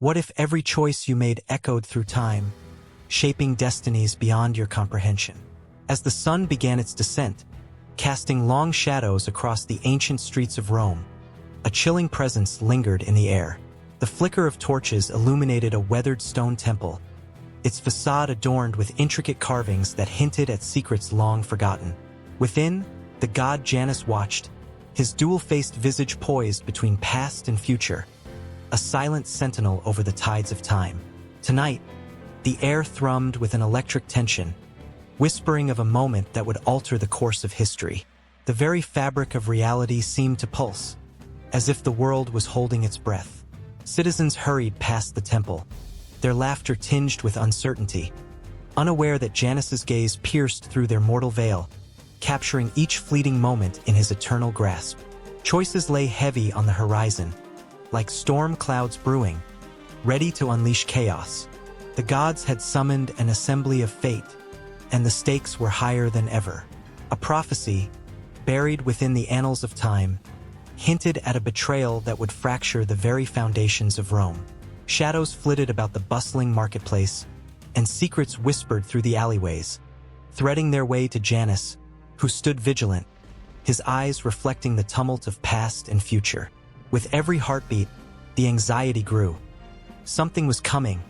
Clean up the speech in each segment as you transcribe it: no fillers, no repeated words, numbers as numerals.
What if every choice you made echoed through time, shaping destinies beyond your comprehension? As the sun began its descent, casting long shadows across the ancient streets of Rome, a chilling presence lingered in the air. The flicker of torches illuminated a weathered stone temple, its facade adorned with intricate carvings that hinted at secrets long forgotten. Within, the god Janus watched, his dual-faced visage poised between past and future, a silent sentinel over the tides of time. Tonight, the air thrummed with an electric tension, whispering of a moment that would alter the course of history. The very fabric of reality seemed to pulse, as if the world was holding its breath. Citizens hurried past the temple, their laughter tinged with uncertainty, unaware that Janus's gaze pierced through their mortal veil, capturing each fleeting moment in his eternal grasp. Choices lay heavy on the horizon, like storm clouds brewing, ready to unleash chaos. The gods had summoned an assembly of fate, and the stakes were higher than ever. A prophecy, buried within the annals of time, hinted at a betrayal that would fracture the very foundations of Rome. Shadows flitted about the bustling marketplace, and secrets whispered through the alleyways, threading their way to Janus, who stood vigilant, his eyes reflecting the tumult of past and future. With every heartbeat, the anxiety grew. Something was coming,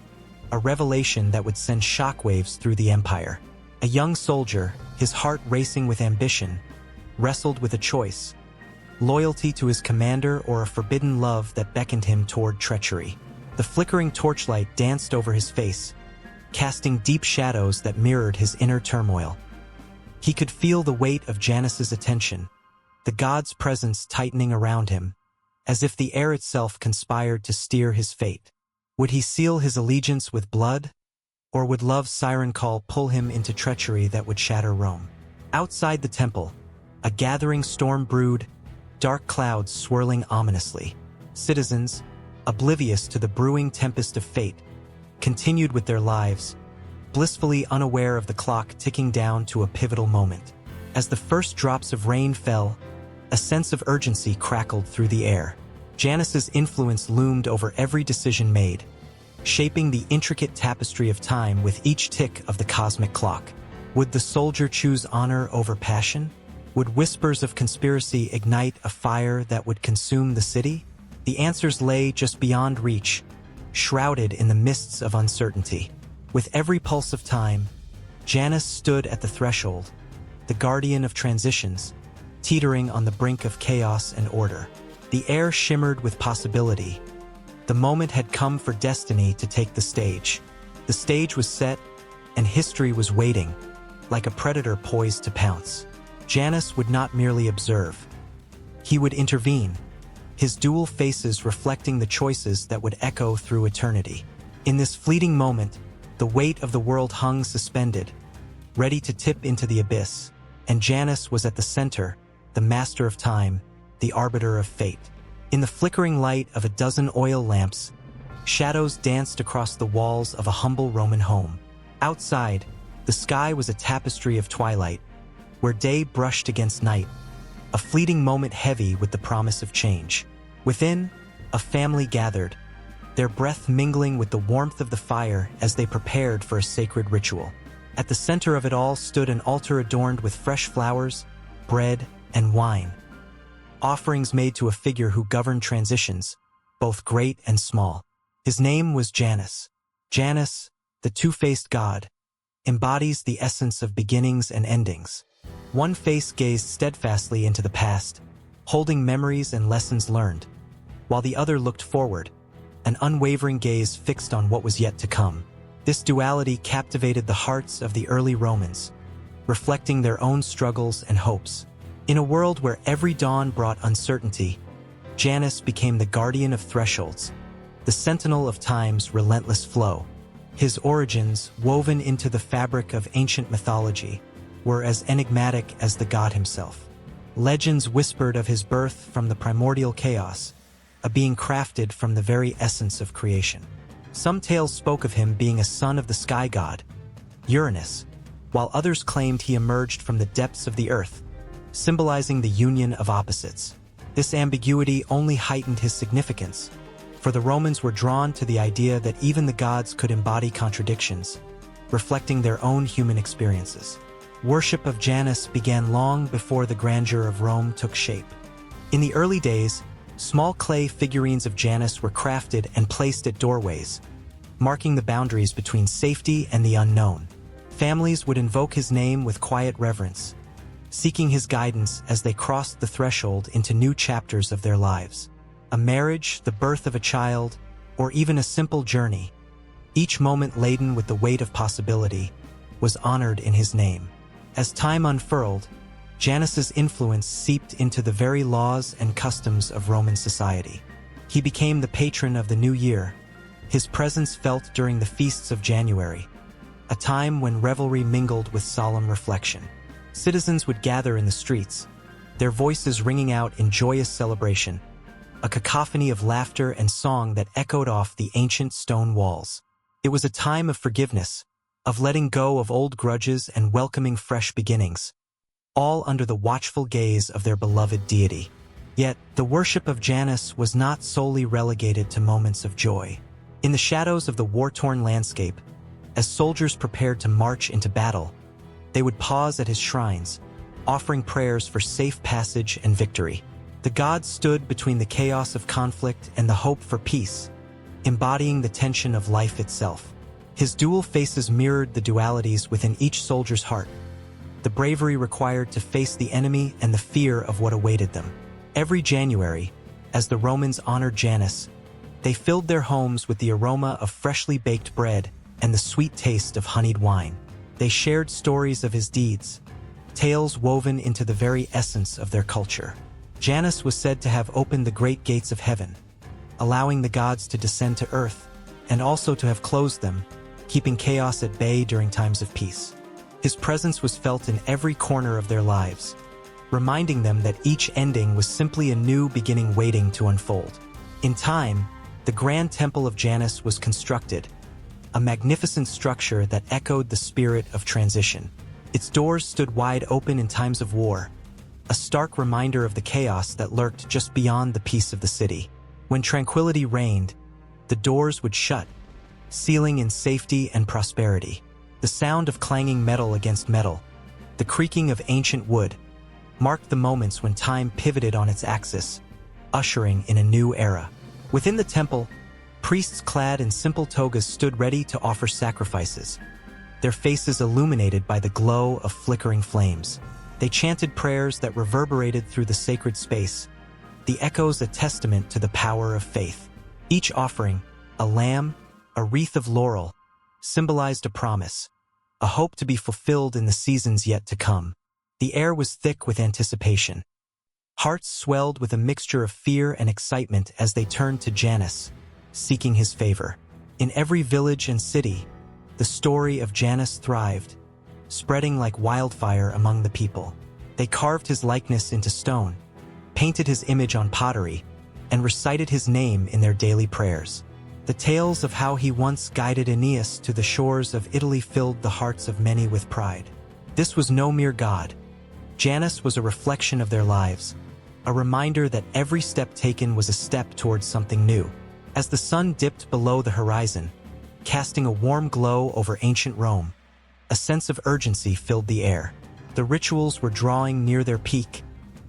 a revelation that would send shockwaves through the empire. A young soldier, his heart racing with ambition, wrestled with a choice: loyalty to his commander or a forbidden love that beckoned him toward treachery. The flickering torchlight danced over his face, casting deep shadows that mirrored his inner turmoil. He could feel the weight of Janus's attention, the god's presence tightening around him, as if the air itself conspired to steer his fate. Would he seal his allegiance with blood, or would love's siren call pull him into treachery that would shatter Rome? Outside the temple, a gathering storm brewed, dark clouds swirling ominously. Citizens, oblivious to the brewing tempest of fate, continued with their lives, blissfully unaware of the clock ticking down to a pivotal moment. As the first drops of rain fell, a sense of urgency crackled through the air. Janus's influence loomed over every decision made, shaping the intricate tapestry of time with each tick of the cosmic clock. Would the soldier choose honor over passion? Would whispers of conspiracy ignite a fire that would consume the city? The answers lay just beyond reach, shrouded in the mists of uncertainty. With every pulse of time, Janus stood at the threshold, the guardian of transitions, teetering on the brink of chaos and order. The air shimmered with possibility. The moment had come for destiny to take the stage. The stage was set, and history was waiting, like a predator poised to pounce. Janus would not merely observe. He would intervene, his dual faces reflecting the choices that would echo through eternity. In this fleeting moment, the weight of the world hung suspended, ready to tip into the abyss, and Janus was at the center, the master of time, the arbiter of fate. In the flickering light of a dozen oil lamps, shadows danced across the walls of a humble Roman home. Outside, the sky was a tapestry of twilight, where day brushed against night, a fleeting moment heavy with the promise of change. Within, a family gathered, their breath mingling with the warmth of the fire as they prepared for a sacred ritual. At the center of it all stood an altar adorned with fresh flowers, bread, and wine, offerings made to a figure who governed transitions, both great and small. His name was Janus. Janus, the two-faced god, embodies the essence of beginnings and endings. One face gazed steadfastly into the past, holding memories and lessons learned, while the other looked forward, an unwavering gaze fixed on what was yet to come. This duality captivated the hearts of the early Romans, reflecting their own struggles and hopes. In a world where every dawn brought uncertainty, Janus became the guardian of thresholds, the sentinel of time's relentless flow. His origins, woven into the fabric of ancient mythology, were as enigmatic as the god himself. Legends whispered of his birth from the primordial chaos, a being crafted from the very essence of creation. Some tales spoke of him being a son of the sky god, Uranus, while others claimed he emerged from the depths of the earth, symbolizing the union of opposites. This ambiguity only heightened his significance, for the Romans were drawn to the idea that even the gods could embody contradictions, reflecting their own human experiences. Worship of Janus began long before the grandeur of Rome took shape. In the early days, small clay figurines of Janus were crafted and placed at doorways, marking the boundaries between safety and the unknown. Families would invoke his name with quiet reverence, seeking his guidance as they crossed the threshold into new chapters of their lives. A marriage, the birth of a child, or even a simple journey, each moment laden with the weight of possibility, was honored in his name. As time unfurled, Janus's influence seeped into the very laws and customs of Roman society. He became the patron of the new year, his presence felt during the feasts of January, a time when revelry mingled with solemn reflection. Citizens would gather in the streets, their voices ringing out in joyous celebration, a cacophony of laughter and song that echoed off the ancient stone walls. It was a time of forgiveness, of letting go of old grudges and welcoming fresh beginnings, all under the watchful gaze of their beloved deity. Yet, the worship of Janus was not solely relegated to moments of joy. In the shadows of the war-torn landscape, as soldiers prepared to march into battle, they would pause at his shrines, offering prayers for safe passage and victory. The god stood between the chaos of conflict and the hope for peace, embodying the tension of life itself. His dual faces mirrored the dualities within each soldier's heart, the bravery required to face the enemy and the fear of what awaited them. Every January, as the Romans honored Janus, they filled their homes with the aroma of freshly baked bread and the sweet taste of honeyed wine. They shared stories of his deeds, tales woven into the very essence of their culture. Janus was said to have opened the great gates of heaven, allowing the gods to descend to earth, and also to have closed them, keeping chaos at bay during times of peace. His presence was felt in every corner of their lives, reminding them that each ending was simply a new beginning waiting to unfold. In time, the Grand Temple of Janus was constructed, a magnificent structure that echoed the spirit of transition. Its doors stood wide open in times of war, a stark reminder of the chaos that lurked just beyond the peace of the city. When tranquility reigned, the doors would shut, sealing in safety and prosperity. The sound of clanging metal against metal, the creaking of ancient wood, marked the moments when time pivoted on its axis, ushering in a new era. Within the temple, priests clad in simple togas stood ready to offer sacrifices, their faces illuminated by the glow of flickering flames. They chanted prayers that reverberated through the sacred space, the echoes a testament to the power of faith. Each offering, a lamb, a wreath of laurel, symbolized a promise, a hope to be fulfilled in the seasons yet to come. The air was thick with anticipation. Hearts swelled with a mixture of fear and excitement as they turned to Janus, seeking his favor. In every village and city, the story of Janus thrived, spreading like wildfire among the people. They carved his likeness into stone, painted his image on pottery, and recited his name in their daily prayers. The tales of how he once guided Aeneas to the shores of Italy filled the hearts of many with pride. This was no mere god. Janus was a reflection of their lives, a reminder that every step taken was a step towards something new. As the sun dipped below the horizon, casting a warm glow over ancient Rome, a sense of urgency filled the air. The rituals were drawing near their peak,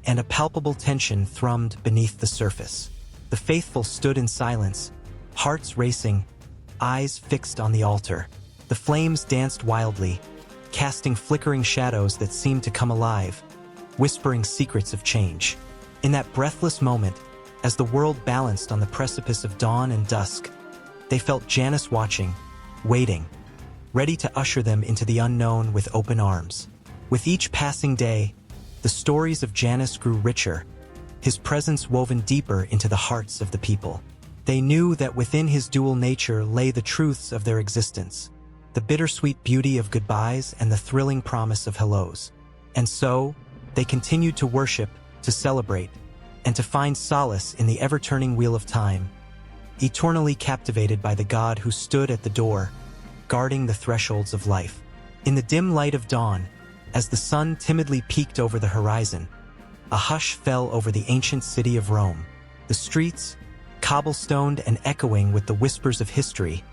and a palpable tension thrummed beneath the surface. The faithful stood in silence, hearts racing, eyes fixed on the altar. The flames danced wildly, casting flickering shadows that seemed to come alive, whispering secrets of change. In that breathless moment, as the world balanced on the precipice of dawn and dusk, they felt Janus watching, waiting, ready to usher them into the unknown with open arms. With each passing day, the stories of Janus grew richer, his presence woven deeper into the hearts of the people. They knew that within his dual nature lay the truths of their existence, the bittersweet beauty of goodbyes and the thrilling promise of hellos. And so, they continued to worship, to celebrate, and to find solace in the ever-turning wheel of time, eternally captivated by the God who stood at the door, guarding the thresholds of life. In the dim light of dawn, as the sun timidly peeked over the horizon, a hush fell over the ancient city of Rome. The streets, cobblestoned and echoing with the whispers of history,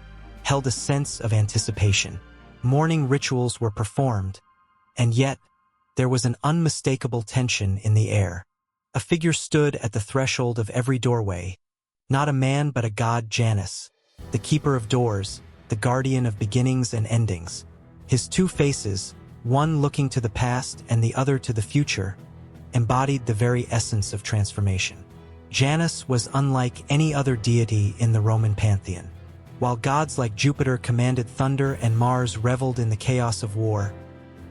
held a sense of anticipation. Morning rituals were performed, and yet there was an unmistakable tension in the air. A figure stood at the threshold of every doorway, not a man but a god, Janus, the keeper of doors, the guardian of beginnings and endings. His two faces, one looking to the past and the other to the future, embodied the very essence of transformation. Janus was unlike any other deity in the Roman pantheon. While gods like Jupiter commanded thunder and Mars reveled in the chaos of war,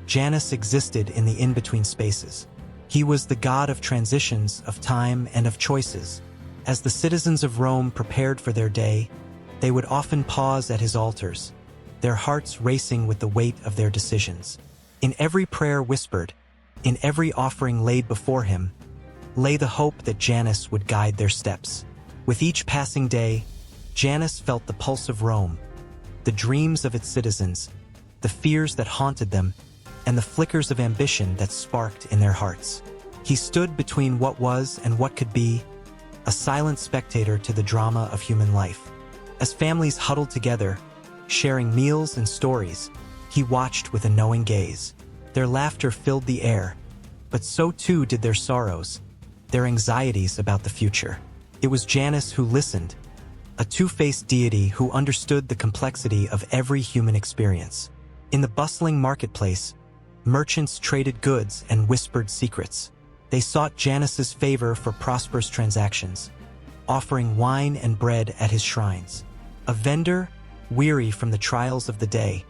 Janus existed in the in-between spaces. He was the god of transitions, of time, and of choices. As the citizens of Rome prepared for their day, they would often pause at his altars, their hearts racing with the weight of their decisions. In every prayer whispered, in every offering laid before him, lay the hope that Janus would guide their steps. With each passing day, Janus felt the pulse of Rome, the dreams of its citizens, the fears that haunted them, and the flickers of ambition that sparked in their hearts. He stood between what was and what could be, a silent spectator to the drama of human life. As families huddled together, sharing meals and stories, he watched with a knowing gaze. Their laughter filled the air, but so too did their sorrows, their anxieties about the future. It was Janus who listened, a two-faced deity who understood the complexity of every human experience. In the bustling marketplace, merchants traded goods and whispered secrets. They sought Janus's favor for prosperous transactions, offering wine and bread at his shrines. A vendor, weary from the trials of the day,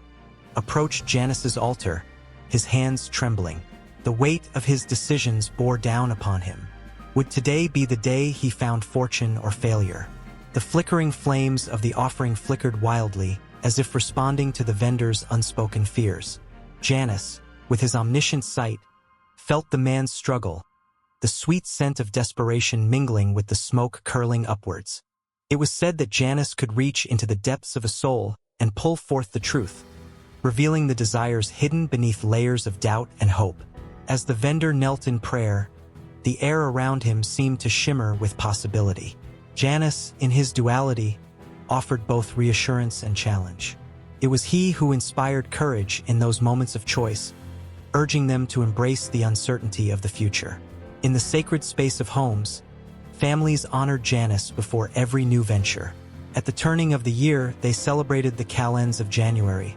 approached Janus's altar, his hands trembling. The weight of his decisions bore down upon him. Would today be the day he found fortune or failure? The flickering flames of the offering flickered wildly, as if responding to the vendor's unspoken fears. Janus, with his omniscient sight, felt the man's struggle, the sweet scent of desperation mingling with the smoke curling upwards. It was said that Janus could reach into the depths of a soul and pull forth the truth, revealing the desires hidden beneath layers of doubt and hope. As the vendor knelt in prayer, the air around him seemed to shimmer with possibility. Janus, in his duality, offered both reassurance and challenge. It was he who inspired courage in those moments of choice, urging them to embrace the uncertainty of the future. In the sacred space of homes, families honored Janus before every new venture. At the turning of the year, they celebrated the calends of January,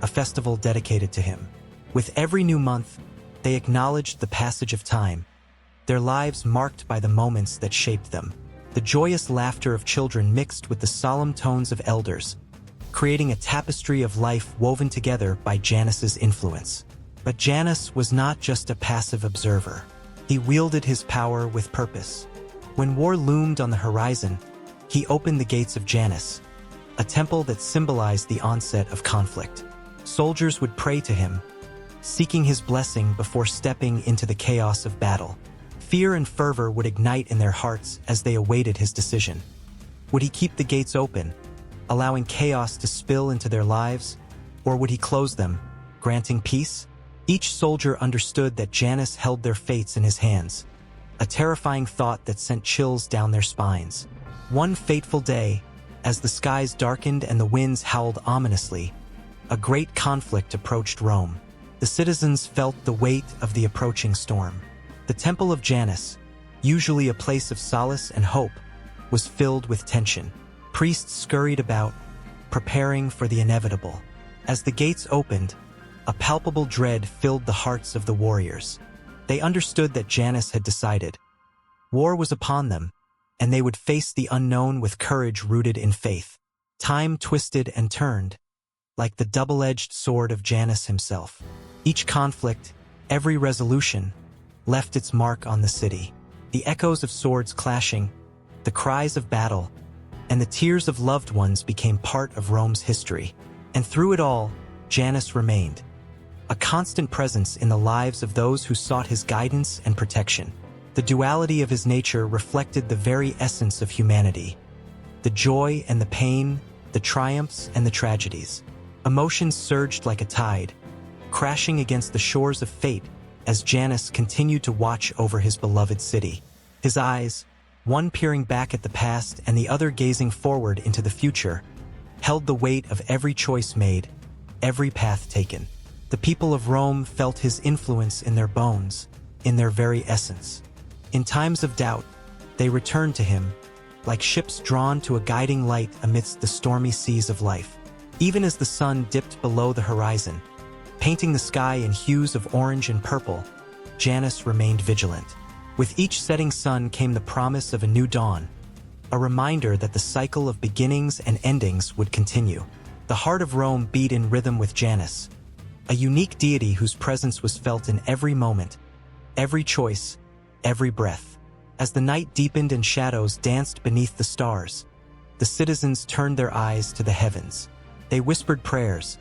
a festival dedicated to him. With every new month, they acknowledged the passage of time, their lives marked by the moments that shaped them. The joyous laughter of children mixed with the solemn tones of elders, creating a tapestry of life woven together by Janus's influence. But Janus was not just a passive observer. He wielded his power with purpose. When war loomed on the horizon, he opened the gates of Janus, a temple that symbolized the onset of conflict. Soldiers would pray to him, seeking his blessing before stepping into the chaos of battle. Fear and fervor would ignite in their hearts as they awaited his decision. Would he keep the gates open, allowing chaos to spill into their lives, or would he close them, granting peace? Each soldier understood that Janus held their fates in his hands, a terrifying thought that sent chills down their spines. One fateful day, as the skies darkened and the winds howled ominously, a great conflict approached Rome. The citizens felt the weight of the approaching storm. The Temple of Janus, usually a place of solace and hope, was filled with tension. Priests scurried about, preparing for the inevitable. As the gates opened, a palpable dread filled the hearts of the warriors. They understood that Janus had decided. War was upon them, and they would face the unknown with courage rooted in faith. Time twisted and turned, like the double-edged sword of Janus himself. Each conflict, every resolution, left its mark on the city. The echoes of swords clashing, the cries of battle, and the tears of loved ones became part of Rome's history. And through it all, Janus remained, a constant presence in the lives of those who sought his guidance and protection. The duality of his nature reflected the very essence of humanity, the joy and the pain, the triumphs and the tragedies. Emotions surged like a tide, crashing against the shores of fate as Janus continued to watch over his beloved city. His eyes, one peering back at the past and the other gazing forward into the future, held the weight of every choice made, every path taken. The people of Rome felt his influence in their bones, in their very essence. In times of doubt, they returned to him, like ships drawn to a guiding light amidst the stormy seas of life. Even as the sun dipped below the horizon, painting the sky in hues of orange and purple, Janus remained vigilant. With each setting sun came the promise of a new dawn, a reminder that the cycle of beginnings and endings would continue. The heart of Rome beat in rhythm with Janus, a unique deity whose presence was felt in every moment, every choice, every breath. As the night deepened and shadows danced beneath the stars, the citizens turned their eyes to the heavens. They whispered prayers,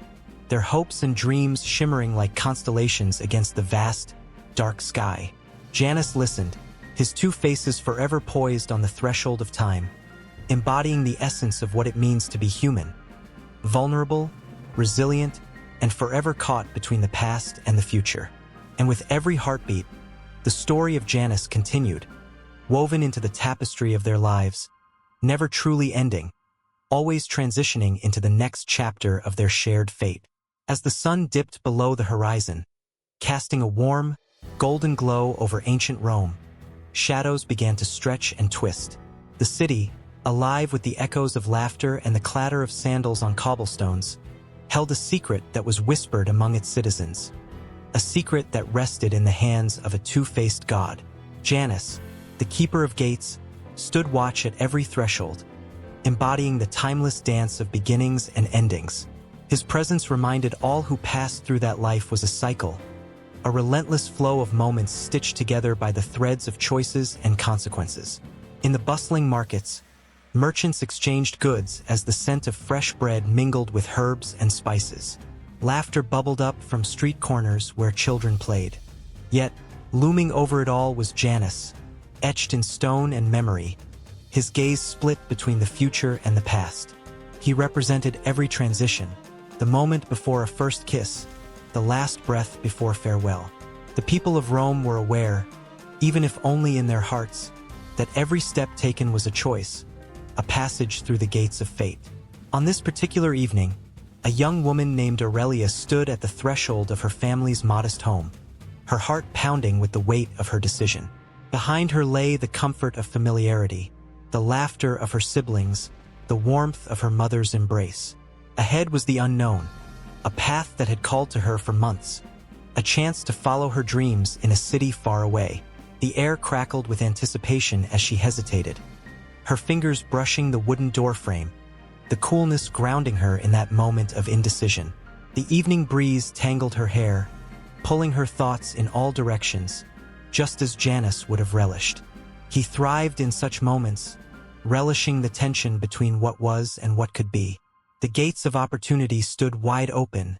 their hopes and dreams shimmering like constellations against the vast, dark sky. Janus listened, his two faces forever poised on the threshold of time, embodying the essence of what it means to be human, vulnerable, resilient, and forever caught between the past and the future. And with every heartbeat, the story of Janus continued, woven into the tapestry of their lives, never truly ending, always transitioning into the next chapter of their shared fate. As the sun dipped below the horizon, casting a warm, golden glow over ancient Rome, shadows began to stretch and twist. The city, alive with the echoes of laughter and the clatter of sandals on cobblestones, held a secret that was whispered among its citizens. A secret that rested in the hands of a two-faced god. Janus, the keeper of gates, stood watch at every threshold, embodying the timeless dance of beginnings and endings. His presence reminded all who passed through that life was a cycle, a relentless flow of moments stitched together by the threads of choices and consequences. In the bustling markets, merchants exchanged goods as the scent of fresh bread mingled with herbs and spices. Laughter bubbled up from street corners where children played. Yet, looming over it all was Janus, etched in stone and memory, his gaze split between the future and the past. He represented every transition, the moment before a first kiss, the last breath before farewell. The people of Rome were aware, even if only in their hearts, that every step taken was a choice, a passage through the gates of fate. On this particular evening, a young woman named Aurelia stood at the threshold of her family's modest home, her heart pounding with the weight of her decision. Behind her lay the comfort of familiarity, the laughter of her siblings, the warmth of her mother's embrace. Ahead was the unknown, a path that had called to her for months, a chance to follow her dreams in a city far away. The air crackled with anticipation as she hesitated, her fingers brushing the wooden doorframe, the coolness grounding her in that moment of indecision. The evening breeze tangled her hair, pulling her thoughts in all directions, just as Janus would have relished. He thrived in such moments, relishing the tension between what was and what could be. The gates of opportunity stood wide open,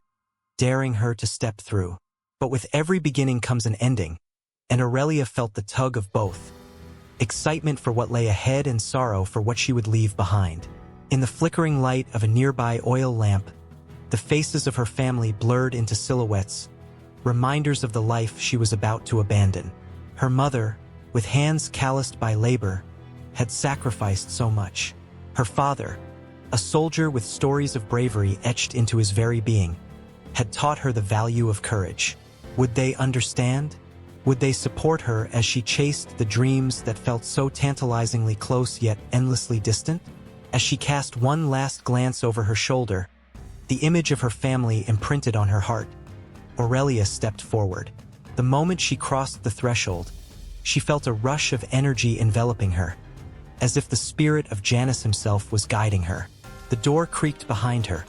daring her to step through. But with every beginning comes an ending, and Aurelia felt the tug of both, excitement for what lay ahead and sorrow for what she would leave behind. In the flickering light of a nearby oil lamp, the faces of her family blurred into silhouettes, reminders of the life she was about to abandon. Her mother, with hands calloused by labor, had sacrificed so much. Her father, a soldier with stories of bravery etched into his very being, had taught her the value of courage. Would they understand? Would they support her as she chased the dreams that felt so tantalizingly close yet endlessly distant? As she cast one last glance over her shoulder, the image of her family imprinted on her heart. Aurelia stepped forward. The moment she crossed the threshold, she felt a rush of energy enveloping her, as if the spirit of Janus himself was guiding her. The door creaked behind her,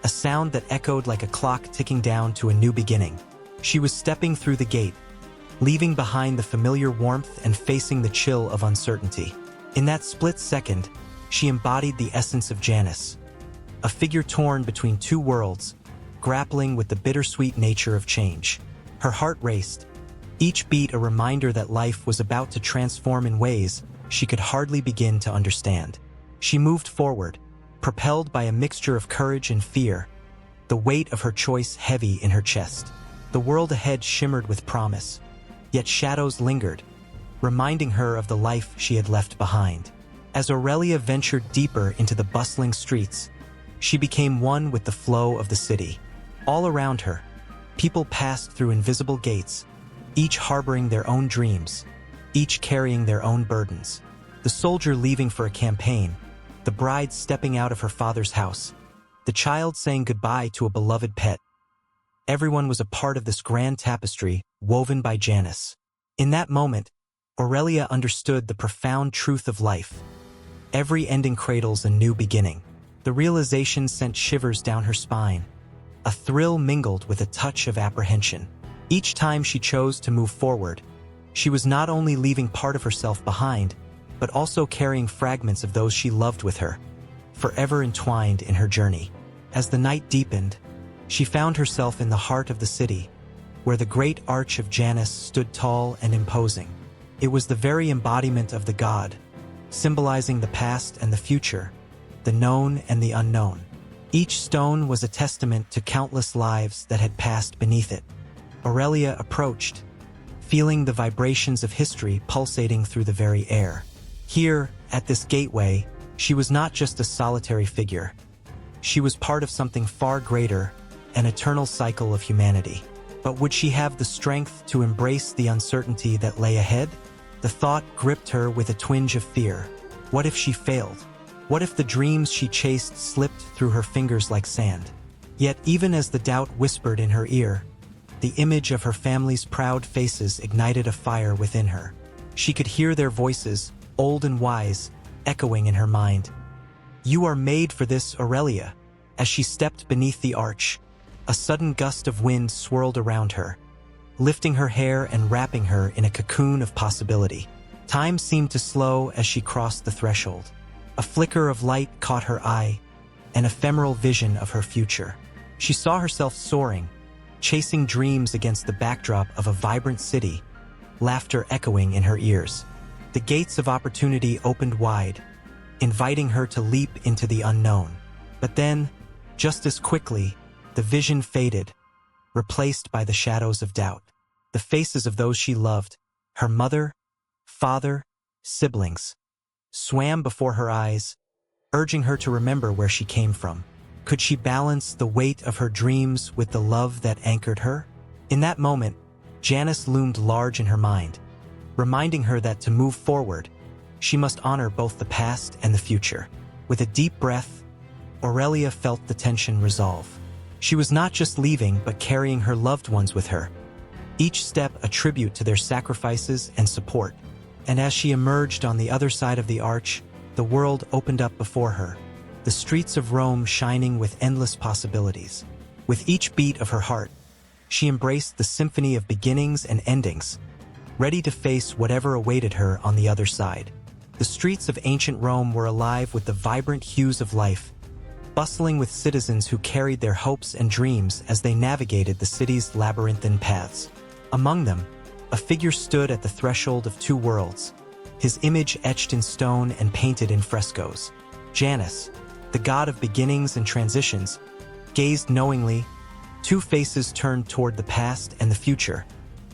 a sound that echoed like a clock ticking down to a new beginning. She was stepping through the gate, leaving behind the familiar warmth and facing the chill of uncertainty. In that split second, she embodied the essence of Janus, a figure torn between two worlds, grappling with the bittersweet nature of change. Her heart raced, each beat a reminder that life was about to transform in ways she could hardly begin to understand. She moved forward, propelled by a mixture of courage and fear, the weight of her choice heavy in her chest. The world ahead shimmered with promise, yet shadows lingered, reminding her of the life she had left behind. As Aurelia ventured deeper into the bustling streets, she became one with the flow of the city. All around her, people passed through invisible gates, each harboring their own dreams, each carrying their own burdens. The soldier leaving for a campaign, the bride stepping out of her father's house, the child saying goodbye to a beloved pet. Everyone was a part of this grand tapestry woven by Janus. In that moment, Aurelia understood the profound truth of life. Every ending cradles a new beginning. The realization sent shivers down her spine. A thrill mingled with a touch of apprehension. Each time she chose to move forward, she was not only leaving part of herself behind, but also carrying fragments of those she loved with her, forever entwined in her journey. As the night deepened, she found herself in the heart of the city, where the great arch of Janus stood tall and imposing. It was the very embodiment of the god, symbolizing the past and the future, the known and the unknown. Each stone was a testament to countless lives that had passed beneath it. Aurelia approached, feeling the vibrations of history pulsating through the very air. Here, at this gateway, she was not just a solitary figure. She was part of something far greater, an eternal cycle of humanity. But would she have the strength to embrace the uncertainty that lay ahead? The thought gripped her with a twinge of fear. What if she failed? What if the dreams she chased slipped through her fingers like sand? Yet even as the doubt whispered in her ear, the image of her family's proud faces ignited a fire within her. She could hear their voices, old and wise, echoing in her mind. "You are made for this, Aurelia." As she stepped beneath the arch, a sudden gust of wind swirled around her, lifting her hair and wrapping her in a cocoon of possibility. Time seemed to slow as she crossed the threshold. A flicker of light caught her eye, an ephemeral vision of her future. She saw herself soaring, chasing dreams against the backdrop of a vibrant city, laughter echoing in her ears. The gates of opportunity opened wide, inviting her to leap into the unknown. But then, just as quickly, the vision faded, replaced by the shadows of doubt. The faces of those she loved, her mother, father, siblings, swam before her eyes, urging her to remember where she came from. Could she balance the weight of her dreams with the love that anchored her? In that moment, Janus loomed large in her mind, reminding her that to move forward, she must honor both the past and the future. With a deep breath, Aurelia felt the tension resolve. She was not just leaving, but carrying her loved ones with her, each step a tribute to their sacrifices and support. And as she emerged on the other side of the arch, the world opened up before her, the streets of Rome shining with endless possibilities. With each beat of her heart, she embraced the symphony of beginnings and endings, ready to face whatever awaited her on the other side. The streets of ancient Rome were alive with the vibrant hues of life, bustling with citizens who carried their hopes and dreams as they navigated the city's labyrinthine paths. Among them, a figure stood at the threshold of two worlds, his image etched in stone and painted in frescoes. Janus, the god of beginnings and transitions, gazed knowingly, two faces turned toward the past and the future,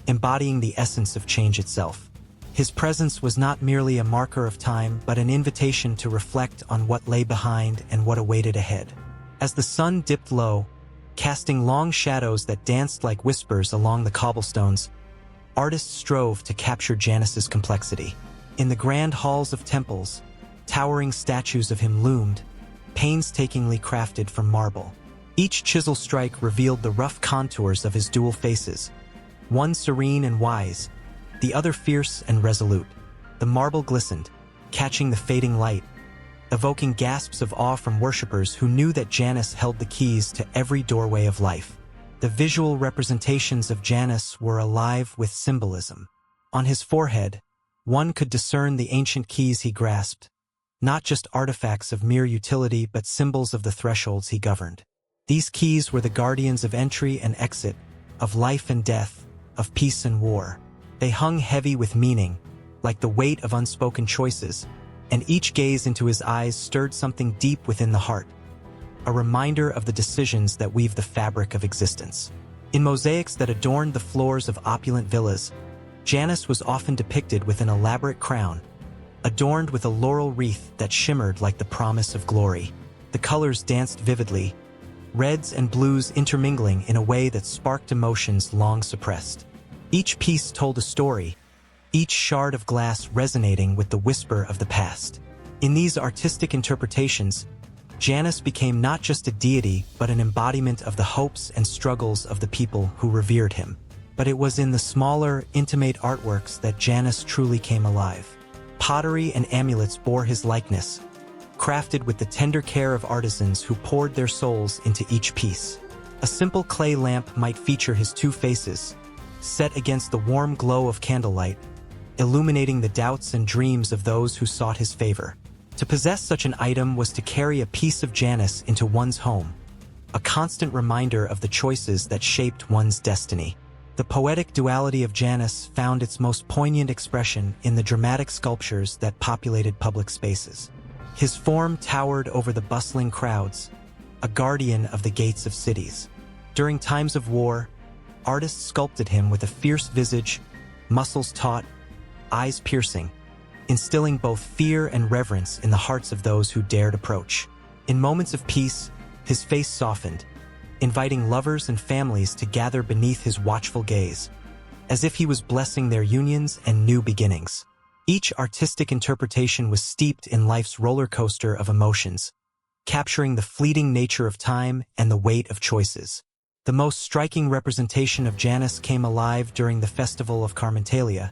embodying the essence of change itself. His presence was not merely a marker of time, but an invitation to reflect on what lay behind and what awaited ahead. As the sun dipped low, casting long shadows that danced like whispers along the cobblestones, artists strove to capture Janus's complexity. In the grand halls of temples, towering statues of him loomed, painstakingly crafted from marble. Each chisel strike revealed the rough contours of his dual faces, one serene and wise, the other fierce and resolute. The marble glistened, catching the fading light, evoking gasps of awe from worshippers who knew that Janus held the keys to every doorway of life. The visual representations of Janus were alive with symbolism. On his forehead, one could discern the ancient keys he grasped, not just artifacts of mere utility but symbols of the thresholds he governed. These keys were the guardians of entry and exit, of life and death, of peace and war. They hung heavy with meaning, like the weight of unspoken choices, and each gaze into his eyes stirred something deep within the heart, a reminder of the decisions that weave the fabric of existence. In mosaics that adorned the floors of opulent villas, Janus was often depicted with an elaborate crown, adorned with a laurel wreath that shimmered like the promise of glory. The colors danced vividly, reds and blues intermingling in a way that sparked emotions long suppressed. Each piece told a story, each shard of glass resonating with the whisper of the past. In these artistic interpretations, Janus became not just a deity but an embodiment of the hopes and struggles of the people who revered him. But it was in the smaller, intimate artworks that Janus truly came alive. Pottery and amulets bore his likeness, crafted with the tender care of artisans who poured their souls into each piece. A simple clay lamp might feature his two faces, set against the warm glow of candlelight, illuminating the doubts and dreams of those who sought his favor. To possess such an item was to carry a piece of Janus into one's home, a constant reminder of the choices that shaped one's destiny. The poetic duality of Janus found its most poignant expression in the dramatic sculptures that populated public spaces. His form towered over the bustling crowds, a guardian of the gates of cities. During times of war, artists sculpted him with a fierce visage, muscles taut, eyes piercing, instilling both fear and reverence in the hearts of those who dared approach. In moments of peace, his face softened, inviting lovers and families to gather beneath his watchful gaze, as if he was blessing their unions and new beginnings. Each artistic interpretation was steeped in life's roller coaster of emotions, capturing the fleeting nature of time and the weight of choices. The most striking representation of Janus came alive during the Festival of Carmentalia,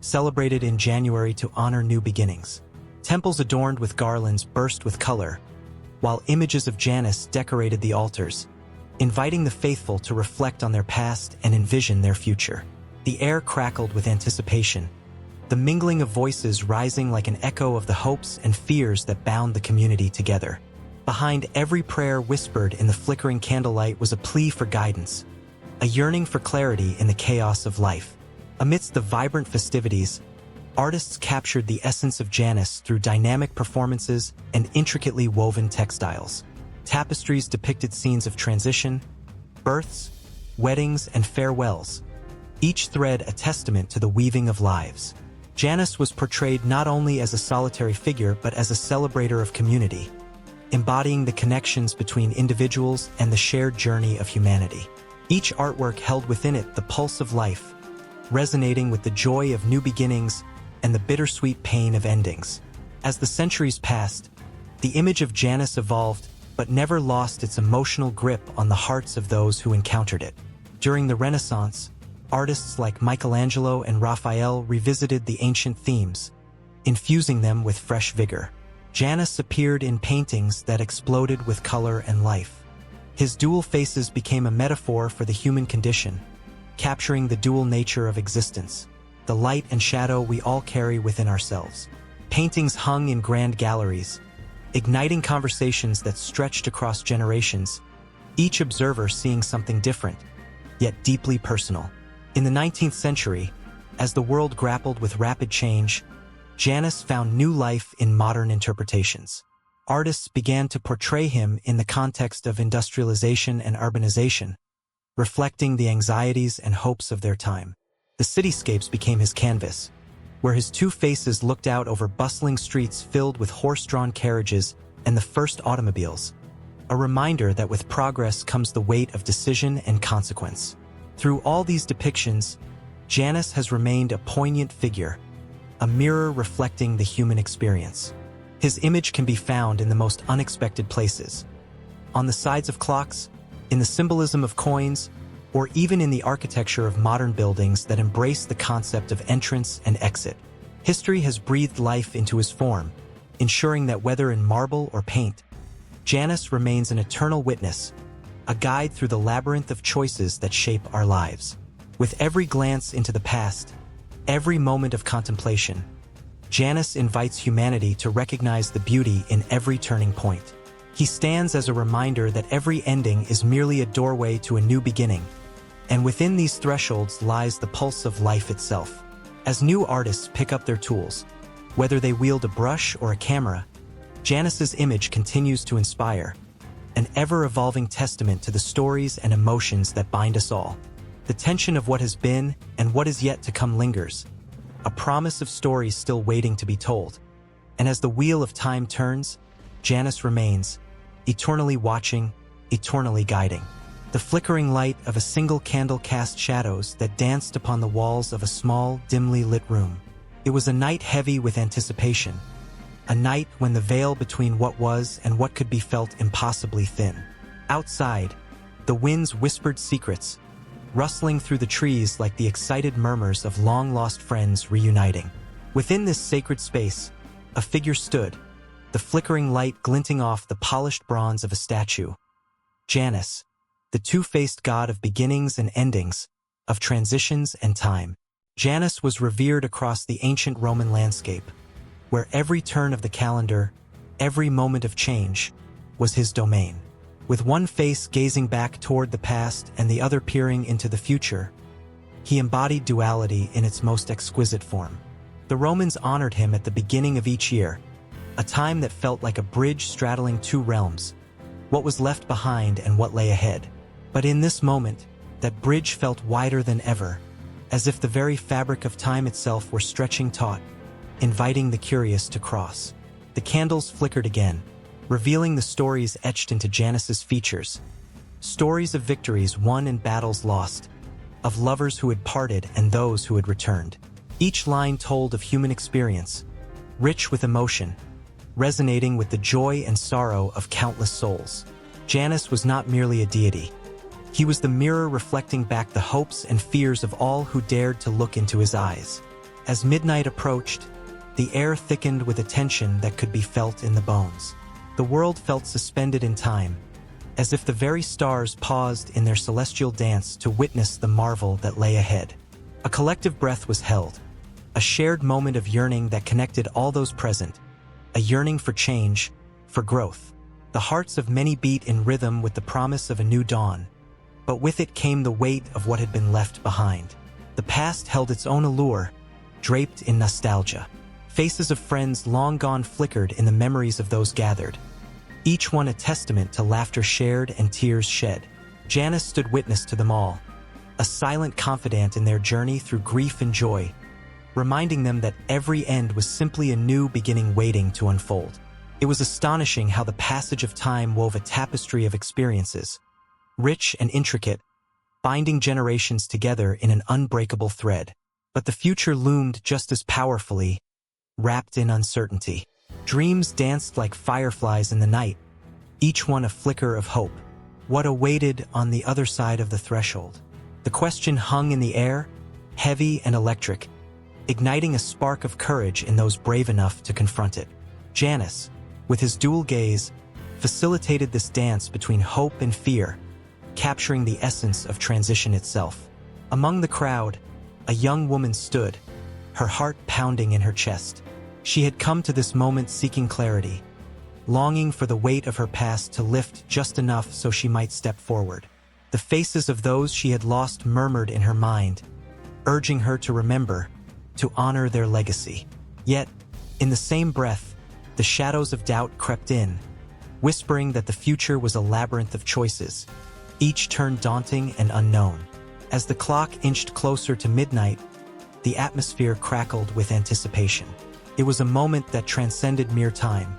celebrated in January to honor new beginnings. Temples adorned with garlands burst with color, while images of Janus decorated the altars, inviting the faithful to reflect on their past and envision their future. The air crackled with anticipation, the mingling of voices rising like an echo of the hopes and fears that bound the community together. Behind every prayer whispered in the flickering candlelight was a plea for guidance, a yearning for clarity in the chaos of life. Amidst the vibrant festivities, artists captured the essence of Janus through dynamic performances and intricately woven textiles. Tapestries depicted scenes of transition, births, weddings, and farewells, each thread a testament to the weaving of lives. Janus was portrayed not only as a solitary figure but as a celebrator of community, embodying the connections between individuals and the shared journey of humanity. Each artwork held within it the pulse of life, resonating with the joy of new beginnings and the bittersweet pain of endings. As the centuries passed, the image of Janus evolved but never lost its emotional grip on the hearts of those who encountered it. During the Renaissance, artists like Michelangelo and Raphael revisited the ancient themes, infusing them with fresh vigor. Janus appeared in paintings that exploded with color and life. His dual faces became a metaphor for the human condition, capturing the dual nature of existence, the light and shadow we all carry within ourselves. Paintings hung in grand galleries, igniting conversations that stretched across generations, each observer seeing something different, yet deeply personal. In the 19th century, as the world grappled with rapid change, Janus found new life in modern interpretations. Artists began to portray him in the context of industrialization and urbanization, reflecting the anxieties and hopes of their time. The cityscapes became his canvas, where his two faces looked out over bustling streets filled with horse-drawn carriages and the first automobiles, a reminder that with progress comes the weight of decision and consequence. Through all these depictions, Janus has remained a poignant figure, a mirror reflecting the human experience. His image can be found in the most unexpected places, on the sides of clocks, in the symbolism of coins, or even in the architecture of modern buildings that embrace the concept of entrance and exit. History has breathed life into his form, ensuring that whether in marble or paint, Janus remains an eternal witness, a guide through the labyrinth of choices that shape our lives. With every glance into the past, every moment of contemplation, Janus invites humanity to recognize the beauty in every turning point. He stands as a reminder that every ending is merely a doorway to a new beginning, and within these thresholds lies the pulse of life itself. As new artists pick up their tools, whether they wield a brush or a camera, Janus's image continues to inspire, an ever-evolving testament to the stories and emotions that bind us all. The tension of what has been and what is yet to come lingers, a promise of stories still waiting to be told. And as the wheel of time turns, Janus remains, eternally watching, eternally guiding. The flickering light of a single candle cast shadows that danced upon the walls of a small, dimly lit room. It was a night heavy with anticipation, a night when the veil between what was and what could be felt impossibly thin. Outside, the winds whispered secrets, rustling through the trees like the excited murmurs of long-lost friends reuniting. Within this sacred space, a figure stood, the flickering light glinting off the polished bronze of a statue. Janus, the two-faced god of beginnings and endings, of transitions and time. Janus was revered across the ancient Roman landscape, where every turn of the calendar, every moment of change, was his domain. With one face gazing back toward the past and the other peering into the future, he embodied duality in its most exquisite form. The Romans honored him at the beginning of each year, a time that felt like a bridge straddling two realms, what was left behind and what lay ahead. But in this moment, that bridge felt wider than ever, as if the very fabric of time itself were stretching taut, inviting the curious to cross. The candles flickered again, revealing the stories etched into Janus's features. Stories of victories won and battles lost, of lovers who had parted and those who had returned. Each line told of human experience, rich with emotion, resonating with the joy and sorrow of countless souls. Janus was not merely a deity. He was the mirror reflecting back the hopes and fears of all who dared to look into his eyes. As midnight approached, the air thickened with a tension that could be felt in the bones. The world felt suspended in time, as if the very stars paused in their celestial dance to witness the marvel that lay ahead. A collective breath was held, a shared moment of yearning that connected all those present, a yearning for change, for growth. The hearts of many beat in rhythm with the promise of a new dawn, but with it came the weight of what had been left behind. The past held its own allure, draped in nostalgia. Faces of friends long gone flickered in the memories of those gathered, each one a testament to laughter shared and tears shed. Janus stood witness to them all, a silent confidant in their journey through grief and joy, reminding them that every end was simply a new beginning waiting to unfold. It was astonishing how the passage of time wove a tapestry of experiences, rich and intricate, binding generations together in an unbreakable thread. But the future loomed just as powerfully, wrapped in uncertainty. Dreams danced like fireflies in the night, each one a flicker of hope. What awaited on the other side of the threshold? The question hung in the air, heavy and electric, igniting a spark of courage in those brave enough to confront it. Janus, with his dual gaze, facilitated this dance between hope and fear, capturing the essence of transition itself. Among the crowd, a young woman stood, her heart pounding in her chest. She had come to this moment seeking clarity, longing for the weight of her past to lift just enough so she might step forward. The faces of those she had lost murmured in her mind, urging her to remember, to honor their legacy. Yet, in the same breath, the shadows of doubt crept in, whispering that the future was a labyrinth of choices, each turned daunting and unknown. As the clock inched closer to midnight, the atmosphere crackled with anticipation. It was a moment that transcended mere time.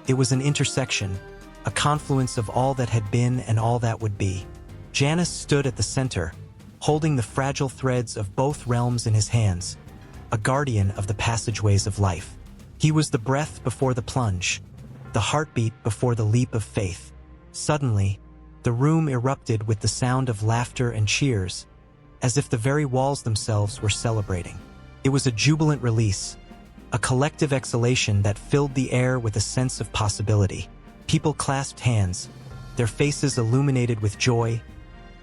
It was an intersection, a confluence of all that had been and all that would be. Janus stood at the center, holding the fragile threads of both realms in his hands, a guardian of the passageways of life. He was the breath before the plunge, the heartbeat before the leap of faith. Suddenly, the room erupted with the sound of laughter and cheers, as if the very walls themselves were celebrating. It was a jubilant release, a collective exhalation that filled the air with a sense of possibility. People clasped hands, their faces illuminated with joy,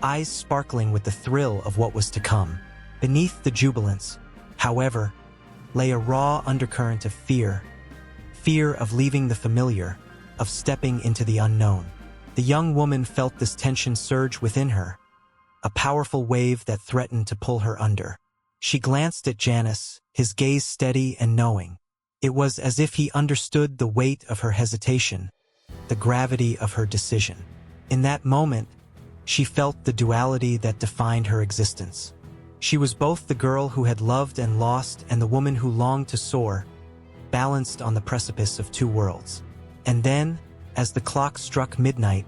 eyes sparkling with the thrill of what was to come. Beneath the jubilance, however, lay a raw undercurrent of fear of leaving the familiar, of stepping into the unknown. The young woman felt this tension surge within her, a powerful wave that threatened to pull her under. She glanced at Janus, his gaze steady and knowing. It was as if he understood the weight of her hesitation, the gravity of her decision. In that moment, she felt the duality that defined her existence. She was both the girl who had loved and lost and the woman who longed to soar, balanced on the precipice of two worlds. And then, as the clock struck midnight,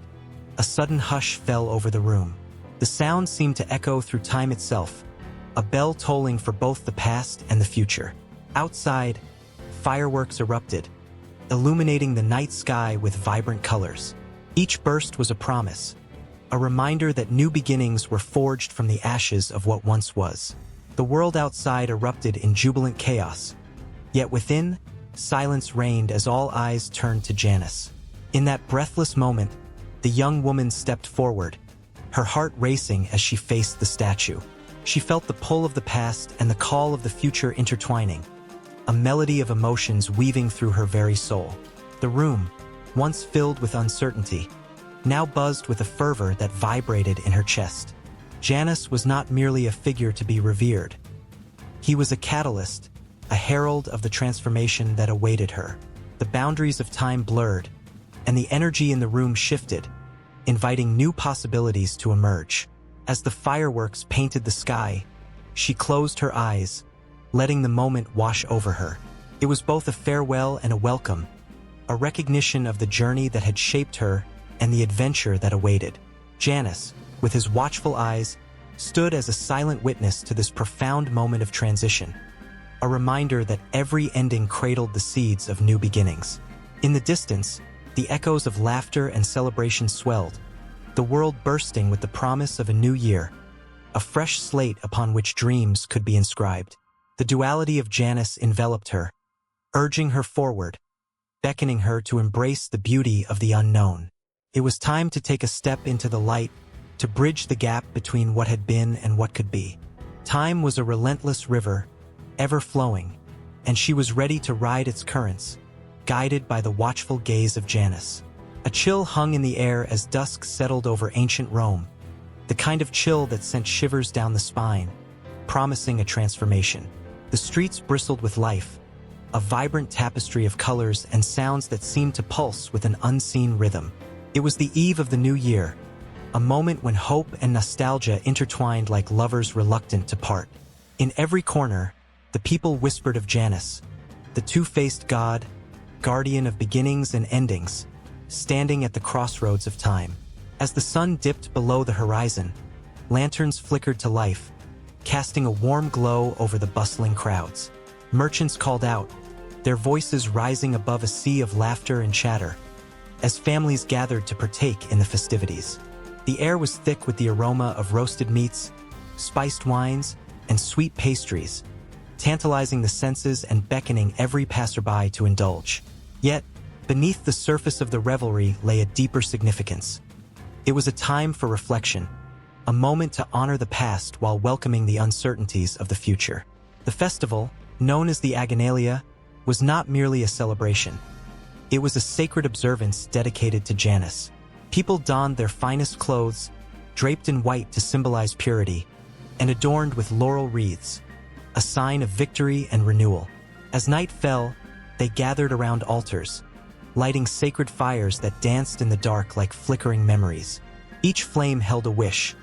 a sudden hush fell over the room. The sound seemed to echo through time itself, a bell tolling for both the past and the future. Outside, fireworks erupted, illuminating the night sky with vibrant colors. Each burst was a promise, a reminder that new beginnings were forged from the ashes of what once was. The world outside erupted in jubilant chaos, yet within, silence reigned as all eyes turned to Janus. In that breathless moment, the young woman stepped forward, her heart racing as she faced the statue. She felt the pull of the past and the call of the future intertwining, a melody of emotions weaving through her very soul. The room, once filled with uncertainty, now buzzed with a fervor that vibrated in her chest. Janus was not merely a figure to be revered. He was a catalyst, a herald of the transformation that awaited her. The boundaries of time blurred, and the energy in the room shifted, inviting new possibilities to emerge. As the fireworks painted the sky, she closed her eyes, letting the moment wash over her. It was both a farewell and a welcome, a recognition of the journey that had shaped her and the adventure that awaited. Janus, with his watchful eyes, stood as a silent witness to this profound moment of transition, a reminder that every ending cradled the seeds of new beginnings. In the distance, the echoes of laughter and celebration swelled, the world bursting with the promise of a new year, a fresh slate upon which dreams could be inscribed. The duality of Janus enveloped her, urging her forward, beckoning her to embrace the beauty of the unknown. It was time to take a step into the light, to bridge the gap between what had been and what could be. Time was a relentless river, ever flowing, and she was ready to ride its currents, guided by the watchful gaze of Janus. A chill hung in the air as dusk settled over ancient Rome, the kind of chill that sent shivers down the spine, promising a transformation. The streets bristled with life, a vibrant tapestry of colors and sounds that seemed to pulse with an unseen rhythm. It was the eve of the new year, a moment when hope and nostalgia intertwined like lovers reluctant to part. In every corner, the people whispered of Janus, the two-faced god, guardian of beginnings and endings, standing at the crossroads of time. As the sun dipped below the horizon, lanterns flickered to life, casting a warm glow over the bustling crowds. Merchants called out, their voices rising above a sea of laughter and chatter, as families gathered to partake in the festivities. The air was thick with the aroma of roasted meats, spiced wines, and sweet pastries, tantalizing the senses and beckoning every passerby to indulge. Yet, beneath the surface of the revelry lay a deeper significance. It was a time for reflection, a moment to honor the past while welcoming the uncertainties of the future. The festival, known as the Aganalia, was not merely a celebration. It was a sacred observance dedicated to Janus. People donned their finest clothes, draped in white to symbolize purity, and adorned with laurel wreaths, a sign of victory and renewal. As night fell, they gathered around altars, lighting sacred fires that danced in the dark like flickering memories. Each flame held a wish,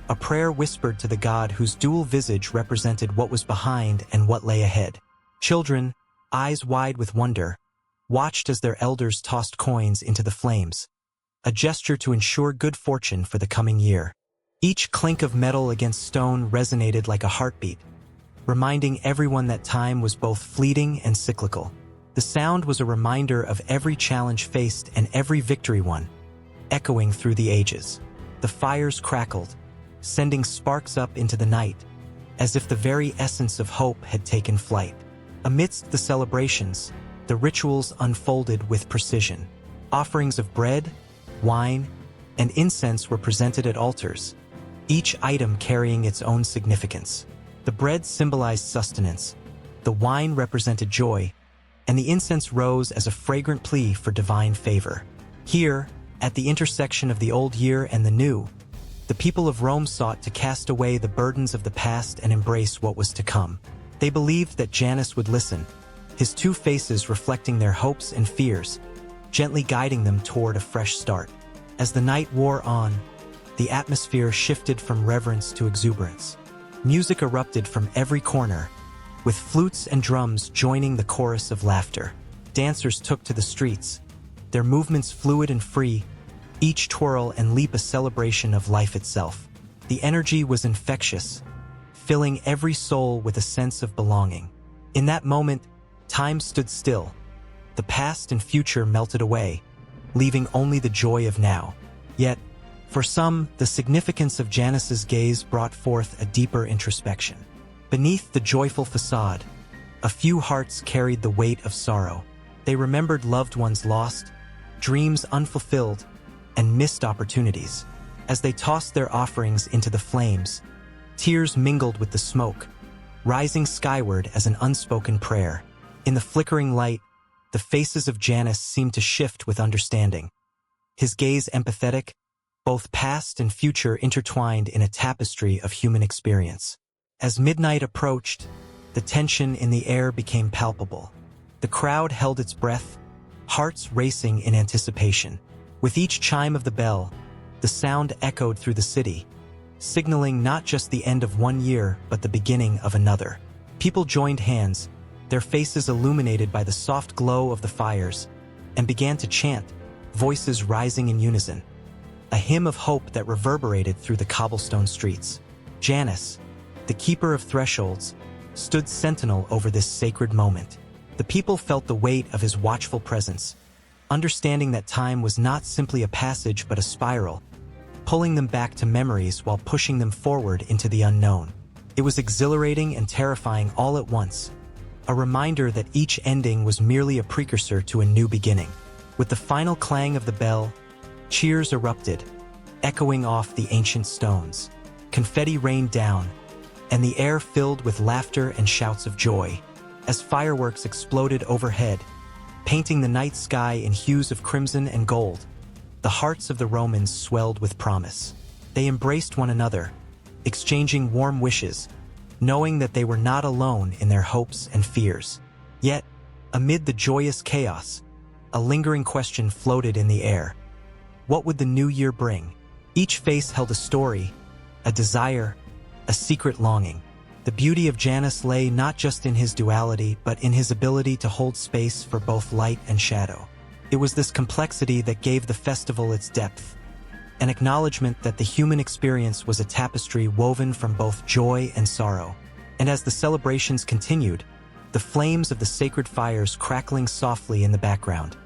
a prayer whispered to the god whose dual visage represented what was behind and what lay ahead. Children, eyes wide with wonder, watched as their elders tossed coins into the flames, a gesture to ensure good fortune for the coming year. Each clink of metal against stone resonated like a heartbeat, reminding everyone that time was both fleeting and cyclical. The sound was a reminder of every challenge faced and every victory won, echoing through the ages. The fires crackled, sending sparks up into the night, as if the very essence of hope had taken flight. Amidst the celebrations, the rituals unfolded with precision. Offerings of bread, wine, and incense were presented at altars, each item carrying its own significance. The bread symbolized sustenance, the wine represented joy, and the incense rose as a fragrant plea for divine favor. Here, at the intersection of the old year and the new, the people of Rome sought to cast away the burdens of the past and embrace what was to come. They believed that Janus would listen, his two faces reflecting their hopes and fears, gently guiding them toward a fresh start. As the night wore on, the atmosphere shifted from reverence to exuberance. Music erupted from every corner, with flutes and drums joining the chorus of laughter. Dancers took to the streets, their movements fluid and free, each twirl and leap a celebration of life itself. The energy was infectious, filling every soul with a sense of belonging. In that moment, time stood still. The past and future melted away, leaving only the joy of now. Yet, for some, the significance of Janus's gaze brought forth a deeper introspection. Beneath the joyful facade, a few hearts carried the weight of sorrow. They remembered loved ones lost, dreams unfulfilled, and missed opportunities. As they tossed their offerings into the flames, tears mingled with the smoke, rising skyward as an unspoken prayer. In the flickering light, the faces of Janus seemed to shift with understanding. His gaze empathetic, both past and future intertwined in a tapestry of human experience. As midnight approached, the tension in the air became palpable. The crowd held its breath, hearts racing in anticipation. With each chime of the bell, the sound echoed through the city, signaling not just the end of one year but the beginning of another. People joined hands, their faces illuminated by the soft glow of the fires, and began to chant, voices rising in unison. A hymn of hope that reverberated through the cobblestone streets. Janus, the keeper of thresholds, stood sentinel over this sacred moment. The people felt the weight of his watchful presence, understanding that time was not simply a passage but a spiral, pulling them back to memories while pushing them forward into the unknown. It was exhilarating and terrifying all at once, a reminder that each ending was merely a precursor to a new beginning. With the final clang of the bell, cheers erupted, echoing off the ancient stones. Confetti rained down, and the air filled with laughter and shouts of joy. As fireworks exploded overhead, painting the night sky in hues of crimson and gold, the hearts of the Romans swelled with promise. They embraced one another, exchanging warm wishes, knowing that they were not alone in their hopes and fears. Yet, amid the joyous chaos, a lingering question floated in the air. What would the new year bring? Each face held a story, a desire, a secret longing. The beauty of Janus lay not just in his duality, but in his ability to hold space for both light and shadow. It was this complexity that gave the festival its depth, an acknowledgement that the human experience was a tapestry woven from both joy and sorrow. And as the celebrations continued, the flames of the sacred fires crackling softly in the background.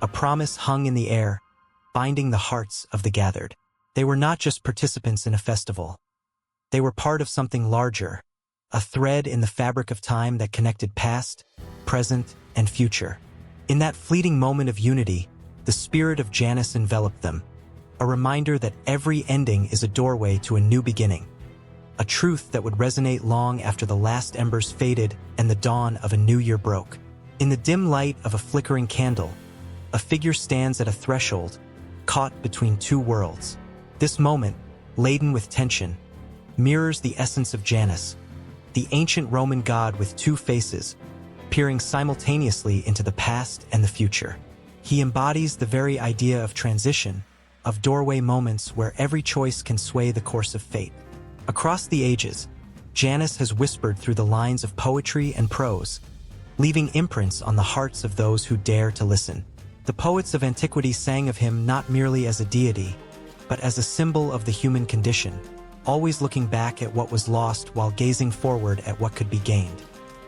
A promise hung in the air, binding the hearts of the gathered. They were not just participants in a festival. They were part of something larger, a thread in the fabric of time that connected past, present, and future. In that fleeting moment of unity, the spirit of Janus enveloped them, a reminder that every ending is a doorway to a new beginning, a truth that would resonate long after the last embers faded and the dawn of a new year broke. In the dim light of a flickering candle, a figure stands at a threshold, caught between two worlds. This moment, laden with tension, mirrors the essence of Janus, the ancient Roman god with two faces, peering simultaneously into the past and the future. He embodies the very idea of transition, of doorway moments where every choice can sway the course of fate. Across the ages, Janus has whispered through the lines of poetry and prose, leaving imprints on the hearts of those who dare to listen. The poets of antiquity sang of him not merely as a deity, but as a symbol of the human condition, always looking back at what was lost while gazing forward at what could be gained.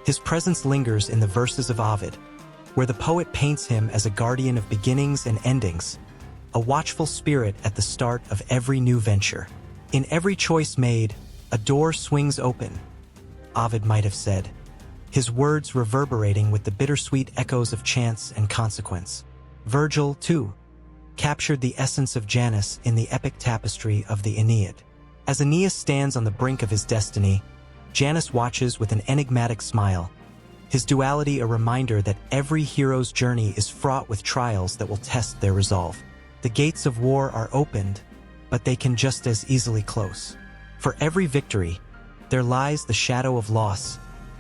His presence lingers in the verses of Ovid, where the poet paints him as a guardian of beginnings and endings, a watchful spirit at the start of every new venture. In every choice made, a door swings open, Ovid might have said, his words reverberating with the bittersweet echoes of chance and consequence. Virgil, too, captured the essence of Janus in the epic tapestry of the Aeneid. As Aeneas stands on the brink of his destiny, Janus watches with an enigmatic smile, his duality a reminder that every hero's journey is fraught with trials that will test their resolve. The gates of war are opened, but they can just as easily close. For every victory, there lies the shadow of loss,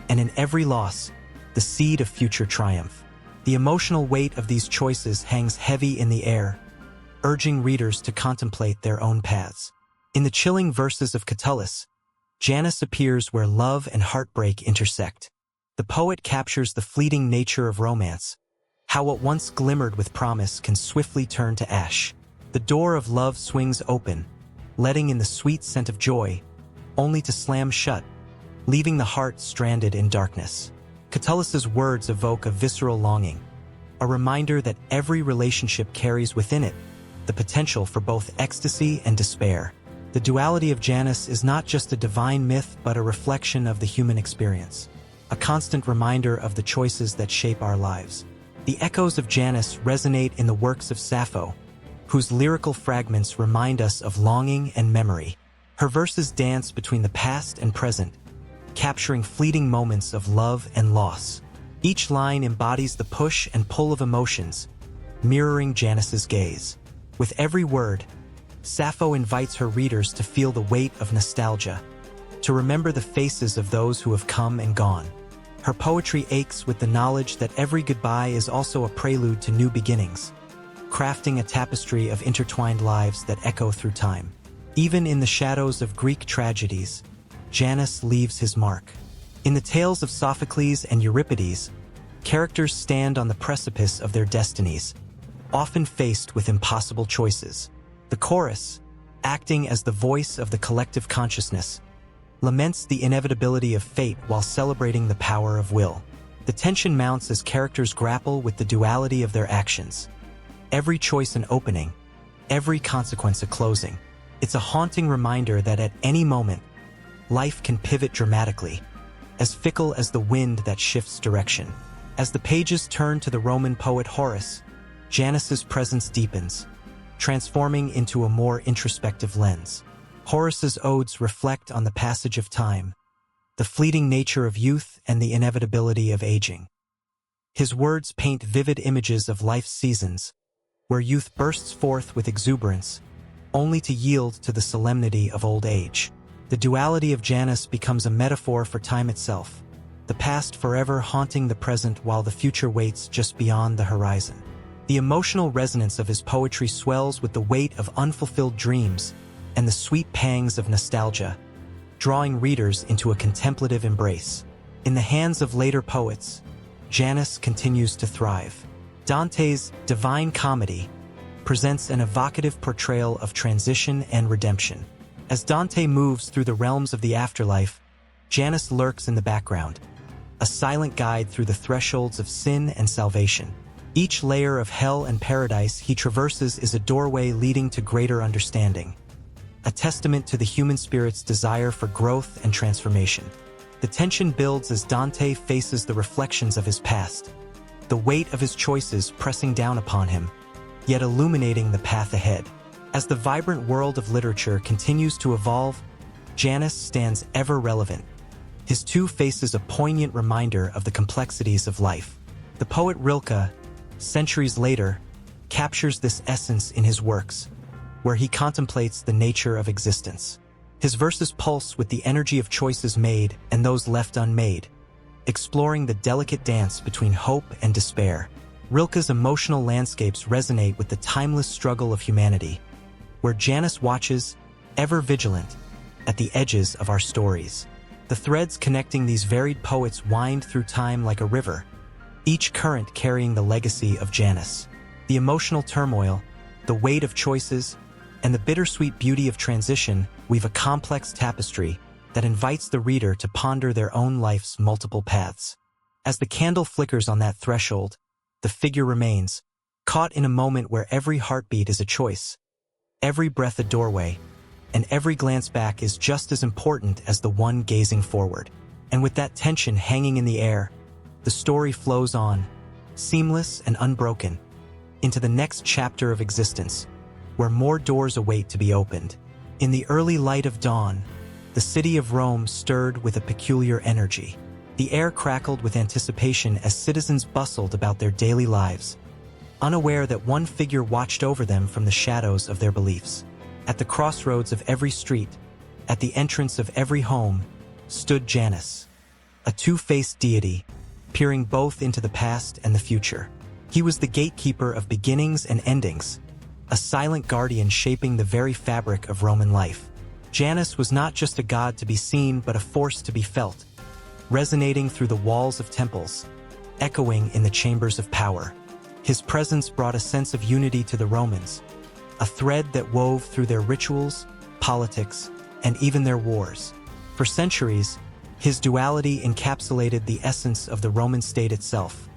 and in every loss, the seed of future triumph. The emotional weight of these choices hangs heavy in the air, urging readers to contemplate their own paths. In the chilling verses of Catullus, Janus appears where love and heartbreak intersect. The poet captures the fleeting nature of romance, how what once glimmered with promise can swiftly turn to ash. The door of love swings open, letting in the sweet scent of joy, only to slam shut, leaving the heart stranded in darkness. Catullus's words evoke a visceral longing, a reminder that every relationship carries within it the potential for both ecstasy and despair. The duality of Janus is not just a divine myth but a reflection of the human experience, a constant reminder of the choices that shape our lives. The echoes of Janus resonate in the works of Sappho, whose lyrical fragments remind us of longing and memory. Her verses dance between the past and present, capturing fleeting moments of love and loss. Each line embodies the push and pull of emotions, mirroring Janus's gaze. With every word, Sappho invites her readers to feel the weight of nostalgia, to remember the faces of those who have come and gone. Her poetry aches with the knowledge that every goodbye is also a prelude to new beginnings, crafting a tapestry of intertwined lives that echo through time. Even in the shadows of Greek tragedies, Janus leaves his mark. In the tales of Sophocles and Euripides, characters stand on the precipice of their destinies, often faced with impossible choices. The chorus, acting as the voice of the collective consciousness, laments the inevitability of fate while celebrating the power of will. The tension mounts as characters grapple with the duality of their actions. Every choice an opening, every consequence a closing. It's a haunting reminder that at any moment, life can pivot dramatically, as fickle as the wind that shifts direction. As the pages turn to the Roman poet Horace, Janus's presence deepens, transforming into a more introspective lens. Horace's odes reflect on the passage of time, the fleeting nature of youth and the inevitability of aging. His words paint vivid images of life's seasons, where youth bursts forth with exuberance, only to yield to the solemnity of old age. The duality of Janus becomes a metaphor for time itself, the past forever haunting the present while the future waits just beyond the horizon. The emotional resonance of his poetry swells with the weight of unfulfilled dreams and the sweet pangs of nostalgia, drawing readers into a contemplative embrace. In the hands of later poets, Janus continues to thrive. Dante's Divine Comedy presents an evocative portrayal of transition and redemption. As Dante moves through the realms of the afterlife, Janus lurks in the background, a silent guide through the thresholds of sin and salvation. Each layer of hell and paradise he traverses is a doorway leading to greater understanding, a testament to the human spirit's desire for growth and transformation. The tension builds as Dante faces the reflections of his past, the weight of his choices pressing down upon him, yet illuminating the path ahead. As the vibrant world of literature continues to evolve, Janus stands ever relevant, his two faces a poignant reminder of the complexities of life. The poet Rilke, centuries later, captures this essence in his works, where he contemplates the nature of existence. His verses pulse with the energy of choices made and those left unmade, exploring the delicate dance between hope and despair. Rilke's emotional landscapes resonate with the timeless struggle of humanity, where Janus watches, ever vigilant, at the edges of our stories. The threads connecting these varied poets wind through time like a river, each current carrying the legacy of Janus. The emotional turmoil, the weight of choices, and the bittersweet beauty of transition weave a complex tapestry that invites the reader to ponder their own life's multiple paths. As the candle flickers on that threshold, the figure remains, caught in a moment where every heartbeat is a choice, every breath a doorway, and every glance back is just as important as the one gazing forward. And with that tension hanging in the air, the story flows on, seamless and unbroken, into the next chapter of existence, where more doors await to be opened. In the early light of dawn, the city of Rome stirred with a peculiar energy. The air crackled with anticipation as citizens bustled about their daily lives, unaware that one figure watched over them from the shadows of their beliefs. At the crossroads of every street, at the entrance of every home, stood Janus, a two-faced deity, peering both into the past and the future. He was the gatekeeper of beginnings and endings, a silent guardian shaping the very fabric of Roman life. Janus was not just a god to be seen but a force to be felt, resonating through the walls of temples, echoing in the chambers of power. His presence brought a sense of unity to the Romans, a thread that wove through their rituals, politics, and even their wars. For centuries, his duality encapsulated the essence of the Roman state itself,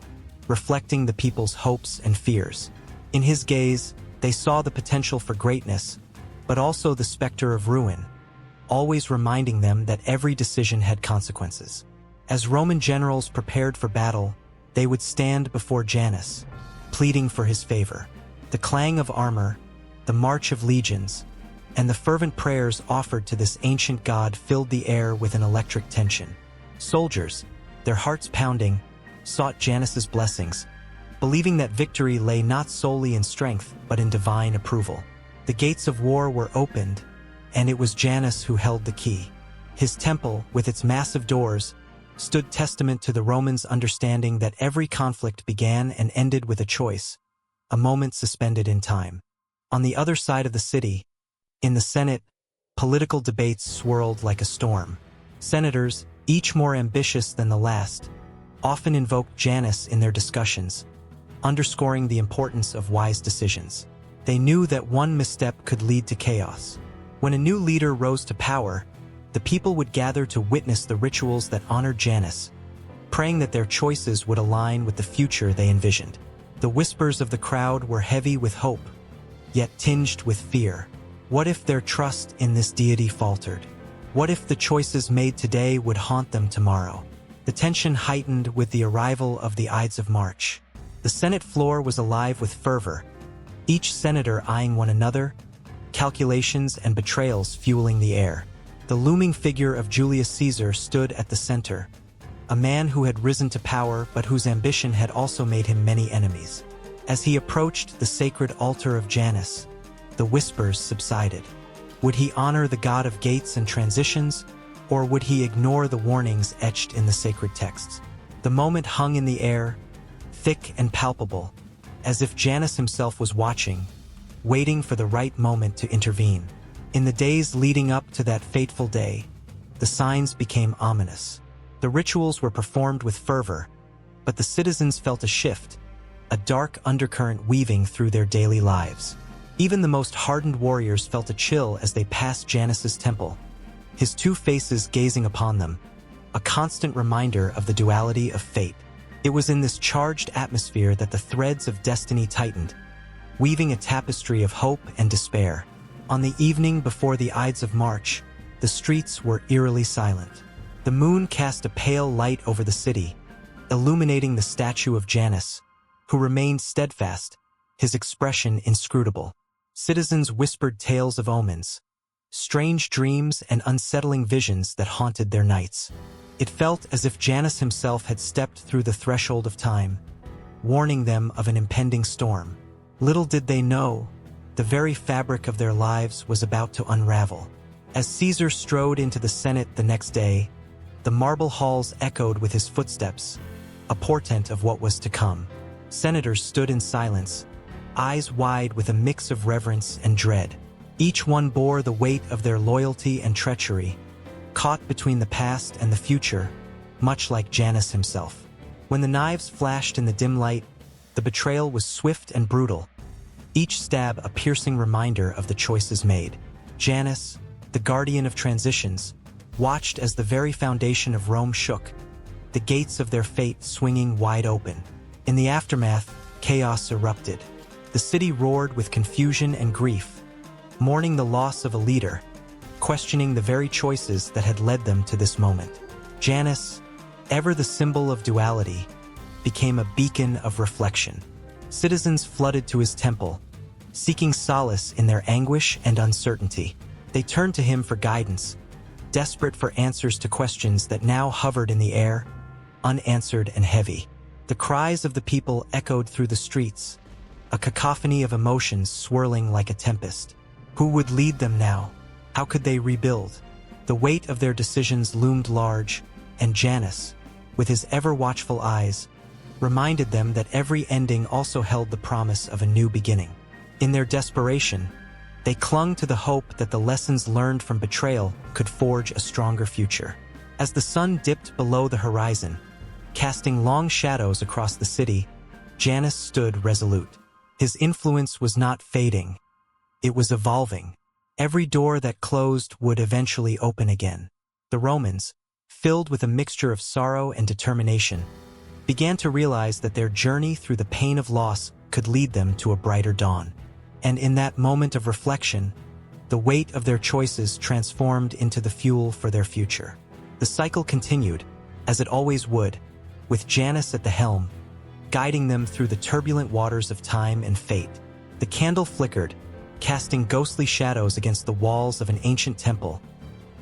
reflecting the people's hopes and fears. In his gaze, they saw the potential for greatness, but also the specter of ruin, always reminding them that every decision had consequences. As Roman generals prepared for battle, they would stand before Janus, pleading for his favor. The clang of armor, the march of legions, and the fervent prayers offered to this ancient god filled the air with an electric tension. Soldiers, their hearts pounding, sought Janus's blessings, believing that victory lay not solely in strength but in divine approval. The gates of war were opened, and it was Janus who held the key. His temple, with its massive doors, stood testament to the Romans' understanding that every conflict began and ended with a choice, a moment suspended in time. On the other side of the city, in the Senate, political debates swirled like a storm. Senators, each more ambitious than the last, often invoked Janus in their discussions, underscoring the importance of wise decisions. They knew that one misstep could lead to chaos. When a new leader rose to power, the people would gather to witness the rituals that honored Janus, praying that their choices would align with the future they envisioned. The whispers of the crowd were heavy with hope, yet tinged with fear. What if their trust in this deity faltered? What if the choices made today would haunt them tomorrow? The tension heightened with the arrival of the Ides of March. The Senate floor was alive with fervor, each senator eyeing one another, calculations and betrayals fueling the air. The looming figure of Julius Caesar stood at the center, a man who had risen to power but whose ambition had also made him many enemies. As he approached the sacred altar of Janus, the whispers subsided. Would he honor the god of gates and transitions, or would he ignore the warnings etched in the sacred texts? The moment hung in the air, thick and palpable, as if Janus himself was watching, waiting for the right moment to intervene. In the days leading up to that fateful day, the signs became ominous. The rituals were performed with fervor, but the citizens felt a shift, a dark undercurrent weaving through their daily lives. Even the most hardened warriors felt a chill as they passed Janus's temple, his two faces gazing upon them, a constant reminder of the duality of fate. It was in this charged atmosphere that the threads of destiny tightened, weaving a tapestry of hope and despair. On the evening before the Ides of March, the streets were eerily silent. The moon cast a pale light over the city, illuminating the statue of Janus, who remained steadfast, his expression inscrutable. Citizens whispered tales of omens, strange dreams and unsettling visions that haunted their nights. It felt as if Janus himself had stepped through the threshold of time, warning them of an impending storm. Little did they know, the very fabric of their lives was about to unravel. As Caesar strode into the Senate the next day, the marble halls echoed with his footsteps, a portent of what was to come. Senators stood in silence, eyes wide with a mix of reverence and dread. Each one bore the weight of their loyalty and treachery, caught between the past and the future, much like Janus himself. When the knives flashed in the dim light, the betrayal was swift and brutal, each stab a piercing reminder of the choices made. Janus, the guardian of transitions, watched as the very foundation of Rome shook, the gates of their fate swinging wide open. In the aftermath, chaos erupted. The city roared with confusion and grief, mourning the loss of a leader, questioning the very choices that had led them to this moment. Janus, ever the symbol of duality, became a beacon of reflection. Citizens flooded to his temple, seeking solace in their anguish and uncertainty. They turned to him for guidance, desperate for answers to questions that now hovered in the air, unanswered and heavy. The cries of the people echoed through the streets, a cacophony of emotions swirling like a tempest. Who would lead them now? How could they rebuild? The weight of their decisions loomed large, and Janus, with his ever-watchful eyes, reminded them that every ending also held the promise of a new beginning. In their desperation, they clung to the hope that the lessons learned from betrayal could forge a stronger future. As the sun dipped below the horizon, casting long shadows across the city, Janus stood resolute. His influence was not fading. It was evolving. Every door that closed would eventually open again. The Romans, filled with a mixture of sorrow and determination, began to realize that their journey through the pain of loss could lead them to a brighter dawn. And in that moment of reflection, the weight of their choices transformed into the fuel for their future. The cycle continued, as it always would, with Janus at the helm, guiding them through the turbulent waters of time and fate. The candle flickered, casting ghostly shadows against the walls of an ancient temple,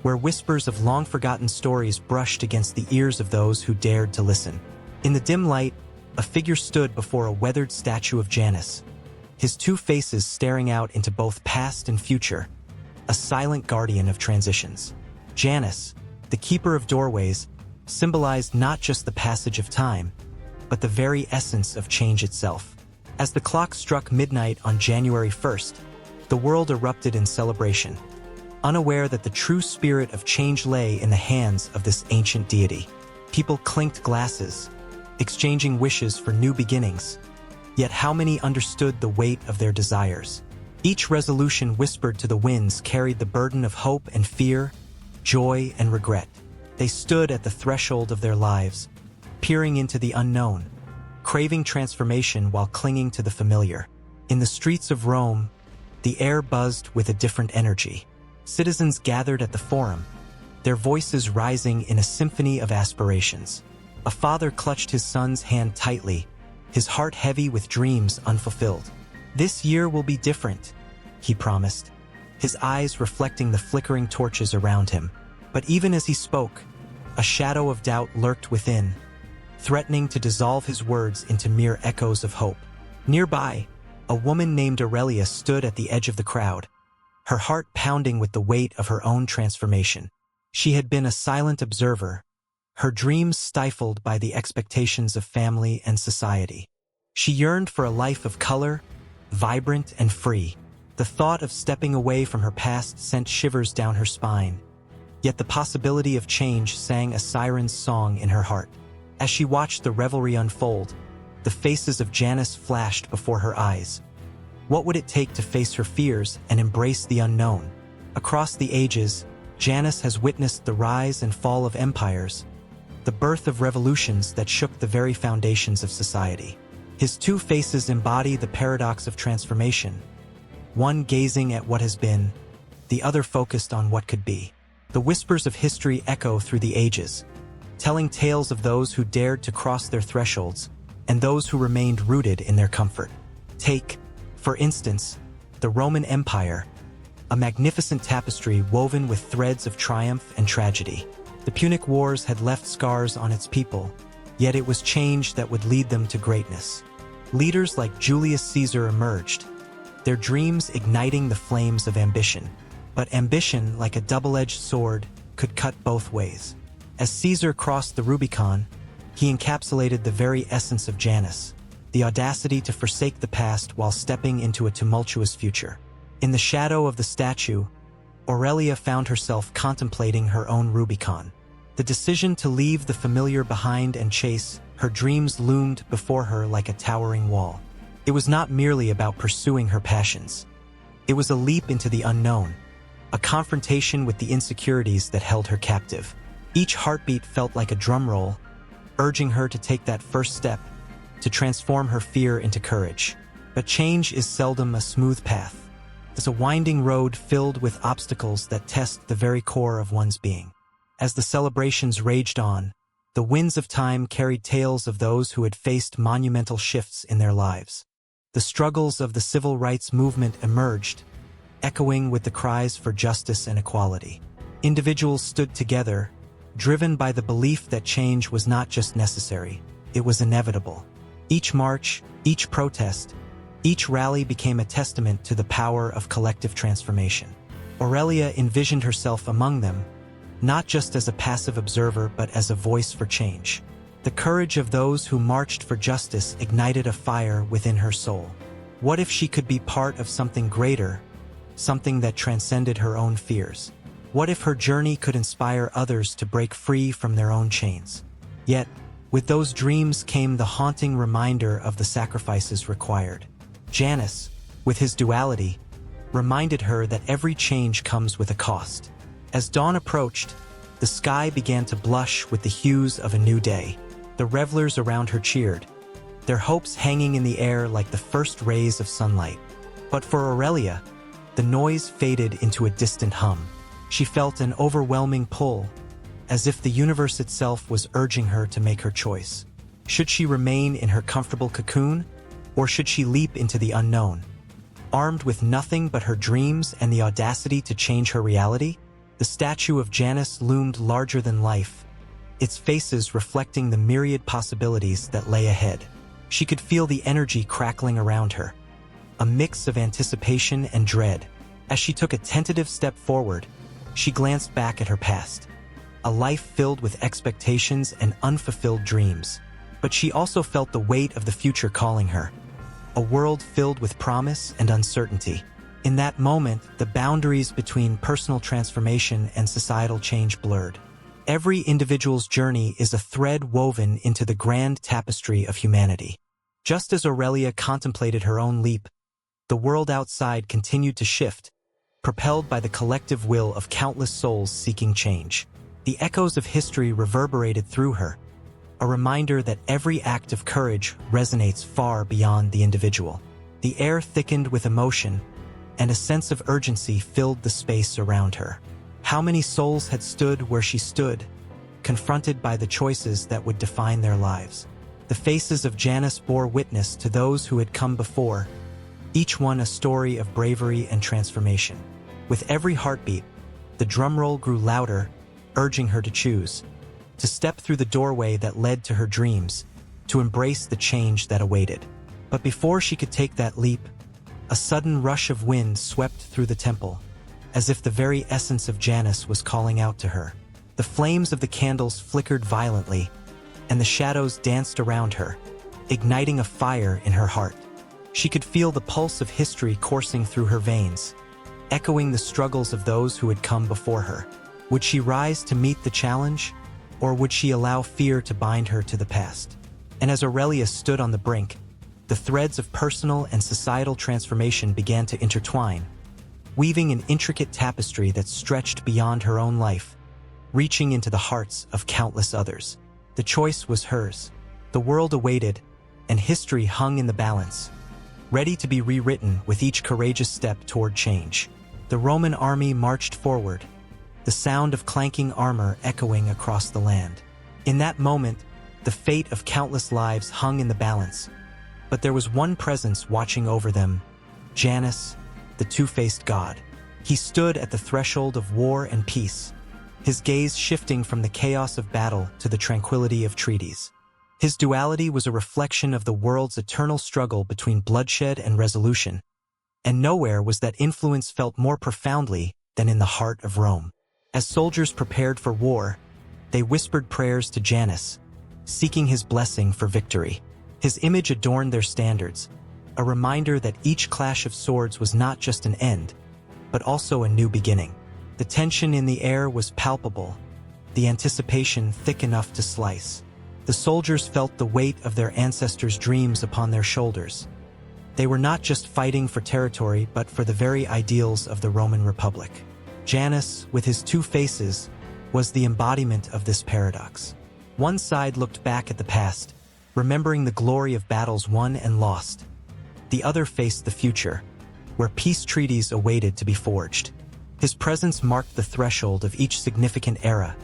where whispers of long-forgotten stories brushed against the ears of those who dared to listen. In the dim light, a figure stood before a weathered statue of Janus, his two faces staring out into both past and future, a silent guardian of transitions. Janus, the keeper of doorways, symbolized not just the passage of time, but the very essence of change itself. As the clock struck midnight on January 1st, the world erupted in celebration, unaware that the true spirit of change lay in the hands of this ancient deity. People clinked glasses, exchanging wishes for new beginnings. Yet how many understood the weight of their desires? Each resolution whispered to the winds carried the burden of hope and fear, joy and regret. They stood at the threshold of their lives, peering into the unknown, craving transformation while clinging to the familiar. In the streets of Rome, the air buzzed with a different energy. Citizens gathered at the forum, their voices rising in a symphony of aspirations. A father clutched his son's hand tightly, his heart heavy with dreams unfulfilled. "This year will be different," he promised, his eyes reflecting the flickering torches around him. But even as he spoke, a shadow of doubt lurked within, threatening to dissolve his words into mere echoes of hope. Nearby, a woman named Aurelia stood at the edge of the crowd, her heart pounding with the weight of her own transformation. She had been a silent observer, her dreams stifled by the expectations of family and society. She yearned for a life of color, vibrant and free. The thought of stepping away from her past sent shivers down her spine, yet the possibility of change sang a siren's song in her heart. As she watched the revelry unfold, the faces of Janus flashed before her eyes. What would it take to face her fears and embrace the unknown? Across the ages, Janus has witnessed the rise and fall of empires, the birth of revolutions that shook the very foundations of society. His two faces embody the paradox of transformation, one gazing at what has been, the other focused on what could be. The whispers of history echo through the ages, telling tales of those who dared to cross their thresholds and those who remained rooted in their comfort. Take, for instance, the Roman Empire, a magnificent tapestry woven with threads of triumph and tragedy. The Punic Wars had left scars on its people, yet it was change that would lead them to greatness. Leaders like Julius Caesar emerged, their dreams igniting the flames of ambition. But ambition, like a double-edged sword, could cut both ways. As Caesar crossed the Rubicon, he encapsulated the very essence of Janus, the audacity to forsake the past while stepping into a tumultuous future. In the shadow of the statue, Aurelia found herself contemplating her own Rubicon. The decision to leave the familiar behind and chase her dreams loomed before her like a towering wall. It was not merely about pursuing her passions. It was a leap into the unknown, a confrontation with the insecurities that held her captive. Each heartbeat felt like a drum roll, urging her to take that first step, to transform her fear into courage. But change is seldom a smooth path. It's a winding road filled with obstacles that test the very core of one's being. As the celebrations raged on, the winds of time carried tales of those who had faced monumental shifts in their lives. The struggles of the civil rights movement emerged, echoing with the cries for justice and equality. Individuals stood together, driven by the belief that change was not just necessary, it was inevitable. Each march, each protest, each rally became a testament to the power of collective transformation. Aurelia envisioned herself among them, not just as a passive observer but as a voice for change. The courage of those who marched for justice ignited a fire within her soul. What if she could be part of something greater, something that transcended her own fears? What if her journey could inspire others to break free from their own chains? Yet, with those dreams came the haunting reminder of the sacrifices required. Janus, with his duality, reminded her that every change comes with a cost. As dawn approached, the sky began to blush with the hues of a new day. The revelers around her cheered, their hopes hanging in the air like the first rays of sunlight. But for Aurelia, the noise faded into a distant hum. She felt an overwhelming pull, as if the universe itself was urging her to make her choice. Should she remain in her comfortable cocoon, or should she leap into the unknown? Armed with nothing but her dreams and the audacity to change her reality, the statue of Janus loomed larger than life, its faces reflecting the myriad possibilities that lay ahead. She could feel the energy crackling around her, a mix of anticipation and dread. As she took a tentative step forward, she glanced back at her past, a life filled with expectations and unfulfilled dreams. But she also felt the weight of the future calling her, a world filled with promise and uncertainty. In that moment, the boundaries between personal transformation and societal change blurred. Every individual's journey is a thread woven into the grand tapestry of humanity. Just as Aurelia contemplated her own leap, the world outside continued to shift, propelled by the collective will of countless souls seeking change. The echoes of history reverberated through her, a reminder that every act of courage resonates far beyond the individual. The air thickened with emotion, and a sense of urgency filled the space around her. How many souls had stood where she stood, confronted by the choices that would define their lives? The faces of Janus bore witness to those who had come before, each one a story of bravery and transformation. With every heartbeat, the drumroll grew louder, urging her to choose, to step through the doorway that led to her dreams, to embrace the change that awaited. But before she could take that leap, a sudden rush of wind swept through the temple, as if the very essence of Janus was calling out to her. The flames of the candles flickered violently, and the shadows danced around her, igniting a fire in her heart. She could feel the pulse of history coursing through her veins, echoing the struggles of those who had come before her. Would she rise to meet the challenge, or would she allow fear to bind her to the past? And as Aurelia stood on the brink, the threads of personal and societal transformation began to intertwine, weaving an intricate tapestry that stretched beyond her own life, reaching into the hearts of countless others. The choice was hers. The world awaited, and history hung in the balance, ready to be rewritten with each courageous step toward change. The Roman army marched forward, the sound of clanking armor echoing across the land. In that moment, the fate of countless lives hung in the balance. But there was one presence watching over them, Janus, the two-faced god. He stood at the threshold of war and peace, his gaze shifting from the chaos of battle to the tranquility of treaties. His duality was a reflection of the world's eternal struggle between bloodshed and resolution, and nowhere was that influence felt more profoundly than in the heart of Rome. As soldiers prepared for war, they whispered prayers to Janus, seeking his blessing for victory. His image adorned their standards, a reminder that each clash of swords was not just an end, but also a new beginning. The tension in the air was palpable, the anticipation thick enough to slice. The soldiers felt the weight of their ancestors' dreams upon their shoulders. They were not just fighting for territory, but for the very ideals of the Roman Republic. Janus, with his two faces, was the embodiment of this paradox. One side looked back at the past, remembering the glory of battles won and lost. The other faced the future, where peace treaties awaited to be forged. His presence marked the threshold of each significant era.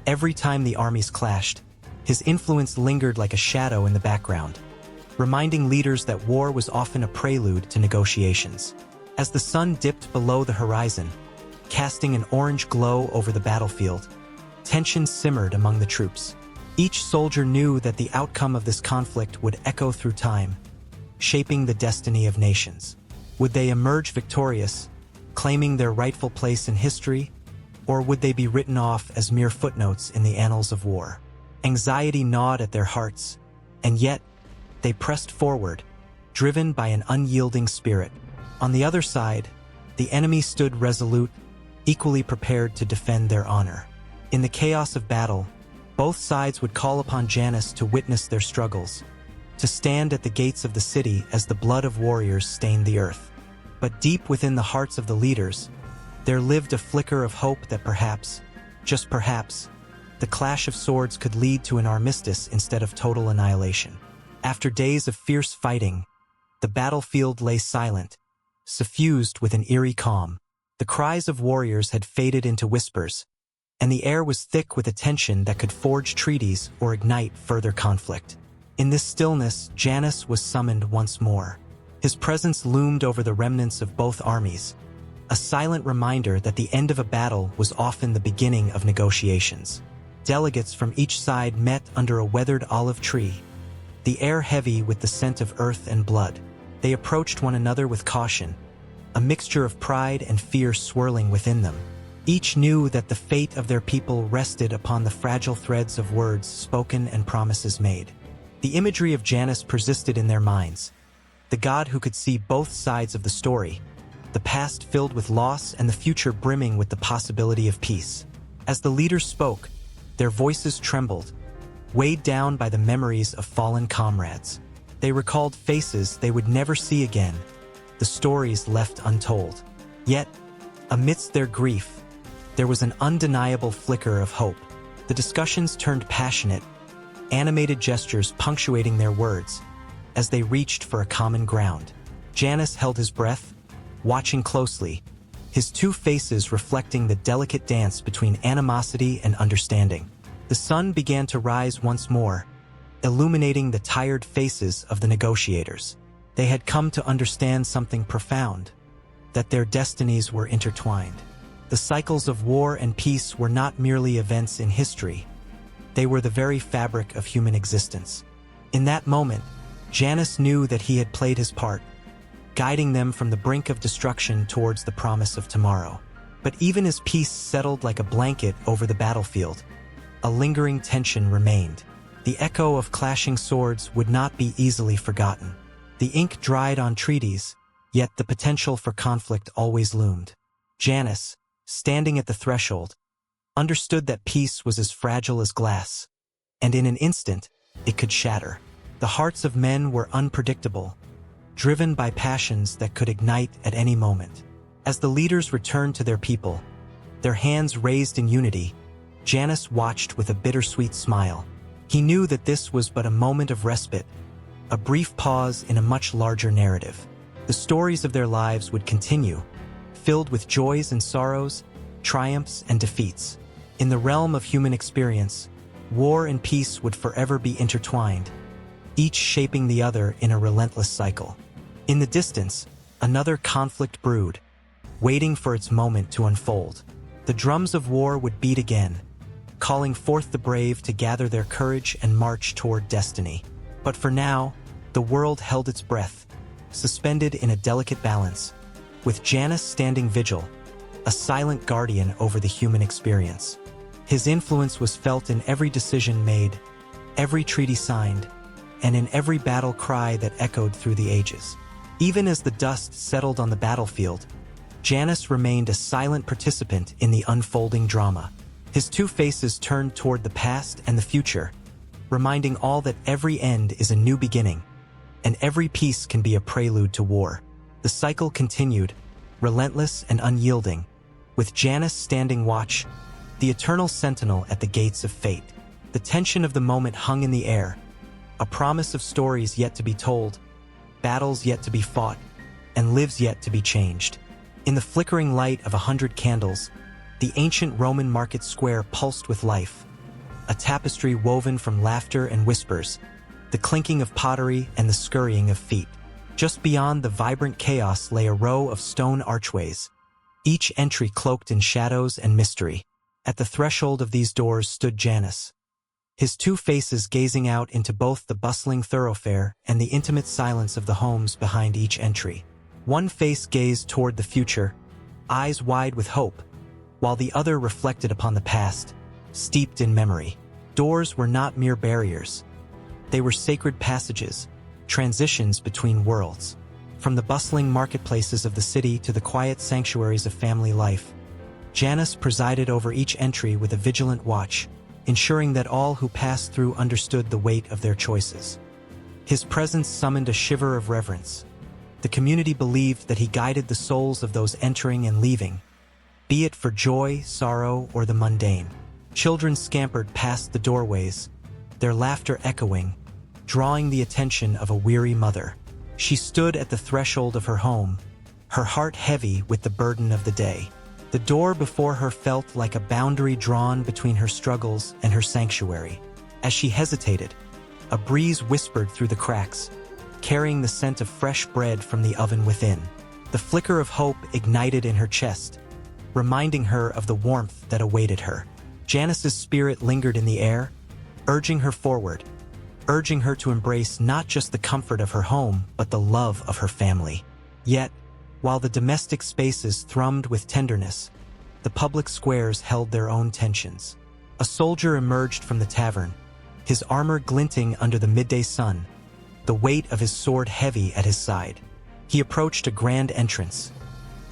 Every time the armies clashed, his influence lingered like a shadow in the background, reminding leaders that war was often a prelude to negotiations. As the sun dipped below the horizon, casting an orange glow over the battlefield, tension simmered among the troops. Each soldier knew that the outcome of this conflict would echo through time, shaping the destiny of nations. Would they emerge victorious, claiming their rightful place in history, or would they be written off as mere footnotes in the annals of war? Anxiety gnawed at their hearts, and yet they pressed forward, driven by an unyielding spirit. On the other side, the enemy stood resolute, equally prepared to defend their honor. In the chaos of battle, both sides would call upon Janus to witness their struggles, to stand at the gates of the city as the blood of warriors stained the earth. But deep within the hearts of the leaders, there lived a flicker of hope that perhaps, just perhaps, the clash of swords could lead to an armistice instead of total annihilation. After days of fierce fighting, the battlefield lay silent, suffused with an eerie calm. The cries of warriors had faded into whispers, and the air was thick with a tension that could forge treaties or ignite further conflict. In this stillness, Janus was summoned once more. His presence loomed over the remnants of both armies, a silent reminder that the end of a battle was often the beginning of negotiations. Delegates from each side met under a weathered olive tree, the air heavy with the scent of earth and blood. They approached one another with caution, a mixture of pride and fear swirling within them. Each knew that the fate of their people rested upon the fragile threads of words spoken and promises made. The imagery of Janus persisted in their minds, the god who could see both sides of the story, the past filled with loss and the future brimming with the possibility of peace. As the leaders spoke, their voices trembled, weighed down by the memories of fallen comrades. They recalled faces they would never see again, the stories left untold. Yet, amidst their grief, there was an undeniable flicker of hope. The discussions turned passionate, animated gestures punctuating their words as they reached for a common ground. Janus held his breath, watching closely, his two faces reflecting the delicate dance between animosity and understanding. The sun began to rise once more, illuminating the tired faces of the negotiators. They had come to understand something profound, that their destinies were intertwined. The cycles of war and peace were not merely events in history, they were the very fabric of human existence. In that moment, Janus knew that he had played his part, guiding them from the brink of destruction towards the promise of tomorrow. But even as peace settled like a blanket over the battlefield, a lingering tension remained. The echo of clashing swords would not be easily forgotten. The ink dried on treaties, yet the potential for conflict always loomed. Janus, standing at the threshold, understood that peace was as fragile as glass, and in an instant, it could shatter. The hearts of men were unpredictable, driven by passions that could ignite at any moment. As the leaders returned to their people, their hands raised in unity, Janus watched with a bittersweet smile. He knew that this was but a moment of respite, a brief pause in a much larger narrative. The stories of their lives would continue, filled with joys and sorrows, triumphs and defeats. In the realm of human experience, war and peace would forever be intertwined, each shaping the other in a relentless cycle. In the distance, another conflict brewed, waiting for its moment to unfold. The drums of war would beat again, calling forth the brave to gather their courage and march toward destiny. But for now, the world held its breath, suspended in a delicate balance, with Janus standing vigil, a silent guardian over the human experience. His influence was felt in every decision made, every treaty signed, and in every battle cry that echoed through the ages. Even as the dust settled on the battlefield, Janus remained a silent participant in the unfolding drama. His two faces turned toward the past and the future, reminding all that every end is a new beginning, and every peace can be a prelude to war. The cycle continued, relentless and unyielding, with Janus standing watch, the eternal sentinel at the gates of fate. The tension of the moment hung in the air, a promise of stories yet to be told, battles yet to be fought, and lives yet to be changed. In the flickering light of 100 candles, the ancient Roman market square pulsed with life, a tapestry woven from laughter and whispers, the clinking of pottery and the scurrying of feet. Just beyond the vibrant chaos lay a row of stone archways, each entry cloaked in shadows and mystery. At the threshold of these doors stood Janus, his two faces gazing out into both the bustling thoroughfare and the intimate silence of the homes behind each entry. One face gazed toward the future, eyes wide with hope, while the other reflected upon the past, steeped in memory. Doors were not mere barriers. They were sacred passages, transitions between worlds. From the bustling marketplaces of the city to the quiet sanctuaries of family life, Janus presided over each entry with a vigilant watch, ensuring that all who passed through understood the weight of their choices. His presence summoned a shiver of reverence. The community believed that he guided the souls of those entering and leaving, be it for joy, sorrow, or the mundane. Children scampered past the doorways, their laughter echoing, drawing the attention of a weary mother. She stood at the threshold of her home, her heart heavy with the burden of the day. The door before her felt like a boundary drawn between her struggles and her sanctuary. As she hesitated, a breeze whispered through the cracks, carrying the scent of fresh bread from the oven within. The flicker of hope ignited in her chest, reminding her of the warmth that awaited her. Janus's spirit lingered in the air, urging her forward, urging her to embrace not just the comfort of her home, but the love of her family. Yet, while the domestic spaces thrummed with tenderness, the public squares held their own tensions. A soldier emerged from the tavern, his armor glinting under the midday sun, the weight of his sword heavy at his side. He approached a grand entrance,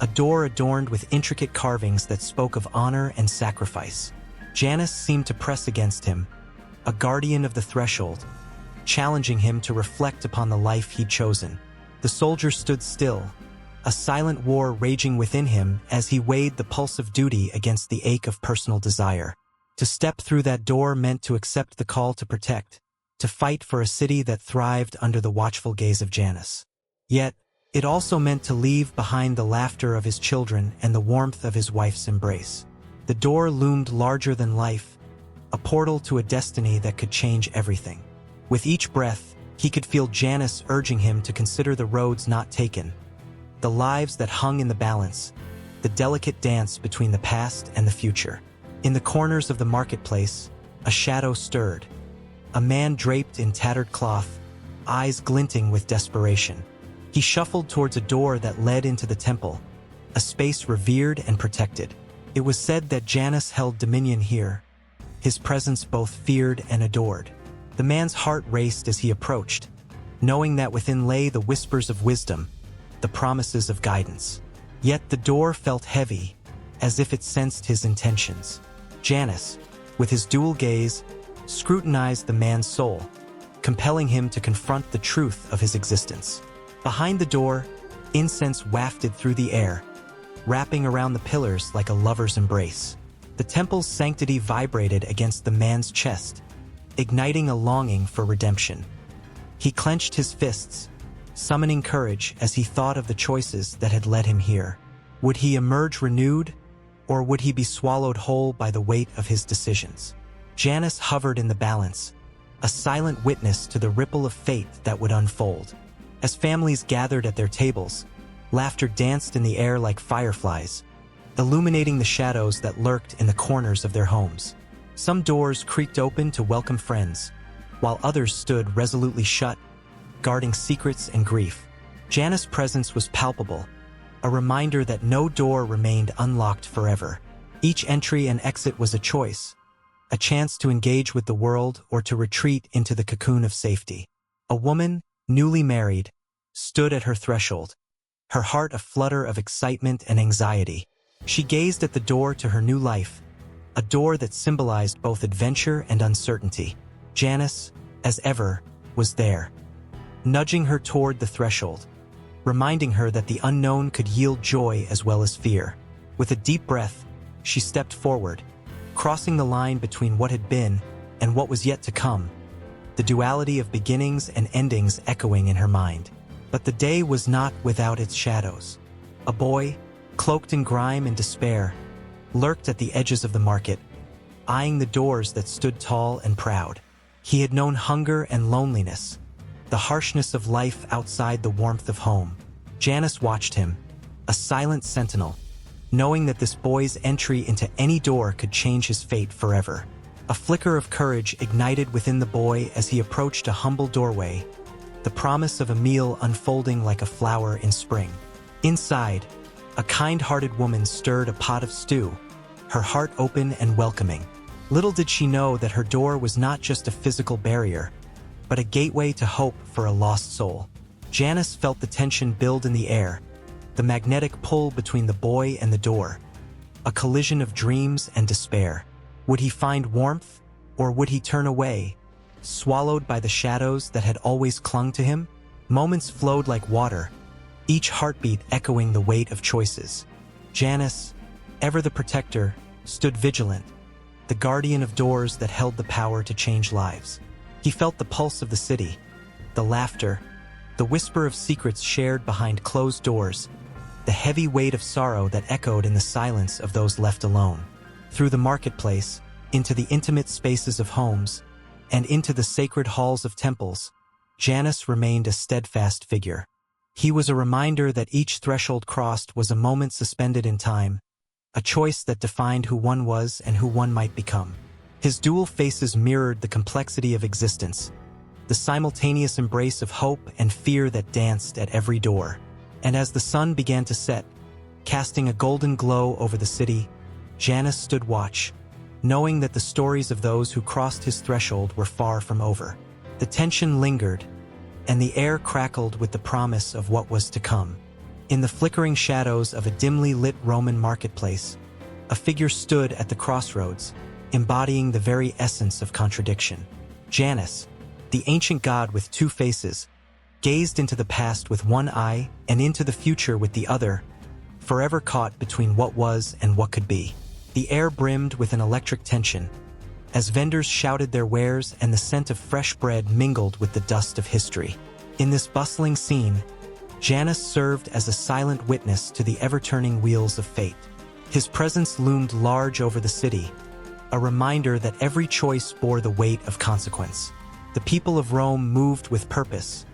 a door adorned with intricate carvings that spoke of honor and sacrifice. Janus seemed to press against him, a guardian of the threshold, challenging him to reflect upon the life he'd chosen. The soldier stood still, a silent war raging within him as he weighed the pulse of duty against the ache of personal desire. To step through that door meant to accept the call to protect, to fight for a city that thrived under the watchful gaze of Janus. Yet, it also meant to leave behind the laughter of his children and the warmth of his wife's embrace. The door loomed larger than life, a portal to a destiny that could change everything. With each breath, he could feel Janus urging him to consider the roads not taken, the lives that hung in the balance, the delicate dance between the past and the future. In the corners of the marketplace, a shadow stirred. A man draped in tattered cloth, eyes glinting with desperation. He shuffled towards a door that led into the temple, a space revered and protected. It was said that Janus held dominion here, his presence both feared and adored. The man's heart raced as he approached, knowing that within lay the whispers of wisdom, the promises of guidance. Yet the door felt heavy, as if it sensed his intentions. Janus, with his dual gaze, scrutinized the man's soul, compelling him to confront the truth of his existence. Behind the door, incense wafted through the air, wrapping around the pillars like a lover's embrace. The temple's sanctity vibrated against the man's chest, igniting a longing for redemption. He clenched his fists, summoning courage as he thought of the choices that had led him here. Would he emerge renewed, or would he be swallowed whole by the weight of his decisions? Janus hovered in the balance, a silent witness to the ripple of fate that would unfold. As families gathered at their tables, laughter danced in the air like fireflies, illuminating the shadows that lurked in the corners of their homes. Some doors creaked open to welcome friends, while others stood resolutely shut, guarding secrets and grief. Janus' presence was palpable, a reminder that no door remained unlocked forever. Each entry and exit was a choice, a chance to engage with the world or to retreat into the cocoon of safety. A woman, newly married, stood at her threshold, her heart a flutter of excitement and anxiety. She gazed at the door to her new life, a door that symbolized both adventure and uncertainty. Janus, as ever, was there, nudging her toward the threshold, reminding her that the unknown could yield joy as well as fear. With a deep breath, she stepped forward, crossing the line between what had been and what was yet to come, the duality of beginnings and endings echoing in her mind. But the day was not without its shadows. A boy, cloaked in grime and despair, lurked at the edges of the market, eyeing the doors that stood tall and proud. He had known hunger and loneliness, the harshness of life outside the warmth of home. Janus watched him, a silent sentinel, knowing that this boy's entry into any door could change his fate forever. A flicker of courage ignited within the boy as he approached a humble doorway, the promise of a meal unfolding like a flower in spring. Inside, a kind-hearted woman stirred a pot of stew, her heart open and welcoming. Little did she know that her door was not just a physical barrier, but a gateway to hope for a lost soul. Janus felt the tension build in the air, the magnetic pull between the boy and the door, a collision of dreams and despair. Would he find warmth, or would he turn away, swallowed by the shadows that had always clung to him? Moments flowed like water, each heartbeat echoing the weight of choices. Janus, ever the protector, stood vigilant, the guardian of doors that held the power to change lives. He felt the pulse of the city, the laughter, the whisper of secrets shared behind closed doors, the heavy weight of sorrow that echoed in the silence of those left alone. Through the marketplace, into the intimate spaces of homes, and into the sacred halls of temples, Janus remained a steadfast figure. He was a reminder that each threshold crossed was a moment suspended in time, a choice that defined who one was and who one might become. His dual faces mirrored the complexity of existence, the simultaneous embrace of hope and fear that danced at every door. And as the sun began to set, casting a golden glow over the city, Janus stood watch, knowing that the stories of those who crossed his threshold were far from over. The tension lingered, and the air crackled with the promise of what was to come. In the flickering shadows of a dimly lit Roman marketplace, a figure stood at the crossroads, embodying the very essence of contradiction. Janus, the ancient god with two faces, gazed into the past with one eye and into the future with the other, forever caught between what was and what could be. The air brimmed with an electric tension, as vendors shouted their wares and the scent of fresh bread mingled with the dust of history. In this bustling scene, Janus served as a silent witness to the ever-turning wheels of fate. His presence loomed large over the city, a reminder that every choice bore the weight of consequence. The people of Rome moved with purpose,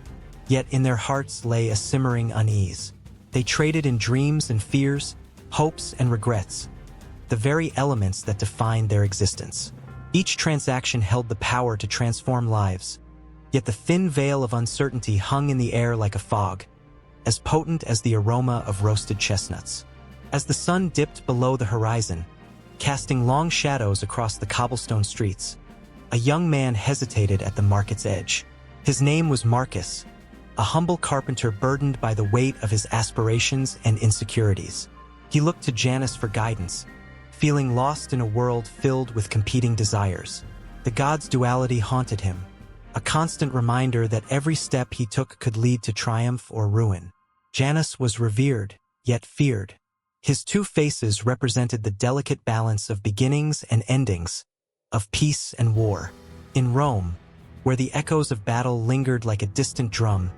yet in their hearts lay a simmering unease. They traded in dreams and fears, hopes and regrets, the very elements that defined their existence. Each transaction held the power to transform lives, yet the thin veil of uncertainty hung in the air like a fog, as potent as the aroma of roasted chestnuts. As the sun dipped below the horizon, casting long shadows across the cobblestone streets, a young man hesitated at the market's edge. His name was Marcus, a humble carpenter burdened by the weight of his aspirations and insecurities. He looked to Janus for guidance, feeling lost in a world filled with competing desires. The god's duality haunted him, a constant reminder that every step he took could lead to triumph or ruin. Janus was revered, yet feared. His two faces represented the delicate balance of beginnings and endings, of peace and war. In Rome, where the echoes of battle lingered like a distant drum,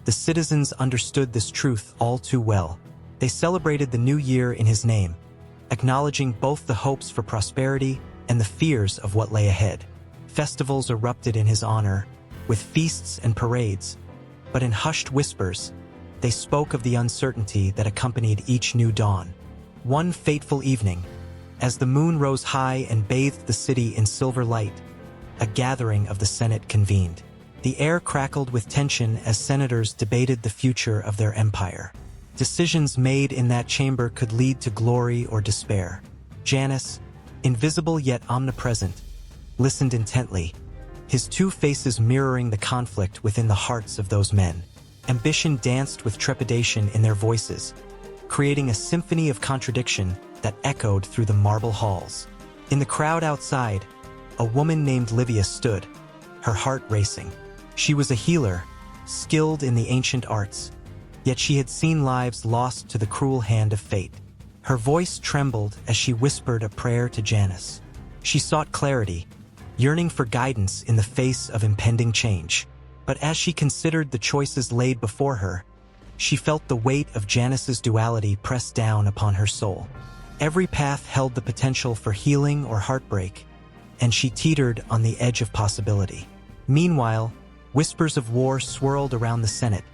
the citizens understood this truth all too well. They celebrated the new year in his name, acknowledging both the hopes for prosperity and the fears of what lay ahead. Festivals erupted in his honor, with feasts and parades, but in hushed whispers, they spoke of the uncertainty that accompanied each new dawn. One fateful evening, as the moon rose high and bathed the city in silver light, a gathering of the Senate convened. The air crackled with tension as senators debated the future of their empire. Decisions made in that chamber could lead to glory or despair. Janus, invisible yet omnipresent, listened intently, his two faces mirroring the conflict within the hearts of those men. Ambition danced with trepidation in their voices, creating a symphony of contradiction that echoed through the marble halls. In the crowd outside, a woman named Livia stood, her heart racing. She was a healer, skilled in the ancient arts, yet she had seen lives lost to the cruel hand of fate. Her voice trembled as she whispered a prayer to Janus. She sought clarity, yearning for guidance in the face of impending change. But as she considered the choices laid before her, she felt the weight of Janus's duality press down upon her soul. Every path held the potential for healing or heartbreak, and she teetered on the edge of possibility. Meanwhile, whispers of war swirled around the Senate,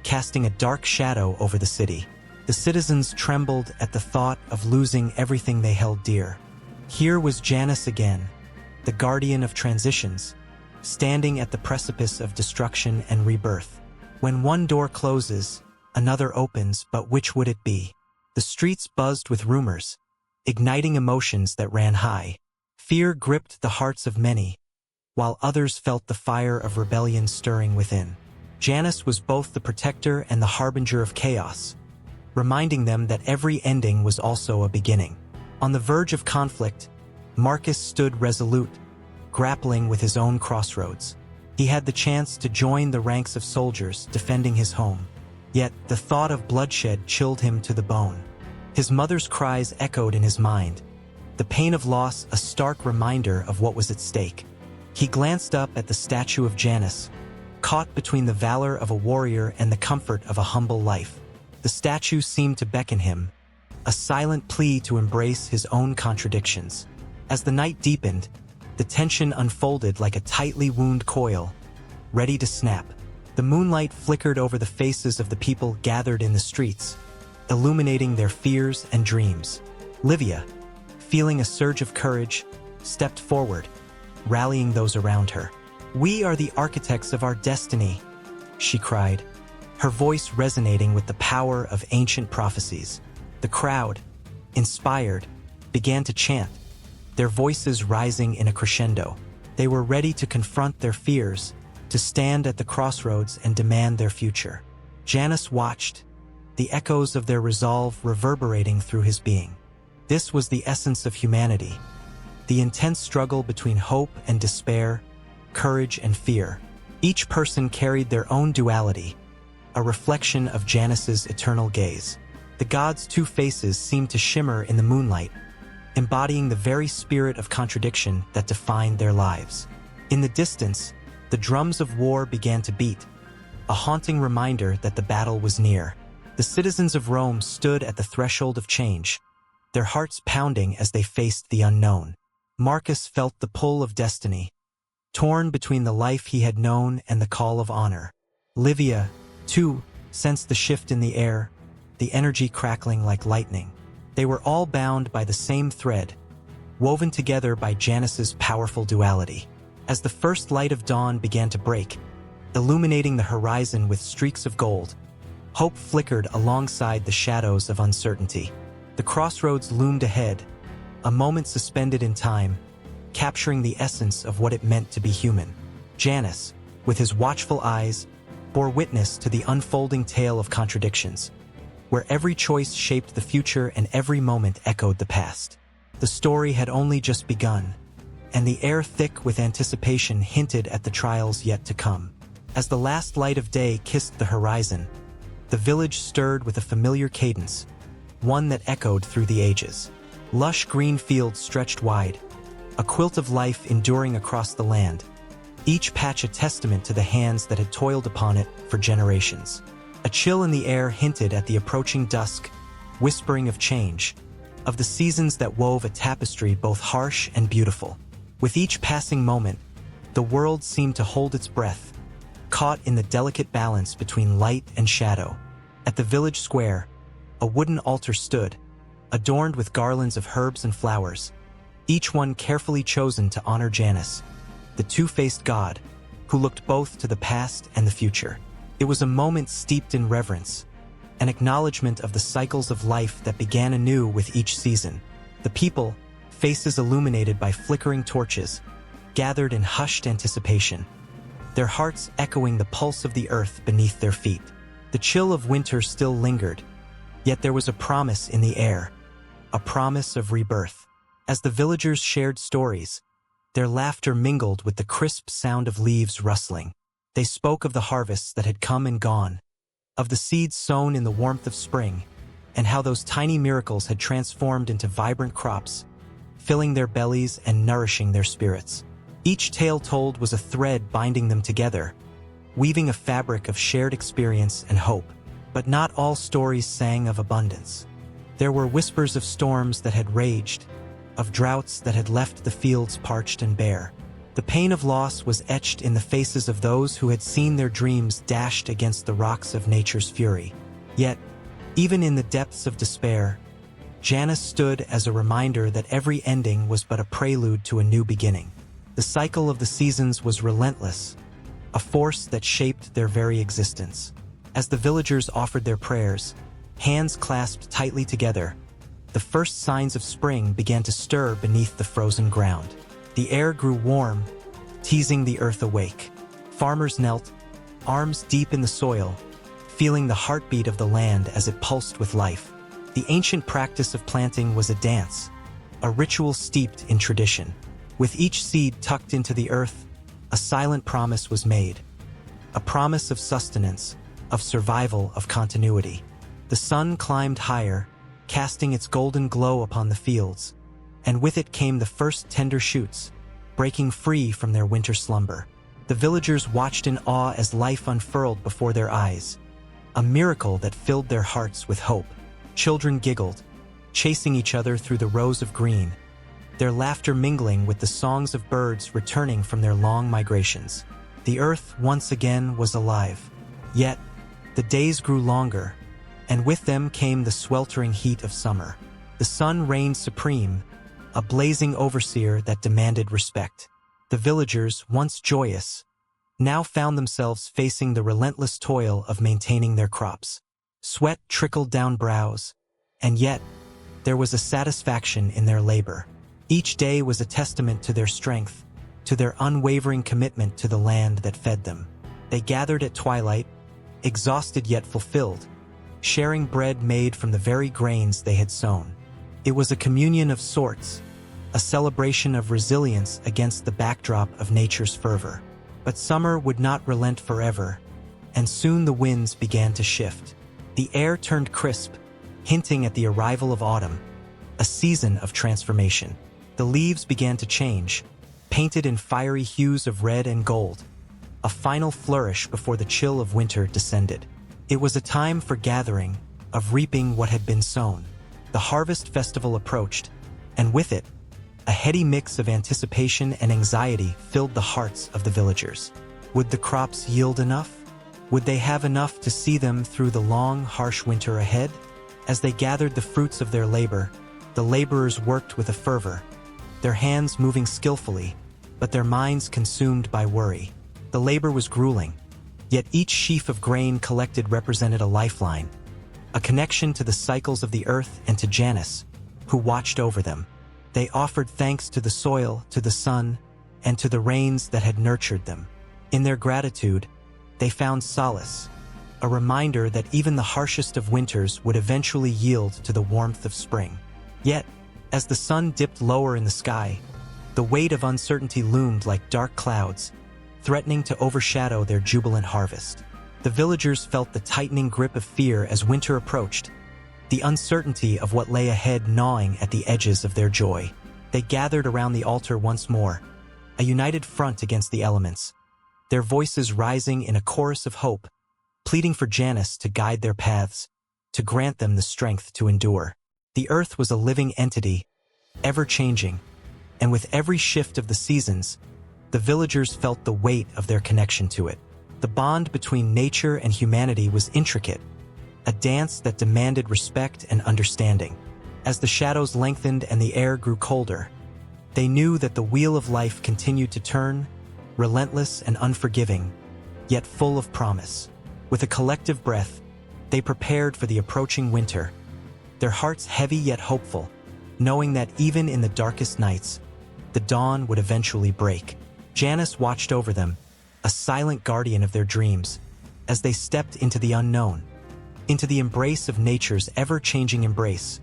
casting a dark shadow over the city. The citizens trembled at the thought of losing everything they held dear. Here was Janus again, the guardian of transitions, standing at the precipice of destruction and rebirth. When one door closes, another opens, but which would it be? The streets buzzed with rumors, igniting emotions that ran high. Fear gripped the hearts of many, while others felt the fire of rebellion stirring within. Janus was both the protector and the harbinger of chaos, reminding them that every ending was also a beginning. On the verge of conflict, Marcus stood resolute, grappling with his own crossroads. He had the chance to join the ranks of soldiers defending his home. Yet the thought of bloodshed chilled him to the bone. His mother's cries echoed in his mind, the pain of loss a stark reminder of what was at stake. He glanced up at the statue of Janus, caught between the valor of a warrior and the comfort of a humble life. The statue seemed to beckon him, a silent plea to embrace his own contradictions. As the night deepened, the tension unfolded like a tightly wound coil, ready to snap. The moonlight flickered over the faces of the people gathered in the streets, illuminating their fears and dreams. Livia, feeling a surge of courage, stepped forward, rallying those around her. "We are the architects of our destiny," she cried, her voice resonating with the power of ancient prophecies. The crowd, inspired, began to chant, their voices rising in a crescendo. They were ready to confront their fears, to stand at the crossroads and demand their future. Janus watched, the echoes of their resolve reverberating through his being. This was the essence of humanity, the intense struggle between hope and despair, courage and fear. Each person carried their own duality, a reflection of Janus's eternal gaze. The gods' two faces seemed to shimmer in the moonlight, embodying the very spirit of contradiction that defined their lives. In the distance, the drums of war began to beat, a haunting reminder that the battle was near. The citizens of Rome stood at the threshold of change, their hearts pounding as they faced the unknown. Marcus felt the pull of destiny, torn between the life he had known and the call of honor. Livia, too, sensed the shift in the air, the energy crackling like lightning. They were all bound by the same thread, woven together by Janus's powerful duality. As the first light of dawn began to break, illuminating the horizon with streaks of gold, hope flickered alongside the shadows of uncertainty. The crossroads loomed ahead, a moment suspended in time, capturing the essence of what it meant to be human. Janus, with his watchful eyes, bore witness to the unfolding tale of contradictions, where every choice shaped the future and every moment echoed the past. The story had only just begun, and the air thick with anticipation hinted at the trials yet to come. As the last light of day kissed the horizon, the village stirred with a familiar cadence, one that echoed through the ages. Lush green fields stretched wide, a quilt of life enduring across the land, each patch a testament to the hands that had toiled upon it for generations. A chill in the air hinted at the approaching dusk, whispering of change, of the seasons that wove a tapestry both harsh and beautiful. With each passing moment, the world seemed to hold its breath, caught in the delicate balance between light and shadow. At the village square, a wooden altar stood, adorned with garlands of herbs and flowers, each one carefully chosen to honor Janus, the two-faced god, who looked both to the past and the future. It was a moment steeped in reverence, an acknowledgement of the cycles of life that began anew with each season. The people, faces illuminated by flickering torches, gathered in hushed anticipation, their hearts echoing the pulse of the earth beneath their feet. The chill of winter still lingered, yet there was a promise in the air, a promise of rebirth. As the villagers shared stories, their laughter mingled with the crisp sound of leaves rustling. They spoke of the harvests that had come and gone, of the seeds sown in the warmth of spring, and how those tiny miracles had transformed into vibrant crops, filling their bellies and nourishing their spirits. Each tale told was a thread binding them together, weaving a fabric of shared experience and hope. But not all stories sang of abundance. There were whispers of storms that had raged, of droughts that had left the fields parched and bare. The pain of loss was etched in the faces of those who had seen their dreams dashed against the rocks of nature's fury. Yet, even in the depths of despair, Janus stood as a reminder that every ending was but a prelude to a new beginning. The cycle of the seasons was relentless, a force that shaped their very existence. As the villagers offered their prayers, hands clasped tightly together, the first signs of spring began to stir beneath the frozen ground. The air grew warm, teasing the earth awake. Farmers knelt, arms deep in the soil, feeling the heartbeat of the land as it pulsed with life. The ancient practice of planting was a dance, a ritual steeped in tradition. With each seed tucked into the earth, a silent promise was made. A promise of sustenance, of survival, of continuity. The sun climbed higher, casting its golden glow upon the fields, and with it came the first tender shoots, breaking free from their winter slumber. The villagers watched in awe as life unfurled before their eyes, a miracle that filled their hearts with hope. Children giggled, chasing each other through the rows of green, their laughter mingling with the songs of birds returning from their long migrations. The earth once again was alive. Yet, the days grew longer, and with them came the sweltering heat of summer. The sun reigned supreme, a blazing overseer that demanded respect. The villagers, once joyous, now found themselves facing the relentless toil of maintaining their crops. Sweat trickled down brows, and yet, there was a satisfaction in their labor. Each day was a testament to their strength, to their unwavering commitment to the land that fed them. They gathered at twilight, exhausted yet fulfilled, sharing bread made from the very grains they had sown. It was a communion of sorts, a celebration of resilience against the backdrop of nature's fervor. But summer would not relent forever, and soon the winds began to shift. The air turned crisp, hinting at the arrival of autumn, a season of transformation. The leaves began to change, painted in fiery hues of red and gold, a final flourish before the chill of winter descended. It was a time for gathering, of reaping what had been sown. The harvest festival approached, and with it, a heady mix of anticipation and anxiety filled the hearts of the villagers. Would the crops yield enough? Would they have enough to see them through the long, harsh winter ahead? As they gathered the fruits of their labor, the laborers worked with a fervor, their hands moving skillfully, but their minds consumed by worry. The labor was grueling, yet each sheaf of grain collected represented a lifeline, a connection to the cycles of the earth and to Janus, who watched over them. They offered thanks to the soil, to the sun, and to the rains that had nurtured them. In their gratitude, they found solace, a reminder that even the harshest of winters would eventually yield to the warmth of spring. Yet, as the sun dipped lower in the sky, the weight of uncertainty loomed like dark clouds, threatening to overshadow their jubilant harvest. The villagers felt the tightening grip of fear as winter approached, the uncertainty of what lay ahead gnawing at the edges of their joy. They gathered around the altar once more, a united front against the elements, their voices rising in a chorus of hope, pleading for Janus to guide their paths, to grant them the strength to endure. The earth was a living entity, ever-changing, and with every shift of the seasons, the villagers felt the weight of their connection to it. The bond between nature and humanity was intricate, a dance that demanded respect and understanding. As the shadows lengthened and the air grew colder, they knew that the wheel of life continued to turn, relentless and unforgiving, yet full of promise. With a collective breath, they prepared for the approaching winter, their hearts heavy yet hopeful, knowing that even in the darkest nights, the dawn would eventually break. Janus watched over them, a silent guardian of their dreams, as they stepped into the unknown, into the embrace of nature's ever-changing embrace,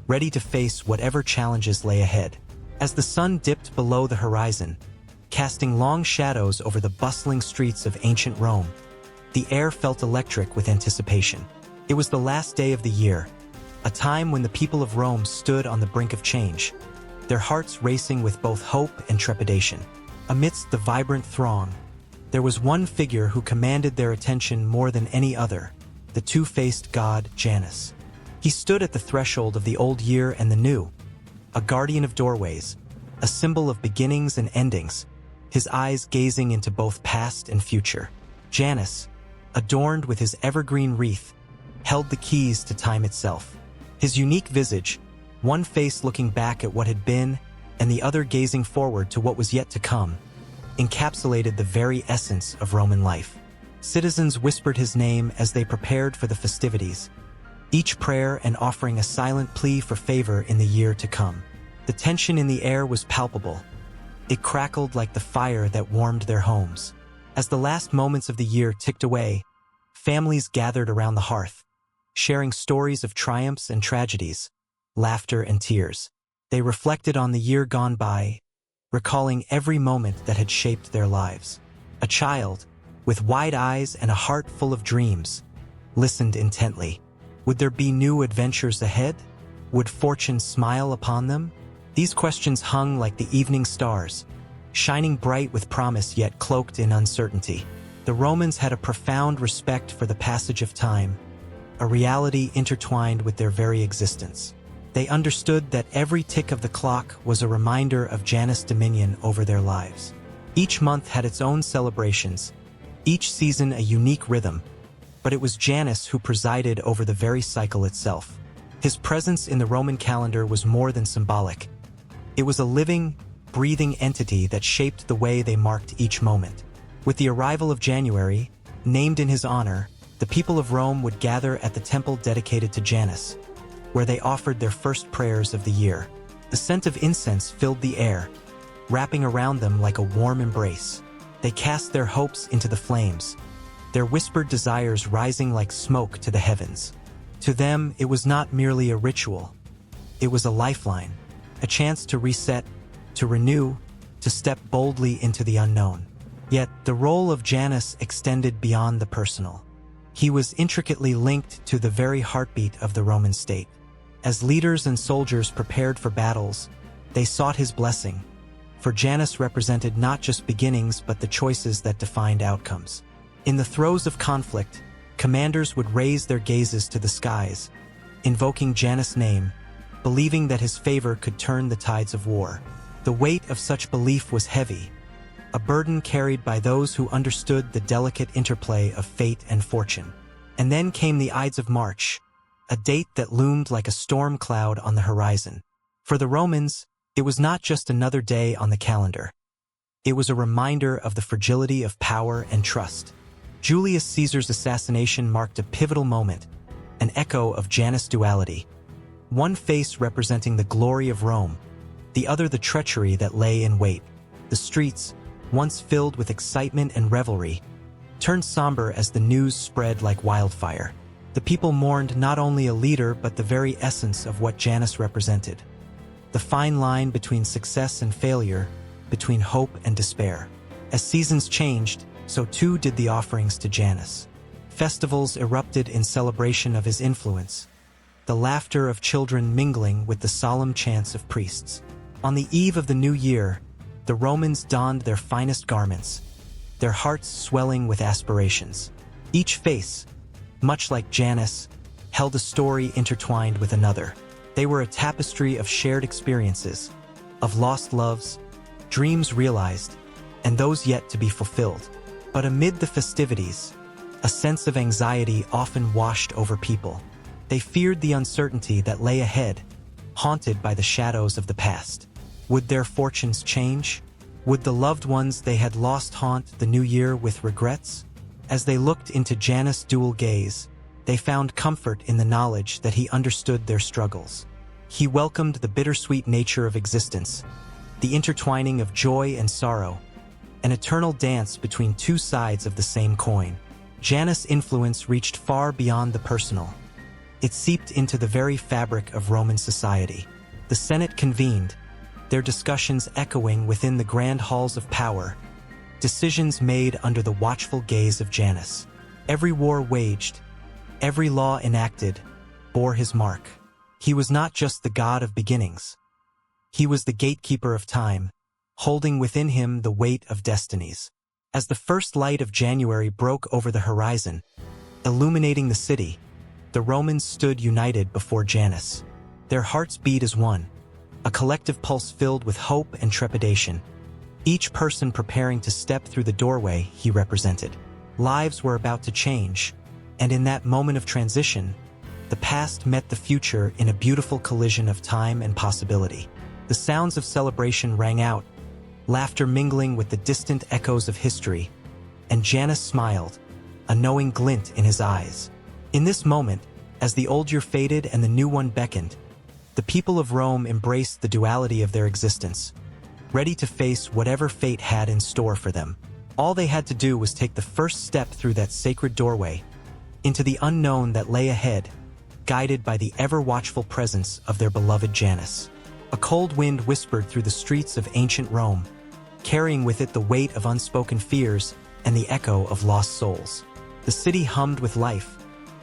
ready to face whatever challenges lay ahead. As the sun dipped below the horizon, casting long shadows over the bustling streets of ancient Rome, the air felt electric with anticipation. It was the last day of the year, a time when the people of Rome stood on the brink of change, their hearts racing with both hope and trepidation. Amidst the vibrant throng, there was one figure who commanded their attention more than any other, the two-faced god Janus. He stood at the threshold of the old year and the new, a guardian of doorways, a symbol of beginnings and endings, his eyes gazing into both past and future. Janus, adorned with his evergreen wreath, held the keys to time itself. His unique visage, one face looking back at what had been and the other gazing forward to what was yet to come, encapsulated the very essence of Roman life. Citizens whispered his name as they prepared for the festivities, each prayer and offering a silent plea for favor in the year to come. The tension in the air was palpable, It crackled like the fire that warmed their homes. As the last moments of the year ticked away, families gathered around the hearth, sharing stories of triumphs and tragedies, laughter and tears. They reflected on the year gone by, recalling every moment that had shaped their lives. A child, with wide eyes and a heart full of dreams, listened intently. Would there be new adventures ahead? Would fortune smile upon them? These questions hung like the evening stars, shining bright with promise yet cloaked in uncertainty. The Romans had a profound respect for the passage of time, a reality intertwined with their very existence. They understood that every tick of the clock was a reminder of Janus' dominion over their lives. Each month had its own celebrations, each season a unique rhythm, but it was Janus who presided over the very cycle itself. His presence in the Roman calendar was more than symbolic. It was a living, breathing entity that shaped the way they marked each moment. With the arrival of January, named in his honor, the people of Rome would gather at the temple dedicated to Janus, where they offered their first prayers of the year. The scent of incense filled the air, wrapping around them like a warm embrace. They cast their hopes into the flames, their whispered desires rising like smoke to the heavens. To them, it was not merely a ritual. It was a lifeline, a chance to reset, to renew, to step boldly into the unknown. Yet, the role of Janus extended beyond the personal. He was intricately linked to the very heartbeat of the Roman state. As leaders and soldiers prepared for battles, they sought his blessing, for Janus represented not just beginnings but the choices that defined outcomes. In the throes of conflict, commanders would raise their gazes to the skies, invoking Janus' name, believing that his favor could turn the tides of war. The weight of such belief was heavy, a burden carried by those who understood the delicate interplay of fate and fortune. And then came the Ides of March, a date that loomed like a storm cloud on the horizon. For the Romans, it was not just another day on the calendar. It was a reminder of the fragility of power and trust. Julius Caesar's assassination marked a pivotal moment, an echo of Janus' duality. One face representing the glory of Rome, the other the treachery that lay in wait. The streets, once filled with excitement and revelry, turned somber as the news spread like wildfire. The people mourned not only a leader but the very essence of what Janus represented. The fine line between success and failure, between hope and despair. As seasons changed, so too did the offerings to Janus. Festivals erupted in celebration of his influence, the laughter of children mingling with the solemn chants of priests. On the eve of the new year, the Romans donned their finest garments, their hearts swelling with aspirations. Each face, much like Janus, held a story intertwined with another. They were a tapestry of shared experiences, of lost loves, dreams realized, and those yet to be fulfilled. But amid the festivities, a sense of anxiety often washed over people. They feared the uncertainty that lay ahead, haunted by the shadows of the past. Would their fortunes change? Would the loved ones they had lost haunt the new year with regrets? As they looked into Janus' dual gaze, they found comfort in the knowledge that he understood their struggles. He welcomed the bittersweet nature of existence, the intertwining of joy and sorrow, an eternal dance between two sides of the same coin. Janus' influence reached far beyond the personal. It seeped into the very fabric of Roman society. The Senate convened, their discussions echoing within the grand halls of power, decisions made under the watchful gaze of Janus. Every war waged, every law enacted, bore his mark. He was not just the god of beginnings. He was the gatekeeper of time, holding within him the weight of destinies. As the first light of January broke over the horizon, illuminating the city, the Romans stood united before Janus. Their hearts beat as one, a collective pulse filled with hope and trepidation, each person preparing to step through the doorway he represented. Lives were about to change, and in that moment of transition, the past met the future in a beautiful collision of time and possibility. The sounds of celebration rang out, laughter mingling with the distant echoes of history, and Janus smiled, a knowing glint in his eyes. In this moment, as the old year faded and the new one beckoned, the people of Rome embraced the duality of their existence, ready to face whatever fate had in store for them. All they had to do was take the first step through that sacred doorway, into the unknown that lay ahead, guided by the ever-watchful presence of their beloved Janus. A cold wind whispered through the streets of ancient Rome, carrying with it the weight of unspoken fears and the echo of lost souls. The city hummed with life,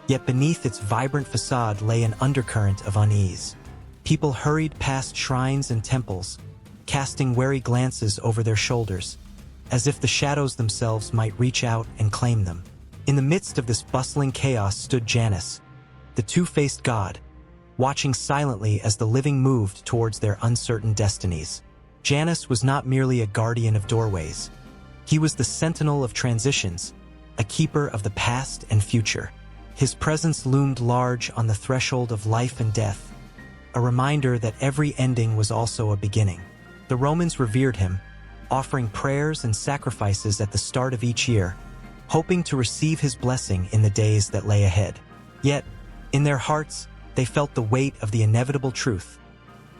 yet beneath its vibrant facade lay an undercurrent of unease. People hurried past shrines and temples, casting wary glances over their shoulders, as if the shadows themselves might reach out and claim them. In the midst of this bustling chaos stood Janus, the two-faced god, watching silently as the living moved towards their uncertain destinies. Janus was not merely a guardian of doorways. He was the sentinel of transitions, a keeper of the past and future. His presence loomed large on the threshold of life and death, a reminder that every ending was also a beginning. The Romans revered him, offering prayers and sacrifices at the start of each year, hoping to receive his blessing in the days that lay ahead. Yet, in their hearts, they felt the weight of the inevitable truth.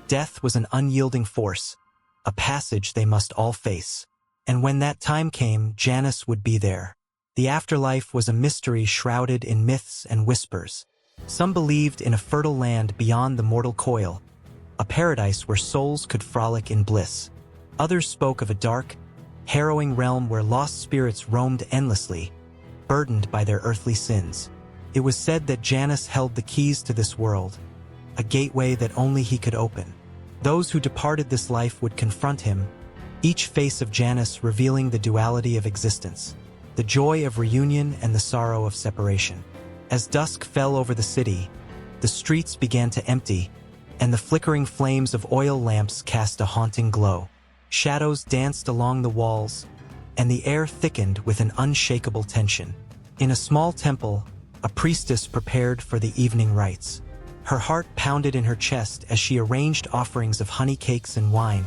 Death was an unyielding force, a passage they must all face. And when that time came, Janus would be there. The afterlife was a mystery shrouded in myths and whispers. Some believed in a fertile land beyond the mortal coil, a paradise where souls could frolic in bliss. Others spoke of a dark, harrowing realm where lost spirits roamed endlessly, burdened by their earthly sins. It was said that Janus held the keys to this world, a gateway that only he could open. Those who departed this life would confront him, each face of Janus revealing the duality of existence, the joy of reunion and the sorrow of separation. As dusk fell over the city, the streets began to empty, and the flickering flames of oil lamps cast a haunting glow. Shadows danced along the walls, and the air thickened with an unshakable tension. In a small temple, a priestess prepared for the evening rites. Her heart pounded in her chest as she arranged offerings of honey cakes and wine,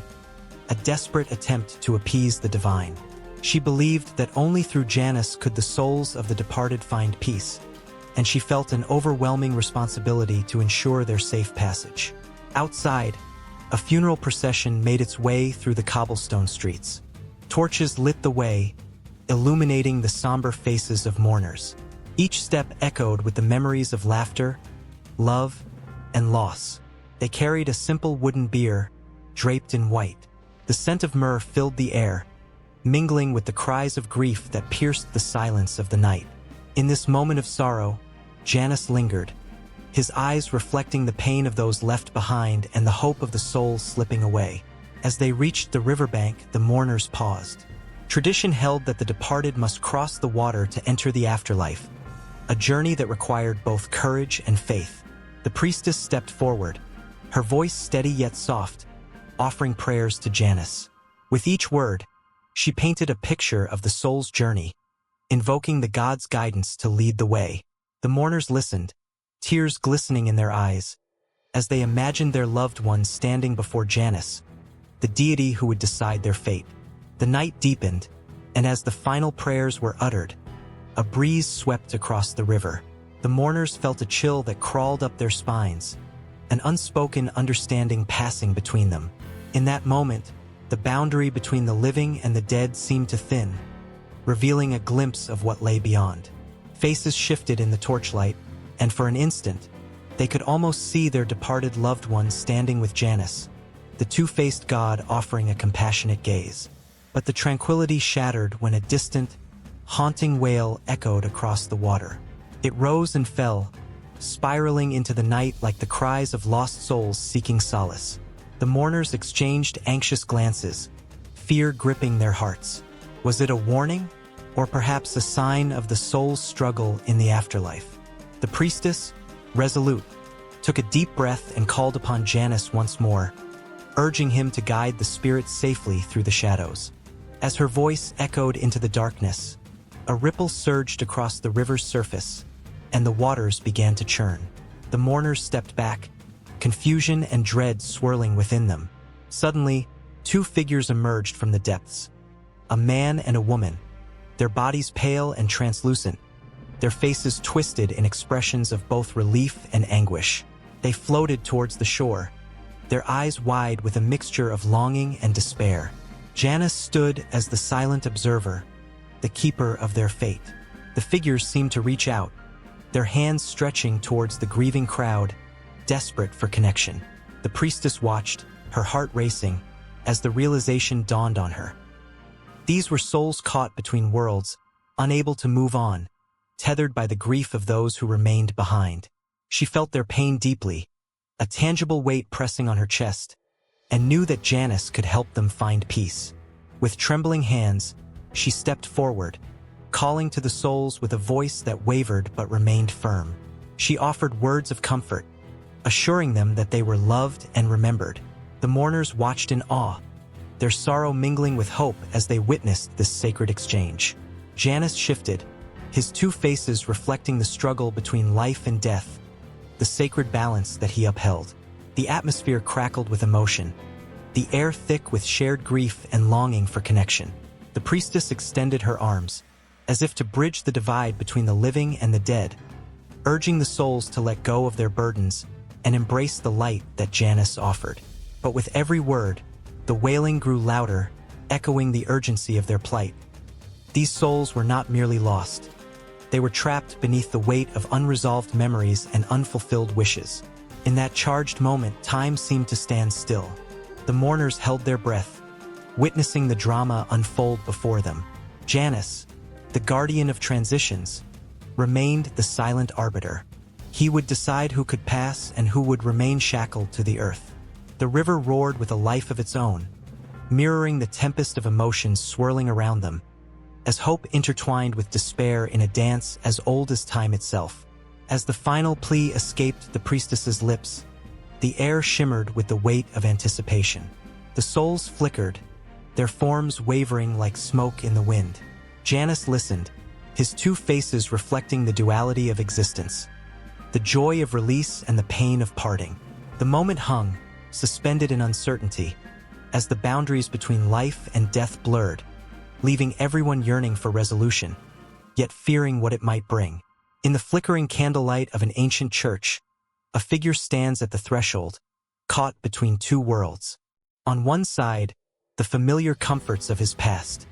a desperate attempt to appease the divine. She believed that only through Janus could the souls of the departed find peace, and she felt an overwhelming responsibility to ensure their safe passage. Outside, a funeral procession made its way through the cobblestone streets. Torches lit the way, illuminating the somber faces of mourners. Each step echoed with the memories of laughter, love, and loss. They carried a simple wooden bier, draped in white. The scent of myrrh filled the air, mingling with the cries of grief that pierced the silence of the night. In this moment of sorrow, Janus lingered, his eyes reflecting the pain of those left behind and the hope of the souls slipping away. As they reached the riverbank, the mourners paused. Tradition held that the departed must cross the water to enter the afterlife, a journey that required both courage and faith. The priestess stepped forward, her voice steady yet soft, offering prayers to Janus. With each word, she painted a picture of the soul's journey, invoking the god's guidance to lead the way. The mourners listened, tears glistening in their eyes, as they imagined their loved ones standing before Janus, the deity who would decide their fate. The night deepened, and as the final prayers were uttered, a breeze swept across the river. The mourners felt a chill that crawled up their spines, an unspoken understanding passing between them. In that moment, the boundary between the living and the dead seemed to thin, revealing a glimpse of what lay beyond. Faces shifted in the torchlight, and for an instant, they could almost see their departed loved ones standing with Janus, the two-faced god offering a compassionate gaze. But the tranquility shattered when a distant, haunting wail echoed across the water. It rose and fell, spiraling into the night like the cries of lost souls seeking solace. The mourners exchanged anxious glances, fear gripping their hearts. Was it a warning, or perhaps a sign of the soul's struggle in the afterlife? The priestess, resolute, took a deep breath and called upon Janus once more, urging him to guide the spirits safely through the shadows. As her voice echoed into the darkness, a ripple surged across the river's surface, and the waters began to churn. The mourners stepped back, confusion and dread swirling within them. Suddenly, two figures emerged from the depths, a man and a woman, their bodies pale and translucent, their faces twisted in expressions of both relief and anguish. They floated towards the shore, their eyes wide with a mixture of longing and despair. Janus stood as the silent observer, the keeper of their fate. The figures seemed to reach out, their hands stretching towards the grieving crowd, desperate for connection. The priestess watched, her heart racing, as the realization dawned on her. These were souls caught between worlds, unable to move on, tethered by the grief of those who remained behind. She felt their pain deeply, a tangible weight pressing on her chest, and knew that Janus could help them find peace. With trembling hands, she stepped forward, calling to the souls with a voice that wavered but remained firm. She offered words of comfort, assuring them that they were loved and remembered. The mourners watched in awe, their sorrow mingling with hope as they witnessed this sacred exchange. Janus shifted, his two faces reflecting the struggle between life and death, the sacred balance that he upheld. The atmosphere crackled with emotion, the air thick with shared grief and longing for connection. The priestess extended her arms, as if to bridge the divide between the living and the dead, urging the souls to let go of their burdens and embrace the light that Janus offered. But with every word, the wailing grew louder, echoing the urgency of their plight. These souls were not merely lost. They were trapped beneath the weight of unresolved memories and unfulfilled wishes. In that charged moment, time seemed to stand still. The mourners held their breath, witnessing the drama unfold before them. Janus, the guardian of transitions, remained the silent arbiter. He would decide who could pass and who would remain shackled to the earth. The river roared with a life of its own, mirroring the tempest of emotions swirling around them, as hope intertwined with despair in a dance as old as time itself. As the final plea escaped the priestess's lips, the air shimmered with the weight of anticipation. The souls flickered, their forms wavering like smoke in the wind. Janus listened, his two faces reflecting the duality of existence, the joy of release and the pain of parting. The moment hung, suspended in uncertainty, as the boundaries between life and death blurred, leaving everyone yearning for resolution, yet fearing what it might bring. In the flickering candlelight of an ancient church, a figure stands at the threshold, caught between two worlds. On one side, the familiar comforts of his past.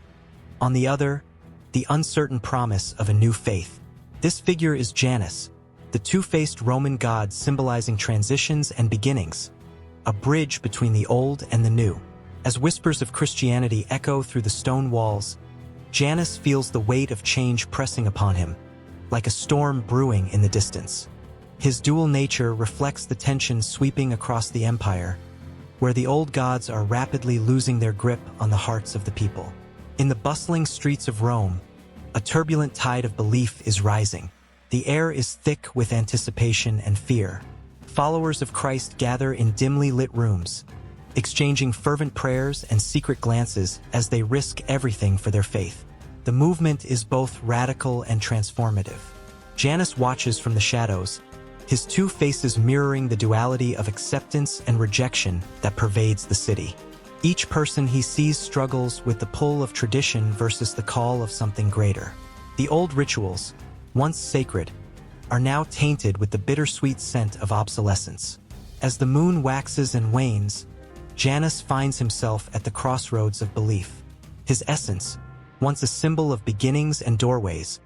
On the other, the uncertain promise of a new faith. This figure is Janus, the two-faced Roman god symbolizing transitions and beginnings, a bridge between the old and the new. As whispers of Christianity echo through the stone walls, Janus feels the weight of change pressing upon him, like a storm brewing in the distance. His dual nature reflects the tension sweeping across the empire, where the old gods are rapidly losing their grip on the hearts of the people. In the bustling streets of Rome, a turbulent tide of belief is rising. The air is thick with anticipation and fear. Followers of Christ gather in dimly lit rooms, exchanging fervent prayers and secret glances as they risk everything for their faith. The movement is both radical and transformative. Janus watches from the shadows, his two faces mirroring the duality of acceptance and rejection that pervades the city. Each person he sees struggles with the pull of tradition versus the call of something greater. The old rituals, once sacred, are now tainted with the bittersweet scent of obsolescence. As the moon waxes and wanes, Janus finds himself at the crossroads of belief. His essence, once a symbol of beginnings and doorways,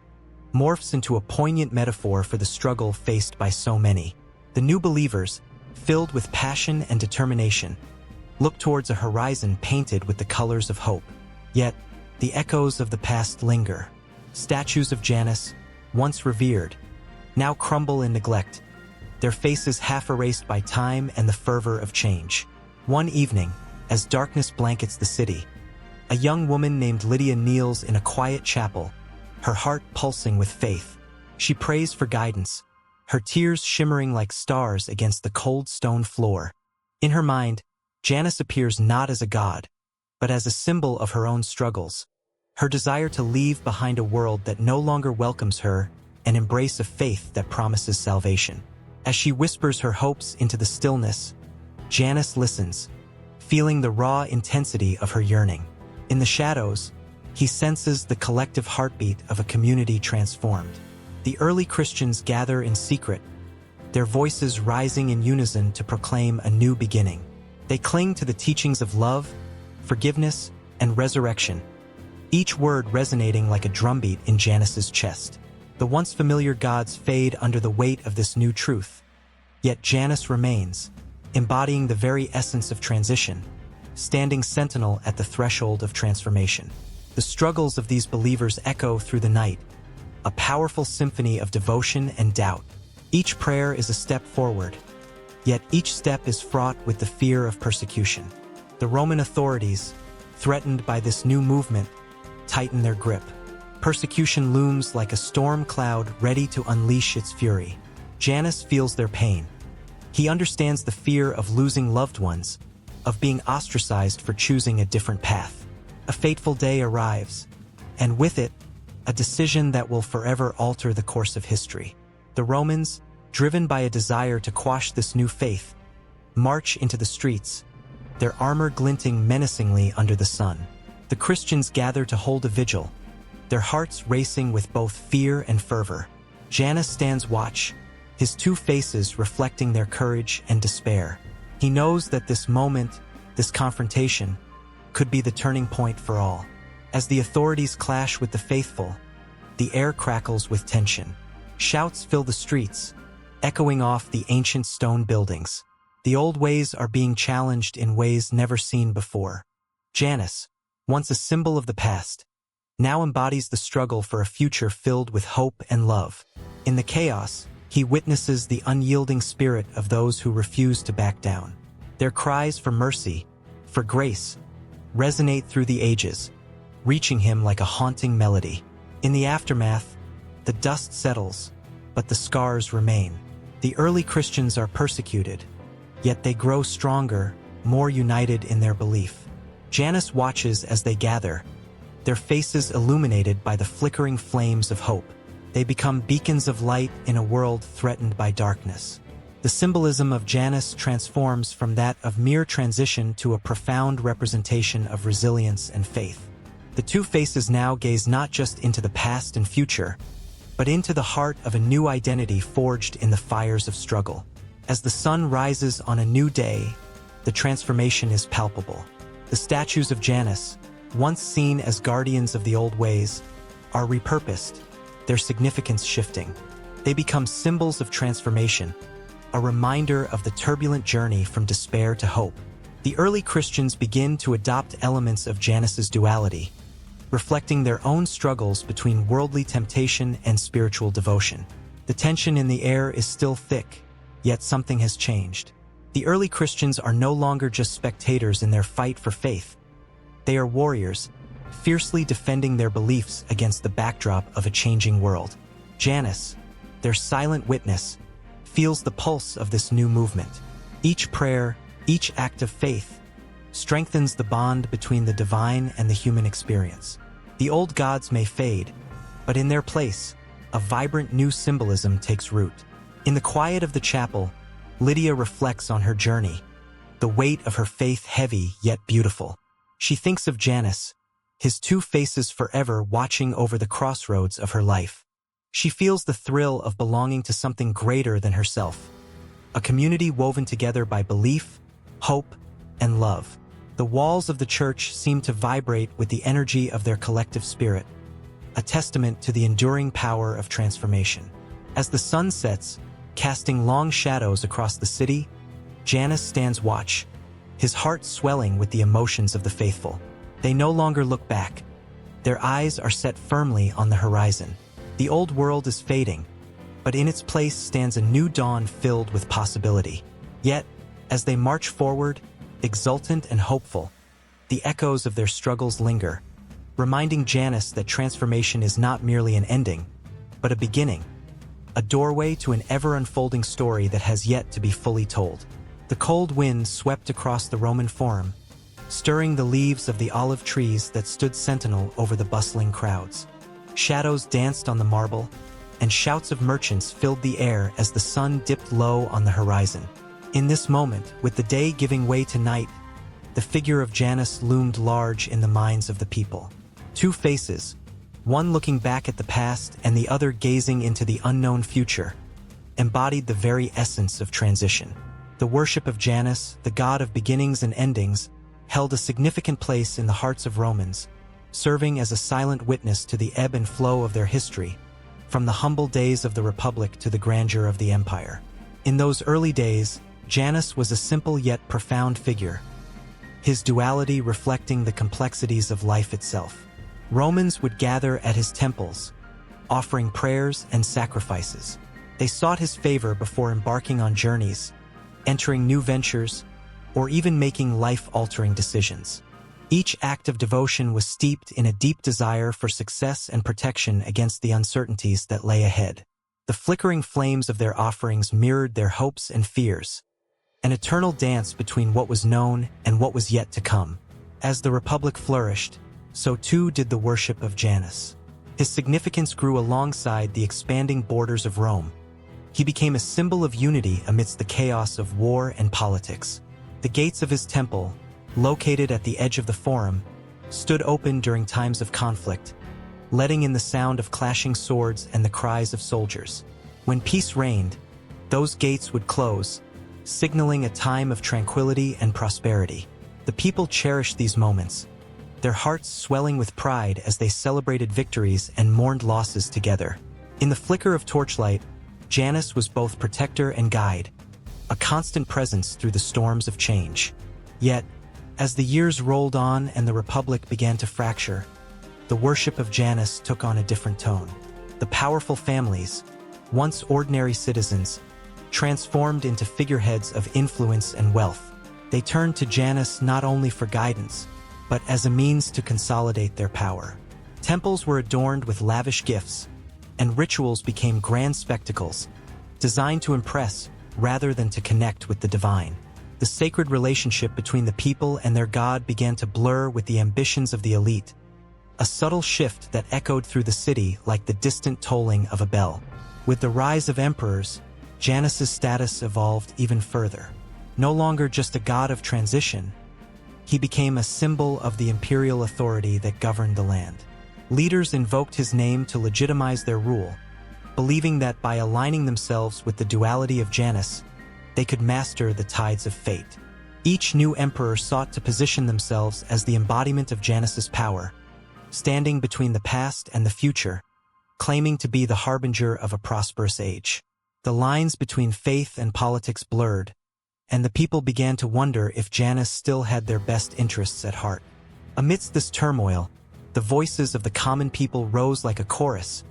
morphs into a poignant metaphor for the struggle faced by so many. The new believers, filled with passion and determination, look towards a horizon painted with the colors of hope. Yet, the echoes of the past linger. Statues of Janus, once revered, now crumble in neglect, their faces half erased by time and the fervor of change. One evening, as darkness blankets the city, a young woman named Lydia kneels in a quiet chapel, her heart pulsing with faith. She prays for guidance, her tears shimmering like stars against the cold stone floor. In her mind, Janus appears not as a god, but as a symbol of her own struggles, her desire to leave behind a world that no longer welcomes her and embrace a faith that promises salvation. As she whispers her hopes into the stillness, Janus listens, feeling the raw intensity of her yearning. In the shadows, he senses the collective heartbeat of a community transformed. The early Christians gather in secret, their voices rising in unison to proclaim a new beginning. They cling to the teachings of love, forgiveness, and resurrection, each word resonating like a drumbeat in Janus's chest. The once familiar gods fade under the weight of this new truth. Yet Janus remains, embodying the very essence of transition, standing sentinel at the threshold of transformation. The struggles of these believers echo through the night, a powerful symphony of devotion and doubt. Each prayer is a step forward, yet each step is fraught with the fear of persecution. The Roman authorities, threatened by this new movement, tighten their grip. Persecution looms like a storm cloud ready to unleash its fury. Janus feels their pain. He understands the fear of losing loved ones, of being ostracized for choosing a different path. A fateful day arrives, and with it, a decision that will forever alter the course of history. The Romans, driven by a desire to quash this new faith, march into the streets, their armor glinting menacingly under the sun. The Christians gather to hold a vigil, their hearts racing with both fear and fervor. Janus stands watch, his two faces reflecting their courage and despair. He knows that this moment, this confrontation, could be the turning point for all. As the authorities clash with the faithful, the air crackles with tension. Shouts fill the streets, echoing off the ancient stone buildings. The old ways are being challenged in ways never seen before. Janus, once a symbol of the past, now embodies the struggle for a future filled with hope and love. In the chaos, he witnesses the unyielding spirit of those who refuse to back down. Their cries for mercy, for grace, resonate through the ages, reaching him like a haunting melody. In the aftermath, the dust settles, but the scars remain. The early Christians are persecuted, yet they grow stronger, more united in their belief. Janus watches as they gather, their faces illuminated by the flickering flames of hope. They become beacons of light in a world threatened by darkness. The symbolism of Janus transforms from that of mere transition to a profound representation of resilience and faith. The two faces now gaze not just into the past and future, but into the heart of a new identity forged in the fires of struggle. As the sun rises on a new day, the transformation is palpable. The statues of Janus, once seen as guardians of the old ways, are repurposed, their significance shifting. They become symbols of transformation, a reminder of the turbulent journey from despair to hope. The early Christians begin to adopt elements of Janus's duality, reflecting their own struggles between worldly temptation and spiritual devotion. The tension in the air is still thick, yet something has changed. The early Christians are no longer just spectators in their fight for faith. They are warriors, fiercely defending their beliefs against the backdrop of a changing world. Janus, their silent witness, feels the pulse of this new movement. Each prayer, each act of faith, strengthens the bond between the divine and the human experience. The old gods may fade, but in their place, a vibrant new symbolism takes root. In the quiet of the chapel, Lydia reflects on her journey, the weight of her faith heavy yet beautiful. She thinks of Janus, his two faces forever watching over the crossroads of her life. She feels the thrill of belonging to something greater than herself, a community woven together by belief, hope, and love. The walls of the church seem to vibrate with the energy of their collective spirit, a testament to the enduring power of transformation. As the sun sets, casting long shadows across the city, Janus stands watch, his heart swelling with the emotions of the faithful. They no longer look back. Their eyes are set firmly on the horizon. The old world is fading, but in its place stands a new dawn filled with possibility. Yet, as they march forward, exultant and hopeful, the echoes of their struggles linger, reminding Janus that transformation is not merely an ending, but a beginning, a doorway to an ever-unfolding story that has yet to be fully told. The cold wind swept across the Roman Forum, stirring the leaves of the olive trees that stood sentinel over the bustling crowds. Shadows danced on the marble, and shouts of merchants filled the air as the sun dipped low on the horizon. In this moment, with the day giving way to night, the figure of Janus loomed large in the minds of the people. Two faces, one looking back at the past and the other gazing into the unknown future, embodied the very essence of transition. The worship of Janus, the god of beginnings and endings, held a significant place in the hearts of Romans, serving as a silent witness to the ebb and flow of their history, from the humble days of the Republic to the grandeur of the Empire. In those early days, Janus was a simple yet profound figure, his duality reflecting the complexities of life itself. Romans would gather at his temples, offering prayers and sacrifices. They sought his favor before embarking on journeys, entering new ventures, or even making life-altering decisions. Each act of devotion was steeped in a deep desire for success and protection against the uncertainties that lay ahead. The flickering flames of their offerings mirrored their hopes and fears, an eternal dance between what was known and what was yet to come. As the Republic flourished, so too did the worship of Janus. His significance grew alongside the expanding borders of Rome. He became a symbol of unity amidst the chaos of war and politics. The gates of his temple, located at the edge of the Forum, stood open during times of conflict, letting in the sound of clashing swords and the cries of soldiers. When peace reigned, those gates would close, signaling a time of tranquility and prosperity. The people cherished these moments, their hearts swelling with pride as they celebrated victories and mourned losses together. In the flicker of torchlight, Janus was both protector and guide, a constant presence through the storms of change. Yet, as the years rolled on and the Republic began to fracture, the worship of Janus took on a different tone. The powerful families, once ordinary citizens, transformed into figureheads of influence and wealth. They turned to Janus not only for guidance, but as a means to consolidate their power. Temples were adorned with lavish gifts, and rituals became grand spectacles, designed to impress rather than to connect with the divine. The sacred relationship between the people and their god began to blur with the ambitions of the elite, a subtle shift that echoed through the city like the distant tolling of a bell. With the rise of emperors, Janus's status evolved even further. No longer just a god of transition, he became a symbol of the imperial authority that governed the land. Leaders invoked his name to legitimize their rule, believing that by aligning themselves with the duality of Janus, they could master the tides of fate. Each new emperor sought to position themselves as the embodiment of Janus's power, standing between the past and the future, claiming to be the harbinger of a prosperous age. The lines between faith and politics blurred, and the people began to wonder if Janus still had their best interests at heart. Amidst this turmoil, the voices of the common people rose like a chorus,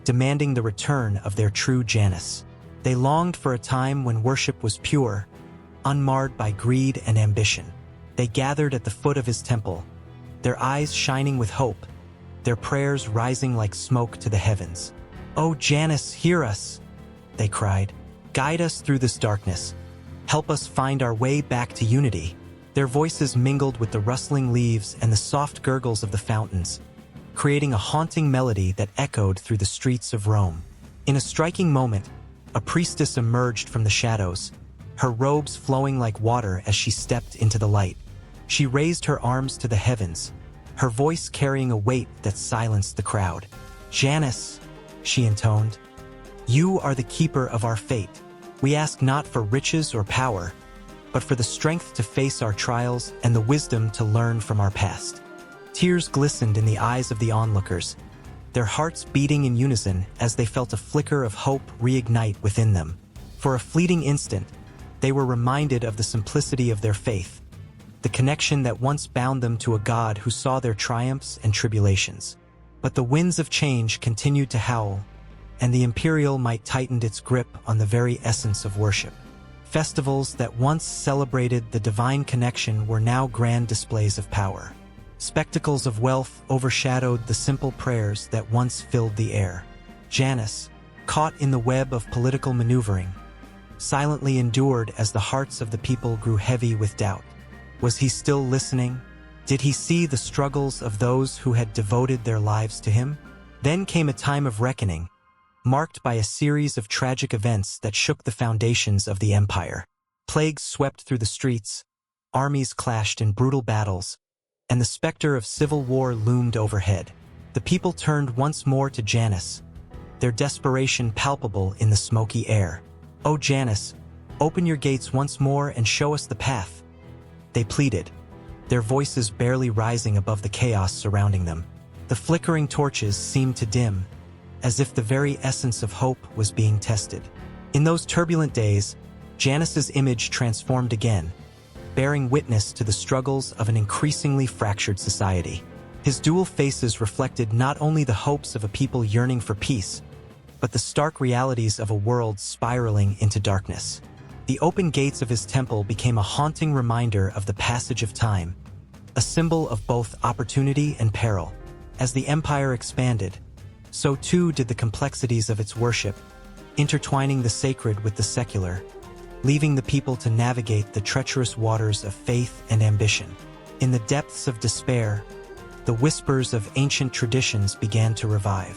demanding the return of their true Janus. They longed for a time when worship was pure, unmarred by greed and ambition. They gathered at the foot of his temple, their eyes shining with hope, their prayers rising like smoke to the heavens. "O Janus, hear us!" they cried. "Guide us through this darkness. Help us find our way back to unity." Their voices mingled with the rustling leaves and the soft gurgles of the fountains, creating a haunting melody that echoed through the streets of Rome. In a striking moment, a priestess emerged from the shadows, her robes flowing like water as she stepped into the light. She raised her arms to the heavens, her voice carrying a weight that silenced the crowd. "Janus," she intoned, "you are the keeper of our fate. We ask not for riches or power, but for the strength to face our trials and the wisdom to learn from our past." Tears glistened in the eyes of the onlookers, their hearts beating in unison as they felt a flicker of hope reignite within them. For a fleeting instant, they were reminded of the simplicity of their faith, the connection that once bound them to a God who saw their triumphs and tribulations. But the winds of change continued to howl, and the imperial might tightened its grip on the very essence of worship. Festivals that once celebrated the divine connection were now grand displays of power. Spectacles of wealth overshadowed the simple prayers that once filled the air. Janus, caught in the web of political maneuvering, silently endured as the hearts of the people grew heavy with doubt. Was he still listening? Did he see the struggles of those who had devoted their lives to him? Then came a time of reckoning, marked by a series of tragic events that shook the foundations of the empire. Plagues swept through the streets, armies clashed in brutal battles, and the specter of civil war loomed overhead. The people turned once more to Janus, their desperation palpable in the smoky air. "O Janus, "Open your gates once more and show us the path," they pleaded, their voices barely rising above the chaos surrounding them. The flickering torches seemed to dim, as if the very essence of hope was being tested. In those turbulent days, Janus's image transformed again, bearing witness to the struggles of an increasingly fractured society. His dual faces reflected not only the hopes of a people yearning for peace, but the stark realities of a world spiraling into darkness. The open gates of his temple became a haunting reminder of the passage of time, a symbol of both opportunity and peril. As the empire expanded, so too did the complexities of its worship, intertwining the sacred with the secular, leaving the people to navigate the treacherous waters of faith and ambition. In the depths of despair, the whispers of ancient traditions began to revive.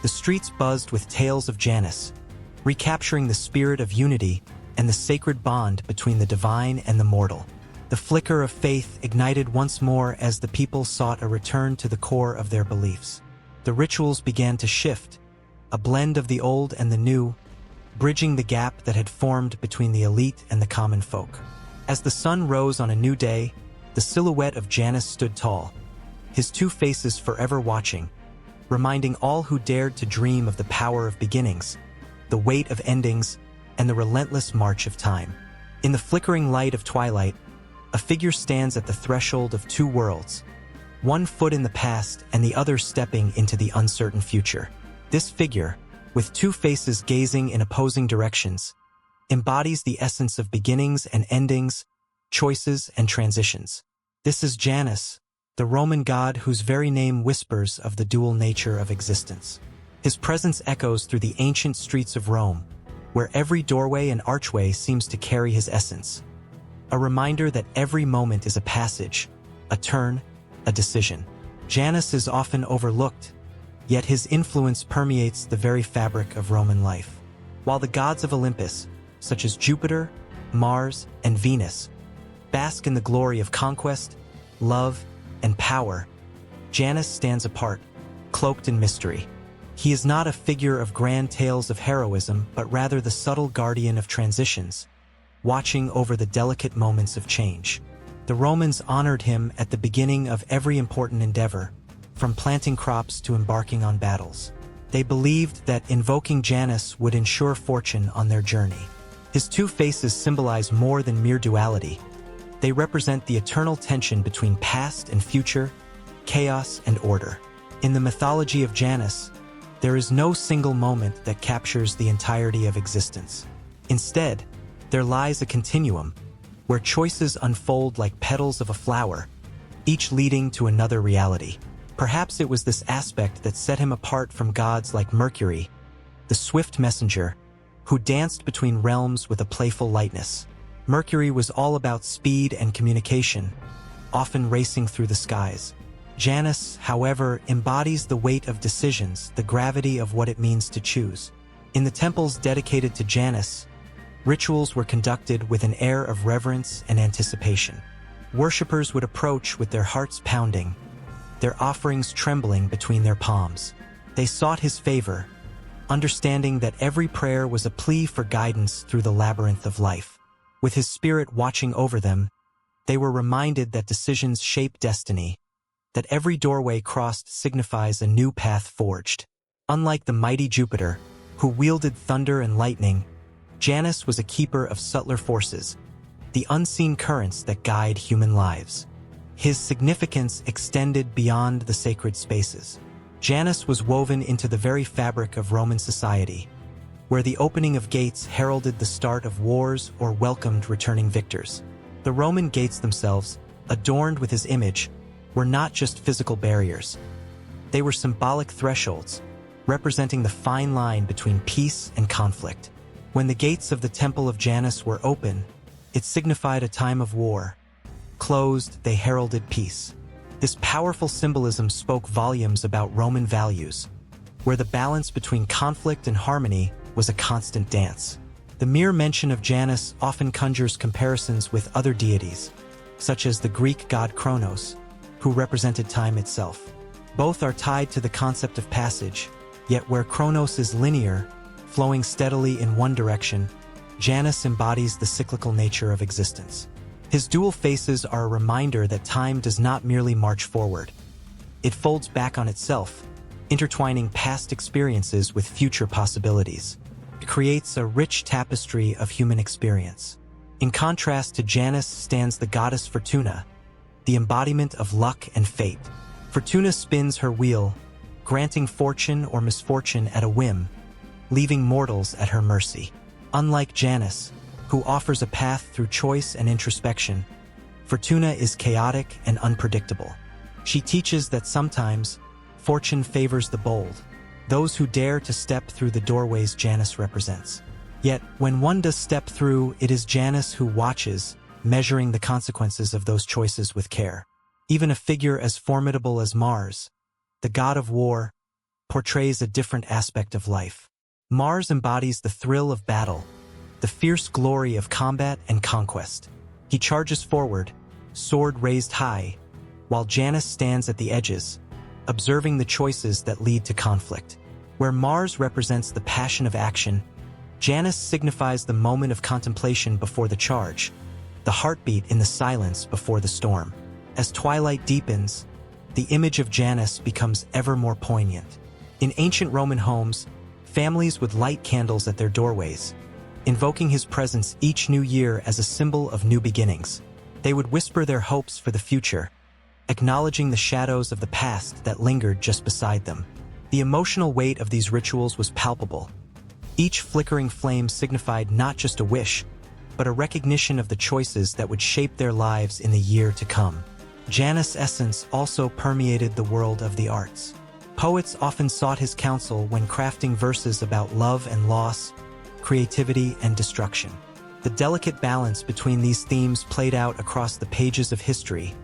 The streets buzzed with tales of Janus, recapturing the spirit of unity and the sacred bond between the divine and the mortal. The flicker of faith ignited once more as the people sought a return to the core of their beliefs. The rituals began to shift, a blend of the old and the new, bridging the gap that had formed between the elite and the common folk. As the sun rose on a new day, the silhouette of Janus stood tall, his two faces forever watching, reminding all who dared to dream of the power of beginnings, the weight of endings, and the relentless march of time. In the flickering light of twilight, a figure stands at the threshold of two worlds, one foot in the past and the other stepping into the uncertain future. This figure, with two faces gazing in opposing directions, embodies the essence of beginnings and endings, choices and transitions. This is Janus, the Roman god whose very name whispers of the dual nature of existence. His presence echoes through the ancient streets of Rome, where every doorway and archway seems to carry his essence, a reminder that every moment is a passage, a turn, a decision. Janus is often overlooked, yet his influence permeates the very fabric of Roman life. While the gods of Olympus, such as Jupiter, Mars, and Venus, bask in the glory of conquest, love, and power, Janus stands apart, cloaked in mystery. He is not a figure of grand tales of heroism, but rather the subtle guardian of transitions, watching over the delicate moments of change. The Romans honored him at the beginning of every important endeavor, from planting crops to embarking on battles. They believed that invoking Janus would ensure fortune on their journey. His two faces symbolize more than mere duality. They represent the eternal tension between past and future, chaos and order. In the mythology of Janus, there is no single moment that captures the entirety of existence. Instead, there lies a continuum, where choices unfold like petals of a flower, each leading to another reality. Perhaps it was this aspect that set him apart from gods like Mercury, the swift messenger, who danced between realms with a playful lightness. Mercury was all about speed and communication, often racing through the skies. Janus, however, embodies the weight of decisions, the gravity of what it means to choose. In the temples dedicated to Janus, rituals were conducted with an air of reverence and anticipation. Worshippers would approach with their hearts pounding, their offerings trembling between their palms. They sought his favor, understanding that every prayer was a plea for guidance through the labyrinth of life. With his spirit watching over them, they were reminded that decisions shape destiny, that every doorway crossed signifies a new path forged. Unlike the mighty Jupiter, who wielded thunder and lightning, Janus was a keeper of subtler forces, the unseen currents that guide human lives. His significance extended beyond the sacred spaces. Janus was woven into the very fabric of Roman society, where the opening of gates heralded the start of wars or welcomed returning victors. The Roman gates themselves, adorned with his image, were not just physical barriers. They were symbolic thresholds, representing the fine line between peace and conflict. When the gates of the Temple of Janus were open, it signified a time of war. Closed, they heralded peace. This powerful symbolism spoke volumes about Roman values, where the balance between conflict and harmony was a constant dance. The mere mention of Janus often conjures comparisons with other deities, such as the Greek god Kronos, who represented time itself. Both are tied to the concept of passage, yet where Kronos is linear, flowing steadily in one direction, Janus embodies the cyclical nature of existence. His dual faces are a reminder that time does not merely march forward. It folds back on itself, intertwining past experiences with future possibilities. It creates a rich tapestry of human experience. In contrast to Janus stands the goddess Fortuna, the embodiment of luck and fate. Fortuna spins her wheel, granting fortune or misfortune at a whim, leaving mortals at her mercy. Unlike Janus, who offers a path through choice and introspection, Fortuna is chaotic and unpredictable. She teaches that sometimes, fortune favors the bold, those who dare to step through the doorways Janus represents. Yet, when one does step through, it is Janus who watches, measuring the consequences of those choices with care. Even a figure as formidable as Mars, the god of war, portrays a different aspect of life. Mars embodies the thrill of battle, the fierce glory of combat and conquest. He charges forward, sword raised high, while Janus stands at the edges, observing the choices that lead to conflict. Where Mars represents the passion of action, Janus signifies the moment of contemplation before the charge, the heartbeat in the silence before the storm. As twilight deepens, the image of Janus becomes ever more poignant. In ancient Roman homes, families would light candles at their doorways, invoking his presence each new year as a symbol of new beginnings. They would whisper their hopes for the future, acknowledging the shadows of the past that lingered just beside them. The emotional weight of these rituals was palpable. Each flickering flame signified not just a wish, but a recognition of the choices that would shape their lives in the year to come. Janus' essence also permeated the world of the arts. Poets often sought his counsel when crafting verses about love and loss, creativity and destruction. The delicate balance between these themes played out across the pages of history,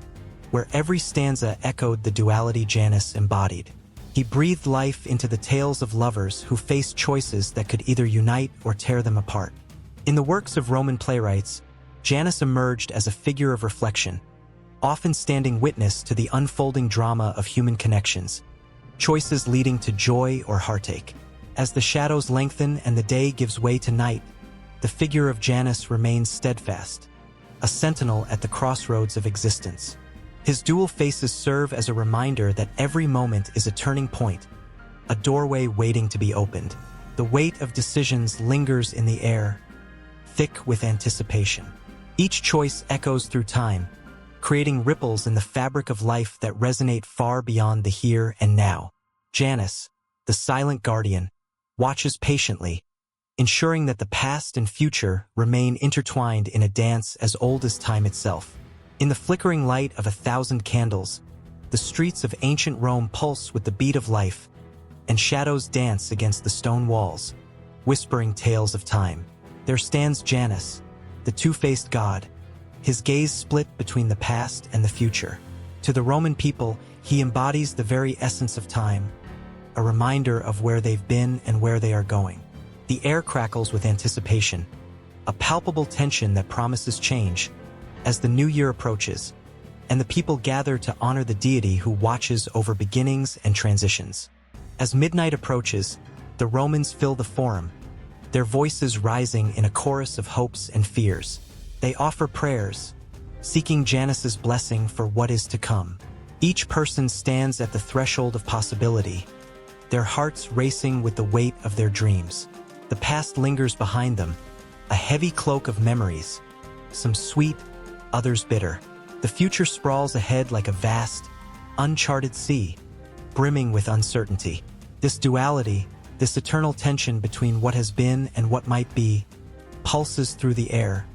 where every stanza echoed the duality Janus embodied. He breathed life into the tales of lovers who faced choices that could either unite or tear them apart. In the works of Roman playwrights, Janus emerged as a figure of reflection, often standing witness to the unfolding drama of human connections, choices leading to joy or heartache. As the shadows lengthen and the day gives way to night, the figure of Janus remains steadfast, a sentinel at the crossroads of existence. His dual faces serve as a reminder that every moment is a turning point, a doorway waiting to be opened. The weight of decisions lingers in the air, thick with anticipation. Each choice echoes through time, creating ripples in the fabric of life that resonate far beyond the here and now. Janus, the silent guardian, watches patiently, ensuring that the past and future remain intertwined in a dance as old as time itself. In the flickering light of 1,000 candles, the streets of ancient Rome pulse with the beat of life, and shadows dance against the stone walls, whispering tales of time. There stands Janus, the two-faced god, his gaze split between the past and the future. To the Roman people, he embodies the very essence of time, a reminder of where they've been and where they are going. The air crackles with anticipation, a palpable tension that promises change, as the new year approaches, and the people gather to honor the deity who watches over beginnings and transitions. As midnight approaches, the Romans fill the forum, their voices rising in a chorus of hopes and fears. They offer prayers, seeking Janus's blessing for what is to come. Each person stands at the threshold of possibility, their hearts racing with the weight of their dreams. The past lingers behind them, a heavy cloak of memories, some sweet, others bitter. The future sprawls ahead like a vast, uncharted sea, brimming with uncertainty. This duality, this eternal tension between what has been and what might be, pulses through the air,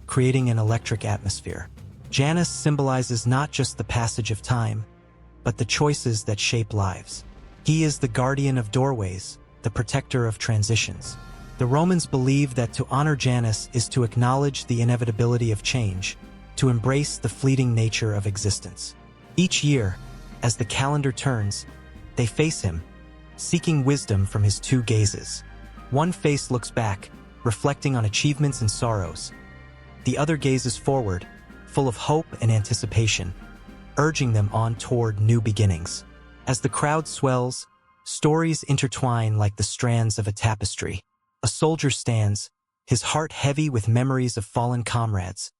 creating an electric atmosphere. Janus symbolizes not just the passage of time, but the choices that shape lives. He is the guardian of doorways, the protector of transitions. The Romans believed that to honor Janus is to acknowledge the inevitability of change, to embrace the fleeting nature of existence. Each year, as the calendar turns, they face him, seeking wisdom from his two gazes. One face looks back, reflecting on achievements and sorrows. The other gazes forward, full of hope and anticipation, urging them on toward new beginnings. As the crowd swells, stories intertwine like the strands of a tapestry. A soldier stands, his heart heavy with memories of fallen comrades,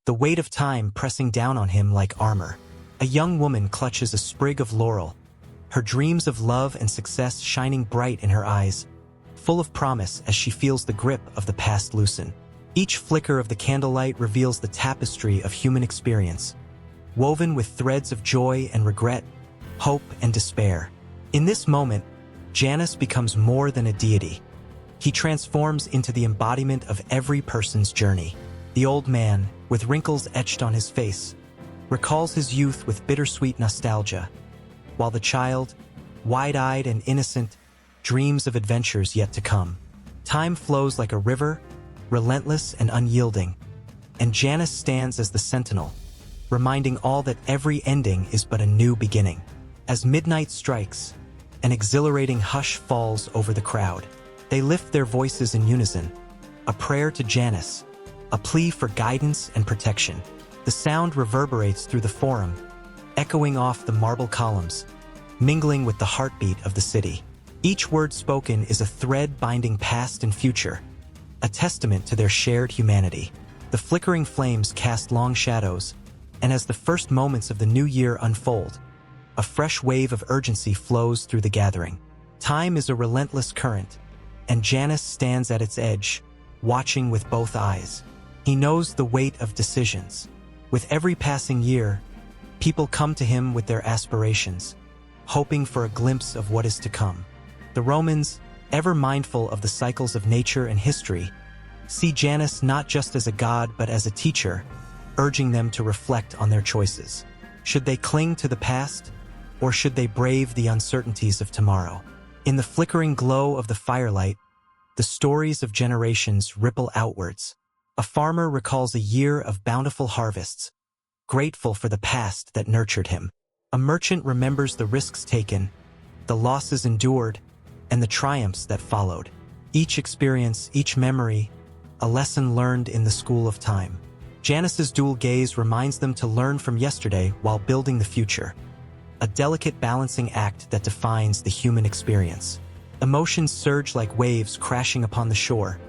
the weight of time pressing down on him like armor. A young woman clutches a sprig of laurel, her dreams of love and success shining bright in her eyes, full of promise as she feels the grip of the past loosen. Each flicker of the candlelight reveals the tapestry of human experience, woven with threads of joy and regret, hope and despair. In this moment, Janus becomes more than a deity. He transforms into the embodiment of every person's journey. The old man, with wrinkles etched on his face, recalls his youth with bittersweet nostalgia, while the child, wide-eyed and innocent, dreams of adventures yet to come. Time flows like a river, relentless and unyielding, and Janus stands as the sentinel, reminding all that every ending is but a new beginning. As midnight strikes, an exhilarating hush falls over the crowd. They lift their voices in unison, a prayer to Janus, a plea for guidance and protection. The sound reverberates through the forum, echoing off the marble columns, mingling with the heartbeat of the city. Each word spoken is a thread binding past and future, a testament to their shared humanity. The flickering flames cast long shadows, and as the first moments of the new year unfold, a fresh wave of urgency flows through the gathering. Time is a relentless current, and Janus stands at its edge, watching with both eyes. He knows the weight of decisions. With every passing year, people come to him with their aspirations, hoping for a glimpse of what is to come. The Romans, ever mindful of the cycles of nature and history, see Janus not just as a god but as a teacher, urging them to reflect on their choices. Should they cling to the past, or should they brave the uncertainties of tomorrow? In the flickering glow of the firelight, the stories of generations ripple outwards. A farmer recalls a year of bountiful harvests, grateful for the past that nurtured him. A merchant remembers the risks taken, the losses endured, and the triumphs that followed. Each experience, each memory, a lesson learned in the school of time. Janus's dual gaze reminds them to learn from yesterday while building the future, a delicate balancing act that defines the human experience. Emotions surge like waves crashing upon the shore,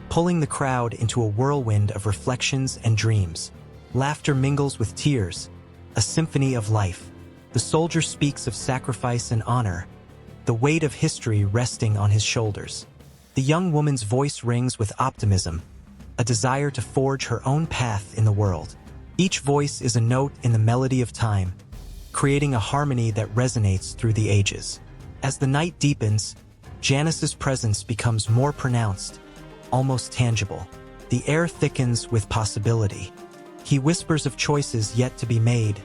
pulling the crowd into a whirlwind of reflections and dreams. Laughter mingles with tears, a symphony of life. The soldier speaks of sacrifice and honor, the weight of history resting on his shoulders. The young woman's voice rings with optimism, a desire to forge her own path in the world. Each voice is a note in the melody of time, creating a harmony that resonates through the ages. As the night deepens, Janus's presence becomes more pronounced, almost tangible. The air thickens with possibility. He whispers of choices yet to be made,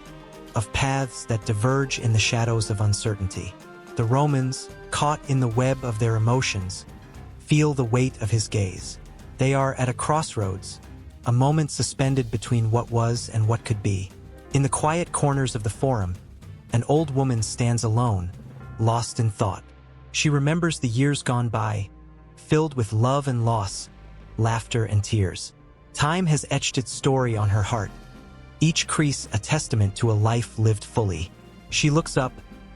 of paths that diverge in the shadows of uncertainty. The Romans, caught in the web of their emotions, feel the weight of his gaze. They are at a crossroads, a moment suspended between what was and what could be. In the quiet corners of the forum, an old woman stands alone, lost in thought. She remembers the years gone by, filled with love and loss, laughter and tears. Time has etched its story on her heart, each crease a testament to a life lived fully. She looks up,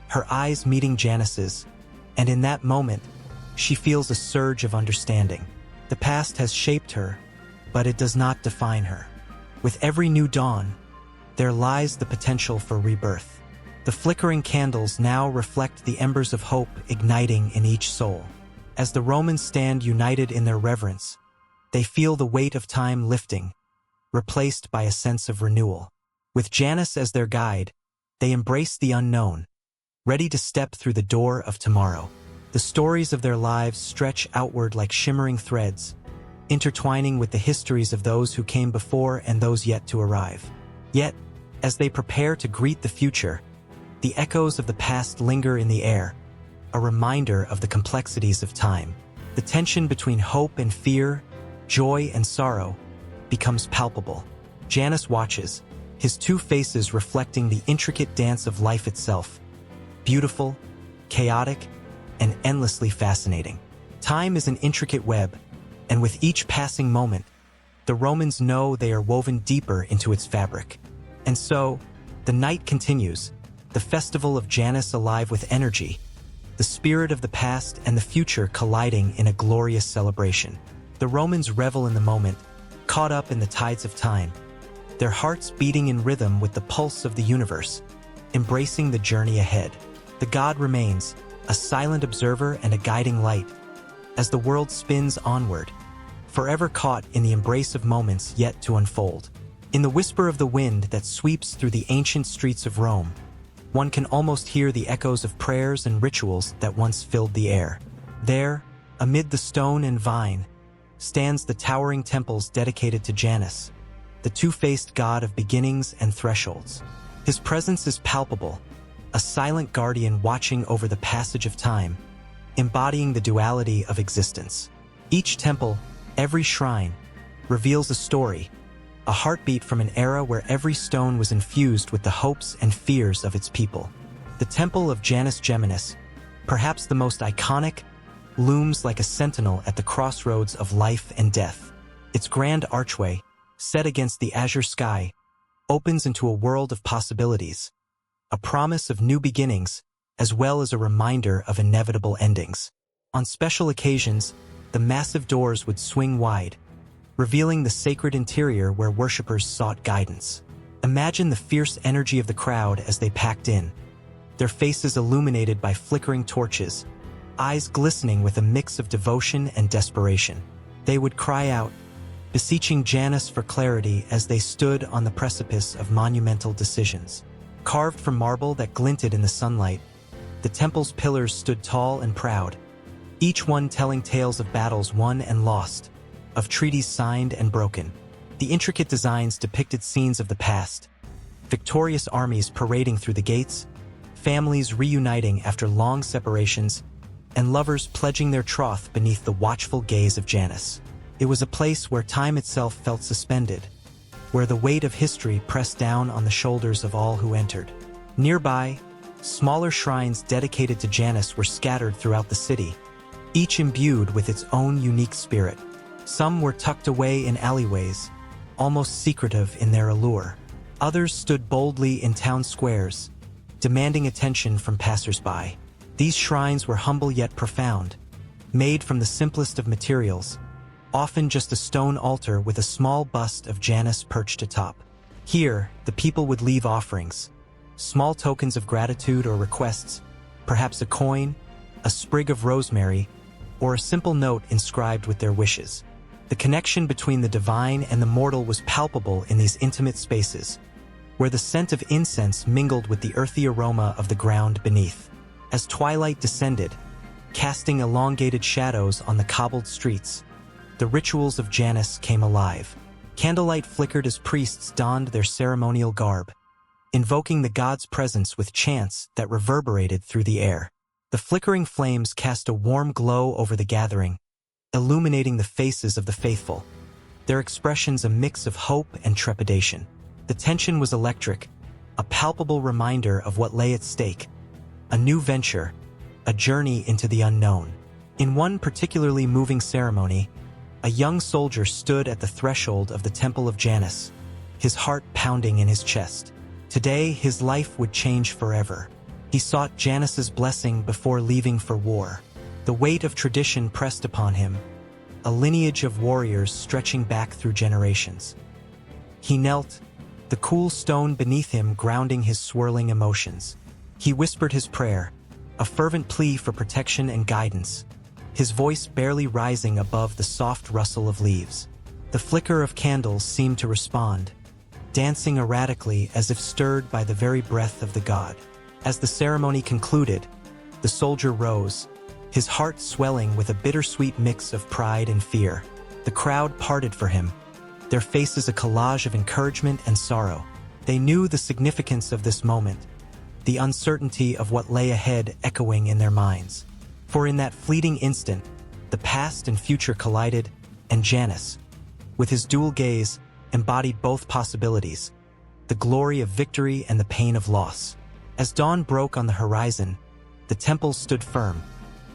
her eyes meeting Janus's, and in that moment, she feels a surge of understanding. The past has shaped her, but it does not define her. With every new dawn, there lies the potential for rebirth. The flickering candles now reflect the embers of hope igniting in each soul. As the Romans stand united in their reverence, they feel the weight of time lifting, replaced by a sense of renewal. With Janus as their guide, they embrace the unknown, ready to step through the door of tomorrow. The stories of their lives stretch outward like shimmering threads, intertwining with the histories of those who came before and those yet to arrive. Yet, as they prepare to greet the future, the echoes of the past linger in the air, a reminder of the complexities of time. The tension between hope and fear, joy and sorrow, becomes palpable. Janus watches, his two faces reflecting the intricate dance of life itself, beautiful, chaotic, and endlessly fascinating. Time is an intricate web, and with each passing moment, the Romans know they are woven deeper into its fabric. And so, the night continues, the festival of Janus alive with energy, the spirit of the past and the future colliding in a glorious celebration. The Romans revel in the moment, caught up in the tides of time, their hearts beating in rhythm with the pulse of the universe, embracing the journey ahead. The god remains, a silent observer and a guiding light, as the world spins onward, forever caught in the embrace of moments yet to unfold. In the whisper of the wind that sweeps through the ancient streets of Rome, one can almost hear the echoes of prayers and rituals that once filled the air. There, amid the stone and vine, stands the towering temples dedicated to Janus, the two-faced god of beginnings and thresholds. His presence is palpable, a silent guardian watching over the passage of time, embodying the duality of existence. Each temple, every shrine, reveals a story, a heartbeat from an era where every stone was infused with the hopes and fears of its people. The Temple of Janus Geminus, perhaps the most iconic, looms like a sentinel at the crossroads of life and death. Its grand archway, set against the azure sky, opens into a world of possibilities, a promise of new beginnings, as well as a reminder of inevitable endings. On special occasions, the massive doors would swing wide, revealing the sacred interior where worshippers sought guidance. Imagine the fierce energy of the crowd as they packed in, their faces illuminated by flickering torches, eyes glistening with a mix of devotion and desperation. They would cry out, beseeching Janus for clarity as they stood on the precipice of monumental decisions. Carved from marble that glinted in the sunlight, the temple's pillars stood tall and proud, each one telling tales of battles won and lost, of treaties signed and broken. The intricate designs depicted scenes of the past, victorious armies parading through the gates, families reuniting after long separations, and lovers pledging their troth beneath the watchful gaze of Janus. It was a place where time itself felt suspended, where the weight of history pressed down on the shoulders of all who entered. Nearby, smaller shrines dedicated to Janus were scattered throughout the city, each imbued with its own unique spirit. Some were tucked away in alleyways, almost secretive in their allure. Others stood boldly in town squares, demanding attention from passers-by. These shrines were humble yet profound, made from the simplest of materials, often just a stone altar with a small bust of Janus perched atop. Here, the people would leave offerings, small tokens of gratitude or requests, perhaps a coin, a sprig of rosemary, or a simple note inscribed with their wishes. The connection between the divine and the mortal was palpable in these intimate spaces, where the scent of incense mingled with the earthy aroma of the ground beneath. As twilight descended, casting elongated shadows on the cobbled streets, the rituals of Janus came alive. Candlelight flickered as priests donned their ceremonial garb, invoking the god's presence with chants that reverberated through the air. The flickering flames cast a warm glow over the gathering, illuminating the faces of the faithful, their expressions a mix of hope and trepidation. The tension was electric, a palpable reminder of what lay at stake, a new venture, a journey into the unknown. In one particularly moving ceremony, a young soldier stood at the threshold of the Temple of Janus, his heart pounding in his chest. Today, his life would change forever. He sought Janus's blessing before leaving for war. The weight of tradition pressed upon him, a lineage of warriors stretching back through generations. He knelt, the cool stone beneath him grounding his swirling emotions. He whispered his prayer, a fervent plea for protection and guidance, his voice barely rising above the soft rustle of leaves. The flicker of candles seemed to respond, dancing erratically as if stirred by the very breath of the god. As the ceremony concluded, the soldier rose, his heart swelling with a bittersweet mix of pride and fear. The crowd parted for him, their faces a collage of encouragement and sorrow. They knew the significance of this moment, the uncertainty of what lay ahead echoing in their minds. For in that fleeting instant, the past and future collided, and Janus, with his dual gaze, embodied both possibilities, the glory of victory and the pain of loss. As dawn broke on the horizon, the temples stood firm,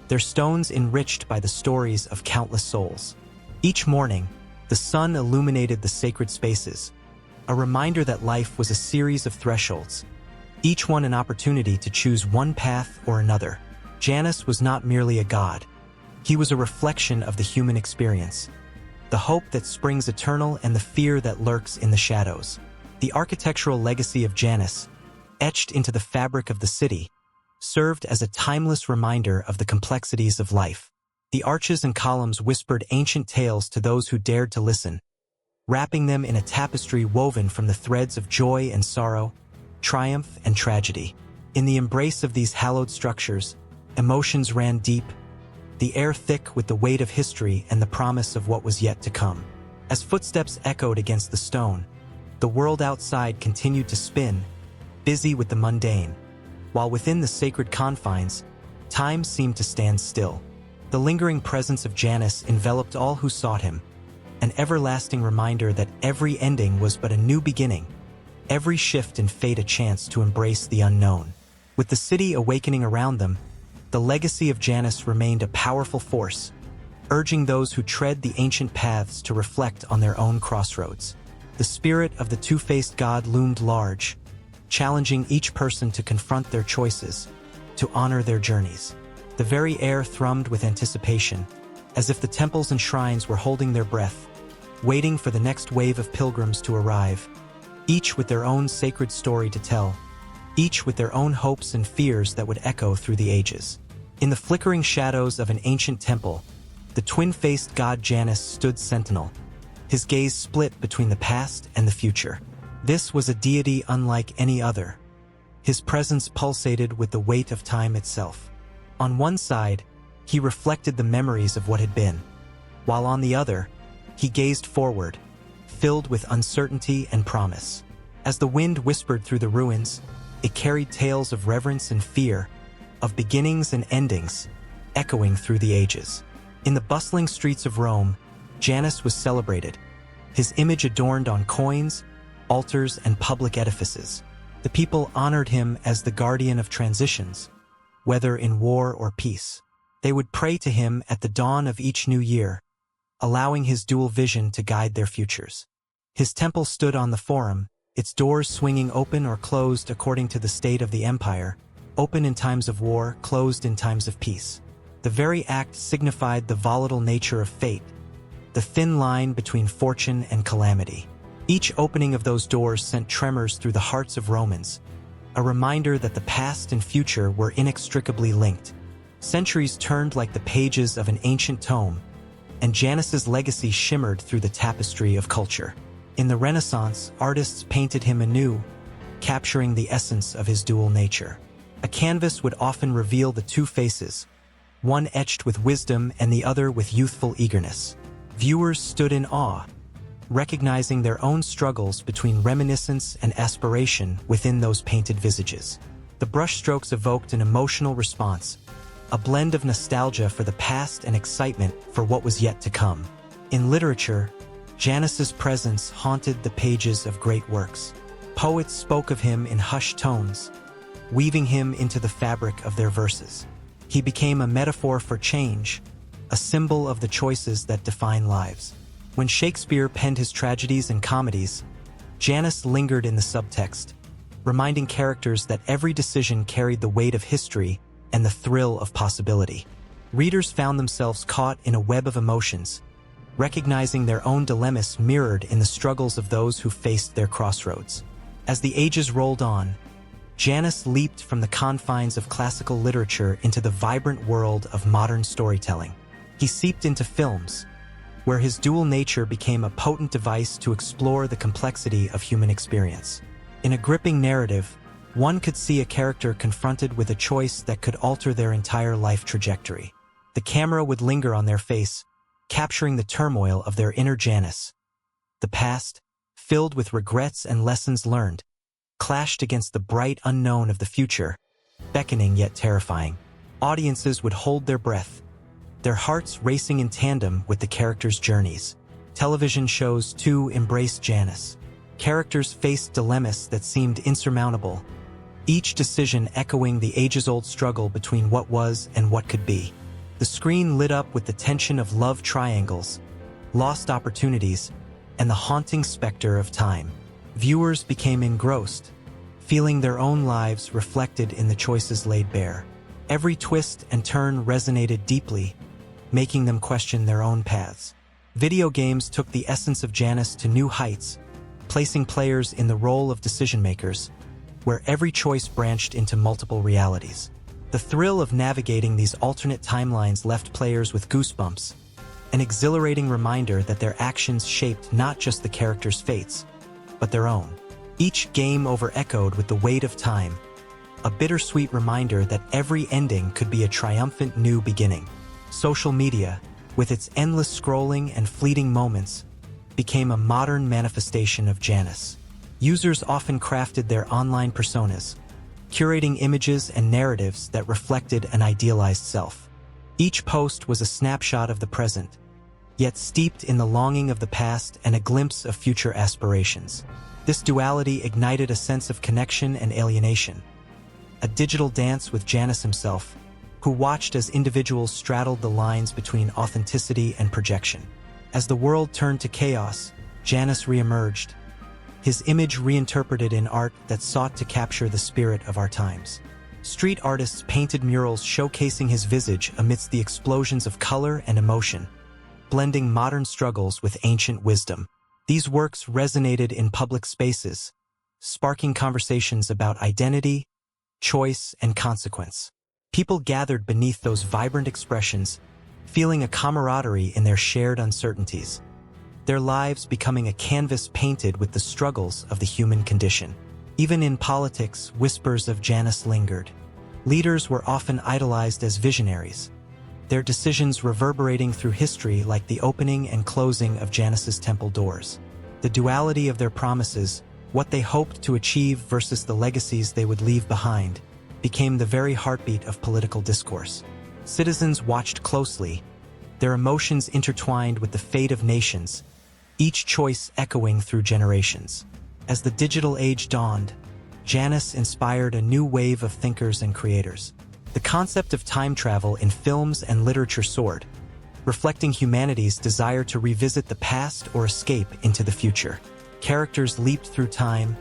their stones enriched by the stories of countless souls. Each morning, the sun illuminated the sacred spaces, a reminder that life was a series of thresholds, each one an opportunity to choose one path or another. Janus was not merely a god. He was a reflection of the human experience, the hope that springs eternal and the fear that lurks in the shadows. The architectural legacy of Janus, etched into the fabric of the city, served as a timeless reminder of the complexities of life. The arches and columns whispered ancient tales to those who dared to listen, wrapping them in a tapestry woven from the threads of joy and sorrow, triumph and tragedy. In the embrace of these hallowed structures, emotions ran deep, the air thick with the weight of history and the promise of what was yet to come. As footsteps echoed against the stone, the world outside continued to spin, busy with the mundane, while within the sacred confines, time seemed to stand still. The lingering presence of Janus enveloped all who sought him, an everlasting reminder that every ending was but a new beginning, every shift in fate a chance to embrace the unknown. With the city awakening around them, the legacy of Janus remained a powerful force, urging those who tread the ancient paths to reflect on their own crossroads. The spirit of the two-faced god loomed large, challenging each person to confront their choices, to honor their journeys. The very air thrummed with anticipation, as if the temples and shrines were holding their breath, waiting for the next wave of pilgrims to arrive, each with their own sacred story to tell, each with their own hopes and fears that would echo through the ages. In the flickering shadows of an ancient temple, the twin-faced god Janus stood sentinel, his gaze split between the past and the future. This was a deity unlike any other. His presence pulsated with the weight of time itself. On one side, he reflected the memories of what had been, while on the other, he gazed forward, filled with uncertainty and promise. As the wind whispered through the ruins, it carried tales of reverence and fear, of beginnings and endings, echoing through the ages. In the bustling streets of Rome, Janus was celebrated, his image adorned on coins, altars, and public edifices. The people honored him as the guardian of transitions, whether in war or peace. They would pray to him at the dawn of each new year, allowing his dual vision to guide their futures. His temple stood on the Forum, its doors swinging open or closed according to the state of the empire, open in times of war, closed in times of peace. The very act signified the volatile nature of fate, the thin line between fortune and calamity. Each opening of those doors sent tremors through the hearts of Romans, a reminder that the past and future were inextricably linked. Centuries turned like the pages of an ancient tome, and Janus's legacy shimmered through the tapestry of culture. In the Renaissance, artists painted him anew, capturing the essence of his dual nature. A canvas would often reveal the two faces, one etched with wisdom and the other with youthful eagerness. Viewers stood in awe, recognizing their own struggles between reminiscence and aspiration within those painted visages. The brushstrokes evoked an emotional response, a blend of nostalgia for the past and excitement for what was yet to come. In literature, Janus's presence haunted the pages of great works. Poets spoke of him in hushed tones, weaving him into the fabric of their verses. He became a metaphor for change, a symbol of the choices that define lives. When Shakespeare penned his tragedies and comedies, Janus lingered in the subtext, reminding characters that every decision carried the weight of history and the thrill of possibility. Readers found themselves caught in a web of emotions, recognizing their own dilemmas mirrored in the struggles of those who faced their crossroads. As the ages rolled on, Janus leaped from the confines of classical literature into the vibrant world of modern storytelling. He seeped into films, where his dual nature became a potent device to explore the complexity of human experience. In a gripping narrative, one could see a character confronted with a choice that could alter their entire life trajectory. The camera would linger on their face, capturing the turmoil of their inner Janus. The past, filled with regrets and lessons learned, clashed against the bright unknown of the future, beckoning yet terrifying. Audiences would hold their breath, their hearts racing in tandem with the characters' journeys. Television shows, too, embraced Janus. Characters faced dilemmas that seemed insurmountable, each decision echoing the ages-old struggle between what was and what could be. The screen lit up with the tension of love triangles, lost opportunities, and the haunting specter of time. Viewers became engrossed, feeling their own lives reflected in the choices laid bare. Every twist and turn resonated deeply, making them question their own paths. Video games took the essence of Janus to new heights, placing players in the role of decision-makers, where every choice branched into multiple realities. The thrill of navigating these alternate timelines left players with goosebumps, an exhilarating reminder that their actions shaped not just the characters' fates, but their own. Each game over-echoed with the weight of time, a bittersweet reminder that every ending could be a triumphant new beginning. Social media, with its endless scrolling and fleeting moments, became a modern manifestation of Janus. Users often crafted their online personas, curating images and narratives that reflected an idealized self. Each post was a snapshot of the present, yet steeped in the longing of the past and a glimpse of future aspirations. This duality ignited a sense of connection and alienation, a digital dance with Janus himself, who watched as individuals straddled the lines between authenticity and projection. As the world turned to chaos, Janus reemerged, his image reinterpreted in art that sought to capture the spirit of our times. Street artists painted murals showcasing his visage amidst the explosions of color and emotion, blending modern struggles with ancient wisdom. These works resonated in public spaces, sparking conversations about identity, choice, and consequence. People gathered beneath those vibrant expressions, feeling a camaraderie in their shared uncertainties, their lives becoming a canvas painted with the struggles of the human condition. Even in politics, whispers of Janus lingered. Leaders were often idolized as visionaries, their decisions reverberating through history like the opening and closing of Janus's temple doors. The duality of their promises, what they hoped to achieve versus the legacies they would leave behind, became the very heartbeat of political discourse. Citizens watched closely, their emotions intertwined with the fate of nations, each choice echoing through generations. As the digital age dawned, Janus inspired a new wave of thinkers and creators. The concept of time travel in films and literature soared, reflecting humanity's desire to revisit the past or escape into the future. Characters leaped through time,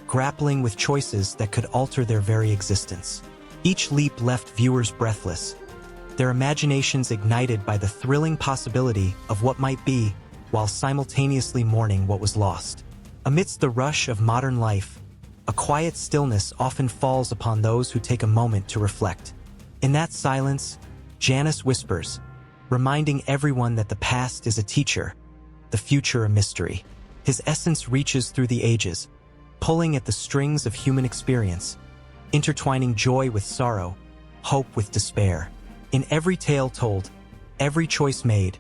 grappling with choices that could alter their very existence. Each leap left viewers breathless, their imaginations ignited by the thrilling possibility of what might be, while simultaneously mourning what was lost. Amidst the rush of modern life, a quiet stillness often falls upon those who take a moment to reflect. In that silence, Janus whispers, reminding everyone that the past is a teacher, the future a mystery. His essence reaches through the ages, pulling at the strings of human experience, intertwining joy with sorrow, hope with despair. In every tale told, every choice made,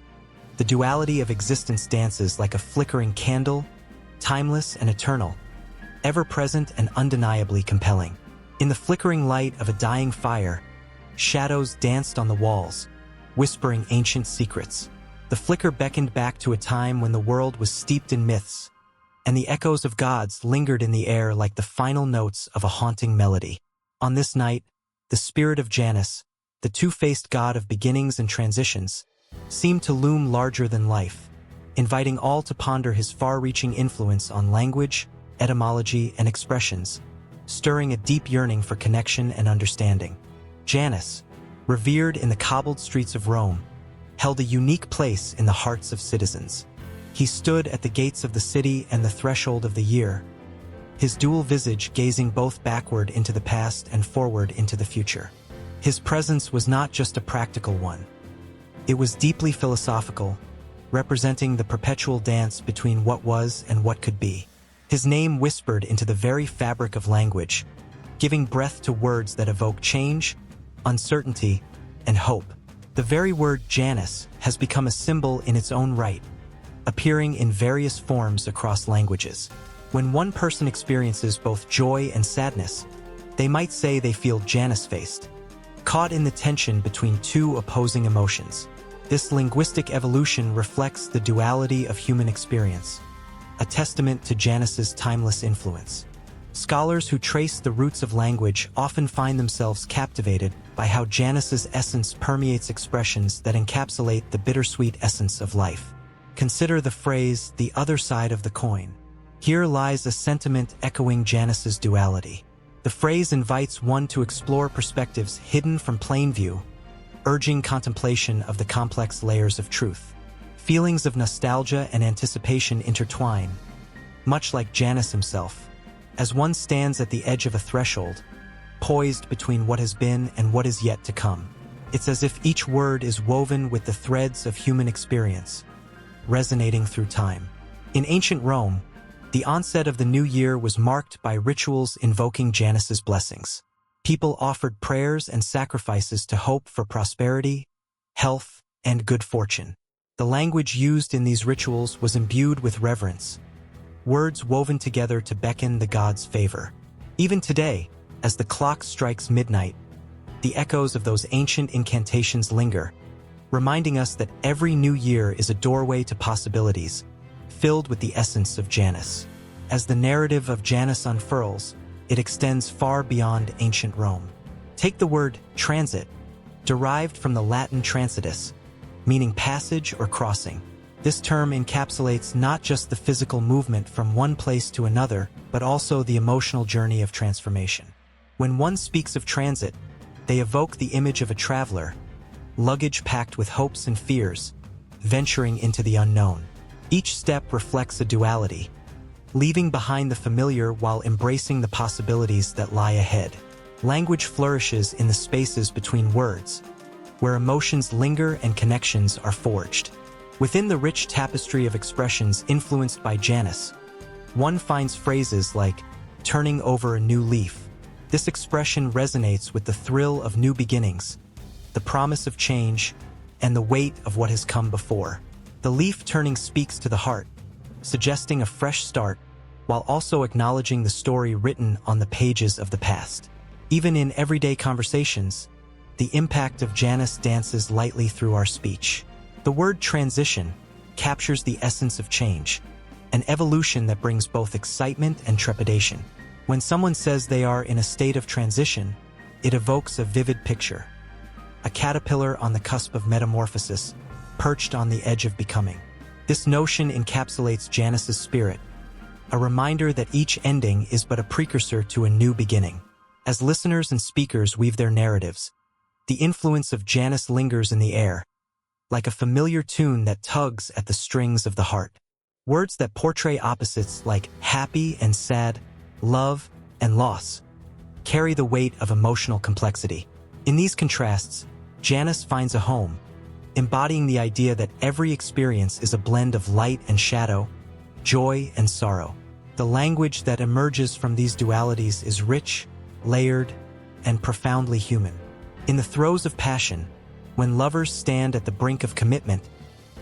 the duality of existence dances like a flickering candle, timeless and eternal, ever-present and undeniably compelling. In the flickering light of a dying fire, shadows danced on the walls, whispering ancient secrets. The flicker beckoned back to a time when the world was steeped in myths, and the echoes of gods lingered in the air like the final notes of a haunting melody. On this night, the spirit of Janus, the two-faced god of beginnings and transitions, seemed to loom larger than life, inviting all to ponder his far-reaching influence on language, etymology, and expressions, stirring a deep yearning for connection and understanding. Janus, revered in the cobbled streets of Rome, held a unique place in the hearts of citizens. He stood at the gates of the city and the threshold of the year, his dual visage gazing both backward into the past and forward into the future. His presence was not just a practical one. It was deeply philosophical, representing the perpetual dance between what was and what could be. His name whispered into the very fabric of language, giving breath to words that evoke change, uncertainty, and hope. The very word Janus has become a symbol in its own right, appearing in various forms across languages. When one person experiences both joy and sadness, they might say they feel Janus-faced, caught in the tension between two opposing emotions. This linguistic evolution reflects the duality of human experience, a testament to Janus's timeless influence. Scholars who trace the roots of language often find themselves captivated by how Janus's essence permeates expressions that encapsulate the bittersweet essence of life. Consider the phrase, "the other side of the coin." Here lies a sentiment echoing Janus's duality. The phrase invites one to explore perspectives hidden from plain view, urging contemplation of the complex layers of truth. Feelings of nostalgia and anticipation intertwine, much like Janus himself, as one stands at the edge of a threshold, poised between what has been and what is yet to come. It's as if each word is woven with the threads of human experience, resonating through time. In ancient Rome, the onset of the new year was marked by rituals invoking Janus's blessings. People offered prayers and sacrifices to hope for prosperity, health, and good fortune. The language used in these rituals was imbued with reverence, words woven together to beckon the gods' favor. Even today, as the clock strikes midnight, the echoes of those ancient incantations linger, reminding us that every new year is a doorway to possibilities, filled with the essence of Janus. As the narrative of Janus unfurls, it extends far beyond ancient Rome. Take the word transit, derived from the Latin transitus, meaning passage or crossing. This term encapsulates not just the physical movement from one place to another, but also the emotional journey of transformation. When one speaks of transit, they evoke the image of a traveler, luggage packed with hopes and fears, venturing into the unknown. Each step reflects a duality, leaving behind the familiar while embracing the possibilities that lie ahead. Language flourishes in the spaces between words, where emotions linger and connections are forged. Within the rich tapestry of expressions influenced by Janus, one finds phrases like turning over a new leaf. This expression resonates with the thrill of new beginnings, the promise of change, and the weight of what has come before. The leaf turning speaks to the heart, suggesting a fresh start, while also acknowledging the story written on the pages of the past. Even in everyday conversations, the impact of Janus dances lightly through our speech. The word transition captures the essence of change, an evolution that brings both excitement and trepidation. When someone says they are in a state of transition, it evokes a vivid picture: a caterpillar on the cusp of metamorphosis, perched on the edge of becoming. This notion encapsulates Janus's spirit, a reminder that each ending is but a precursor to a new beginning. As listeners and speakers weave their narratives, the influence of Janus lingers in the air, like a familiar tune that tugs at the strings of the heart. Words that portray opposites like happy and sad, love and loss, carry the weight of emotional complexity. In these contrasts, Janus finds a home, embodying the idea that every experience is a blend of light and shadow, joy and sorrow. The language that emerges from these dualities is rich, layered, and profoundly human. In the throes of passion, when lovers stand at the brink of commitment,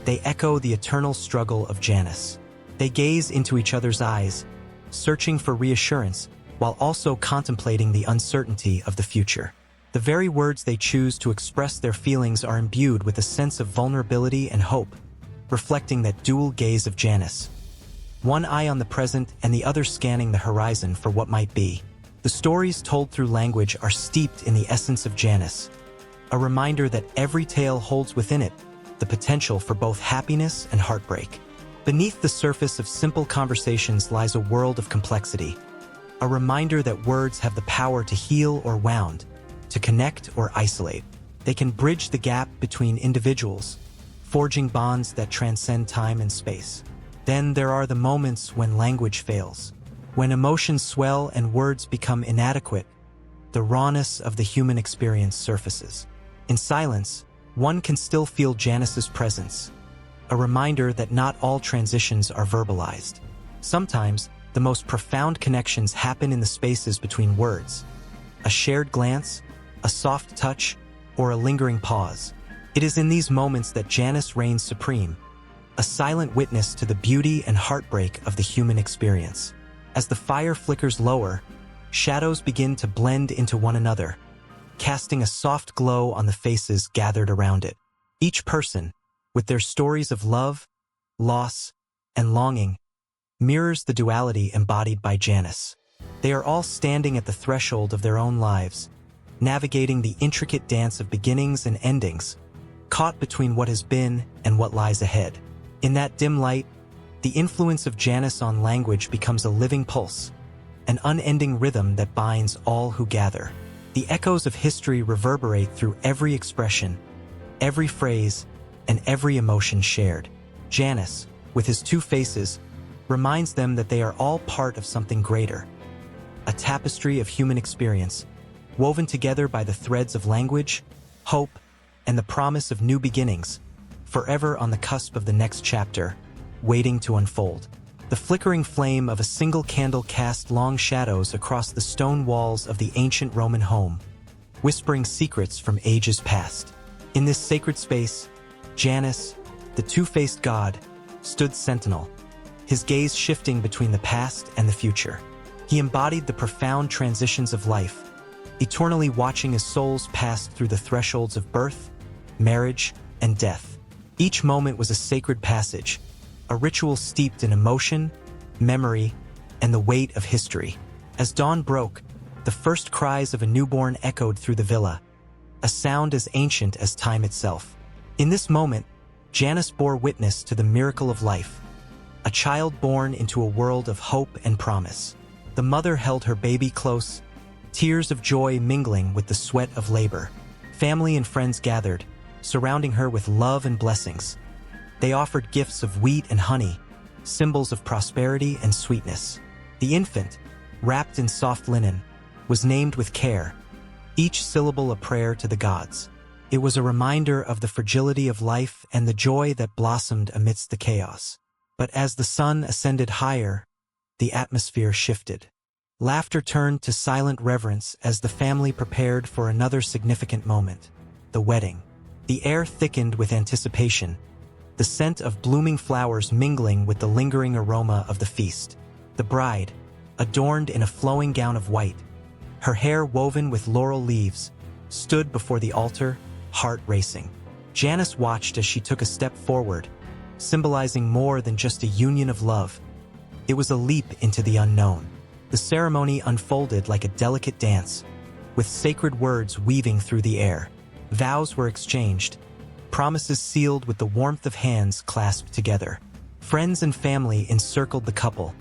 they echo the eternal struggle of Janus. They gaze into each other's eyes, searching for reassurance while also contemplating the uncertainty of the future. The very words they choose to express their feelings are imbued with a sense of vulnerability and hope, reflecting that dual gaze of Janus. One eye on the present and the other scanning the horizon for what might be. The stories told through language are steeped in the essence of Janus, a reminder that every tale holds within it the potential for both happiness and heartbreak. Beneath the surface of simple conversations lies a world of complexity, a reminder that words have the power to heal or wound, to connect or isolate. They can bridge the gap between individuals, forging bonds that transcend time and space. Then there are the moments when language fails, when emotions swell and words become inadequate. The rawness of the human experience surfaces. In silence, one can still feel Janus's presence, a reminder that not all transitions are verbalized. Sometimes, the most profound connections happen in the spaces between words. A shared glance, a soft touch, or a lingering pause. It is in these moments that Janus reigns supreme, a silent witness to the beauty and heartbreak of the human experience. As the fire flickers lower, shadows begin to blend into one another, casting a soft glow on the faces gathered around it. Each person, with their stories of love, loss, and longing, mirrors the duality embodied by Janus. They are all standing at the threshold of their own lives, navigating the intricate dance of beginnings and endings, caught between what has been and what lies ahead. In that dim light, the influence of Janus on language becomes a living pulse, an unending rhythm that binds all who gather. The echoes of history reverberate through every expression, every phrase, and every emotion shared. Janus, with his two faces, reminds them that they are all part of something greater. A tapestry of human experience, woven together by the threads of language, hope, and the promise of new beginnings, forever on the cusp of the next chapter, waiting to unfold. The flickering flame of a single candle cast long shadows across the stone walls of the ancient Roman home, whispering secrets from ages past. In this sacred space, Janus, the two-faced god, stood sentinel, his gaze shifting between the past and the future. He embodied the profound transitions of life, eternally watching as souls passed through the thresholds of birth, marriage, and death. Each moment was a sacred passage, a ritual steeped in emotion, memory, and the weight of history. As dawn broke, the first cries of a newborn echoed through the villa, a sound as ancient as time itself. In this moment, Janus bore witness to the miracle of life, a child born into a world of hope and promise. The mother held her baby close, tears of joy mingling with the sweat of labor. Family and friends gathered, surrounding her with love and blessings. They offered gifts of wheat and honey, symbols of prosperity and sweetness. The infant, wrapped in soft linen, was named with care, each syllable a prayer to the gods. It was a reminder of the fragility of life and the joy that blossomed amidst the chaos. But as the sun ascended higher, the atmosphere shifted. Laughter turned to silent reverence as the family prepared for another significant moment, the wedding. The air thickened with anticipation, the scent of blooming flowers mingling with the lingering aroma of the feast. The bride, adorned in a flowing gown of white, her hair woven with laurel leaves, stood before the altar, heart racing. Janus watched as she took a step forward, symbolizing more than just a union of love. It was a leap into the unknown. The ceremony unfolded like a delicate dance, with sacred words weaving through the air. Vows were exchanged, promises sealed with the warmth of hands clasped together. Friends and family encircled the couple,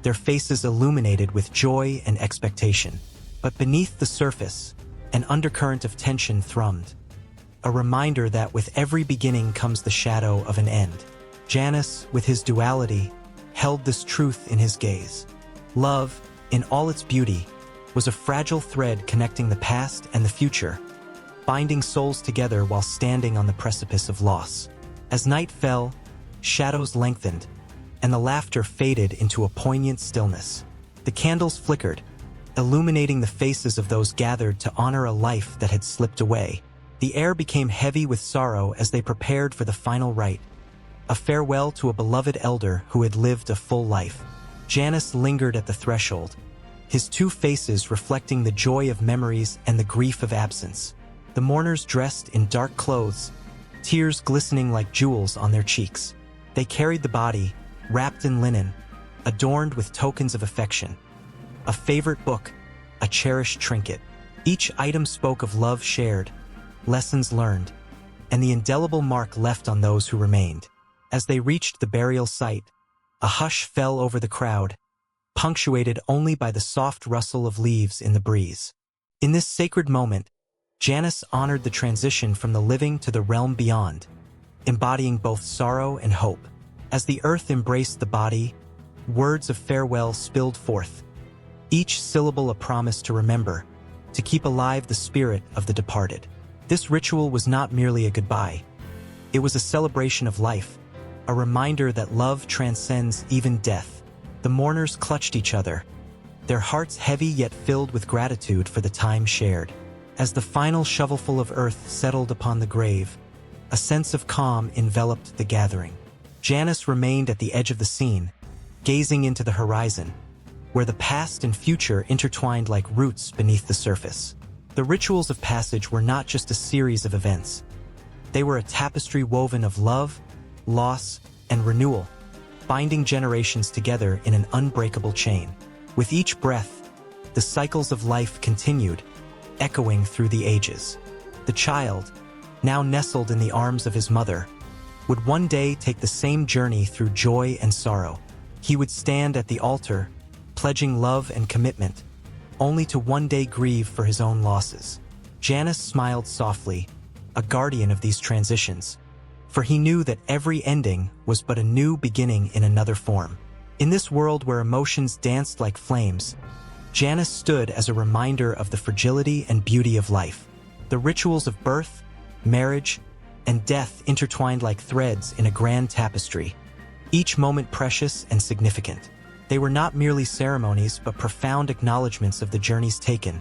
their faces illuminated with joy and expectation. But beneath the surface, an undercurrent of tension thrummed, a reminder that with every beginning comes the shadow of an end. Janus, with his duality, held this truth in his gaze. Love, in all its beauty, was a fragile thread connecting the past and the future, binding souls together while standing on the precipice of loss. As night fell, shadows lengthened, and the laughter faded into a poignant stillness. The candles flickered, illuminating the faces of those gathered to honor a life that had slipped away. The air became heavy with sorrow as they prepared for the final rite, a farewell to a beloved elder who had lived a full life. Janus lingered at the threshold, his two faces reflecting the joy of memories and the grief of absence. The mourners dressed in dark clothes, tears glistening like jewels on their cheeks. They carried the body, wrapped in linen, adorned with tokens of affection. A favorite book, a cherished trinket. Each item spoke of love shared, lessons learned, and the indelible mark left on those who remained. As they reached the burial site, a hush fell over the crowd, punctuated only by the soft rustle of leaves in the breeze. In this sacred moment, Janus honored the transition from the living to the realm beyond, embodying both sorrow and hope. As the earth embraced the body, words of farewell spilled forth, each syllable a promise to remember, to keep alive the spirit of the departed. This ritual was not merely a goodbye. It was a celebration of life, a reminder that love transcends even death. The mourners clutched each other, their hearts heavy yet filled with gratitude for the time shared. As the final shovelful of earth settled upon the grave, a sense of calm enveloped the gathering. Janus remained at the edge of the scene, gazing into the horizon, where the past and future intertwined like roots beneath the surface. The rituals of passage were not just a series of events. They were a tapestry woven of love, loss, and renewal, binding generations together in an unbreakable chain. With each breath, the cycles of life continued, echoing through the ages. The child, now nestled in the arms of his mother, would one day take the same journey through joy and sorrow. He would stand at the altar, pledging love and commitment, only to one day grieve for his own losses. Janus smiled softly, a guardian of these transitions, for he knew that every ending was but a new beginning in another form. In this world where emotions danced like flames, Janus stood as a reminder of the fragility and beauty of life. The rituals of birth, marriage, and death intertwined like threads in a grand tapestry, each moment precious and significant. They were not merely ceremonies but profound acknowledgments of the journeys taken,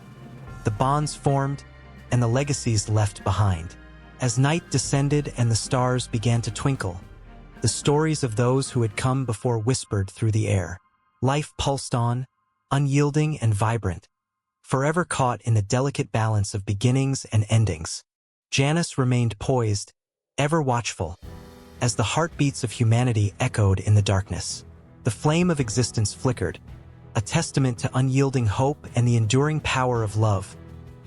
the bonds formed, and the legacies left behind. As night descended and the stars began to twinkle, the stories of those who had come before whispered through the air. Life pulsed on, unyielding and vibrant, forever caught in the delicate balance of beginnings and endings. Janus remained poised, ever watchful, as the heartbeats of humanity echoed in the darkness. The flame of existence flickered, a testament to unyielding hope and the enduring power of love,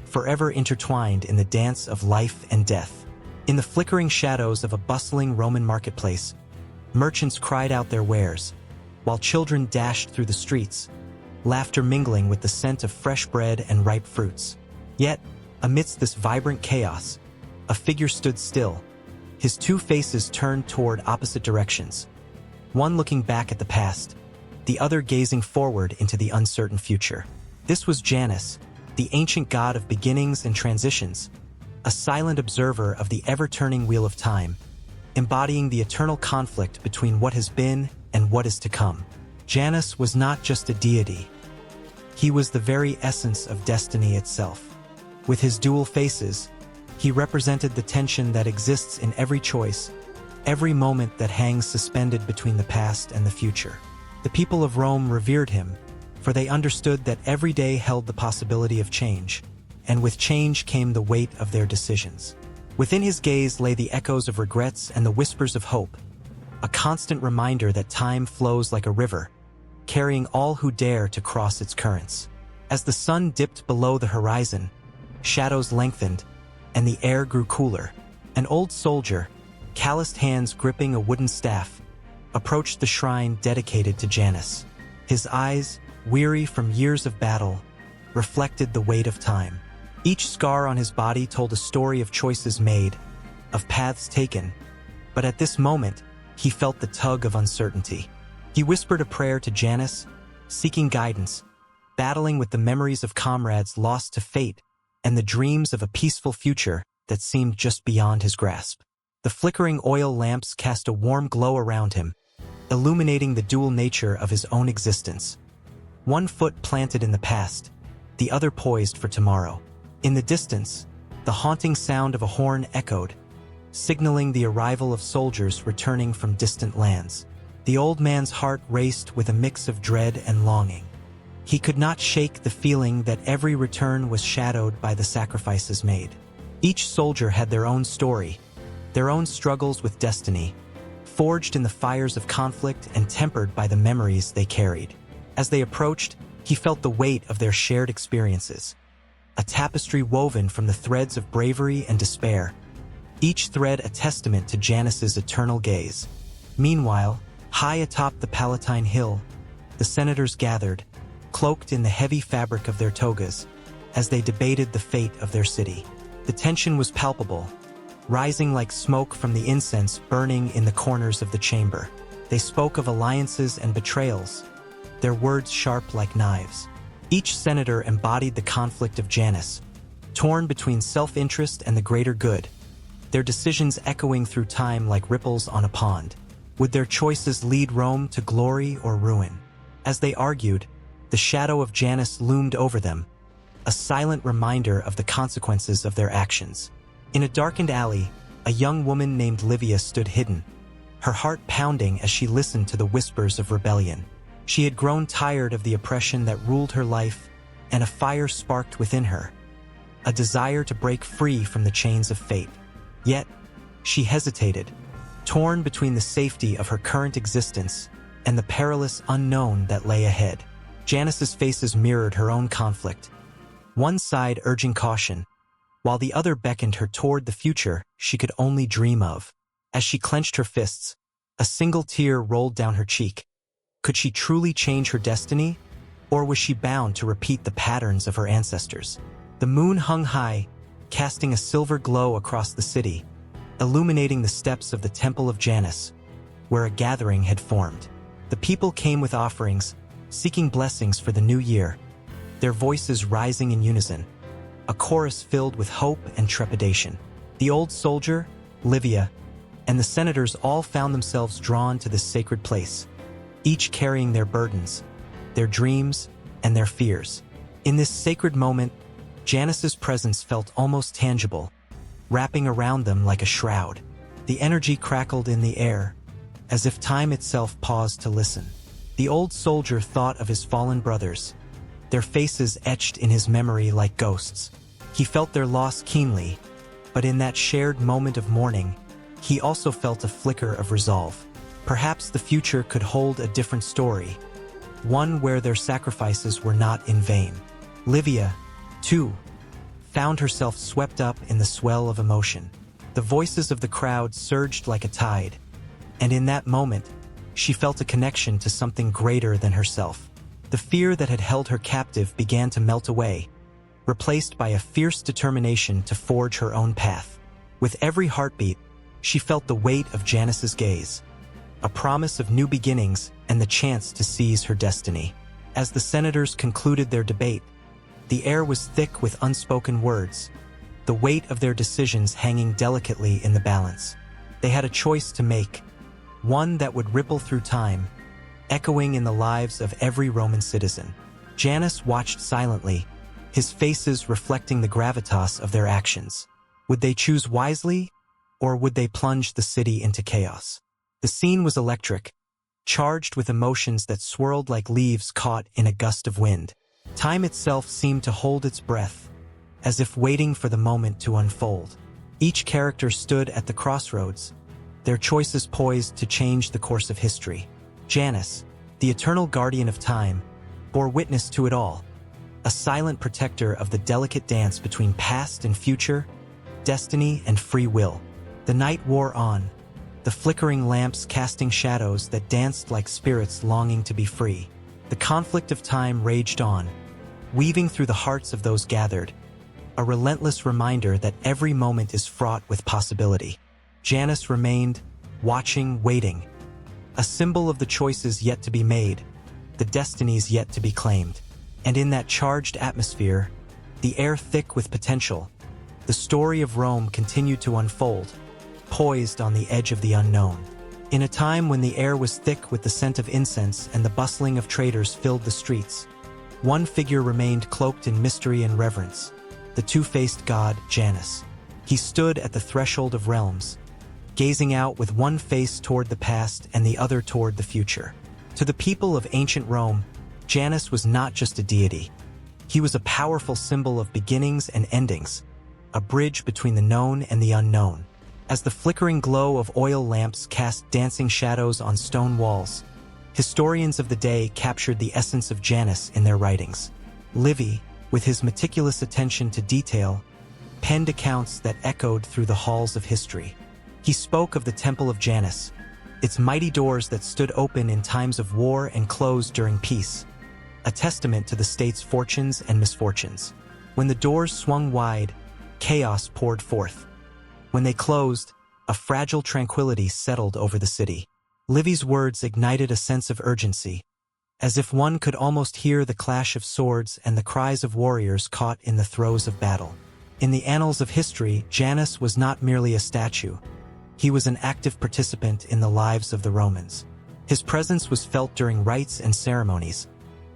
forever intertwined in the dance of life and death. In the flickering shadows of a bustling Roman marketplace, merchants cried out their wares, while children dashed through the streets, laughter mingling with the scent of fresh bread and ripe fruits. Yet, amidst this vibrant chaos, a figure stood still, his two faces turned toward opposite directions, one looking back at the past, the other gazing forward into the uncertain future. This was Janus, the ancient god of beginnings and transitions, a silent observer of the ever-turning wheel of time, embodying the eternal conflict between what has been and what is to come. Janus was not just a deity. He was the very essence of destiny itself. With his dual faces, he represented the tension that exists in every choice, every moment that hangs suspended between the past and the future. The people of Rome revered him, for they understood that every day held the possibility of change, and with change came the weight of their decisions. Within his gaze lay the echoes of regrets and the whispers of hope, a constant reminder that time flows like a river, carrying all who dare to cross its currents. As the sun dipped below the horizon, shadows lengthened, and the air grew cooler. An old soldier, calloused hands gripping a wooden staff, approached the shrine dedicated to Janus. His eyes, weary from years of battle, reflected the weight of time. Each scar on his body told a story of choices made, of paths taken, but at this moment, he felt the tug of uncertainty. He whispered a prayer to Janus, seeking guidance, battling with the memories of comrades lost to fate and the dreams of a peaceful future that seemed just beyond his grasp. The flickering oil lamps cast a warm glow around him, illuminating the dual nature of his own existence. One foot planted in the past, the other poised for tomorrow. In the distance, the haunting sound of a horn echoed, signaling the arrival of soldiers returning from distant lands. The old man's heart raced with a mix of dread and longing. He could not shake the feeling that every return was shadowed by the sacrifices made. Each soldier had their own story, their own struggles with destiny, forged in the fires of conflict and tempered by the memories they carried. As they approached, he felt the weight of their shared experiences, a tapestry woven from the threads of bravery and despair, each thread a testament to Janus's eternal gaze. Meanwhile, high atop the Palatine Hill, the senators gathered, cloaked in the heavy fabric of their togas, as they debated the fate of their city. The tension was palpable, rising like smoke from the incense burning in the corners of the chamber. They spoke of alliances and betrayals, their words sharp like knives. Each senator embodied the conflict of Janus, torn between self-interest and the greater good, their decisions echoing through time like ripples on a pond. Would their choices lead Rome to glory or ruin? As they argued, the shadow of Janus loomed over them, a silent reminder of the consequences of their actions. In a darkened alley, a young woman named Livia stood hidden, her heart pounding as she listened to the whispers of rebellion. She had grown tired of the oppression that ruled her life, and a fire sparked within her, a desire to break free from the chains of fate. Yet, she hesitated, torn between the safety of her current existence and the perilous unknown that lay ahead. Janus's faces mirrored her own conflict, one side urging caution, while the other beckoned her toward the future she could only dream of. As she clenched her fists, a single tear rolled down her cheek. Could she truly change her destiny, or was she bound to repeat the patterns of her ancestors? The moon hung high, casting a silver glow across the city, illuminating the steps of the Temple of Janus, where a gathering had formed. The people came with offerings, seeking blessings for the new year, their voices rising in unison, a chorus filled with hope and trepidation. The old soldier, Livia, and the senators all found themselves drawn to this sacred place, each carrying their burdens, their dreams, and their fears. In this sacred moment, Janus's presence felt almost tangible, wrapping around them like a shroud. The energy crackled in the air, as if time itself paused to listen. The old soldier thought of his fallen brothers, their faces etched in his memory like ghosts. He felt their loss keenly, but in that shared moment of mourning, he also felt a flicker of resolve. Perhaps the future could hold a different story, one where their sacrifices were not in vain. Livia, too, found herself swept up in the swell of emotion. The voices of the crowd surged like a tide, and in that moment, she felt a connection to something greater than herself. The fear that had held her captive began to melt away, replaced by a fierce determination to forge her own path. With every heartbeat, she felt the weight of Janus's gaze, a promise of new beginnings and the chance to seize her destiny. As the senators concluded their debate, the air was thick with unspoken words, the weight of their decisions hanging delicately in the balance. They had a choice to make, one that would ripple through time, echoing in the lives of every Roman citizen. Janus watched silently, his faces reflecting the gravitas of their actions. Would they choose wisely, or would they plunge the city into chaos? The scene was electric, charged with emotions that swirled like leaves caught in a gust of wind. Time itself seemed to hold its breath, as if waiting for the moment to unfold. Each character stood at the crossroads, their choices poised to change the course of history. Janus, the eternal guardian of time, bore witness to it all, a silent protector of the delicate dance between past and future, destiny and free will. The night wore on, the flickering lamps casting shadows that danced like spirits longing to be free. The conflict of time raged on, weaving through the hearts of those gathered, a relentless reminder that every moment is fraught with possibility. Janus remained, watching, waiting, a symbol of the choices yet to be made, the destinies yet to be claimed. And in that charged atmosphere, the air thick with potential, the story of Rome continued to unfold, poised on the edge of the unknown. In a time when the air was thick with the scent of incense and the bustling of traders filled the streets, one figure remained cloaked in mystery and reverence, the two-faced god Janus. He stood at the threshold of realms, gazing out with one face toward the past and the other toward the future. To the people of ancient Rome, Janus was not just a deity. He was a powerful symbol of beginnings and endings, a bridge between the known and the unknown. As the flickering glow of oil lamps cast dancing shadows on stone walls, historians of the day captured the essence of Janus in their writings. Livy, with his meticulous attention to detail, penned accounts that echoed through the halls of history. He spoke of the Temple of Janus, its mighty doors that stood open in times of war and closed during peace, a testament to the state's fortunes and misfortunes. When the doors swung wide, chaos poured forth. When they closed, a fragile tranquility settled over the city. Livy's words ignited a sense of urgency, as if one could almost hear the clash of swords and the cries of warriors caught in the throes of battle. In the annals of history, Janus was not merely a statue. He was an active participant in the lives of the Romans. His presence was felt during rites and ceremonies,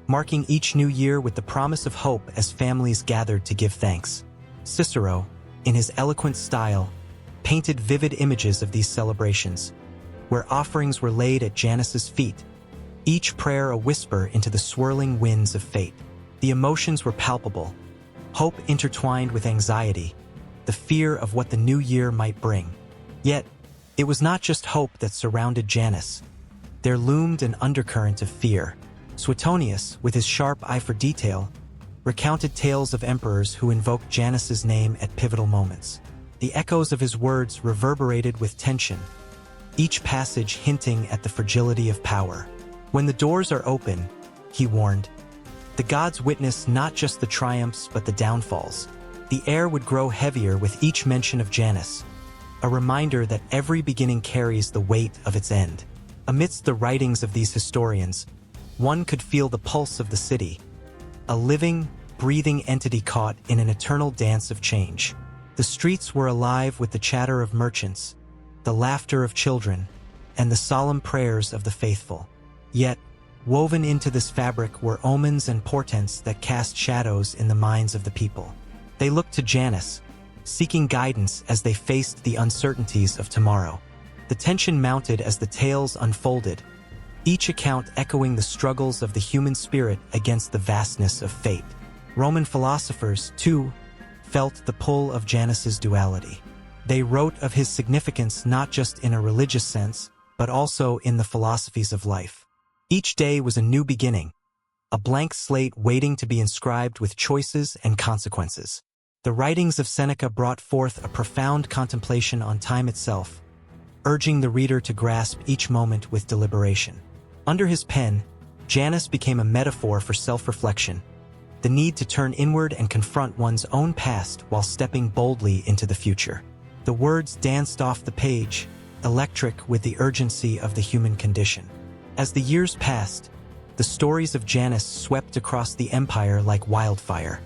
marking each new year with the promise of hope as families gathered to give thanks. Cicero, in his eloquent style, painted vivid images of these celebrations, where offerings were laid at Janus's feet, each prayer a whisper into the swirling winds of fate. The emotions were palpable, hope intertwined with anxiety, the fear of what the new year might bring. Yet, it was not just hope that surrounded Janus. There loomed an undercurrent of fear. Suetonius, with his sharp eye for detail, recounted tales of emperors who invoked Janus's name at pivotal moments. The echoes of his words reverberated with tension, each passage hinting at the fragility of power. When the doors are open, he warned, the gods witness not just the triumphs but the downfalls. The air would grow heavier with each mention of Janus, a reminder that every beginning carries the weight of its end. Amidst the writings of these historians, one could feel the pulse of the city, a living, breathing entity caught in an eternal dance of change. The streets were alive with the chatter of merchants, the laughter of children, and the solemn prayers of the faithful. Yet, woven into this fabric were omens and portents that cast shadows in the minds of the people. They looked to Janus, seeking guidance as they faced the uncertainties of tomorrow. The tension mounted as the tales unfolded, each account echoing the struggles of the human spirit against the vastness of fate. Roman philosophers, too, felt the pull of Janus's duality. They wrote of his significance not just in a religious sense, but also in the philosophies of life. Each day was a new beginning, a blank slate waiting to be inscribed with choices and consequences. The writings of Seneca brought forth a profound contemplation on time itself, urging the reader to grasp each moment with deliberation. Under his pen, Janus became a metaphor for self-reflection, the need to turn inward and confront one's own past while stepping boldly into the future. The words danced off the page, electric with the urgency of the human condition. As the years passed, the stories of Janus swept across the empire like wildfire.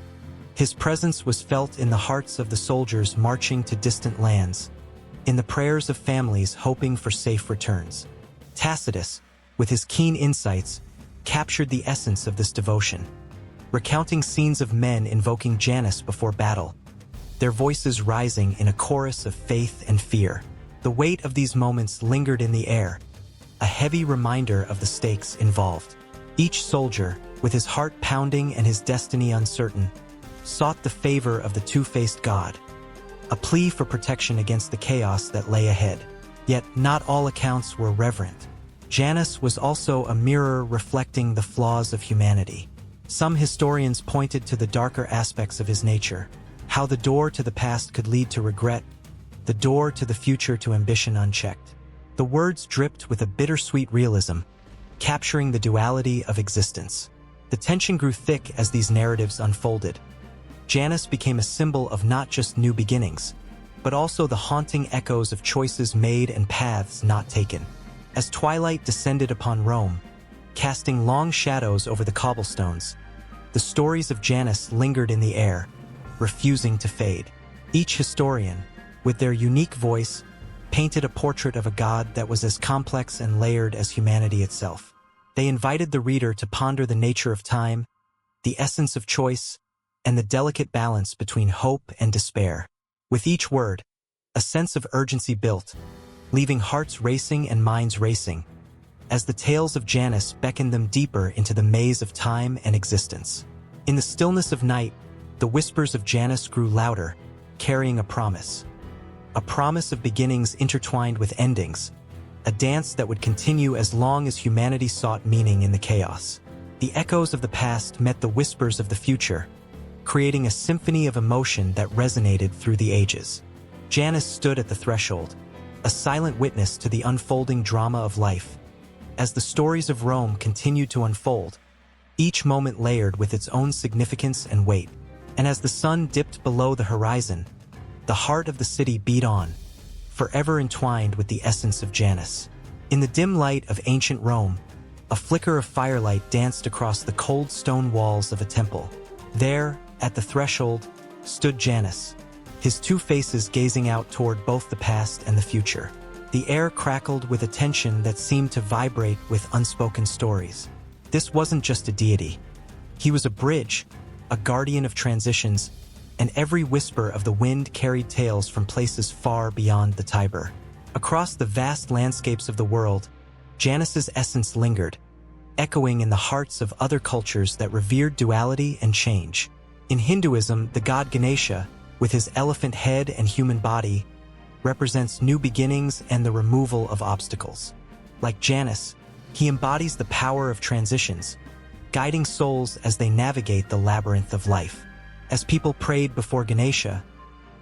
His presence was felt in the hearts of the soldiers marching to distant lands, in the prayers of families hoping for safe returns. Tacitus, with his keen insights, captured the essence of this devotion, recounting scenes of men invoking Janus before battle, their voices rising in a chorus of faith and fear. The weight of these moments lingered in the air, a heavy reminder of the stakes involved. Each soldier, with his heart pounding and his destiny uncertain, sought the favor of the two-faced god, a plea for protection against the chaos that lay ahead. Yet not all accounts were reverent. Janus was also a mirror reflecting the flaws of humanity. Some historians pointed to the darker aspects of his nature, how the door to the past could lead to regret, the door to the future to ambition unchecked. The words dripped with a bittersweet realism, capturing the duality of existence. The tension grew thick as these narratives unfolded. Janus became a symbol of not just new beginnings, but also the haunting echoes of choices made and paths not taken. As twilight descended upon Rome, casting long shadows over the cobblestones, the stories of Janus lingered in the air, refusing to fade. Each historian, with their unique voice, painted a portrait of a god that was as complex and layered as humanity itself. They invited the reader to ponder the nature of time, the essence of choice, and the delicate balance between hope and despair. With each word, a sense of urgency built, leaving hearts racing and minds racing, as the tales of Janus beckoned them deeper into the maze of time and existence. In the stillness of night, the whispers of Janus grew louder, carrying a promise of beginnings intertwined with endings, a dance that would continue as long as humanity sought meaning in the chaos. The echoes of the past met the whispers of the future, creating a symphony of emotion that resonated through the ages. Janus stood at the threshold, a silent witness to the unfolding drama of life. As the stories of Rome continued to unfold, each moment layered with its own significance and weight. And as the sun dipped below the horizon, the heart of the city beat on, forever entwined with the essence of Janus. In the dim light of ancient Rome, a flicker of firelight danced across the cold stone walls of a temple. There, at the threshold, stood Janus, his two faces gazing out toward both the past and the future. The air crackled with a tension that seemed to vibrate with unspoken stories. This wasn't just a deity. He was a bridge, a guardian of transitions, and every whisper of the wind carried tales from places far beyond the Tiber. Across the vast landscapes of the world, Janus's essence lingered, echoing in the hearts of other cultures that revered duality and change. In Hinduism, the god Ganesha, with his elephant head and human body, represents new beginnings and the removal of obstacles. Like Janus, he embodies the power of transitions, guiding souls as they navigate the labyrinth of life. As people prayed before Ganesha,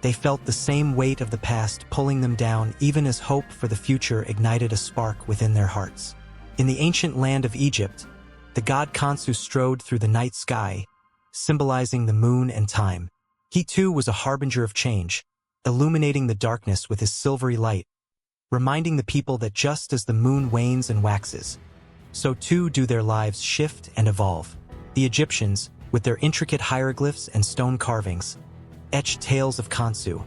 they felt the same weight of the past pulling them down even as hope for the future ignited a spark within their hearts. In the ancient land of Egypt, the god Khonsu strode through the night sky, symbolizing the moon and time. He too was a harbinger of change, illuminating the darkness with his silvery light, reminding the people that just as the moon wanes and waxes, so too do their lives shift and evolve. The Egyptians, with their intricate hieroglyphs and stone carvings, etched tales of Khonsu,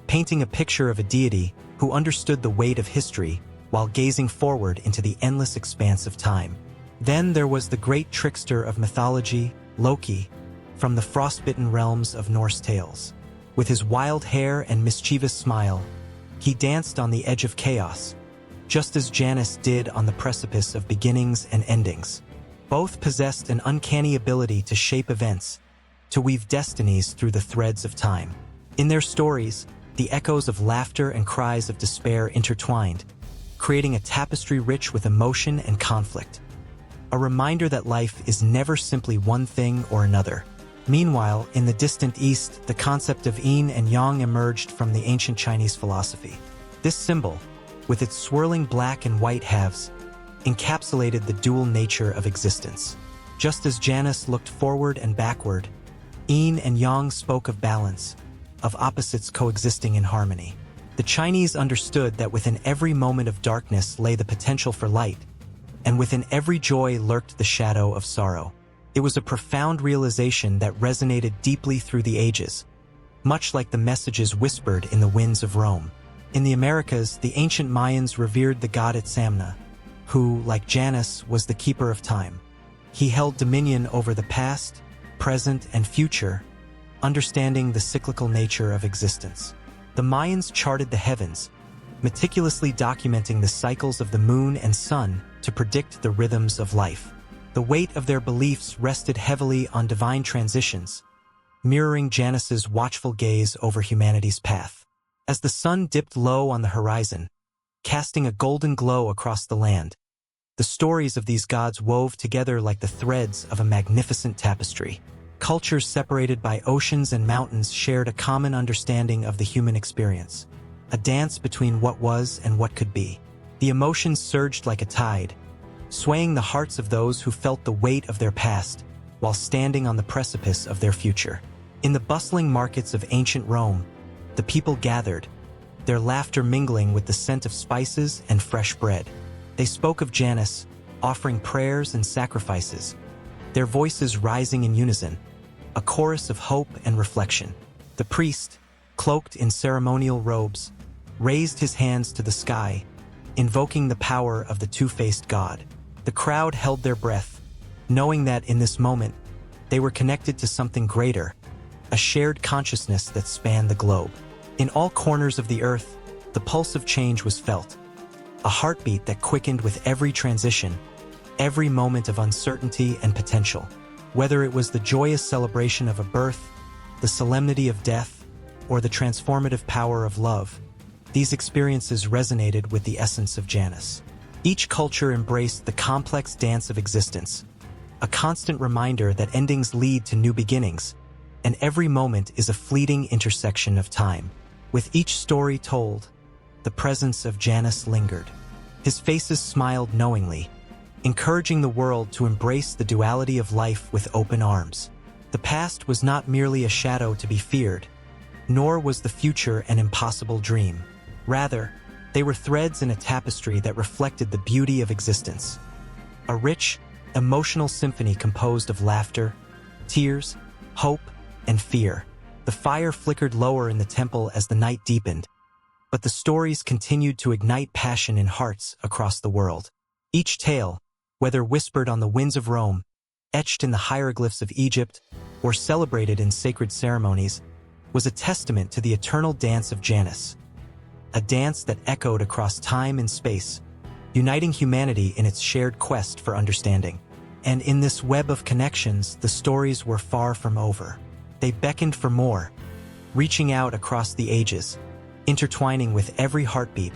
painting a picture of a deity who understood the weight of history while gazing forward into the endless expanse of time. Then there was the great trickster of mythology, Loki, from the frostbitten realms of Norse tales. With his wild hair and mischievous smile, he danced on the edge of chaos, just as Janus did on the precipice of beginnings and endings. Both possessed an uncanny ability to shape events, to weave destinies through the threads of time. In their stories, the echoes of laughter and cries of despair intertwined, creating a tapestry rich with emotion and conflict. A reminder that life is never simply one thing or another. Meanwhile, in the distant East, the concept of yin and yang emerged from the ancient Chinese philosophy. This symbol, with its swirling black and white halves, encapsulated the dual nature of existence. Just as Janus looked forward and backward, yin and yang spoke of balance, of opposites coexisting in harmony. The Chinese understood that within every moment of darkness lay the potential for light, and within every joy lurked the shadow of sorrow. It was a profound realization that resonated deeply through the ages, much like the messages whispered in the winds of Rome. In the Americas, the ancient Mayans revered the god Itzamna, who, like Janus, was the keeper of time. He held dominion over the past, present, and future, understanding the cyclical nature of existence. The Mayans charted the heavens, meticulously documenting the cycles of the moon and sun to predict the rhythms of life. The weight of their beliefs rested heavily on divine transitions, mirroring Janus's watchful gaze over humanity's path. As the sun dipped low on the horizon, casting a golden glow across the land, the stories of these gods wove together like the threads of a magnificent tapestry. Cultures separated by oceans and mountains shared a common understanding of the human experience, a dance between what was and what could be. The emotions surged like a tide, swaying the hearts of those who felt the weight of their past while standing on the precipice of their future. In the bustling markets of ancient Rome, the people gathered, their laughter mingling with the scent of spices and fresh bread. They spoke of Janus, offering prayers and sacrifices, their voices rising in unison, a chorus of hope and reflection. The priest, cloaked in ceremonial robes, raised his hands to the sky, invoking the power of the two-faced god. The crowd held their breath, knowing that in this moment, they were connected to something greater, a shared consciousness that spanned the globe. In all corners of the earth, the pulse of change was felt, a heartbeat that quickened with every transition, every moment of uncertainty and potential. Whether it was the joyous celebration of a birth, the solemnity of death, or the transformative power of love, these experiences resonated with the essence of Janus. Each culture embraced the complex dance of existence, a constant reminder that endings lead to new beginnings, and every moment is a fleeting intersection of time. With each story told, the presence of Janus lingered. His faces smiled knowingly, encouraging the world to embrace the duality of life with open arms. The past was not merely a shadow to be feared, nor was the future an impossible dream. Rather, they were threads in a tapestry that reflected the beauty of existence. A rich, emotional symphony composed of laughter, tears, hope, and fear. The fire flickered lower in the temple as the night deepened, but the stories continued to ignite passion in hearts across the world. Each tale, whether whispered on the winds of Rome, etched in the hieroglyphs of Egypt, or celebrated in sacred ceremonies, was a testament to the eternal dance of Janus. A dance that echoed across time and space, uniting humanity in its shared quest for understanding. And in this web of connections, the stories were far from over. They beckoned for more, reaching out across the ages, intertwining with every heartbeat,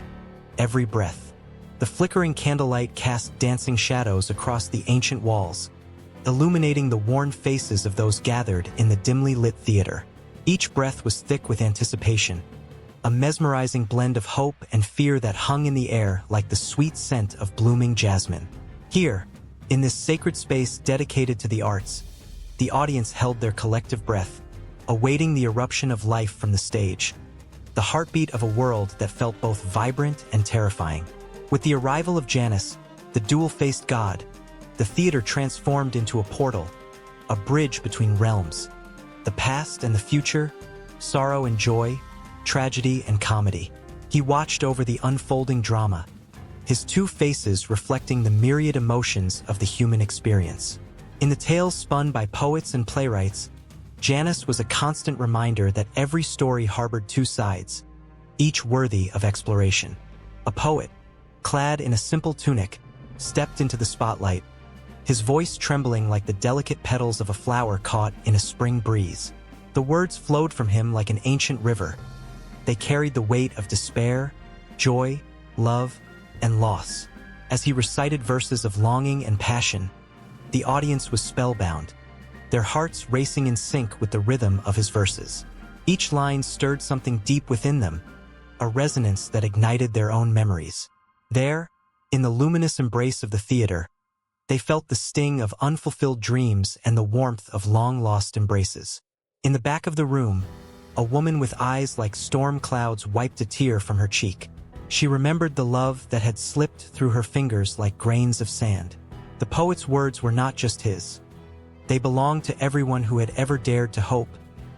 every breath. The flickering candlelight cast dancing shadows across the ancient walls, illuminating the worn faces of those gathered in the dimly lit theater. Each breath was thick with anticipation, a mesmerizing blend of hope and fear that hung in the air like the sweet scent of blooming jasmine. Here, in this sacred space dedicated to the arts, the audience held their collective breath, awaiting the eruption of life from the stage. the heartbeat of a world that felt both vibrant and terrifying. With the arrival of Janus, the dual-faced god, the theater transformed into a portal, a bridge between realms, the past and the future, sorrow and joy, tragedy and comedy. He watched over the unfolding drama, his two faces reflecting the myriad emotions of the human experience. In the tales spun by poets and playwrights, Janus was a constant reminder that every story harbored two sides, each worthy of exploration. A poet, clad in a simple tunic, stepped into the spotlight, his voice trembling like the delicate petals of a flower caught in a spring breeze. The words flowed from him like an ancient river. They carried the weight of despair, joy, love, and loss. As he recited verses of longing and passion, the audience was spellbound, their hearts racing in sync with the rhythm of his verses. Each line stirred something deep within them, a resonance that ignited their own memories. There, in the luminous embrace of the theater, they felt the sting of unfulfilled dreams and the warmth of long-lost embraces. In the back of the room, a woman with eyes like storm clouds wiped a tear from her cheek. She remembered the love that had slipped through her fingers like grains of sand. The poet's words were not just his. They belonged to everyone who had ever dared to hope,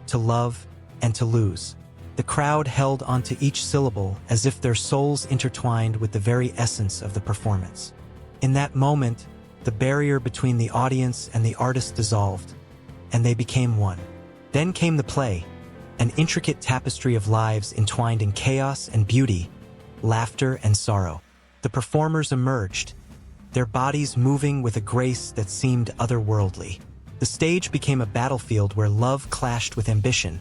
to love, and to lose. The crowd held onto each syllable as if their souls intertwined with the very essence of the performance. In that moment, the barrier between the audience and the artist dissolved, and they became one. Then came the play, an intricate tapestry of lives entwined in chaos and beauty, laughter and sorrow. The performers emerged, their bodies moving with a grace that seemed otherworldly. The stage became a battlefield where love clashed with ambition,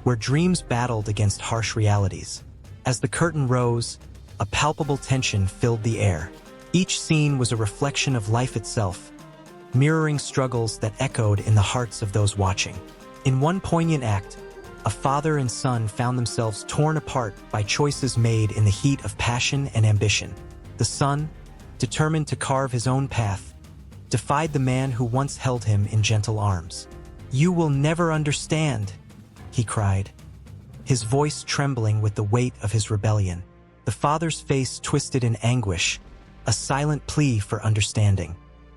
where dreams battled against harsh realities. As the curtain rose, a palpable tension filled the air. Each scene was a reflection of life itself, mirroring struggles that echoed in the hearts of those watching. In one poignant act, a father and son found themselves torn apart by choices made in the heat of passion and ambition. The son, determined to carve his own path, defied the man who once held him in gentle arms. "You will never understand," he cried, his voice trembling with the weight of his rebellion. The father's face twisted in anguish, a silent plea for understanding.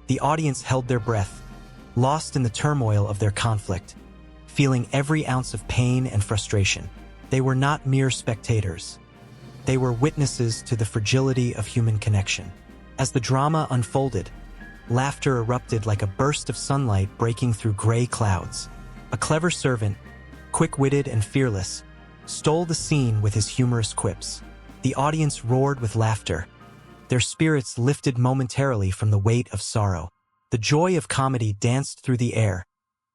The audience held their breath, lost in the turmoil of their conflict, feeling every ounce of pain and frustration. They were not mere spectators. They were witnesses to the fragility of human connection. As the drama unfolded, laughter erupted like a burst of sunlight breaking through gray clouds. A clever servant, quick-witted and fearless, stole the scene with his humorous quips. The audience roared with laughter, their spirits lifted momentarily from the weight of sorrow. The joy of comedy danced through the air,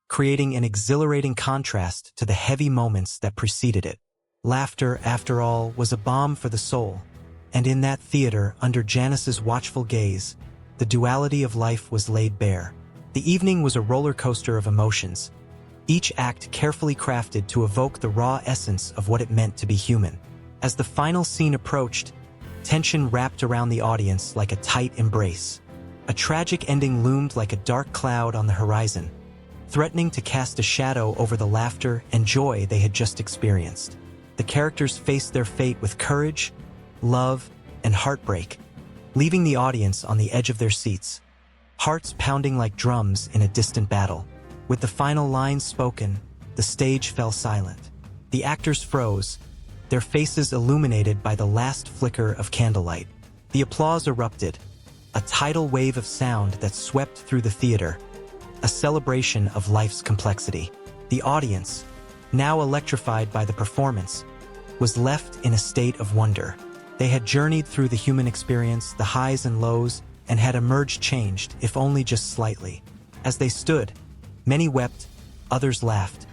creating an exhilarating contrast to the heavy moments that preceded it. Laughter, after all, was a balm for the soul, and in that theater, under Janus's watchful gaze, the duality of life was laid bare. The evening was a roller coaster of emotions, each act carefully crafted to evoke the raw essence of what it meant to be human. As the final scene approached, tension wrapped around the audience like a tight embrace. A tragic ending loomed like a dark cloud on the horizon, threatening to cast a shadow over the laughter and joy they had just experienced. The characters faced their fate with courage, love, and heartbreak, leaving the audience on the edge of their seats, hearts pounding like drums in a distant battle. With the final lines spoken, the stage fell silent. The actors froze, their faces illuminated by the last flicker of candlelight. The applause erupted, a tidal wave of sound that swept through the theater, a celebration of life's complexity. The audience, now electrified by the performance, was left in a state of wonder. They had journeyed through the human experience, the highs and lows, and had emerged changed, if only just slightly. As they stood, many wept, others laughed,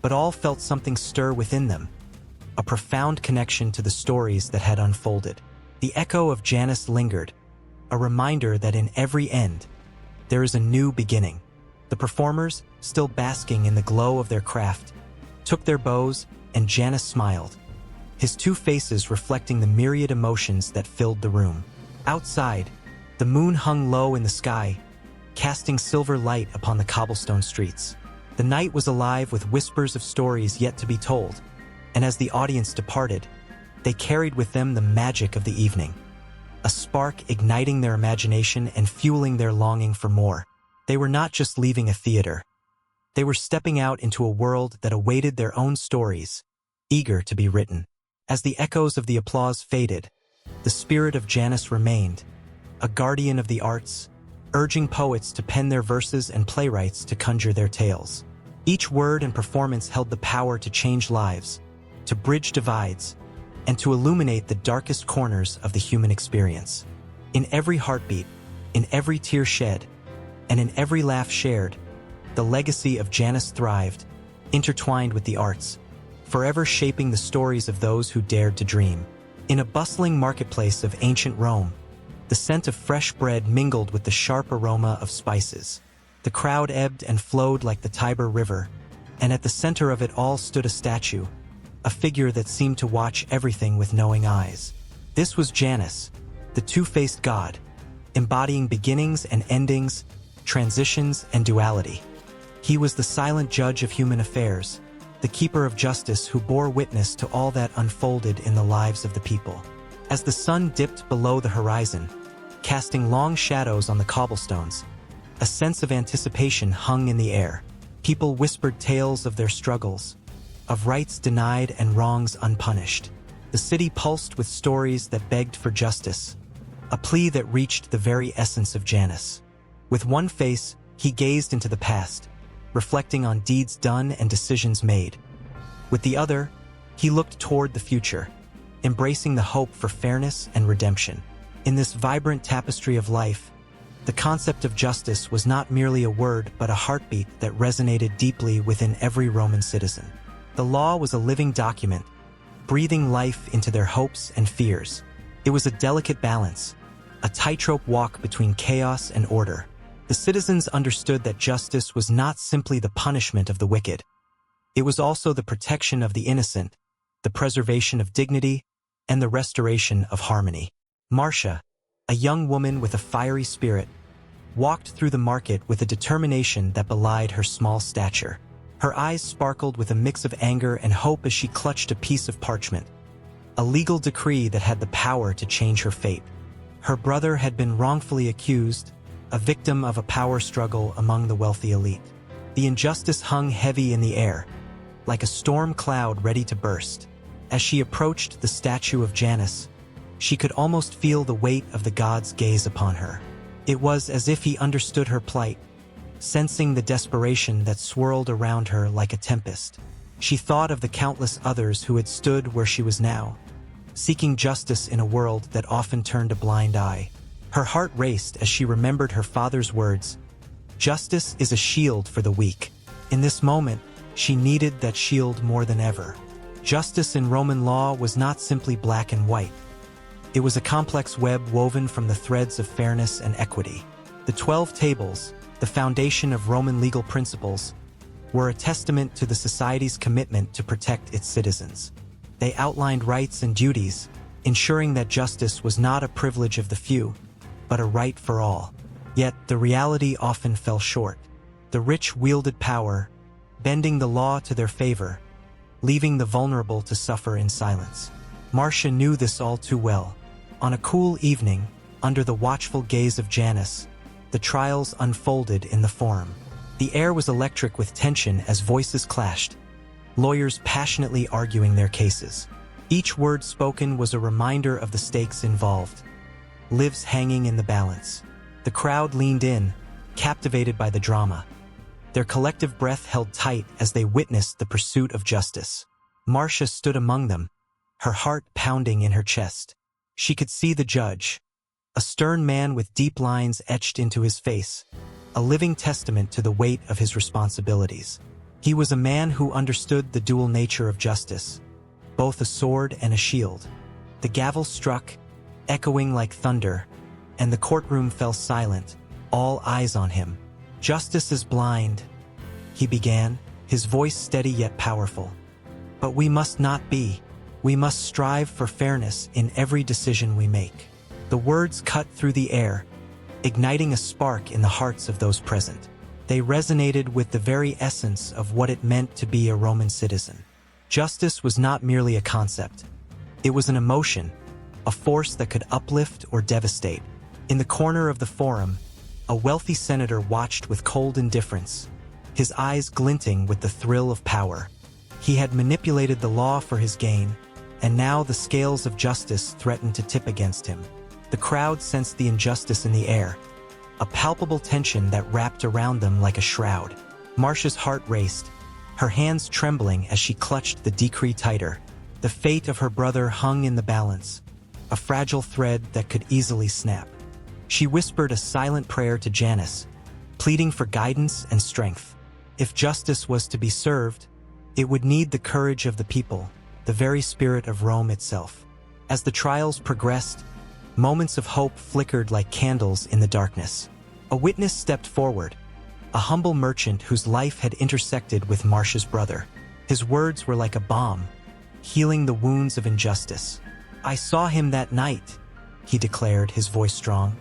but all felt something stir within them, a profound connection to the stories that had unfolded. The echo of Janus lingered, a reminder that in every end, there is a new beginning. The performers, still basking in the glow of their craft, took their bows, and Janus smiled, his two faces reflecting the myriad emotions that filled the room. Outside, the moon hung low in the sky, casting silver light upon the cobblestone streets. The night was alive with whispers of stories yet to be told, and as the audience departed, they carried with them the magic of the evening, a spark igniting their imagination and fueling their longing for more. They were not just leaving a theater. They were stepping out into a world that awaited their own stories, eager to be written. As the echoes of the applause faded, the spirit of Janus remained, a guardian of the arts, urging poets to pen their verses and playwrights to conjure their tales. Each word and performance held the power to change lives, to bridge divides, and to illuminate the darkest corners of the human experience. In every heartbeat, in every tear shed, and in every laugh shared, the legacy of Janus thrived, intertwined with the arts, forever shaping the stories of those who dared to dream. In a bustling marketplace of ancient Rome, the scent of fresh bread mingled with the sharp aroma of spices. The crowd ebbed and flowed like the Tiber River, and at the center of it all stood a statue, a figure that seemed to watch everything with knowing eyes. This was Janus, the two-faced god, embodying beginnings and endings, transitions and duality. He was the silent judge of human affairs, the keeper of justice who bore witness to all that unfolded in the lives of the people. As the sun dipped below the horizon, casting long shadows on the cobblestones, a sense of anticipation hung in the air. People whispered tales of their struggles, of rights denied and wrongs unpunished. The city pulsed with stories that begged for justice, a plea that reached the very essence of Janus. With one face, he gazed into the past, reflecting on deeds done and decisions made. With the other, he looked toward the future, embracing the hope for fairness and redemption. In this vibrant tapestry of life, the concept of justice was not merely a word but a heartbeat that resonated deeply within every Roman citizen. The law was a living document, breathing life into their hopes and fears. It was a delicate balance, a tightrope walk between chaos and order. The citizens understood that justice was not simply the punishment of the wicked. It was also the protection of the innocent, the preservation of dignity, and the restoration of harmony. Marcia, a young woman with a fiery spirit, walked through the market with a determination that belied her small stature. Her eyes sparkled with a mix of anger and hope as she clutched a piece of parchment, a legal decree that had the power to change her fate. Her brother had been wrongfully accused, a victim of a power struggle among the wealthy elite. The injustice hung heavy in the air, like a storm cloud ready to burst. As she approached the statue of Janus, she could almost feel the weight of the god's gaze upon her. It was as if he understood her plight, sensing the desperation that swirled around her like a tempest. She thought of the countless others who had stood where she was now, seeking justice in a world that often turned a blind eye. Her heart raced as she remembered her father's words, "Justice is a shield for the weak." In this moment, she needed that shield more than ever. Justice in Roman law was not simply black and white. It was a complex web woven from the threads of fairness and equity. The 12 tables, the foundation of Roman legal principles, were a testament to the society's commitment to protect its citizens. They outlined rights and duties, ensuring that justice was not a privilege of the few, but a right for all. Yet the reality often fell short. The rich wielded power, bending the law to their favor, leaving the vulnerable to suffer in silence. Marcia knew this all too well. On a cool evening, under the watchful gaze of Janus, the trials unfolded in the forum. The air was electric with tension as voices clashed, lawyers passionately arguing their cases. Each word spoken was a reminder of the stakes involved, lives hanging in the balance. The crowd leaned in, captivated by the drama. Their collective breath held tight as they witnessed the pursuit of justice. Marcia stood among them, her heart pounding in her chest. She could see the judge, a stern man with deep lines etched into his face, a living testament to the weight of his responsibilities. He was a man who understood the dual nature of justice, both a sword and a shield. The gavel struck, echoing like thunder, and the courtroom fell silent, all eyes on him. "Justice is blind," he began, his voice steady yet powerful. "But we must not be. We must strive for fairness in every decision we make." The words cut through the air, igniting a spark in the hearts of those present. They resonated with the very essence of what it meant to be a Roman citizen. Justice was not merely a concept. It was an emotion, a force that could uplift or devastate. In the corner of the forum, a wealthy senator watched with cold indifference, his eyes glinting with the thrill of power. He had manipulated the law for his gain, and now the scales of justice threatened to tip against him. The crowd sensed the injustice in the air, a palpable tension that wrapped around them like a shroud. Marcia's heart raced, her hands trembling as she clutched the decree tighter. The fate of her brother hung in the balance, a fragile thread that could easily snap. She whispered a silent prayer to Janus, pleading for guidance and strength. If justice was to be served, it would need the courage of the people, the very spirit of Rome itself. As the trials progressed, moments of hope flickered like candles in the darkness. A witness stepped forward, a humble merchant whose life had intersected with Marcia's brother. His words were like a balm, healing the wounds of injustice. "I saw him that night," he declared, his voice strong.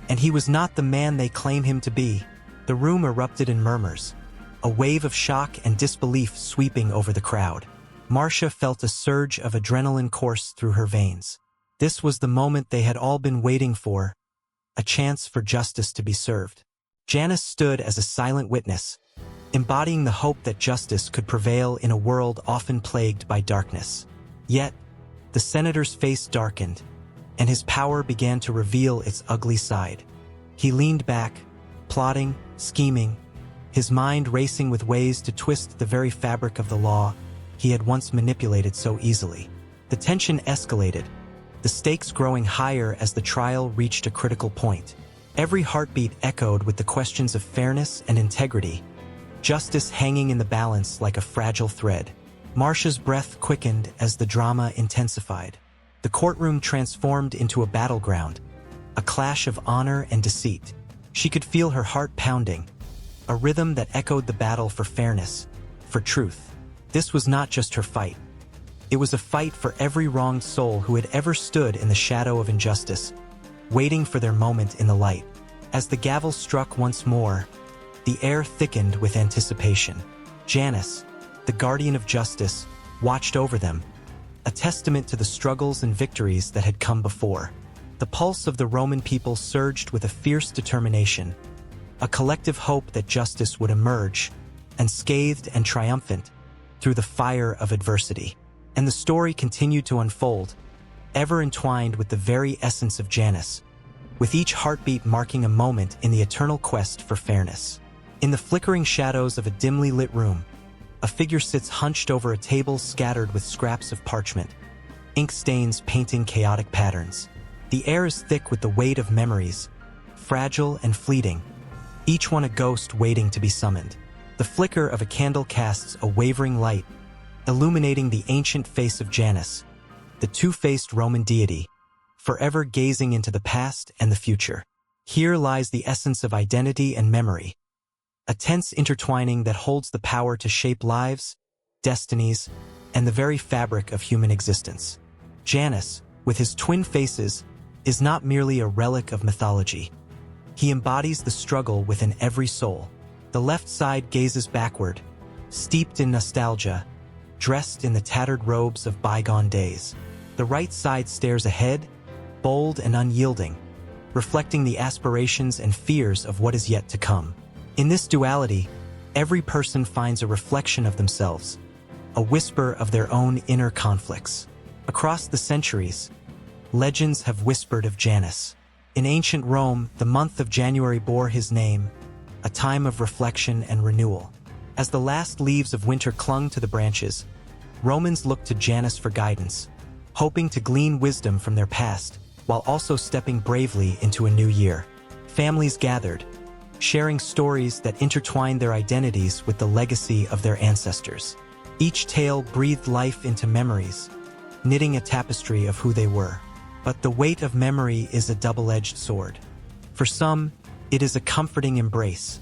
"And he was not the man they claim him to be." The room erupted in murmurs, a wave of shock and disbelief sweeping over the crowd. Marcia felt a surge of adrenaline course through her veins. This was the moment they had all been waiting for, a chance for justice to be served. Janus stood as a silent witness, embodying the hope that justice could prevail in a world often plagued by darkness. Yet, the senator's face darkened, and his power began to reveal its ugly side. He leaned back, plotting, scheming, his mind racing with ways to twist the very fabric of the law he had once manipulated so easily. The tension escalated, the stakes growing higher as the trial reached a critical point. Every heartbeat echoed with the questions of fairness and integrity, justice hanging in the balance like a fragile thread. Marcia's breath quickened as the drama intensified. The courtroom transformed into a battleground, a clash of honor and deceit. She could feel her heart pounding, a rhythm that echoed the battle for fairness, for truth. This was not just her fight. It was a fight for every wronged soul who had ever stood in the shadow of injustice, waiting for their moment in the light. As the gavel struck once more, the air thickened with anticipation. Janus, the guardian of justice, watched over them, a testament to the struggles and victories that had come before. The pulse of the Roman people surged with a fierce determination, a collective hope that justice would emerge, unscathed and triumphant, through the fire of adversity. And the story continued to unfold, ever entwined with the very essence of Janus, with each heartbeat marking a moment in the eternal quest for fairness. In the flickering shadows of a dimly lit room, a figure sits hunched over a table scattered with scraps of parchment, ink stains painting chaotic patterns. The air is thick with the weight of memories, fragile and fleeting, each one a ghost waiting to be summoned. The flicker of a candle casts a wavering light, illuminating the ancient face of Janus, the two-faced Roman deity, forever gazing into the past and the future. Here lies the essence of identity and memory, a tense intertwining that holds the power to shape lives, destinies, and the very fabric of human existence. Janus, with his twin faces, is not merely a relic of mythology. He embodies the struggle within every soul. The left side gazes backward, steeped in nostalgia, dressed in the tattered robes of bygone days. The right side stares ahead, bold and unyielding, reflecting the aspirations and fears of what is yet to come. In this duality, every person finds a reflection of themselves, a whisper of their own inner conflicts. Across the centuries, legends have whispered of Janus. In ancient Rome, the month of January bore his name, a time of reflection and renewal. As the last leaves of winter clung to the branches, Romans looked to Janus for guidance, hoping to glean wisdom from their past, while also stepping bravely into a new year. Families gathered, sharing stories that intertwined their identities with the legacy of their ancestors. Each tale breathed life into memories, knitting a tapestry of who they were. But the weight of memory is a double-edged sword. For some, it is a comforting embrace.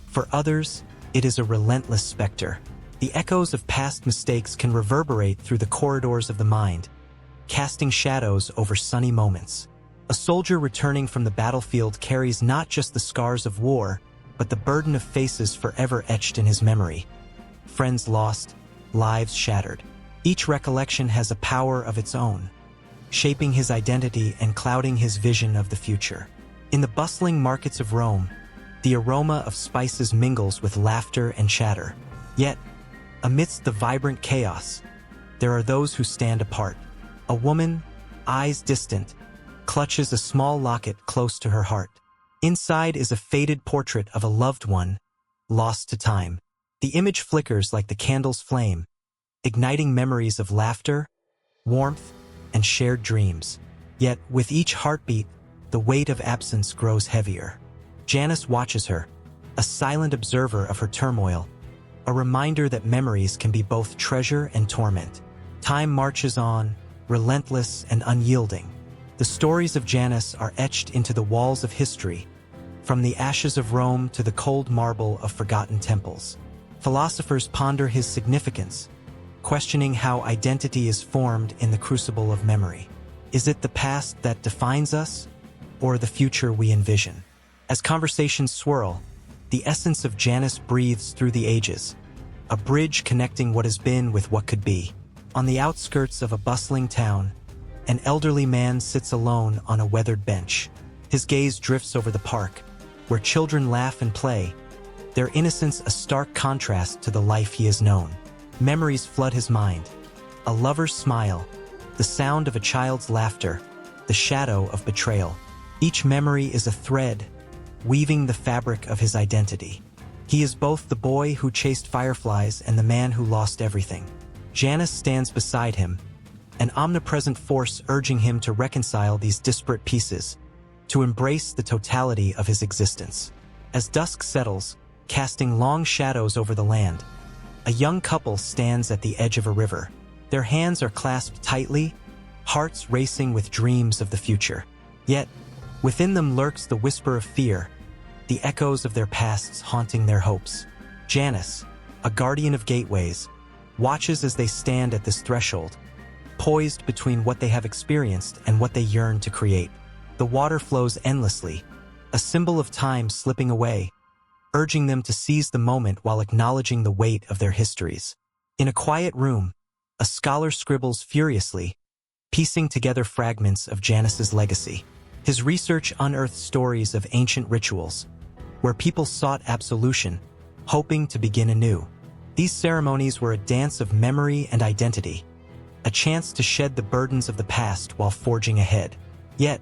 For others, it is a relentless specter. The echoes of past mistakes can reverberate through the corridors of the mind, casting shadows over sunny moments. A soldier returning from the battlefield carries not just the scars of war, but the burden of faces forever etched in his memory. Friends lost, lives shattered. Each recollection has a power of its own, shaping his identity and clouding his vision of the future. In the bustling markets of Rome, the aroma of spices mingles with laughter and chatter. Yet, amidst the vibrant chaos, there are those who stand apart. A woman, eyes distant, clutches a small locket close to her heart. Inside is a faded portrait of a loved one, lost to time. The image flickers like the candle's flame, igniting memories of laughter, warmth, and shared dreams. Yet, with each heartbeat, the weight of absence grows heavier. Janus watches her, a silent observer of her turmoil, a reminder that memories can be both treasure and torment. Time marches on, relentless and unyielding. The stories of Janus are etched into the walls of history, from the ashes of Rome to the cold marble of forgotten temples. Philosophers ponder his significance, questioning how identity is formed in the crucible of memory. Is it the past that defines us, or the future we envision? As conversations swirl, the essence of Janus breathes through the ages, a bridge connecting what has been with what could be. On the outskirts of a bustling town, an elderly man sits alone on a weathered bench. His gaze drifts over the park, where children laugh and play, their innocence a stark contrast to the life he has known. Memories flood his mind. A lover's smile, the sound of a child's laughter, the shadow of betrayal. Each memory is a thread, weaving the fabric of his identity. He is both the boy who chased fireflies and the man who lost everything. Janus stands beside him, an omnipresent force urging him to reconcile these disparate pieces, to embrace the totality of his existence. As dusk settles, casting long shadows over the land, a young couple stands at the edge of a river. Their hands are clasped tightly, hearts racing with dreams of the future. Yet, within them lurks the whisper of fear, the echoes of their pasts haunting their hopes. Janus, a guardian of gateways, watches as they stand at this threshold, poised between what they have experienced and what they yearn to create. The water flows endlessly, a symbol of time slipping away, urging them to seize the moment while acknowledging the weight of their histories. In a quiet room, a scholar scribbles furiously, piecing together fragments of Janus's legacy. His research unearthed stories of ancient rituals, where people sought absolution, hoping to begin anew. These ceremonies were a dance of memory and identity, a chance to shed the burdens of the past while forging ahead. Yet,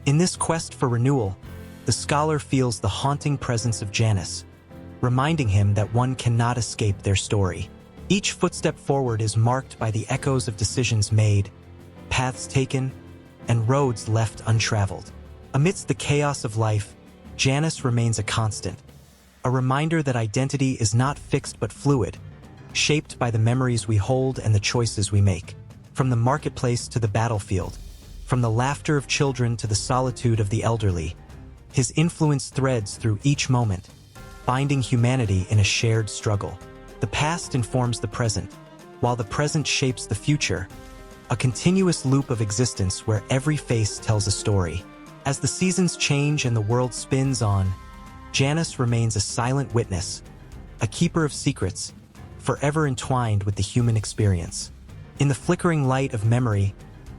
in this quest for renewal, the scholar feels the haunting presence of Janus, reminding him that one cannot escape their story. Each footstep forward is marked by the echoes of decisions made, paths taken, and roads left untraveled. Amidst the chaos of life, Janus remains a constant, a reminder that identity is not fixed but fluid, shaped by the memories we hold and the choices we make. From the marketplace to the battlefield, from the laughter of children to the solitude of the elderly, his influence threads through each moment, binding humanity in a shared struggle. The past informs the present, while the present shapes the future, a continuous loop of existence where every face tells a story. As the seasons change and the world spins on, Janus remains a silent witness, a keeper of secrets, forever entwined with the human experience. In the flickering light of memory,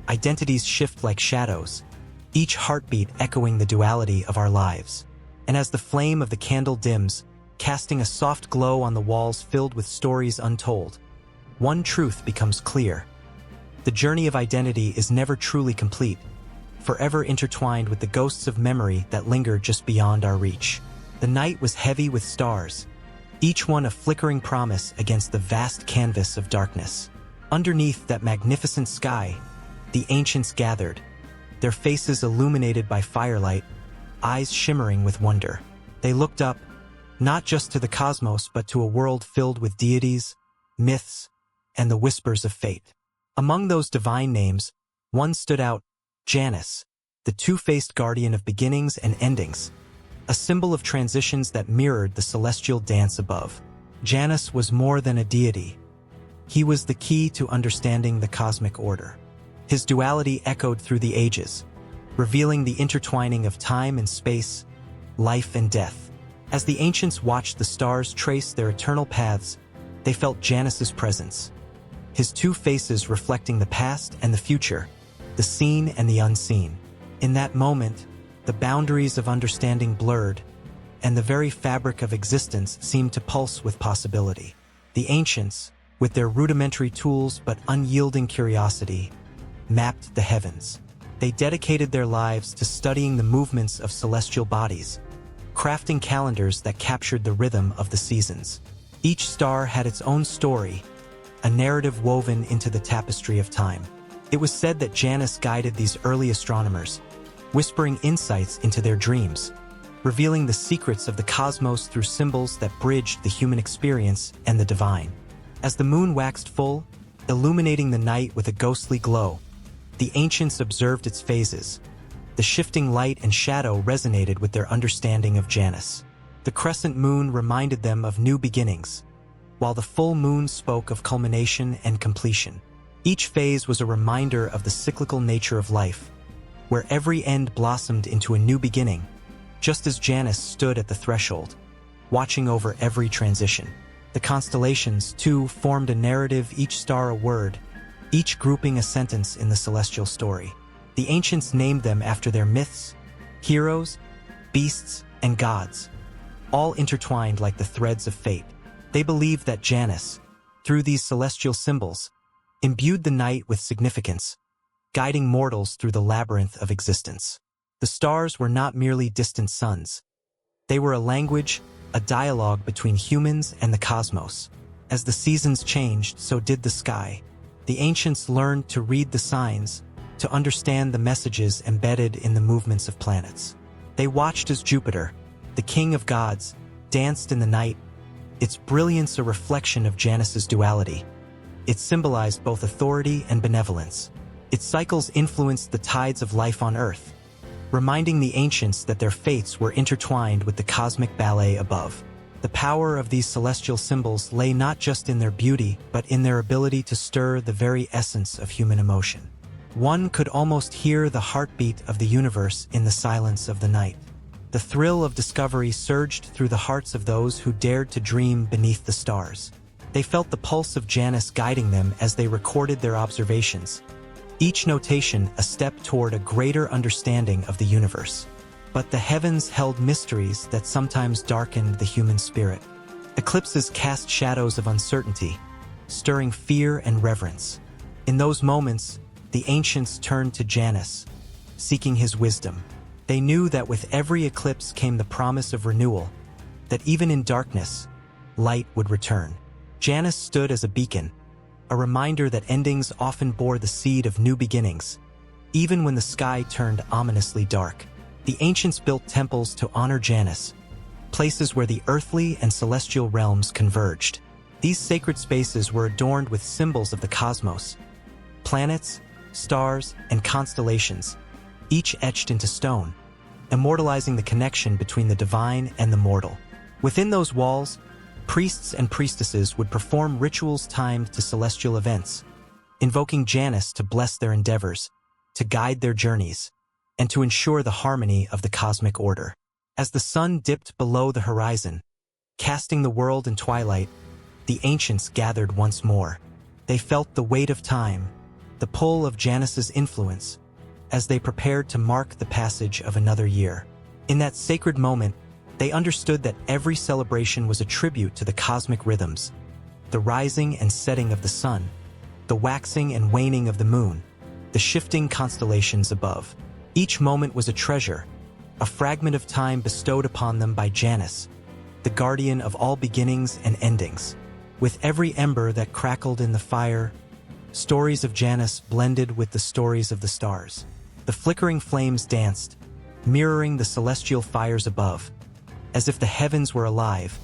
identities shift like shadows, each heartbeat echoing the duality of our lives. And as the flame of the candle dims, casting a soft glow on the walls filled with stories untold, one truth becomes clear. The journey of identity is never truly complete, forever intertwined with the ghosts of memory that linger just beyond our reach. The night was heavy with stars, each one a flickering promise against the vast canvas of darkness. Underneath that magnificent sky, the ancients gathered, their faces illuminated by firelight, eyes shimmering with wonder. They looked up, not just to the cosmos but to a world filled with deities, myths, and the whispers of fate. Among those divine names, one stood out, Janus, the two-faced guardian of beginnings and endings, a symbol of transitions that mirrored the celestial dance above. Janus was more than a deity. He was the key to understanding the cosmic order. His duality echoed through the ages, revealing the intertwining of time and space, life and death. As the ancients watched the stars trace their eternal paths, they felt Janus's presence, his two faces reflecting the past and the future, the seen and the unseen. In that moment, the boundaries of understanding blurred, and the very fabric of existence seemed to pulse with possibility. The ancients, with their rudimentary tools but unyielding curiosity, mapped the heavens. They dedicated their lives to studying the movements of celestial bodies, crafting calendars that captured the rhythm of the seasons. Each star had its own story, a narrative woven into the tapestry of time. It was said that Janus guided these early astronomers, whispering insights into their dreams, revealing the secrets of the cosmos through symbols that bridged the human experience and the divine. As the moon waxed full, illuminating the night with a ghostly glow, the ancients observed its phases. The shifting light and shadow resonated with their understanding of Janus. The crescent moon reminded them of new beginnings, while the full moon spoke of culmination and completion. Each phase was a reminder of the cyclical nature of life, where every end blossomed into a new beginning, just as Janus stood at the threshold, watching over every transition. The constellations, too, formed a narrative, each star a word, each grouping a sentence in the celestial story. The ancients named them after their myths, heroes, beasts, and gods, all intertwined like the threads of fate. They believed that Janus, through these celestial symbols, imbued the night with significance, guiding mortals through the labyrinth of existence. The stars were not merely distant suns. They were a language, a dialogue between humans and the cosmos. As the seasons changed, so did the sky. The ancients learned to read the signs, to understand the messages embedded in the movements of planets. They watched as Jupiter, the king of gods, danced in the night, its brilliance a reflection of Janus's duality. It symbolized both authority and benevolence. Its cycles influenced the tides of life on Earth, reminding the ancients that their fates were intertwined with the cosmic ballet above. The power of these celestial symbols lay not just in their beauty, but in their ability to stir the very essence of human emotion. One could almost hear the heartbeat of the universe in the silence of the night. The thrill of discovery surged through the hearts of those who dared to dream beneath the stars. They felt the pulse of Janus guiding them as they recorded their observations, each notation a step toward a greater understanding of the universe. But the heavens held mysteries that sometimes darkened the human spirit. Eclipses cast shadows of uncertainty, stirring fear and reverence. In those moments, the ancients turned to Janus, seeking his wisdom. They knew that with every eclipse came the promise of renewal, that even in darkness, light would return. Janus stood as a beacon, a reminder that endings often bore the seed of new beginnings, even when the sky turned ominously dark. The ancients built temples to honor Janus, places where the earthly and celestial realms converged. These sacred spaces were adorned with symbols of the cosmos, planets, stars, and constellations, each etched into stone, immortalizing the connection between the divine and the mortal. Within those walls, priests and priestesses would perform rituals timed to celestial events, invoking Janus to bless their endeavors, to guide their journeys, and to ensure the harmony of the cosmic order. As the sun dipped below the horizon, casting the world in twilight, the ancients gathered once more. They felt the weight of time, the pull of Janus's influence, as they prepared to mark the passage of another year. In that sacred moment, they understood that every celebration was a tribute to the cosmic rhythms, the rising and setting of the sun, the waxing and waning of the moon, the shifting constellations above. Each moment was a treasure, a fragment of time bestowed upon them by Janus, the guardian of all beginnings and endings. With every ember that crackled in the fire, stories of Janus blended with the stories of the stars. The flickering flames danced, mirroring the celestial fires above, as if the heavens were alive,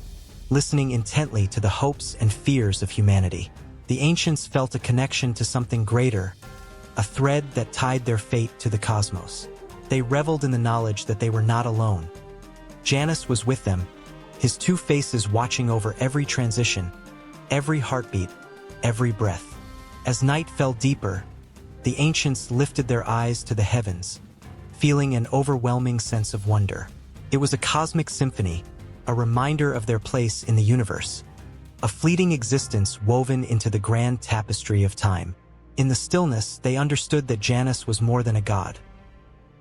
listening intently to the hopes and fears of humanity. The ancients felt a connection to something greater, a thread that tied their fate to the cosmos. They reveled in the knowledge that they were not alone. Janus was with them, his two faces watching over every transition, every heartbeat, every breath. As night fell deeper, the ancients lifted their eyes to the heavens, feeling an overwhelming sense of wonder. It was a cosmic symphony, a reminder of their place in the universe, a fleeting existence woven into the grand tapestry of time. In the stillness, they understood that Janus was more than a god.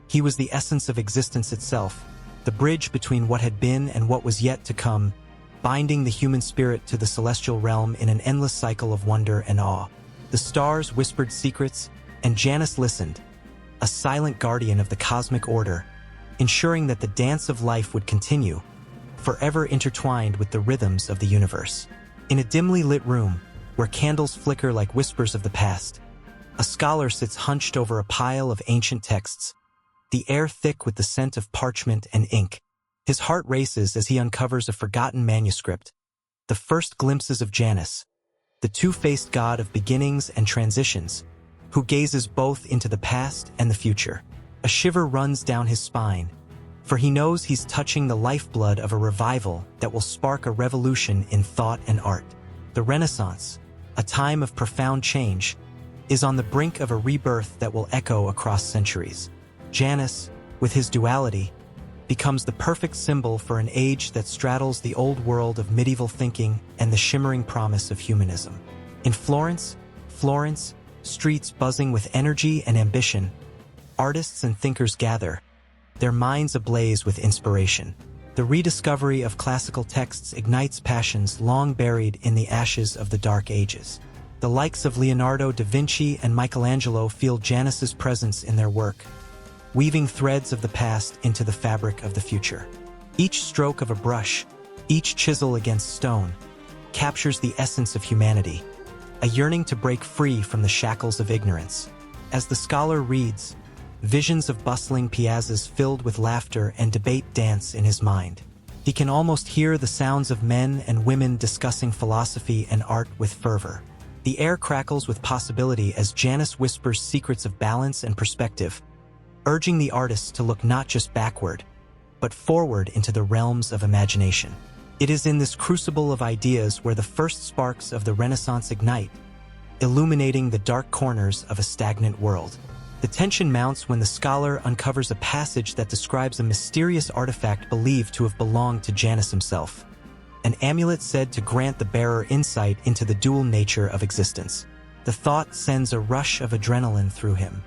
He was the essence of existence itself, the bridge between what had been and what was yet to come, binding the human spirit to the celestial realm in an endless cycle of wonder and awe. The stars whispered secrets, and Janus listened, a silent guardian of the cosmic order, ensuring that the dance of life would continue, forever intertwined with the rhythms of the universe. In a dimly lit room, where candles flicker like whispers of the past, a scholar sits hunched over a pile of ancient texts, the air thick with the scent of parchment and ink. His heart races as he uncovers a forgotten manuscript, the first glimpses of Janus, the two-faced god of beginnings and transitions, who gazes both into the past and the future. A shiver runs down his spine, for he knows he's touching the lifeblood of a revival that will spark a revolution in thought and art. The Renaissance, a time of profound change, is on the brink of a rebirth that will echo across centuries. Janus, with his duality, becomes the perfect symbol for an age that straddles the old world of medieval thinking and the shimmering promise of humanism. In Florence, streets buzzing with energy and ambition, artists and thinkers gather, their minds ablaze with inspiration. The rediscovery of classical texts ignites passions long buried in the ashes of the Dark Ages. The likes of Leonardo da Vinci and Michelangelo feel Janus's presence in their work, weaving threads of the past into the fabric of the future. Each stroke of a brush, each chisel against stone, captures the essence of humanity, a yearning to break free from the shackles of ignorance. As the scholar reads, visions of bustling piazzas filled with laughter and debate dance in his mind. He can almost hear the sounds of men and women discussing philosophy and art with fervor. The air crackles with possibility as Janus whispers secrets of balance and perspective, urging the artists to look not just backward, but forward into the realms of imagination. It is in this crucible of ideas where the first sparks of the Renaissance ignite, illuminating the dark corners of a stagnant world. The tension mounts when the scholar uncovers a passage that describes a mysterious artifact believed to have belonged to Janus himself, an amulet said to grant the bearer insight into the dual nature of existence. The thought sends a rush of adrenaline through him.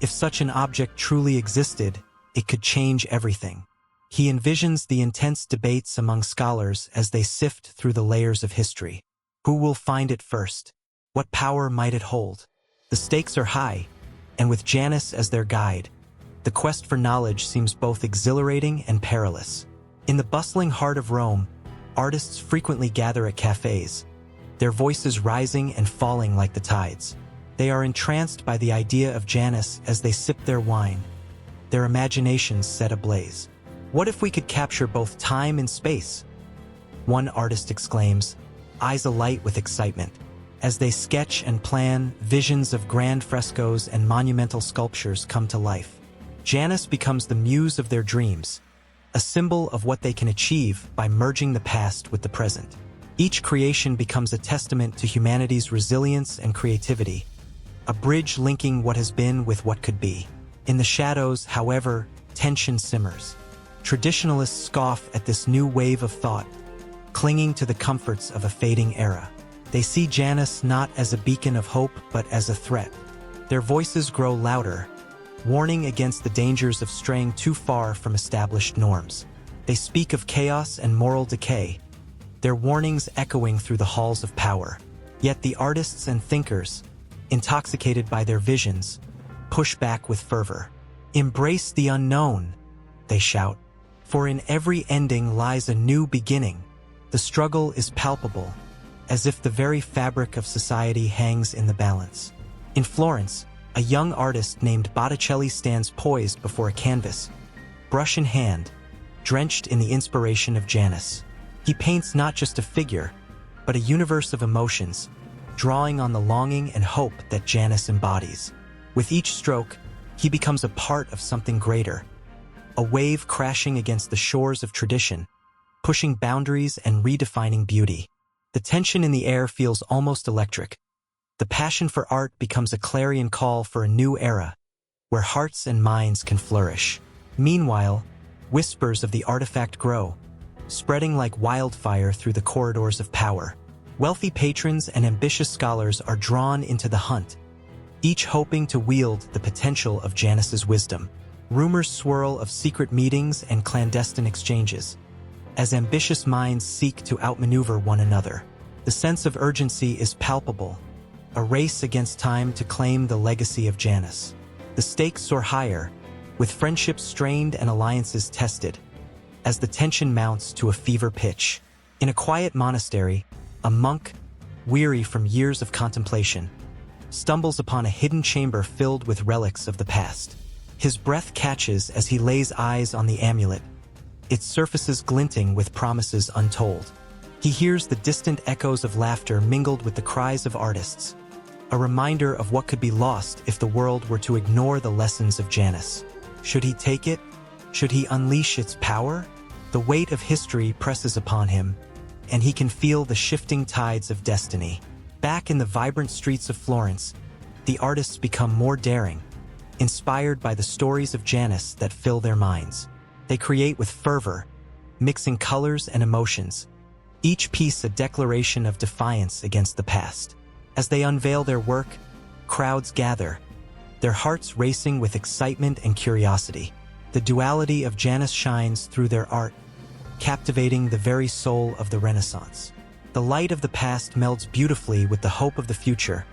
If such an object truly existed, it could change everything. He envisions the intense debates among scholars as they sift through the layers of history. Who will find it first? What power might it hold? The stakes are high, and with Janus as their guide, the quest for knowledge seems both exhilarating and perilous. In the bustling heart of Rome, artists frequently gather at cafes, their voices rising and falling like the tides. They are entranced by the idea of Janus as they sip their wine, their imaginations set ablaze. What if we could capture both time and space? One artist exclaims, eyes alight with excitement. As they sketch and plan, visions of grand frescoes and monumental sculptures come to life. Janus becomes the muse of their dreams, a symbol of what they can achieve by merging the past with the present. Each creation becomes a testament to humanity's resilience and creativity, a bridge linking what has been with what could be. In the shadows, however, tension simmers. Traditionalists scoff at this new wave of thought, clinging to the comforts of a fading era. They see Janus not as a beacon of hope but as a threat. Their voices grow louder, warning against the dangers of straying too far from established norms. They speak of chaos and moral decay, their warnings echoing through the halls of power. Yet the artists and thinkers, intoxicated by their visions, push back with fervor. Embrace the unknown, they shout, for in every ending lies a new beginning. The struggle is palpable, as if the very fabric of society hangs in the balance. In Florence, a young artist named Botticelli stands poised before a canvas, brush in hand, drenched in the inspiration of Janus. He paints not just a figure, but a universe of emotions, drawing on the longing and hope that Janus embodies. With each stroke, he becomes a part of something greater, a wave crashing against the shores of tradition, pushing boundaries and redefining beauty. The tension in the air feels almost electric. The passion for art becomes a clarion call for a new era, where hearts and minds can flourish. Meanwhile, whispers of the artifact grow, spreading like wildfire through the corridors of power. Wealthy patrons and ambitious scholars are drawn into the hunt, each hoping to wield the potential of Janus's wisdom. Rumors swirl of secret meetings and clandestine exchanges, as ambitious minds seek to outmaneuver one another. The sense of urgency is palpable, a race against time to claim the legacy of Janus. The stakes soar higher, with friendships strained and alliances tested, as the tension mounts to a fever pitch. In a quiet monastery, a monk, weary from years of contemplation, stumbles upon a hidden chamber filled with relics of the past. His breath catches as he lays eyes on the amulet, its surfaces glinting with promises untold. He hears the distant echoes of laughter mingled with the cries of artists, a reminder of what could be lost if the world were to ignore the lessons of Janus. Should he take it? Should he unleash its power? The weight of history presses upon him, and he can feel the shifting tides of destiny. Back in the vibrant streets of Florence, the artists become more daring, inspired by the stories of Janus that fill their minds. They create with fervor, mixing colors and emotions, each piece a declaration of defiance against the past. As they unveil their work, crowds gather, their hearts racing with excitement and curiosity. The duality of Janus shines through their art, captivating the very soul of the Renaissance. The light of the past melds beautifully with the hope of the future,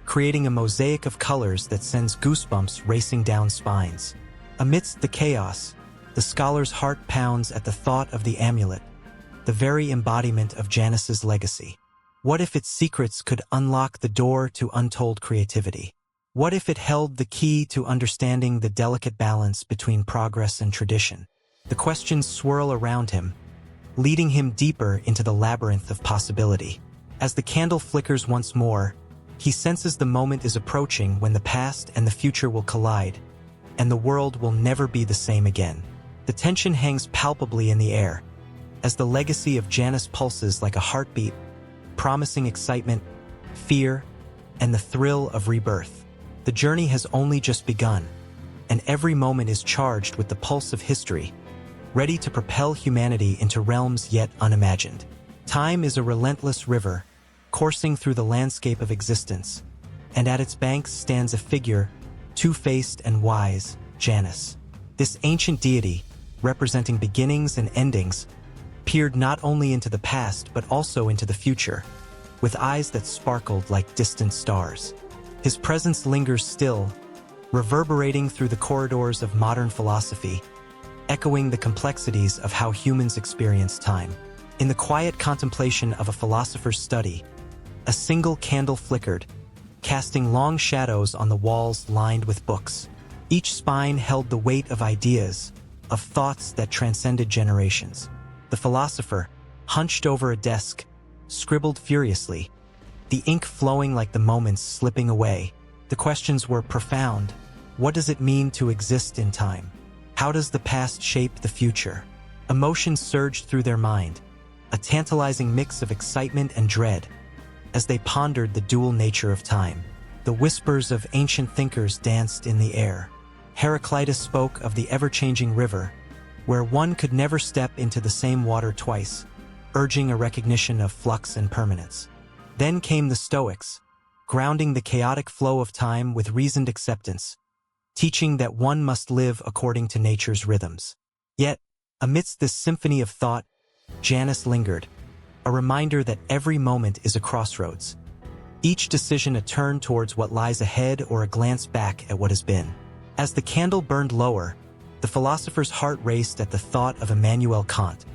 creating a mosaic of colors that sends goosebumps racing down spines. Amidst the chaos, the scholar's heart pounds at the thought of the amulet, the very embodiment of Janus's legacy. What if its secrets could unlock the door to untold creativity? What if it held the key to understanding the delicate balance between progress and tradition? The questions swirl around him, leading him deeper into the labyrinth of possibility. As the candle flickers once more, he senses the moment is approaching when the past and the future will collide, and the world will never be the same again. The tension hangs palpably in the air, as the legacy of Janus pulses like a heartbeat, promising excitement, fear, and the thrill of rebirth. The journey has only just begun, and every moment is charged with the pulse of history, ready to propel humanity into realms yet unimagined. Time is a relentless river, coursing through the landscape of existence, and at its banks stands a figure, two-faced and wise, Janus. This ancient deity, representing beginnings and endings, peered not only into the past but also into the future, with eyes that sparkled like distant stars. His presence lingers still, reverberating through the corridors of modern philosophy, echoing the complexities of how humans experience time. In the quiet contemplation of a philosopher's study, a single candle flickered, casting long shadows on the walls lined with books. Each spine held the weight of ideas, of thoughts that transcended generations. The philosopher, hunched over a desk, scribbled furiously, the ink flowing like the moments slipping away. The questions were profound. What does it mean to exist in time? How does the past shape the future? Emotions surged through their mind, a tantalizing mix of excitement and dread, as they pondered the dual nature of time. The whispers of ancient thinkers danced in the air. Heraclitus spoke of the ever-changing river, where one could never step into the same water twice, urging a recognition of flux and permanence. Then came the Stoics, grounding the chaotic flow of time with reasoned acceptance, teaching that one must live according to nature's rhythms. Yet, amidst this symphony of thought, Janus lingered, a reminder that every moment is a crossroads, each decision a turn towards what lies ahead or a glance back at what has been. As the candle burned lower, the philosopher's heart raced at the thought of Immanuel Kant,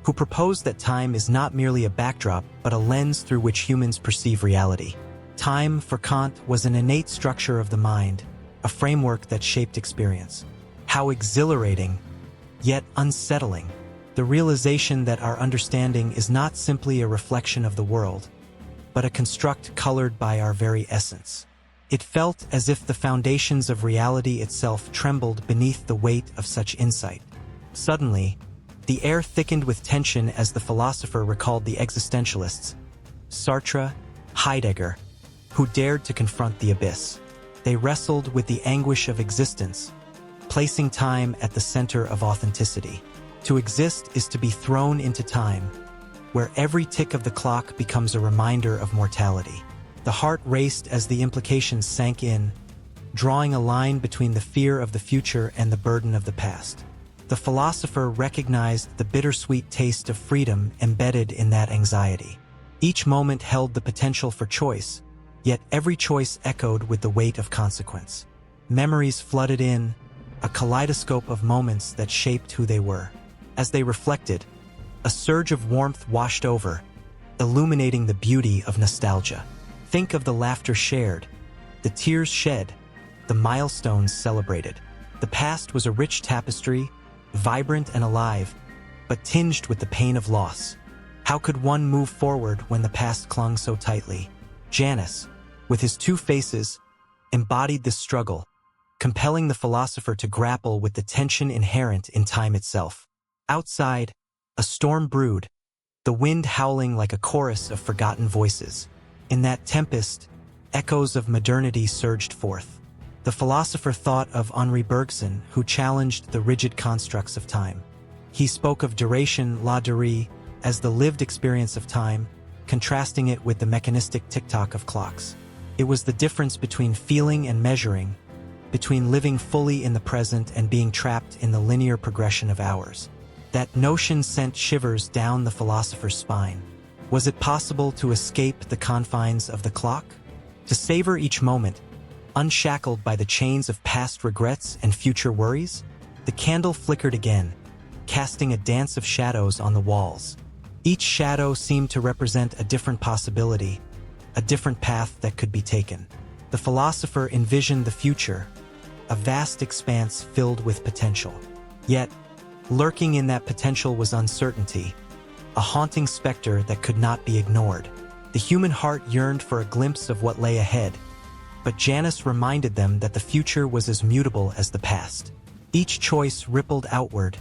who proposed that time is not merely a backdrop but a lens through which humans perceive reality. Time, for Kant, was an innate structure of the mind, a framework that shaped experience. How exhilarating, yet unsettling, the realization that our understanding is not simply a reflection of the world, but a construct colored by our very essence. It felt as if the foundations of reality itself trembled beneath the weight of such insight. Suddenly, the air thickened with tension as the philosopher recalled the existentialists, Sartre, Heidegger, who dared to confront the abyss. They wrestled with the anguish of existence, placing time at the center of authenticity. To exist is to be thrown into time, where every tick of the clock becomes a reminder of mortality. The heart raced as the implications sank in, drawing a line between the fear of the future and the burden of the past. The philosopher recognized the bittersweet taste of freedom embedded in that anxiety. Each moment held the potential for choice, yet every choice echoed with the weight of consequence. Memories flooded in, a kaleidoscope of moments that shaped who they were. As they reflected, a surge of warmth washed over, illuminating the beauty of nostalgia. Think of the laughter shared, the tears shed, the milestones celebrated. The past was a rich tapestry, vibrant and alive, but tinged with the pain of loss. How could one move forward when the past clung so tightly? Janus, with his two faces, embodied this struggle, compelling the philosopher to grapple with the tension inherent in time itself. Outside, a storm brewed, the wind howling like a chorus of forgotten voices. In that tempest, echoes of modernity surged forth. The philosopher thought of Henri Bergson, who challenged the rigid constructs of time. He spoke of duration, la durée, as the lived experience of time, contrasting it with the mechanistic tick-tock of clocks. It was the difference between feeling and measuring, between living fully in the present and being trapped in the linear progression of hours. That notion sent shivers down the philosopher's spine. Was it possible to escape the confines of the clock? To savor each moment, unshackled by the chains of past regrets and future worries? The candle flickered again, casting a dance of shadows on the walls. Each shadow seemed to represent a different possibility, a different path that could be taken. The philosopher envisioned the future, a vast expanse filled with potential. Yet, lurking in that potential was uncertainty, a haunting specter that could not be ignored. The human heart yearned for a glimpse of what lay ahead, but Janus reminded them that the future was as mutable as the past. Each choice rippled outward,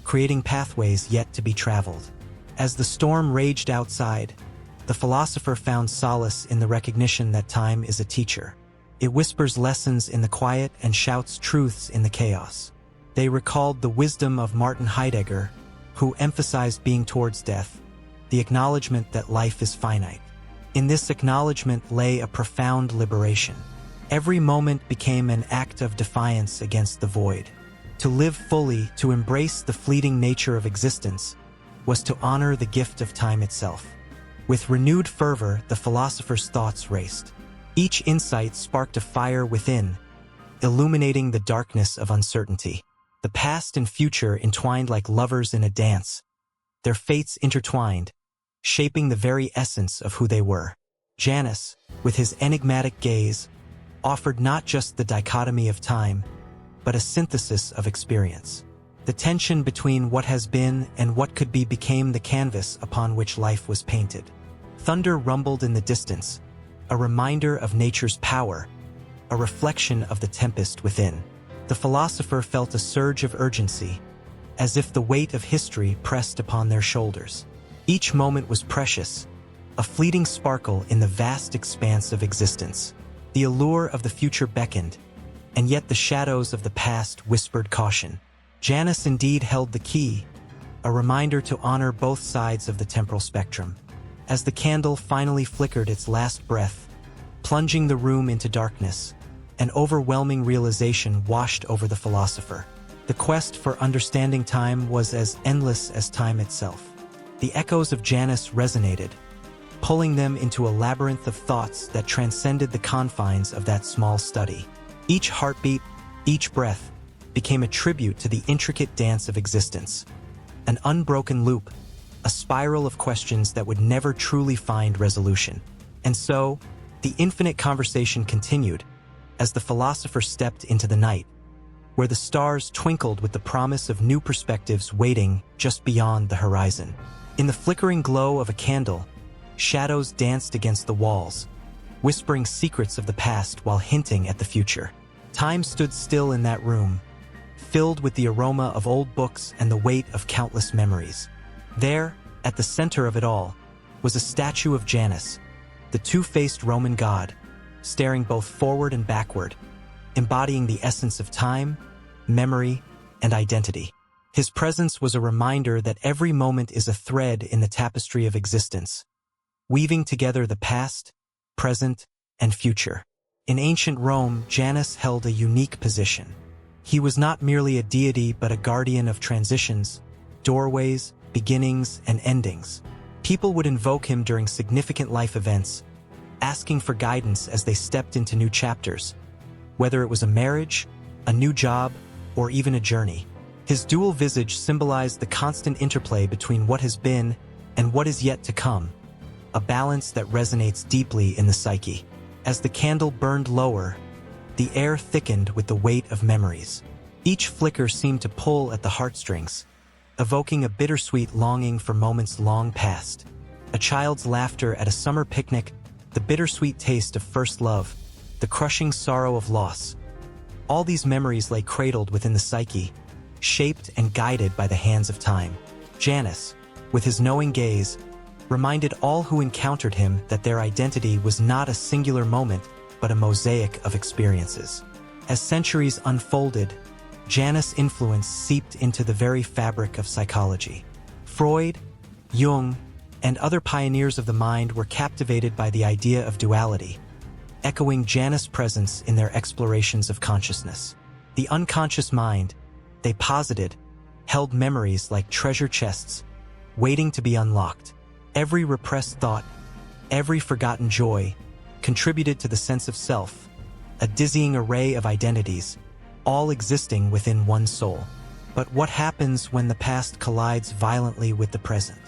creating pathways yet to be traveled. As the storm raged outside, the philosopher found solace in the recognition that time is a teacher. It whispers lessons in the quiet and shouts truths in the chaos. They recalled the wisdom of Martin Heidegger, who emphasized being towards death, the acknowledgement that life is finite. In this acknowledgement lay a profound liberation. Every moment became an act of defiance against the void. To live fully, to embrace the fleeting nature of existence, was to honor the gift of time itself. With renewed fervor, the philosopher's thoughts raced. Each insight sparked a fire within, illuminating the darkness of uncertainty. The past and future entwined like lovers in a dance, their fates intertwined, shaping the very essence of who they were. Janus, with his enigmatic gaze, offered not just the dichotomy of time, but a synthesis of experience. The tension between what has been and what could be became the canvas upon which life was painted. Thunder rumbled in the distance, a reminder of nature's power, a reflection of the tempest within. The philosopher felt a surge of urgency, as if the weight of history pressed upon their shoulders. Each moment was precious, a fleeting sparkle in the vast expanse of existence. The allure of the future beckoned, and yet the shadows of the past whispered caution. Janus indeed held the key, a reminder to honor both sides of the temporal spectrum. As the candle finally flickered its last breath, plunging the room into darkness, an overwhelming realization washed over the philosopher. The quest for understanding time was as endless as time itself. The echoes of Janus resonated, pulling them into a labyrinth of thoughts that transcended the confines of that small study. Each heartbeat, each breath, became a tribute to the intricate dance of existence. An unbroken loop, a spiral of questions that would never truly find resolution. And so, the infinite conversation continued, as the philosopher stepped into the night, where the stars twinkled with the promise of new perspectives waiting just beyond the horizon. In the flickering glow of a candle, shadows danced against the walls, whispering secrets of the past while hinting at the future. Time stood still in that room, filled with the aroma of old books and the weight of countless memories. There, at the center of it all, was a statue of Janus, the two-faced Roman god, staring both forward and backward, embodying the essence of time, memory, and identity. His presence was a reminder that every moment is a thread in the tapestry of existence, weaving together the past, present, and future. In ancient Rome, Janus held a unique position. He was not merely a deity but a guardian of transitions, doorways, beginnings, and endings. People would invoke him during significant life events, asking for guidance as they stepped into new chapters, whether it was a marriage, a new job, or even a journey. His dual visage symbolized the constant interplay between what has been and what is yet to come, a balance that resonates deeply in the psyche. As the candle burned lower, the air thickened with the weight of memories. Each flicker seemed to pull at the heartstrings, evoking a bittersweet longing for moments long past. A child's laughter at a summer picnic, the bittersweet taste of first love, the crushing sorrow of loss. All these memories lay cradled within the psyche, shaped and guided by the hands of time. Janus, with his knowing gaze, reminded all who encountered him that their identity was not a singular moment, but a mosaic of experiences. As centuries unfolded, Janus' influence seeped into the very fabric of psychology. Freud, Jung, and other pioneers of the mind were captivated by the idea of duality, echoing Janus' presence in their explorations of consciousness. The unconscious mind, they posited, held memories like treasure chests, waiting to be unlocked. Every repressed thought, every forgotten joy, contributed to the sense of self, a dizzying array of identities, all existing within one soul. But what happens when the past collides violently with the present?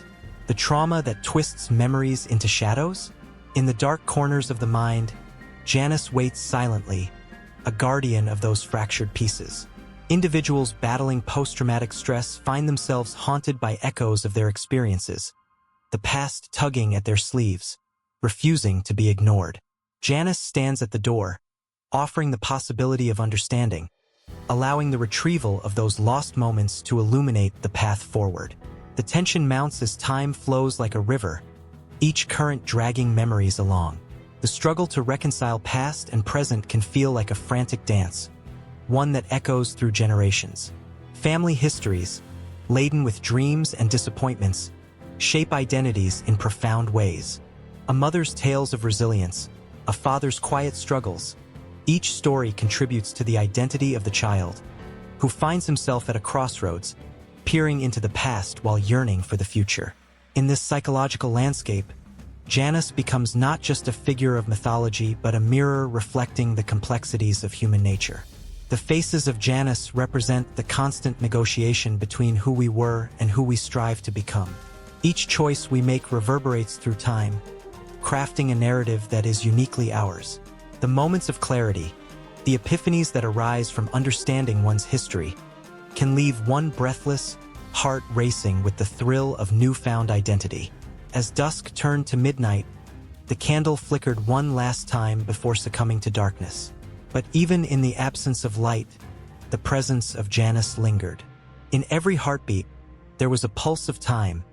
The trauma that twists memories into shadows? In the dark corners of the mind, Janus waits silently, a guardian of those fractured pieces. Individuals battling post-traumatic stress find themselves haunted by echoes of their experiences, the past tugging at their sleeves, refusing to be ignored. Janus stands at the door, offering the possibility of understanding, allowing the retrieval of those lost moments to illuminate the path forward. The tension mounts as time flows like a river, each current dragging memories along. The struggle to reconcile past and present can feel like a frantic dance, one that echoes through generations. Family histories, laden with dreams and disappointments, shape identities in profound ways. A mother's tales of resilience, a father's quiet struggles. Each story contributes to the identity of the child, who finds himself at a crossroads, peering into the past while yearning for the future. In this psychological landscape, Janus becomes not just a figure of mythology but a mirror reflecting the complexities of human nature. The faces of Janus represent the constant negotiation between who we were and who we strive to become. Each choice we make reverberates through time, crafting a narrative that is uniquely ours. The moments of clarity, the epiphanies that arise from understanding one's history, can leave one breathless, heart racing with the thrill of newfound identity. As dusk turned to midnight, the candle flickered one last time before succumbing to darkness. But even in the absence of light, the presence of Janus lingered. In every heartbeat, there was a pulse of time,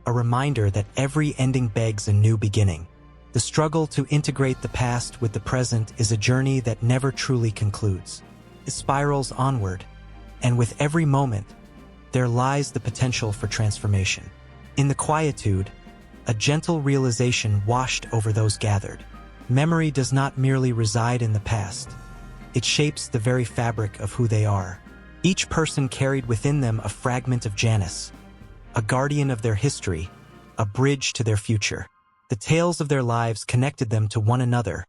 a reminder that every ending begs a new beginning. The struggle to integrate the past with the present is a journey that never truly concludes. It spirals onward, and with every moment, there lies the potential for transformation. In the quietude, a gentle realization washed over those gathered. Memory does not merely reside in the past. It shapes the very fabric of who they are. Each person carried within them a fragment of Janus, a guardian of their history, a bridge to their future. The tales of their lives connected them to one another,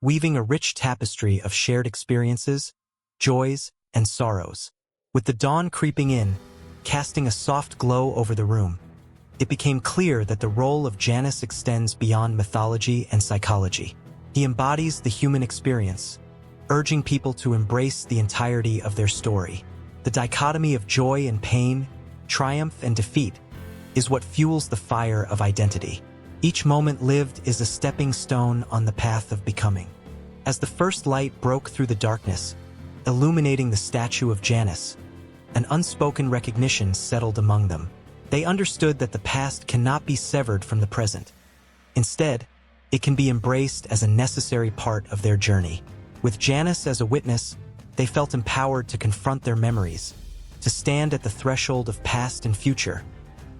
weaving a rich tapestry of shared experiences, joys, and sorrows. With the dawn creeping in, casting a soft glow over the room, it became clear that the role of Janus extends beyond mythology and psychology. He embodies the human experience, urging people to embrace the entirety of their story. The dichotomy of joy and pain, triumph and defeat, is what fuels the fire of identity. Each moment lived is a stepping stone on the path of becoming. As the first light broke through the darkness, illuminating the statue of Janus, an unspoken recognition settled among them. They understood that the past cannot be severed from the present. Instead, it can be embraced as a necessary part of their journey. With Janus as a witness, they felt empowered to confront their memories, to stand at the threshold of past and future,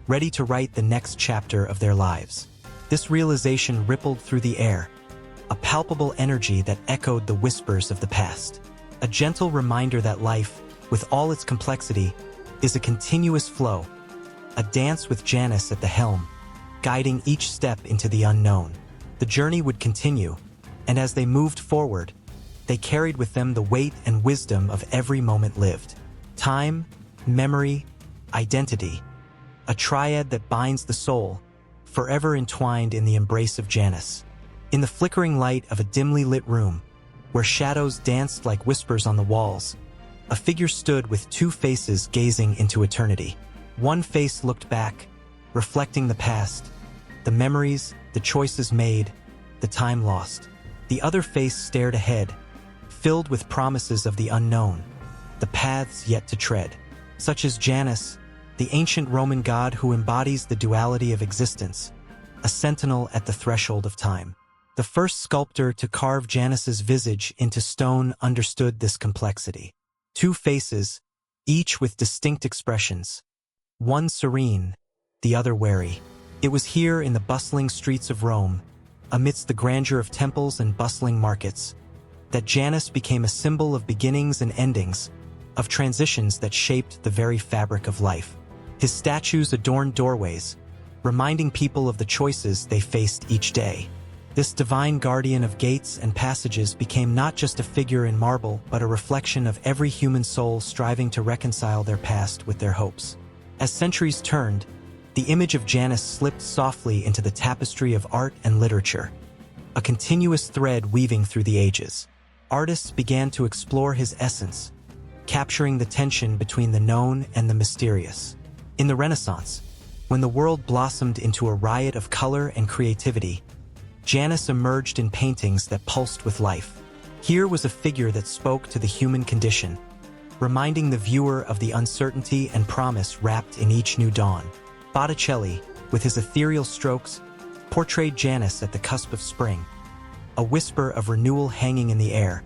ready to write the next chapter of their lives. This realization rippled through the air, a palpable energy that echoed the whispers of the past. A gentle reminder that life, with all its complexity, is a continuous flow, a dance with Janus at the helm, guiding each step into the unknown. The journey would continue, and as they moved forward, they carried with them the weight and wisdom of every moment lived. Time, memory, identity, a triad that binds the soul, forever entwined in the embrace of Janus. In the flickering light of a dimly lit room, where shadows danced like whispers on the walls, a figure stood with two faces gazing into eternity. One face looked back, reflecting the past, the memories, the choices made, the time lost. The other face stared ahead, filled with promises of the unknown, the paths yet to tread. Such as Janus, the ancient Roman god who embodies the duality of existence, a sentinel at the threshold of time. The first sculptor to carve Janus's visage into stone understood this complexity. Two faces, each with distinct expressions, one serene, the other wary. It was here in the bustling streets of Rome, amidst the grandeur of temples and bustling markets, that Janus became a symbol of beginnings and endings, of transitions that shaped the very fabric of life. His statues adorned doorways, reminding people of the choices they faced each day. This divine guardian of gates and passages became not just a figure in marble, but a reflection of every human soul striving to reconcile their past with their hopes. As centuries turned, the image of Janus slipped softly into the tapestry of art and literature, a continuous thread weaving through the ages. Artists began to explore his essence, capturing the tension between the known and the mysterious. In the Renaissance, when the world blossomed into a riot of color and creativity, Janus emerged in paintings that pulsed with life. Here was a figure that spoke to the human condition, reminding the viewer of the uncertainty and promise wrapped in each new dawn. Botticelli, with his ethereal strokes, portrayed Janus at the cusp of spring, a whisper of renewal hanging in the air,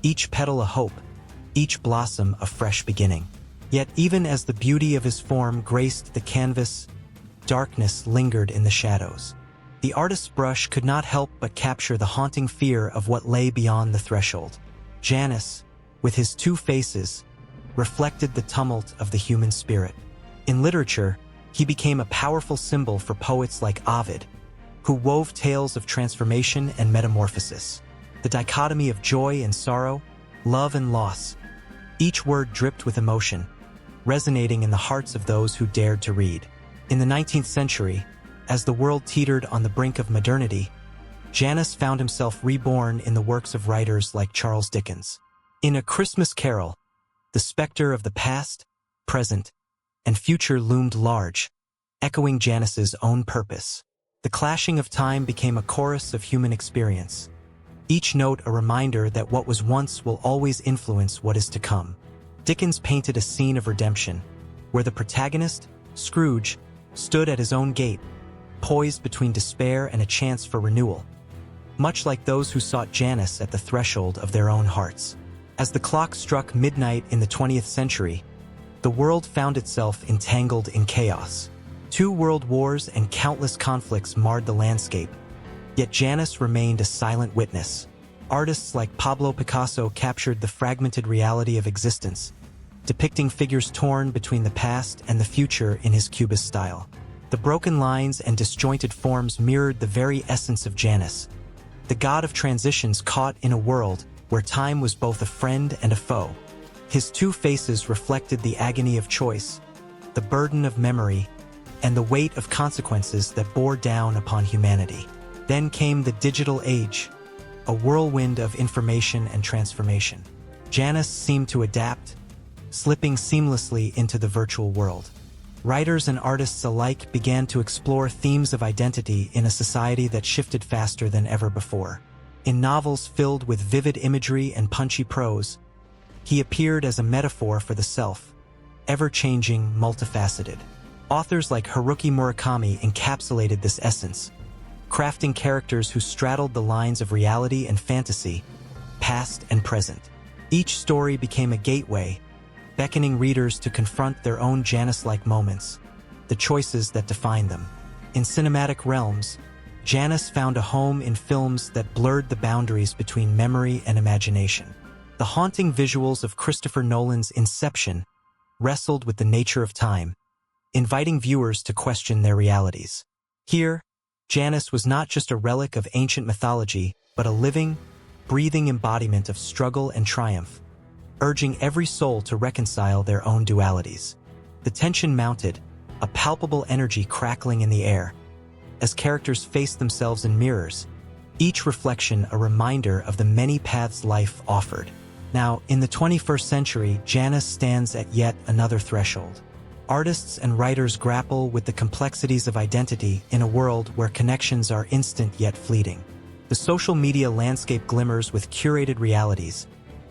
each petal a hope, each blossom a fresh beginning. Yet even as the beauty of his form graced the canvas, darkness lingered in the shadows. The artist's brush could not help but capture the haunting fear of what lay beyond the threshold. Janus, with his two faces, reflected the tumult of the human spirit. In literature, he became a powerful symbol for poets like Ovid, who wove tales of transformation and metamorphosis. The dichotomy of joy and sorrow, love and loss, each word dripped with emotion, resonating in the hearts of those who dared to read. In the 19th century, as the world teetered on the brink of modernity, Janus found himself reborn in the works of writers like Charles Dickens. In A Christmas Carol, the specter of the past, present, and future loomed large, echoing Janus's own purpose. The clashing of time became a chorus of human experience, each note a reminder that what was once will always influence what is to come. Dickens painted a scene of redemption, where the protagonist, Scrooge, stood at his own gate, poised between despair and a chance for renewal, much like those who sought Janus at the threshold of their own hearts. As the clock struck midnight in the 20th century, the world found itself entangled in chaos. 2 world wars and countless conflicts marred the landscape, yet Janus remained a silent witness. Artists like Pablo Picasso captured the fragmented reality of existence, depicting figures torn between the past and the future in his Cubist style. The broken lines and disjointed forms mirrored the very essence of Janus, the god of transitions caught in a world where time was both a friend and a foe. His 2 faces reflected the agony of choice, the burden of memory, and the weight of consequences that bore down upon humanity. Then came the digital age, a whirlwind of information and transformation. Janus seemed to adapt, slipping seamlessly into the virtual world. Writers and artists alike began to explore themes of identity in a society that shifted faster than ever before. In novels filled with vivid imagery and punchy prose, he appeared as a metaphor for the self, ever-changing, multifaceted. Authors like Haruki Murakami encapsulated this essence, crafting characters who straddled the lines of reality and fantasy, past and present. Each story became a gateway, beckoning readers to confront their own Janus-like moments, the choices that define them. In cinematic realms, Janus found a home in films that blurred the boundaries between memory and imagination. The haunting visuals of Christopher Nolan's Inception wrestled with the nature of time, inviting viewers to question their realities. Here, Janus was not just a relic of ancient mythology, but a living, breathing embodiment of struggle and triumph, urging every soul to reconcile their own dualities. The tension mounted, a palpable energy crackling in the air, as characters faced themselves in mirrors, each reflection a reminder of the many paths life offered. Now, in the 21st century, Janus stands at yet another threshold. Artists and writers grapple with the complexities of identity in a world where connections are instant yet fleeting. The social media landscape glimmers with curated realities,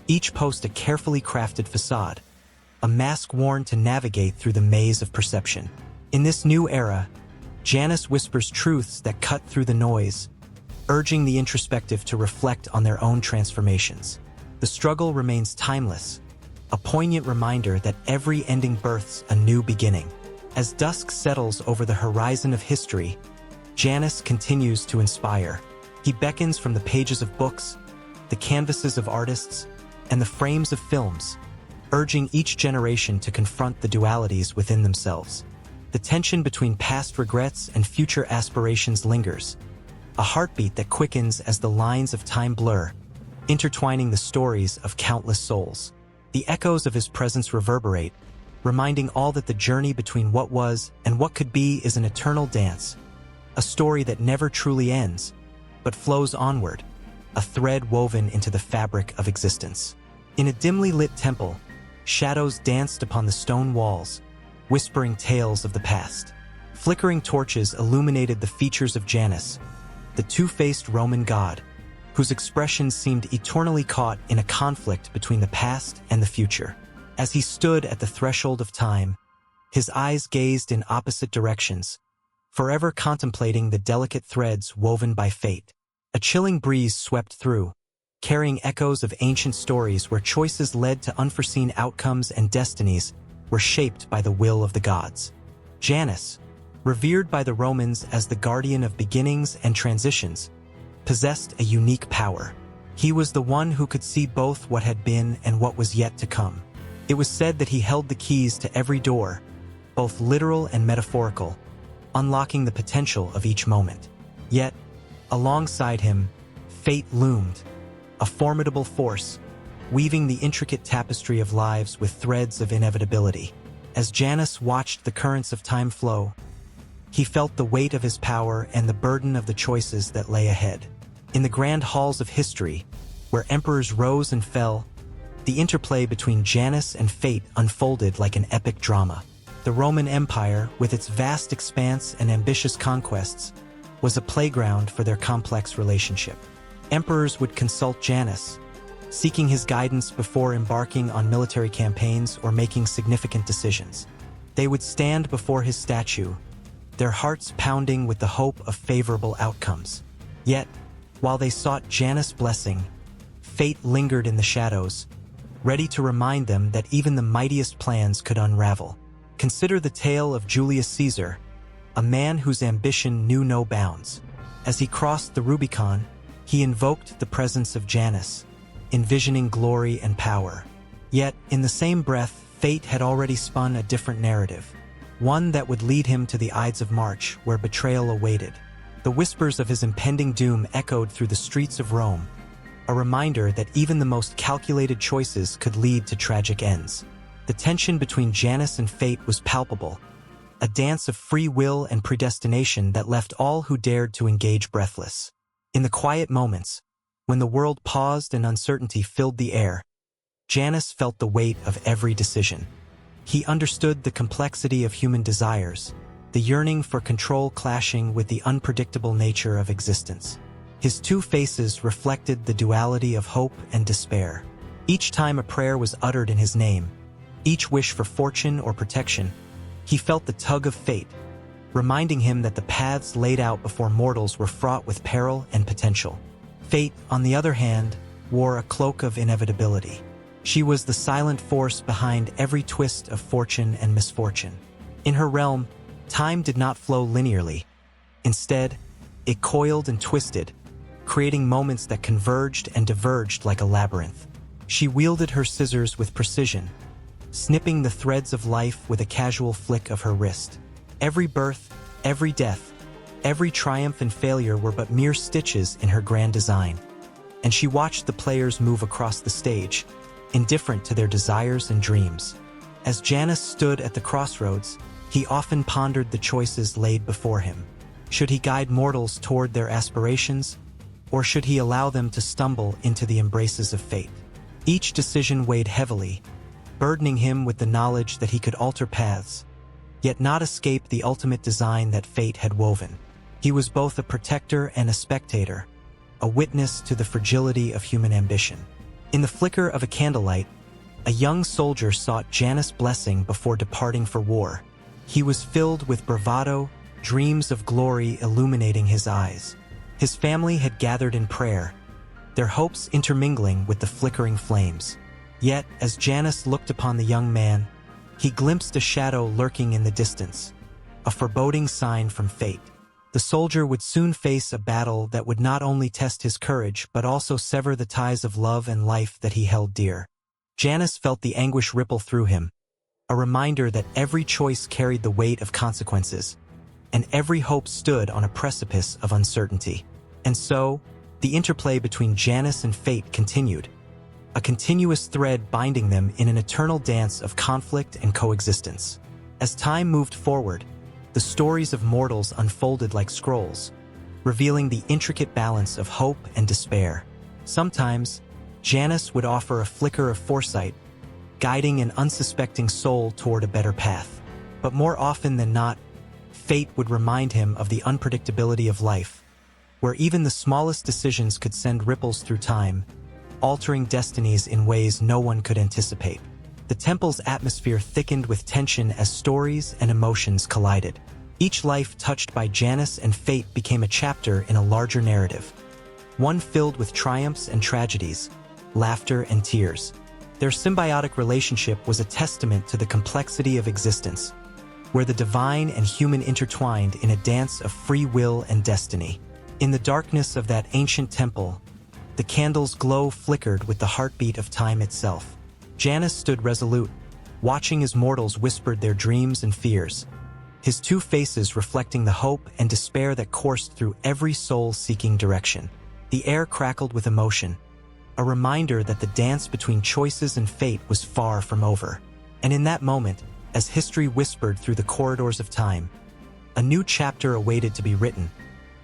each post a carefully crafted facade, a mask worn to navigate through the maze of perception. In this new era, Janus whispers truths that cut through the noise, urging the introspective to reflect on their own transformations. The struggle remains timeless, a poignant reminder that every ending births a new beginning. As dusk settles over the horizon of history, Janus continues to inspire. He beckons from the pages of books, the canvases of artists, and the frames of films, urging each generation to confront the dualities within themselves. The tension between past regrets and future aspirations lingers, a heartbeat that quickens as the lines of time blur, intertwining the stories of countless souls. The echoes of his presence reverberate, reminding all that the journey between what was and what could be is an eternal dance, a story that never truly ends, but flows onward, a thread woven into the fabric of existence. In a dimly lit temple, shadows danced upon the stone walls, whispering tales of the past. Flickering torches illuminated the features of Janus, the two-faced Roman god, whose expression seemed eternally caught in a conflict between the past and the future. As he stood at the threshold of time, his eyes gazed in opposite directions, forever contemplating the delicate threads woven by fate. A chilling breeze swept through, carrying echoes of ancient stories where choices led to unforeseen outcomes and destinies were shaped by the will of the gods. Janus, revered by the Romans as the guardian of beginnings and transitions, possessed a unique power. He was the one who could see both what had been and what was yet to come. It was said that he held the keys to every door, both literal and metaphorical, unlocking the potential of each moment. Yet, alongside him, fate loomed, a formidable force, weaving the intricate tapestry of lives with threads of inevitability. As Janus watched the currents of time flow, he felt the weight of his power and the burden of the choices that lay ahead. In the grand halls of history, where emperors rose and fell, the interplay between Janus and fate unfolded like an epic drama. The Roman Empire, with its vast expanse and ambitious conquests, was a playground for their complex relationship. Emperors would consult Janus, seeking his guidance before embarking on military campaigns or making significant decisions. They would stand before his statue, their hearts pounding with the hope of favorable outcomes. Yet, while they sought Janus' blessing, fate lingered in the shadows, ready to remind them that even the mightiest plans could unravel. Consider the tale of Julius Caesar, a man whose ambition knew no bounds. As he crossed the Rubicon, he invoked the presence of Janus, envisioning glory and power. Yet, in the same breath, fate had already spun a different narrative, one that would lead him to the Ides of March, where betrayal awaited. The whispers of his impending doom echoed through the streets of Rome, a reminder that even the most calculated choices could lead to tragic ends. The tension between Janus and fate was palpable, a dance of free will and predestination that left all who dared to engage breathless. In the quiet moments, when the world paused and uncertainty filled the air, Janus felt the weight of every decision. He understood the complexity of human desires, the yearning for control clashing with the unpredictable nature of existence. His two faces reflected the duality of hope and despair. Each time a prayer was uttered in his name, each wish for fortune or protection, he felt the tug of fate, reminding him that the paths laid out before mortals were fraught with peril and potential. Fate, on the other hand, wore a cloak of inevitability. She was the silent force behind every twist of fortune and misfortune. In her realm, time did not flow linearly. Instead, it coiled and twisted, creating moments that converged and diverged like a labyrinth. She wielded her scissors with precision, snipping the threads of life with a casual flick of her wrist. Every birth, every death, every triumph and failure were but mere stitches in her grand design. And she watched the players move across the stage, indifferent to their desires and dreams. As Janus stood at the crossroads, he often pondered the choices laid before him. Should he guide mortals toward their aspirations, or should he allow them to stumble into the embraces of fate? Each decision weighed heavily, burdening him with the knowledge that he could alter paths, yet not escape the ultimate design that fate had woven. He was both a protector and a spectator, a witness to the fragility of human ambition. In the flicker of a candlelight, a young soldier sought Janus' blessing before departing for war. He was filled with bravado, dreams of glory illuminating his eyes. His family had gathered in prayer, their hopes intermingling with the flickering flames. Yet, as Janus looked upon the young man, he glimpsed a shadow lurking in the distance, a foreboding sign from fate. The soldier would soon face a battle that would not only test his courage but also sever the ties of love and life that he held dear. Janus felt the anguish ripple through him, a reminder that every choice carried the weight of consequences, and every hope stood on a precipice of uncertainty. And so, the interplay between Janus and fate continued, a continuous thread binding them in an eternal dance of conflict and coexistence. As time moved forward, the stories of mortals unfolded like scrolls, revealing the intricate balance of hope and despair. Sometimes, Janus would offer a flicker of foresight, guiding an unsuspecting soul toward a better path. But more often than not, fate would remind him of the unpredictability of life, where even the smallest decisions could send ripples through time, altering destinies in ways no one could anticipate. The temple's atmosphere thickened with tension as stories and emotions collided. Each life touched by Janus and fate became a chapter in a larger narrative, one filled with triumphs and tragedies, laughter and tears. Their symbiotic relationship was a testament to the complexity of existence, where the divine and human intertwined in a dance of free will and destiny. In the darkness of that ancient temple, the candle's glow flickered with the heartbeat of time itself. Janus stood resolute, watching as mortals whispered their dreams and fears, his two faces reflecting the hope and despair that coursed through every soul seeking direction. The air crackled with emotion, a reminder that the dance between choices and fate was far from over. And in that moment, as history whispered through the corridors of time, a new chapter awaited to be written,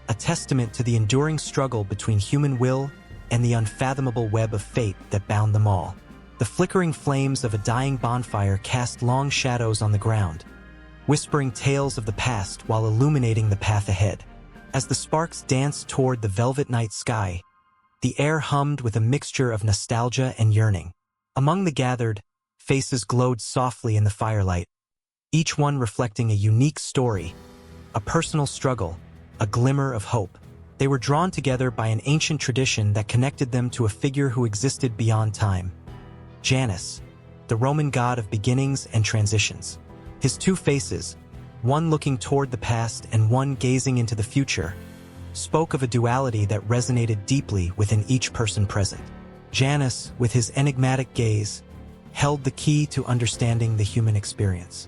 a testament to the enduring struggle between human will and the unfathomable web of fate that bound them all. The flickering flames of a dying bonfire cast long shadows on the ground, whispering tales of the past while illuminating the path ahead. As the sparks danced toward the velvet night sky, the air hummed with a mixture of nostalgia and yearning. Among the gathered, faces glowed softly in the firelight, each one reflecting a unique story, a personal struggle, a glimmer of hope. They were drawn together by an ancient tradition that connected them to a figure who existed beyond time. Janus, the Roman god of beginnings and transitions. His two faces, one looking toward the past and one gazing into the future, spoke of a duality that resonated deeply within each person present. Janus, with his enigmatic gaze, held the key to understanding the human experience.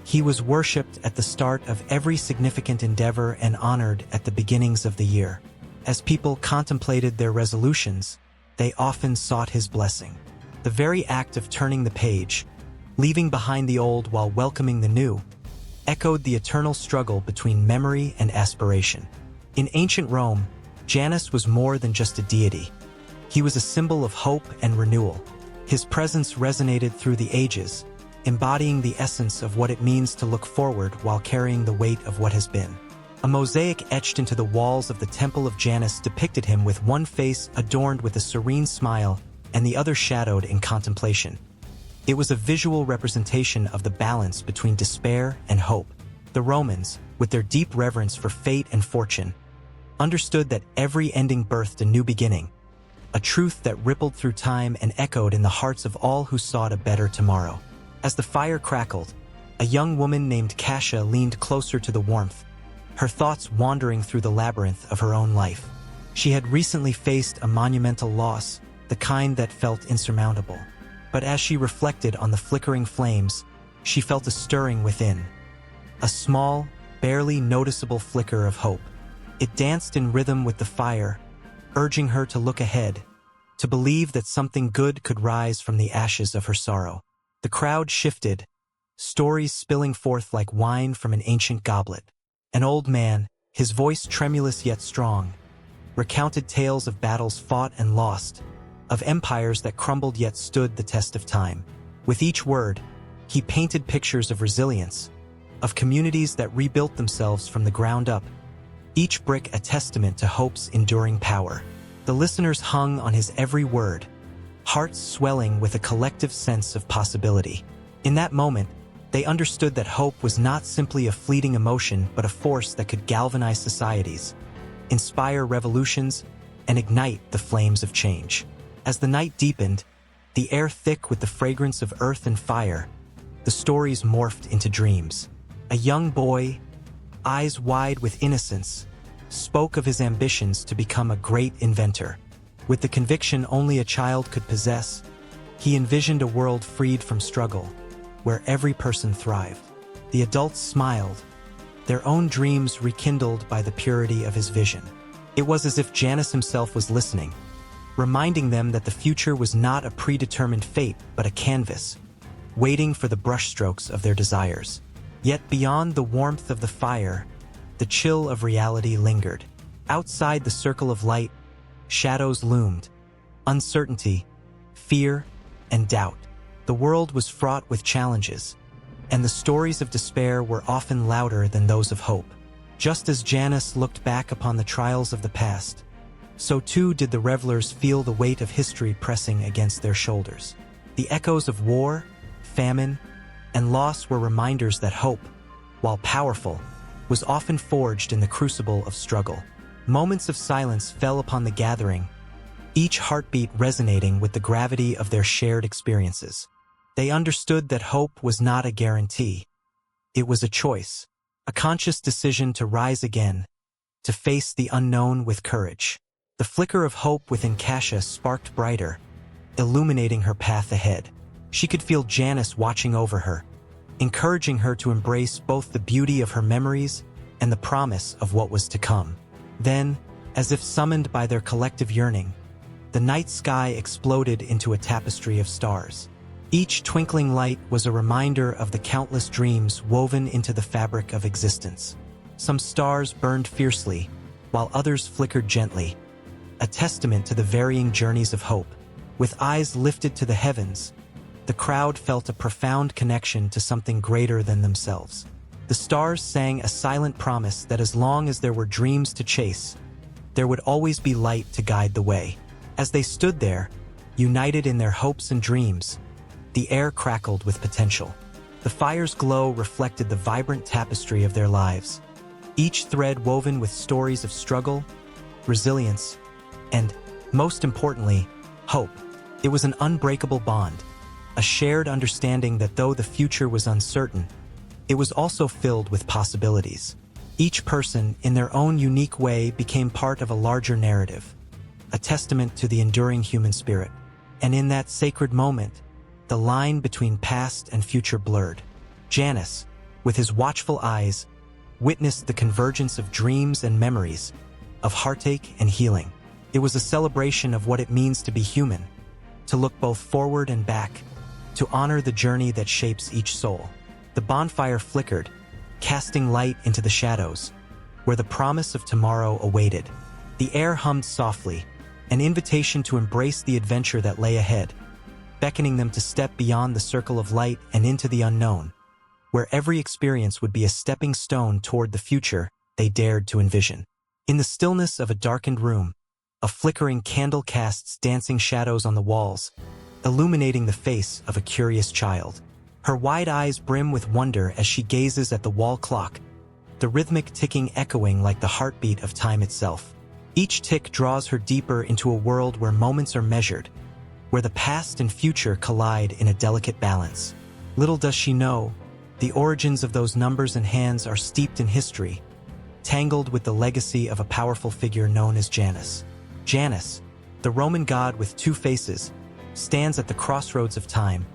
He was worshipped at the start of every significant endeavor and honored at the beginnings of the year. As people contemplated their resolutions, they often sought his blessing. The very act of turning the page, leaving behind the old while welcoming the new, echoed the eternal struggle between memory and aspiration. In ancient Rome, Janus was more than just a deity. He was a symbol of hope and renewal. His presence resonated through the ages, embodying the essence of what it means to look forward while carrying the weight of what has been. A mosaic etched into the walls of the Temple of Janus depicted him with one face adorned with a serene smile and the other shadowed in contemplation. It was a visual representation of the balance between despair and hope. The Romans, with their deep reverence for fate and fortune, understood that every ending birthed a new beginning, a truth that rippled through time and echoed in the hearts of all who sought a better tomorrow. As the fire crackled, a young woman named Kasha leaned closer to the warmth, her thoughts wandering through the labyrinth of her own life. She had recently faced a monumental loss, the kind that felt insurmountable. But as she reflected on the flickering flames, she felt a stirring within. A small, barely noticeable flicker of hope. It danced in rhythm with the fire, urging her to look ahead, to believe that something good could rise from the ashes of her sorrow. The crowd shifted, stories spilling forth like wine from an ancient goblet. An old man, his voice tremulous yet strong, recounted tales of battles fought and lost, of empires that crumbled yet stood the test of time. With each word, he painted pictures of resilience, of communities that rebuilt themselves from the ground up, each brick a testament to hope's enduring power. The listeners hung on his every word, hearts swelling with a collective sense of possibility. In that moment, they understood that hope was not simply a fleeting emotion but a force that could galvanize societies, inspire revolutions, and ignite the flames of change. As the night deepened, the air thick with the fragrance of earth and fire, the stories morphed into dreams. A young boy, eyes wide with innocence, spoke of his ambitions to become a great inventor. With the conviction only a child could possess, he envisioned a world freed from struggle, where every person thrived. The adults smiled, their own dreams rekindled by the purity of his vision. It was as if Janus himself was listening, reminding them that the future was not a predetermined fate but a canvas, waiting for the brushstrokes of their desires. Yet beyond the warmth of the fire, the chill of reality lingered. Outside the circle of light, shadows loomed, uncertainty, fear, and doubt. The world was fraught with challenges, and the stories of despair were often louder than those of hope. Just as Janus looked back upon the trials of the past, so too did the revelers feel the weight of history pressing against their shoulders. The echoes of war, famine, and loss were reminders that hope, while powerful, was often forged in the crucible of struggle. Moments of silence fell upon the gathering, each heartbeat resonating with the gravity of their shared experiences. They understood that hope was not a guarantee. It was a choice, a conscious decision to rise again, to face the unknown with courage. The flicker of hope within Kasha sparked brighter, illuminating her path ahead. She could feel Janus watching over her, encouraging her to embrace both the beauty of her memories and the promise of what was to come. Then, as if summoned by their collective yearning, the night sky exploded into a tapestry of stars. Each twinkling light was a reminder of the countless dreams woven into the fabric of existence. Some stars burned fiercely, while others flickered gently, a testament to the varying journeys of hope. With eyes lifted to the heavens, the crowd felt a profound connection to something greater than themselves. The stars sang a silent promise that as long as there were dreams to chase, there would always be light to guide the way. As they stood there, united in their hopes and dreams, the air crackled with potential. The fire's glow reflected the vibrant tapestry of their lives, each thread woven with stories of struggle, resilience, and, most importantly, hope. It was an unbreakable bond, a shared understanding that though the future was uncertain, it was also filled with possibilities. Each person, in their own unique way, became part of a larger narrative, a testament to the enduring human spirit. And in that sacred moment, the line between past and future blurred. Janus, with his watchful eyes, witnessed the convergence of dreams and memories, of heartache and healing. It was a celebration of what it means to be human, to look both forward and back, to honor the journey that shapes each soul. The bonfire flickered, casting light into the shadows, where the promise of tomorrow awaited. The air hummed softly, an invitation to embrace the adventure that lay ahead, beckoning them to step beyond the circle of light and into the unknown, where every experience would be a stepping stone toward the future they dared to envision. In the stillness of a darkened room, a flickering candle casts dancing shadows on the walls, illuminating the face of a curious child. Her wide eyes brim with wonder as she gazes at the wall clock, the rhythmic ticking echoing like the heartbeat of time itself. Each tick draws her deeper into a world where moments are measured, where the past and future collide in a delicate balance. Little does she know, the origins of those numbers and hands are steeped in history, tangled with the legacy of a powerful figure known as Janus. Janus, the Roman god with two faces, stands at the crossroads of time,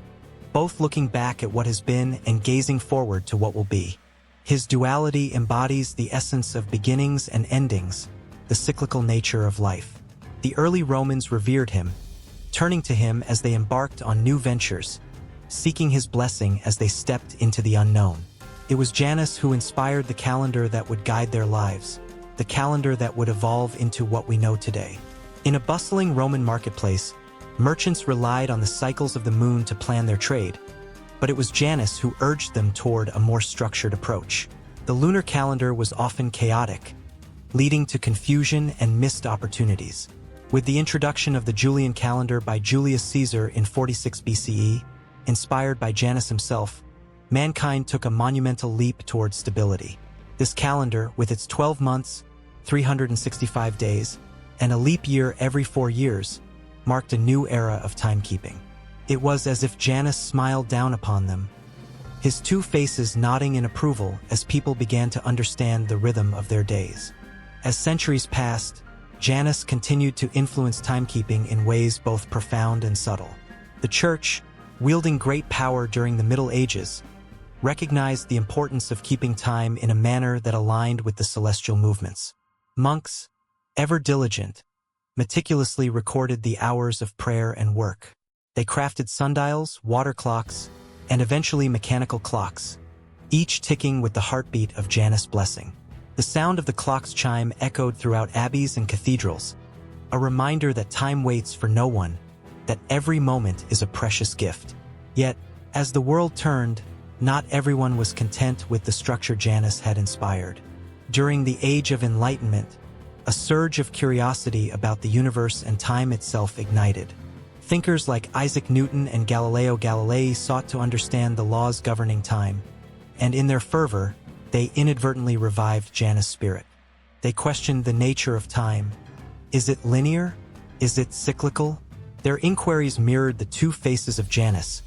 both looking back at what has been and gazing forward to what will be. His duality embodies the essence of beginnings and endings, the cyclical nature of life. The early Romans revered him, turning to him as they embarked on new ventures, seeking his blessing as they stepped into the unknown. It was Janus who inspired the calendar that would guide their lives, the calendar that would evolve into what we know today. In a bustling Roman marketplace, merchants relied on the cycles of the moon to plan their trade, but it was Janus who urged them toward a more structured approach. The lunar calendar was often chaotic, leading to confusion and missed opportunities. With the introduction of the Julian calendar by Julius Caesar in 46 BCE, inspired by Janus himself, mankind took a monumental leap toward stability. This calendar, with its 12 months, 365 days, and a leap year every 4 years, marked a new era of timekeeping. It was as if Janus smiled down upon them, his two faces nodding in approval as people began to understand the rhythm of their days. As centuries passed, Janus continued to influence timekeeping in ways both profound and subtle. The Church, wielding great power during the Middle Ages, recognized the importance of keeping time in a manner that aligned with the celestial movements. Monks, ever diligent, meticulously recorded the hours of prayer and work. They crafted sundials, water clocks, and eventually mechanical clocks, each ticking with the heartbeat of Janus' blessing. The sound of the clock's chime echoed throughout abbeys and cathedrals, a reminder that time waits for no one, that every moment is a precious gift. Yet, as the world turned, not everyone was content with the structure Janus had inspired. During the Age of Enlightenment, a surge of curiosity about the universe and time itself ignited. Thinkers like Isaac Newton and Galileo Galilei sought to understand the laws governing time, and in their fervor, they inadvertently revived Janus' spirit. They questioned the nature of time. Is it linear? Is it cyclical? Their inquiries mirrored the two faces of Janus,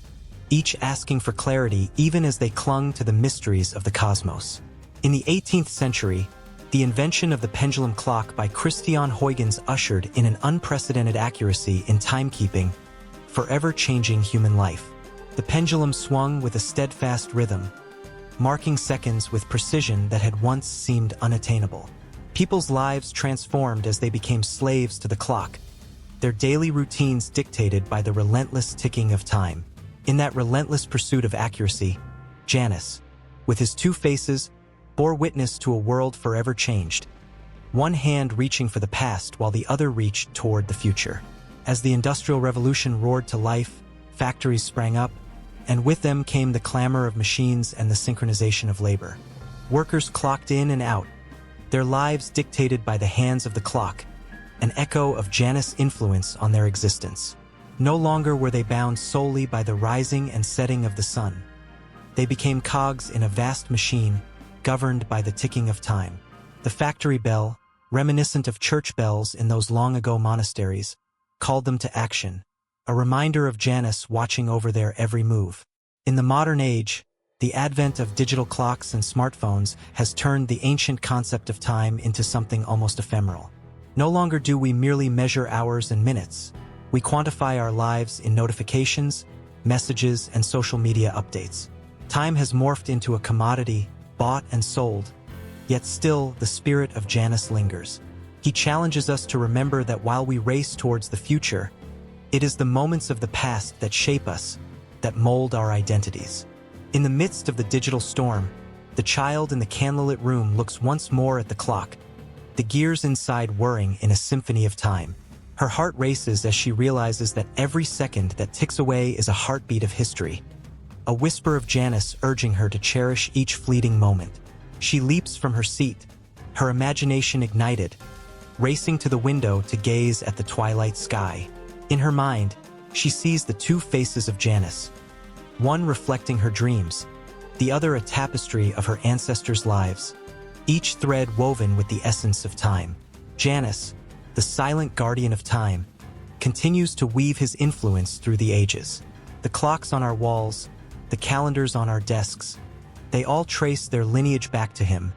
each asking for clarity even as they clung to the mysteries of the cosmos. In the 18th century, the invention of the pendulum clock by Christian Huygens ushered in an unprecedented accuracy in timekeeping, forever changing human life. The pendulum swung with a steadfast rhythm, marking seconds with precision that had once seemed unattainable. People's lives transformed as they became slaves to the clock, their daily routines dictated by the relentless ticking of time. In that relentless pursuit of accuracy, Janus, with his two faces, bore witness to a world forever changed, one hand reaching for the past while the other reached toward the future. As the Industrial Revolution roared to life, factories sprang up, and with them came the clamor of machines and the synchronization of labor. Workers clocked in and out, their lives dictated by the hands of the clock, an echo of Janus' influence on their existence. No longer were they bound solely by the rising and setting of the sun. They became cogs in a vast machine, governed by the ticking of time. The factory bell, reminiscent of church bells in those long-ago monasteries, called them to action, a reminder of Janus watching over their every move. In the modern age, the advent of digital clocks and smartphones has turned the ancient concept of time into something almost ephemeral. No longer do we merely measure hours and minutes. We quantify our lives in notifications, messages, and social media updates. Time has morphed into a commodity, bought and sold, yet still the spirit of Janus lingers. He challenges us to remember that while we race towards the future, it is the moments of the past that shape us, that mold our identities. In the midst of the digital storm, the child in the candlelit room looks once more at the clock, the gears inside whirring in a symphony of time. Her heart races as she realizes that every second that ticks away is a heartbeat of history, a whisper of Janus urging her to cherish each fleeting moment. She leaps from her seat, her imagination ignited, racing to the window to gaze at the twilight sky. In her mind, she sees the two faces of Janus, one reflecting her dreams, the other a tapestry of her ancestors' lives, each thread woven with the essence of time. Janus, the silent guardian of time, continues to weave his influence through the ages. The clocks on our walls, the calendars on our desks, they all trace their lineage back to him,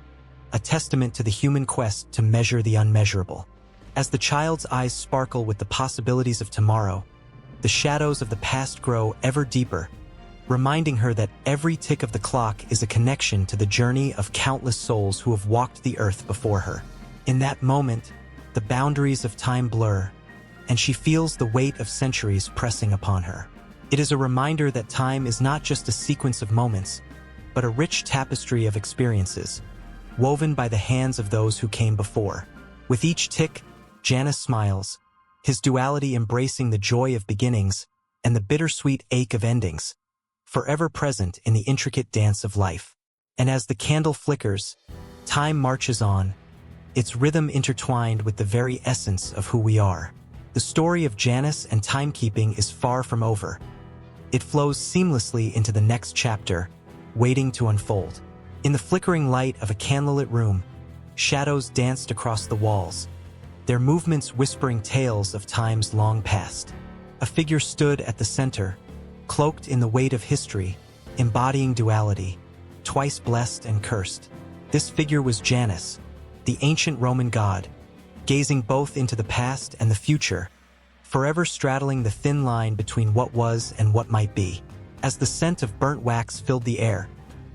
a testament to the human quest to measure the unmeasurable. As the child's eyes sparkle with the possibilities of tomorrow, the shadows of the past grow ever deeper, reminding her that every tick of the clock is a connection to the journey of countless souls who have walked the earth before her. In that moment, the boundaries of time blur, and she feels the weight of centuries pressing upon her. It is a reminder that time is not just a sequence of moments, but a rich tapestry of experiences, woven by the hands of those who came before. With each tick, Janus smiles, his duality embracing the joy of beginnings and the bittersweet ache of endings, forever present in the intricate dance of life. And as the candle flickers, time marches on, its rhythm intertwined with the very essence of who we are. The story of Janus and timekeeping is far from over. It flows seamlessly into the next chapter, waiting to unfold. In the flickering light of a candlelit room, shadows danced across the walls, their movements whispering tales of times long past. A figure stood at the center, cloaked in the weight of history, embodying duality, twice blessed and cursed. This figure was Janus, the ancient Roman god, gazing both into the past and the future, forever straddling the thin line between what was and what might be. As the scent of burnt wax filled the air,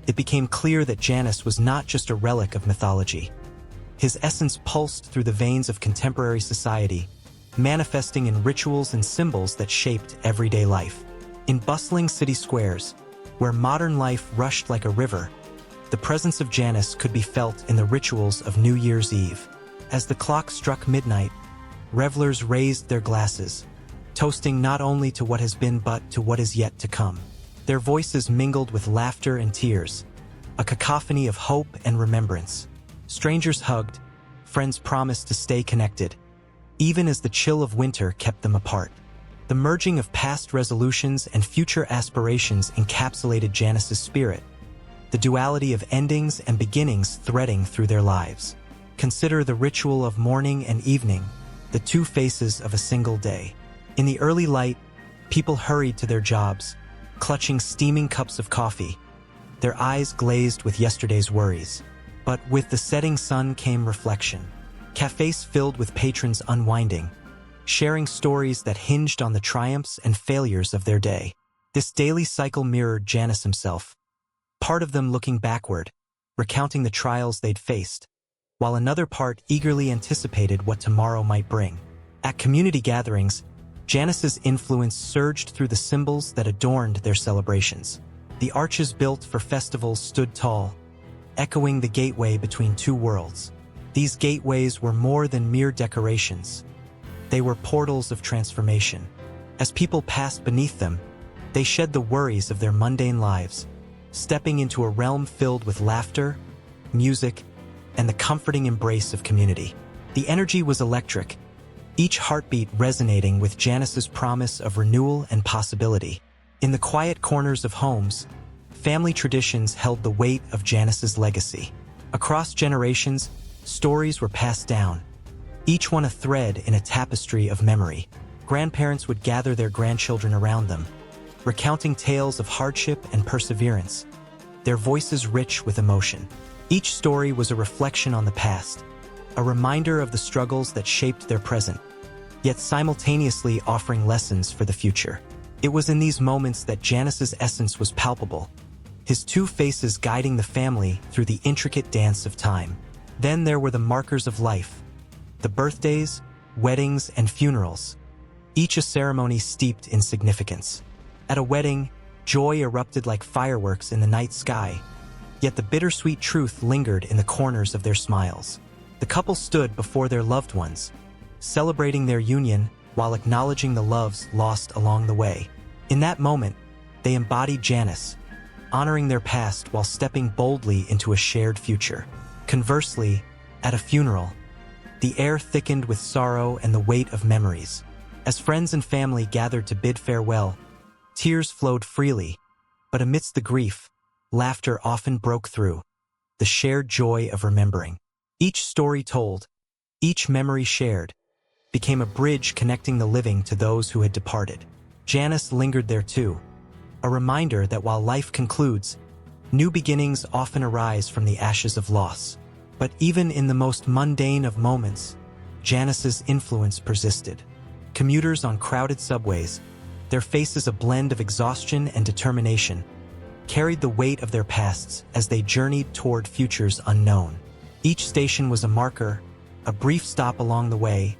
it became clear that Janus was not just a relic of mythology. His essence pulsed through the veins of contemporary society, manifesting in rituals and symbols that shaped everyday life. In bustling city squares, where modern life rushed like a river, the presence of Janus could be felt in the rituals of New Year's Eve. As the clock struck midnight, revelers raised their glasses, toasting not only to what has been but to what is yet to come. Their voices mingled with laughter and tears, a cacophony of hope and remembrance. Strangers hugged, friends promised to stay connected, even as the chill of winter kept them apart. The merging of past resolutions and future aspirations encapsulated Janus's spirit, the duality of endings and beginnings threading through their lives. Consider the ritual of morning and evening, the two faces of a single day. In the early light, people hurried to their jobs, clutching steaming cups of coffee, their eyes glazed with yesterday's worries. But with the setting sun came reflection. Cafes filled with patrons unwinding, sharing stories that hinged on the triumphs and failures of their day. This daily cycle mirrored Janus himself, part of them looking backward, recounting the trials they'd faced, while another part eagerly anticipated what tomorrow might bring. At community gatherings, Janus's influence surged through the symbols that adorned their celebrations. The arches built for festivals stood tall, echoing the gateway between two worlds. These gateways were more than mere decorations. They were portals of transformation. As people passed beneath them, they shed the worries of their mundane lives, stepping into a realm filled with laughter, music, and the comforting embrace of community. The energy was electric, each heartbeat resonating with Janus's promise of renewal and possibility. In the quiet corners of homes, family traditions held the weight of Janus's legacy. Across generations, stories were passed down, each one a thread in a tapestry of memory. Grandparents would gather their grandchildren around them, recounting tales of hardship and perseverance, their voices rich with emotion. Each story was a reflection on the past, a reminder of the struggles that shaped their present, yet simultaneously offering lessons for the future. It was in these moments that Janus's essence was palpable, his two faces guiding the family through the intricate dance of time. Then there were the markers of life, the birthdays, weddings, and funerals, each a ceremony steeped in significance. At a wedding, joy erupted like fireworks in the night sky, yet the bittersweet truth lingered in the corners of their smiles. The couple stood before their loved ones, celebrating their union while acknowledging the loves lost along the way. In that moment, they embodied Janus, honoring their past while stepping boldly into a shared future. Conversely, at a funeral, the air thickened with sorrow and the weight of memories. As friends and family gathered to bid farewell, tears flowed freely, but amidst the grief, laughter often broke through, the shared joy of remembering. Each story told, each memory shared, became a bridge connecting the living to those who had departed. Janus lingered there too, a reminder that while life concludes, new beginnings often arise from the ashes of loss. But even in the most mundane of moments, Janus's influence persisted. Commuters on crowded subways, their faces a blend of exhaustion and determination, carried the weight of their pasts as they journeyed toward futures unknown. Each station was a marker, a brief stop along the way,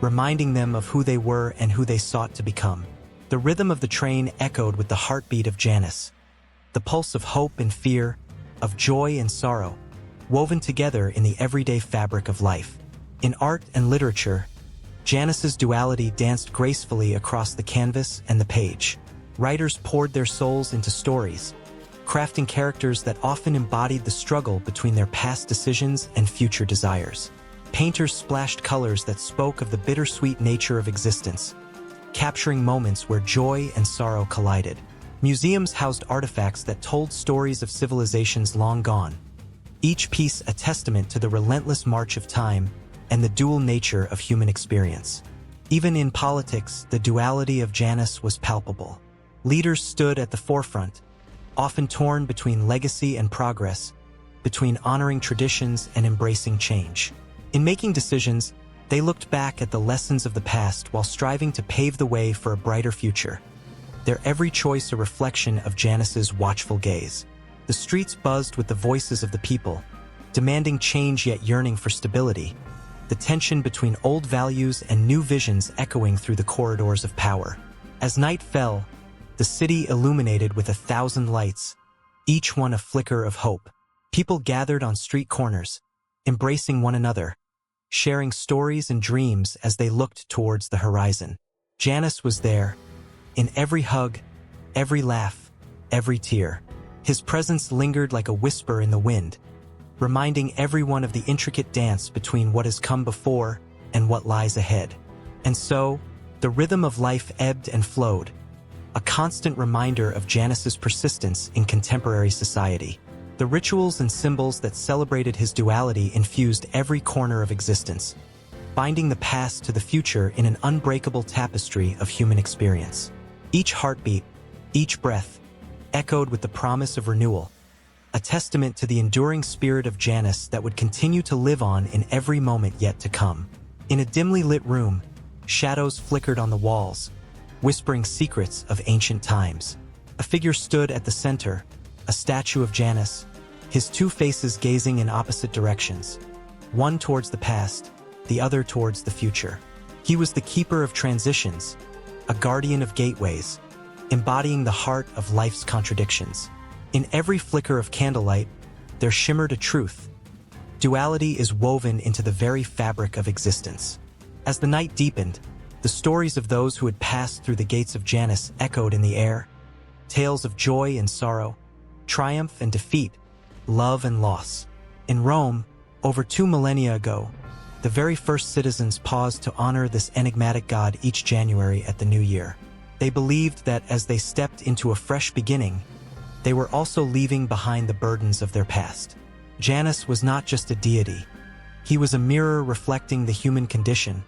reminding them of who they were and who they sought to become. The rhythm of the train echoed with the heartbeat of Janus, the pulse of hope and fear, of joy and sorrow, woven together in the everyday fabric of life. In art and literature, Janus's duality danced gracefully across the canvas and the page. Writers poured their souls into stories, crafting characters that often embodied the struggle between their past decisions and future desires. Painters splashed colors that spoke of the bittersweet nature of existence, capturing moments where joy and sorrow collided. Museums housed artifacts that told stories of civilizations long gone, each piece a testament to the relentless march of time and the dual nature of human experience. Even in politics, the duality of Janus was palpable. Leaders stood at the forefront, often torn between legacy and progress, between honoring traditions and embracing change. In making decisions, they looked back at the lessons of the past while striving to pave the way for a brighter future, their every choice a reflection of Janus's watchful gaze. The streets buzzed with the voices of the people, demanding change yet yearning for stability, the tension between old values and new visions echoing through the corridors of power. As night fell, the city illuminated with 1,000 lights, each one a flicker of hope. People gathered on street corners, embracing one another, sharing stories and dreams as they looked towards the horizon. Janus was there, in every hug, every laugh, every tear. His presence lingered like a whisper in the wind, reminding everyone of the intricate dance between what has come before and what lies ahead. And so, the rhythm of life ebbed and flowed, a constant reminder of Janus's persistence in contemporary society. The rituals and symbols that celebrated his duality infused every corner of existence, binding the past to the future in an unbreakable tapestry of human experience. Each heartbeat, each breath, echoed with the promise of renewal, a testament to the enduring spirit of Janus that would continue to live on in every moment yet to come. In a dimly lit room, shadows flickered on the walls, whispering secrets of ancient times. A figure stood at the center, a statue of Janus, his two faces gazing in opposite directions, one towards the past, the other towards the future. He was the keeper of transitions, a guardian of gateways, embodying the heart of life's contradictions. In every flicker of candlelight, there shimmered a truth. Duality is woven into the very fabric of existence. As the night deepened, the stories of those who had passed through the gates of Janus echoed in the air, tales of joy and sorrow, triumph and defeat, love and loss. In Rome, over 2 millennia ago, the very first citizens paused to honor this enigmatic god each January at the new year. They believed that as they stepped into a fresh beginning, they were also leaving behind the burdens of their past. Janus was not just a deity. He was a mirror reflecting the human condition,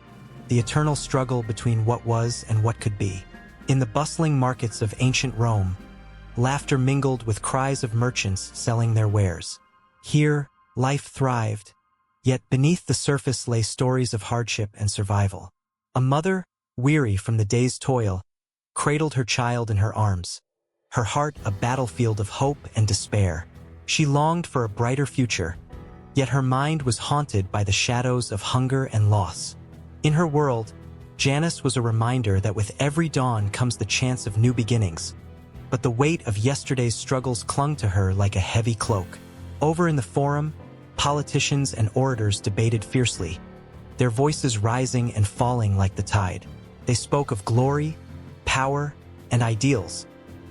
the eternal struggle between what was and what could be. In the bustling markets of ancient Rome, laughter mingled with cries of merchants selling their wares. Here, life thrived, yet beneath the surface lay stories of hardship and survival. A mother, weary from the day's toil, cradled her child in her arms, her heart a battlefield of hope and despair. She longed for a brighter future, yet her mind was haunted by the shadows of hunger and loss. In her world, Janus was a reminder that with every dawn comes the chance of new beginnings, but the weight of yesterday's struggles clung to her like a heavy cloak. Over in the forum, politicians and orators debated fiercely, their voices rising and falling like the tide. They spoke of glory, power, and ideals,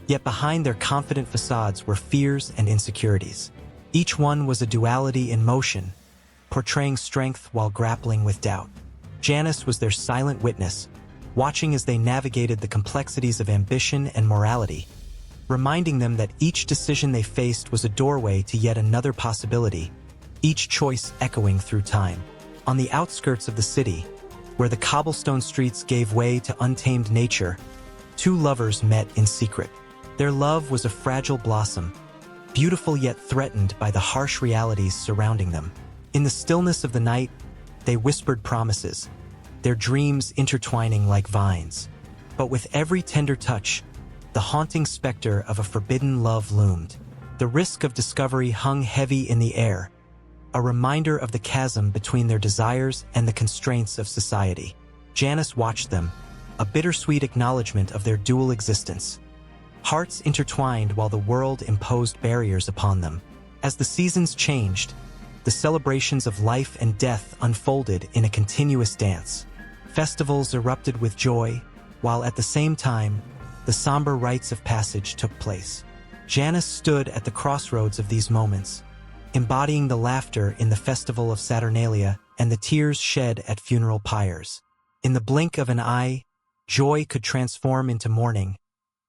yet behind their confident facades were fears and insecurities. Each one was a duality in motion, portraying strength while grappling with doubt. Janus was their silent witness, watching as they navigated the complexities of ambition and morality, reminding them that each decision they faced was a doorway to yet another possibility, each choice echoing through time. On the outskirts of the city, where the cobblestone streets gave way to untamed nature, two lovers met in secret. Their love was a fragile blossom, beautiful yet threatened by the harsh realities surrounding them. In the stillness of the night, they whispered promises, their dreams intertwining like vines. But with every tender touch, the haunting specter of a forbidden love loomed. The risk of discovery hung heavy in the air, a reminder of the chasm between their desires and the constraints of society. Janus watched them, a bittersweet acknowledgement of their dual existence. Hearts intertwined while the world imposed barriers upon them. As the seasons changed, the celebrations of life and death unfolded in a continuous dance. Festivals erupted with joy, while at the same time, the somber rites of passage took place. Janus stood at the crossroads of these moments, embodying the laughter in the festival of Saturnalia and the tears shed at funeral pyres. In the blink of an eye, joy could transform into mourning,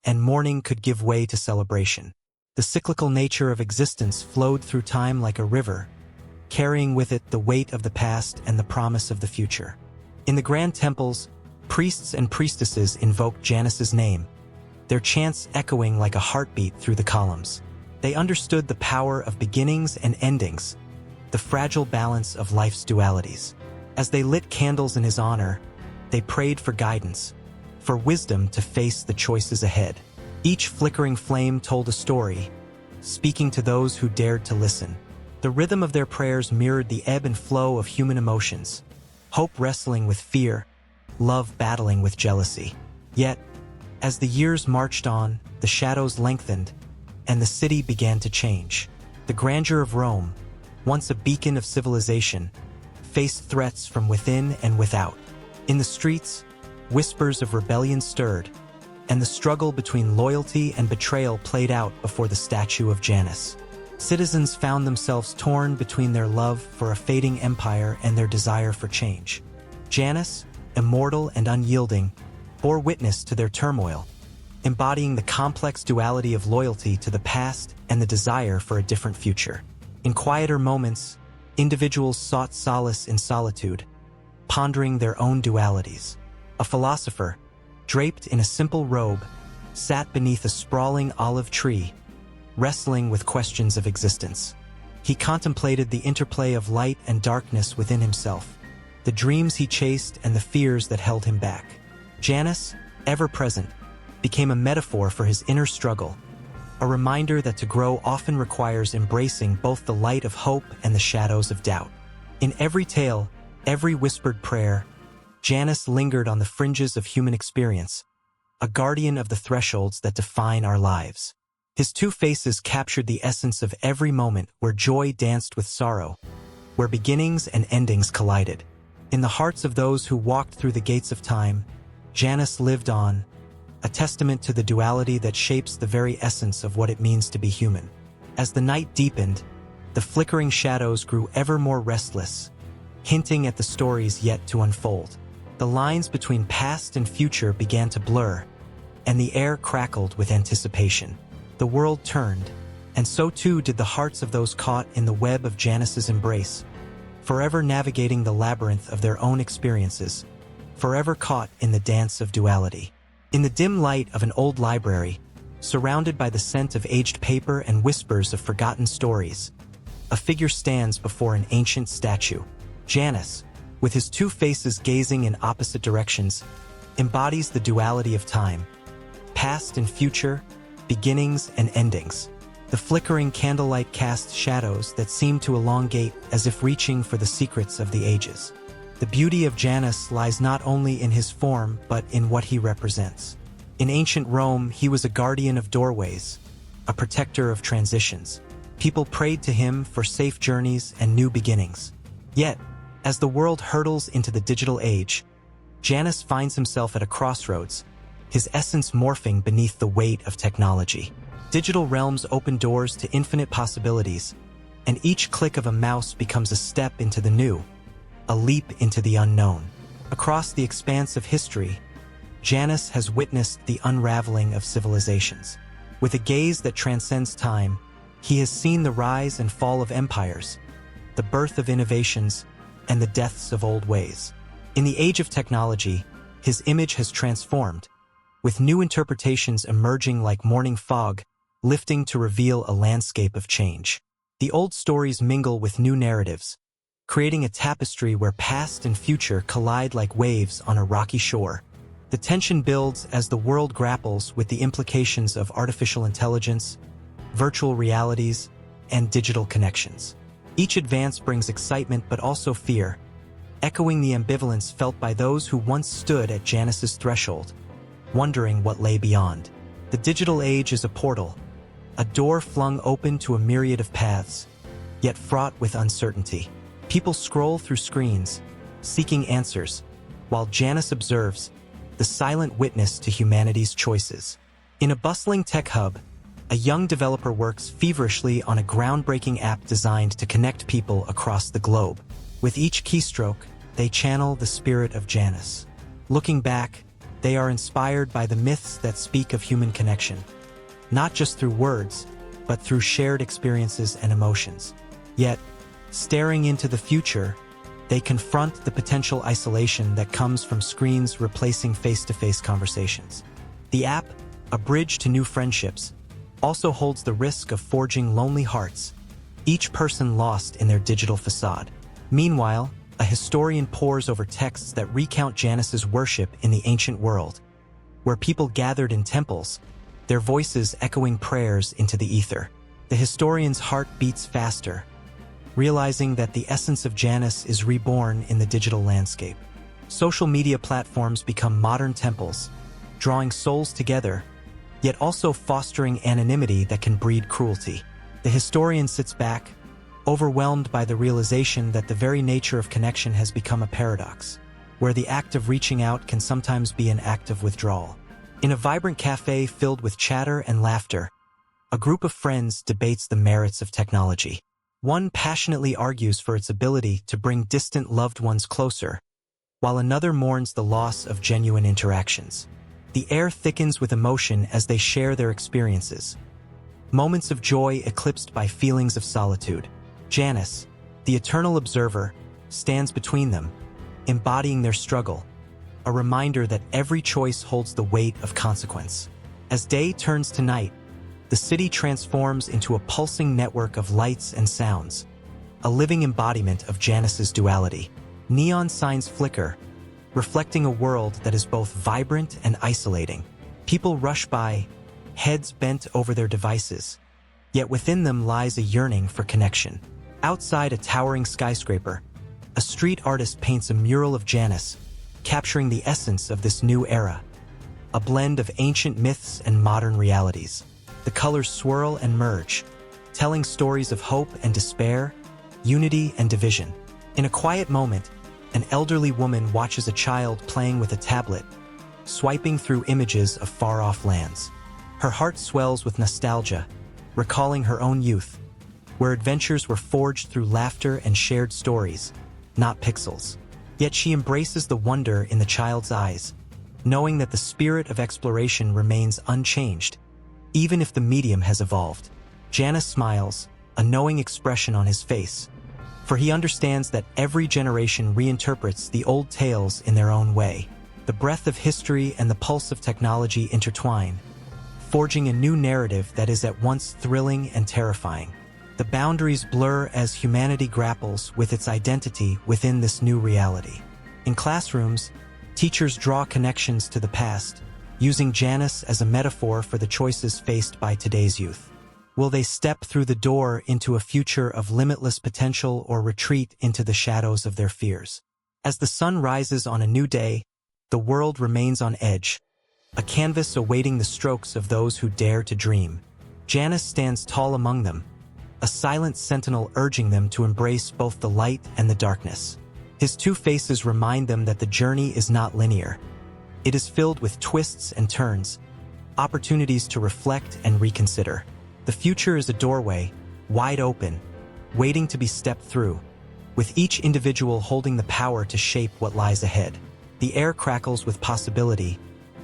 and mourning could give way to celebration. The cyclical nature of existence flowed through time like a river, carrying with it the weight of the past and the promise of the future. In the grand temples, priests and priestesses invoked Janus's name, their chants echoing like a heartbeat through the columns. They understood the power of beginnings and endings, the fragile balance of life's dualities. As they lit candles in his honor, they prayed for guidance, for wisdom to face the choices ahead. Each flickering flame told a story, speaking to those who dared to listen. The rhythm of their prayers mirrored the ebb and flow of human emotions, hope wrestling with fear, love battling with jealousy. Yet, as the years marched on, the shadows lengthened, and the city began to change. The grandeur of Rome, once a beacon of civilization, faced threats from within and without. In the streets, whispers of rebellion stirred, and the struggle between loyalty and betrayal played out before the statue of Janus. Citizens found themselves torn between their love for a fading empire and their desire for change. Janus, immortal and unyielding, bore witness to their turmoil, embodying the complex duality of loyalty to the past and the desire for a different future. In quieter moments, individuals sought solace in solitude, pondering their own dualities. A philosopher, draped in a simple robe, sat beneath a sprawling olive tree, wrestling with questions of existence. He contemplated the interplay of light and darkness within himself, the dreams he chased and the fears that held him back. Janus, ever present, became a metaphor for his inner struggle, a reminder that to grow often requires embracing both the light of hope and the shadows of doubt. In every tale, every whispered prayer, Janus lingered on the fringes of human experience, a guardian of the thresholds that define our lives. His two faces captured the essence of every moment where joy danced with sorrow, where beginnings and endings collided. In the hearts of those who walked through the gates of time, Janus lived on, a testament to the duality that shapes the very essence of what it means to be human. As the night deepened, the flickering shadows grew ever more restless, hinting at the stories yet to unfold. The lines between past and future began to blur, and the air crackled with anticipation. The world turned, and so too did the hearts of those caught in the web of Janus's embrace, forever navigating the labyrinth of their own experiences, forever caught in the dance of duality. In the dim light of an old library, surrounded by the scent of aged paper and whispers of forgotten stories, a figure stands before an ancient statue. Janus, with his two faces gazing in opposite directions, embodies the duality of time, past and future, beginnings and endings. The flickering candlelight casts shadows that seem to elongate as if reaching for the secrets of the ages. The beauty of Janus lies not only in his form but in what he represents. In ancient Rome, he was a guardian of doorways, a protector of transitions. People prayed to him for safe journeys and new beginnings. Yet, as the world hurtles into the digital age, Janus finds himself at a crossroads, his essence morphing beneath the weight of technology. Digital realms open doors to infinite possibilities, and each click of a mouse becomes a step into the new, a leap into the unknown. Across the expanse of history, Janus has witnessed the unraveling of civilizations. With a gaze that transcends time, he has seen the rise and fall of empires, the birth of innovations, and the deaths of old ways. In the age of technology, his image has transformed, with new interpretations emerging like morning fog, lifting to reveal a landscape of change. The old stories mingle with new narratives, creating a tapestry where past and future collide like waves on a rocky shore. The tension builds as the world grapples with the implications of artificial intelligence, virtual realities, and digital connections. Each advance brings excitement but also fear, echoing the ambivalence felt by those who once stood at Janus's threshold, wondering what lay beyond. The digital age is a portal, a door flung open to a myriad of paths, yet fraught with uncertainty. People scroll through screens, seeking answers, while Janus observes, the silent witness to humanity's choices. In a bustling tech hub, a young developer works feverishly on a groundbreaking app designed to connect people across the globe. With each keystroke, they channel the spirit of Janus. Looking back, they are inspired by the myths that speak of human connection, not just through words, but through shared experiences and emotions. Yet, staring into the future, they confront the potential isolation that comes from screens replacing face-to-face conversations. The app, a bridge to new friendships, also holds the risk of forging lonely hearts, each person lost in their digital facade. Meanwhile, a historian pores over texts that recount Janus's worship in the ancient world, where people gathered in temples, their voices echoing prayers into the ether. The historian's heart beats faster, realizing that the essence of Janus is reborn in the digital landscape. Social media platforms become modern temples, drawing souls together, yet also fostering anonymity that can breed cruelty. The historian sits back, overwhelmed by the realization that the very nature of connection has become a paradox, where the act of reaching out can sometimes be an act of withdrawal. In a vibrant cafe filled with chatter and laughter, a group of friends debates the merits of technology. One passionately argues for its ability to bring distant loved ones closer, while another mourns the loss of genuine interactions. The air thickens with emotion as they share their experiences, moments of joy eclipsed by feelings of solitude. Janus, the eternal observer, stands between them, embodying their struggle, a reminder that every choice holds the weight of consequence. As day turns to night, the city transforms into a pulsing network of lights and sounds, a living embodiment of Janus's duality. Neon signs flicker, reflecting a world that is both vibrant and isolating. People rush by, heads bent over their devices, yet within them lies a yearning for connection. Outside a towering skyscraper, a street artist paints a mural of Janus, capturing the essence of this new era, a blend of ancient myths and modern realities. The colors swirl and merge, telling stories of hope and despair, unity and division. In a quiet moment, an elderly woman watches a child playing with a tablet, swiping through images of far-off lands. Her heart swells with nostalgia, recalling her own youth, where adventures were forged through laughter and shared stories, not pixels. Yet she embraces the wonder in the child's eyes, knowing that the spirit of exploration remains unchanged, even if the medium has evolved. Janus smiles, a knowing expression on his face, for he understands that every generation reinterprets the old tales in their own way. The breath of history and the pulse of technology intertwine, forging a new narrative that is at once thrilling and terrifying. The boundaries blur as humanity grapples with its identity within this new reality. In classrooms, teachers draw connections to the past, using Janus as a metaphor for the choices faced by today's youth. Will they step through the door into a future of limitless potential or retreat into the shadows of their fears? As the sun rises on a new day, the world remains on edge, a canvas awaiting the strokes of those who dare to dream. Janus stands tall among them, a silent sentinel urging them to embrace both the light and the darkness. His two faces remind them that the journey is not linear. It is filled with twists and turns, opportunities to reflect and reconsider. The future is a doorway, wide open, waiting to be stepped through, with each individual holding the power to shape what lies ahead. The air crackles with possibility,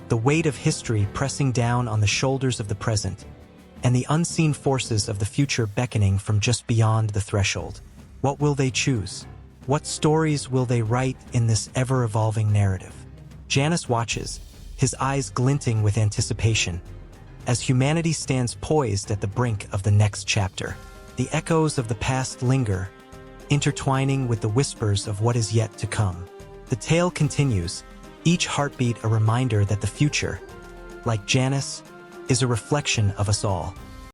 the weight of history pressing down on the shoulders of the present, and the unseen forces of the future beckoning from just beyond the threshold. What will they choose? What stories will they write in this ever-evolving narrative? Janus watches, his eyes glinting with anticipation, as humanity stands poised at the brink of the next chapter. The echoes of the past linger, intertwining with the whispers of what is yet to come. The tale continues, each heartbeat a reminder that the future, like Janus, is a reflection of us all.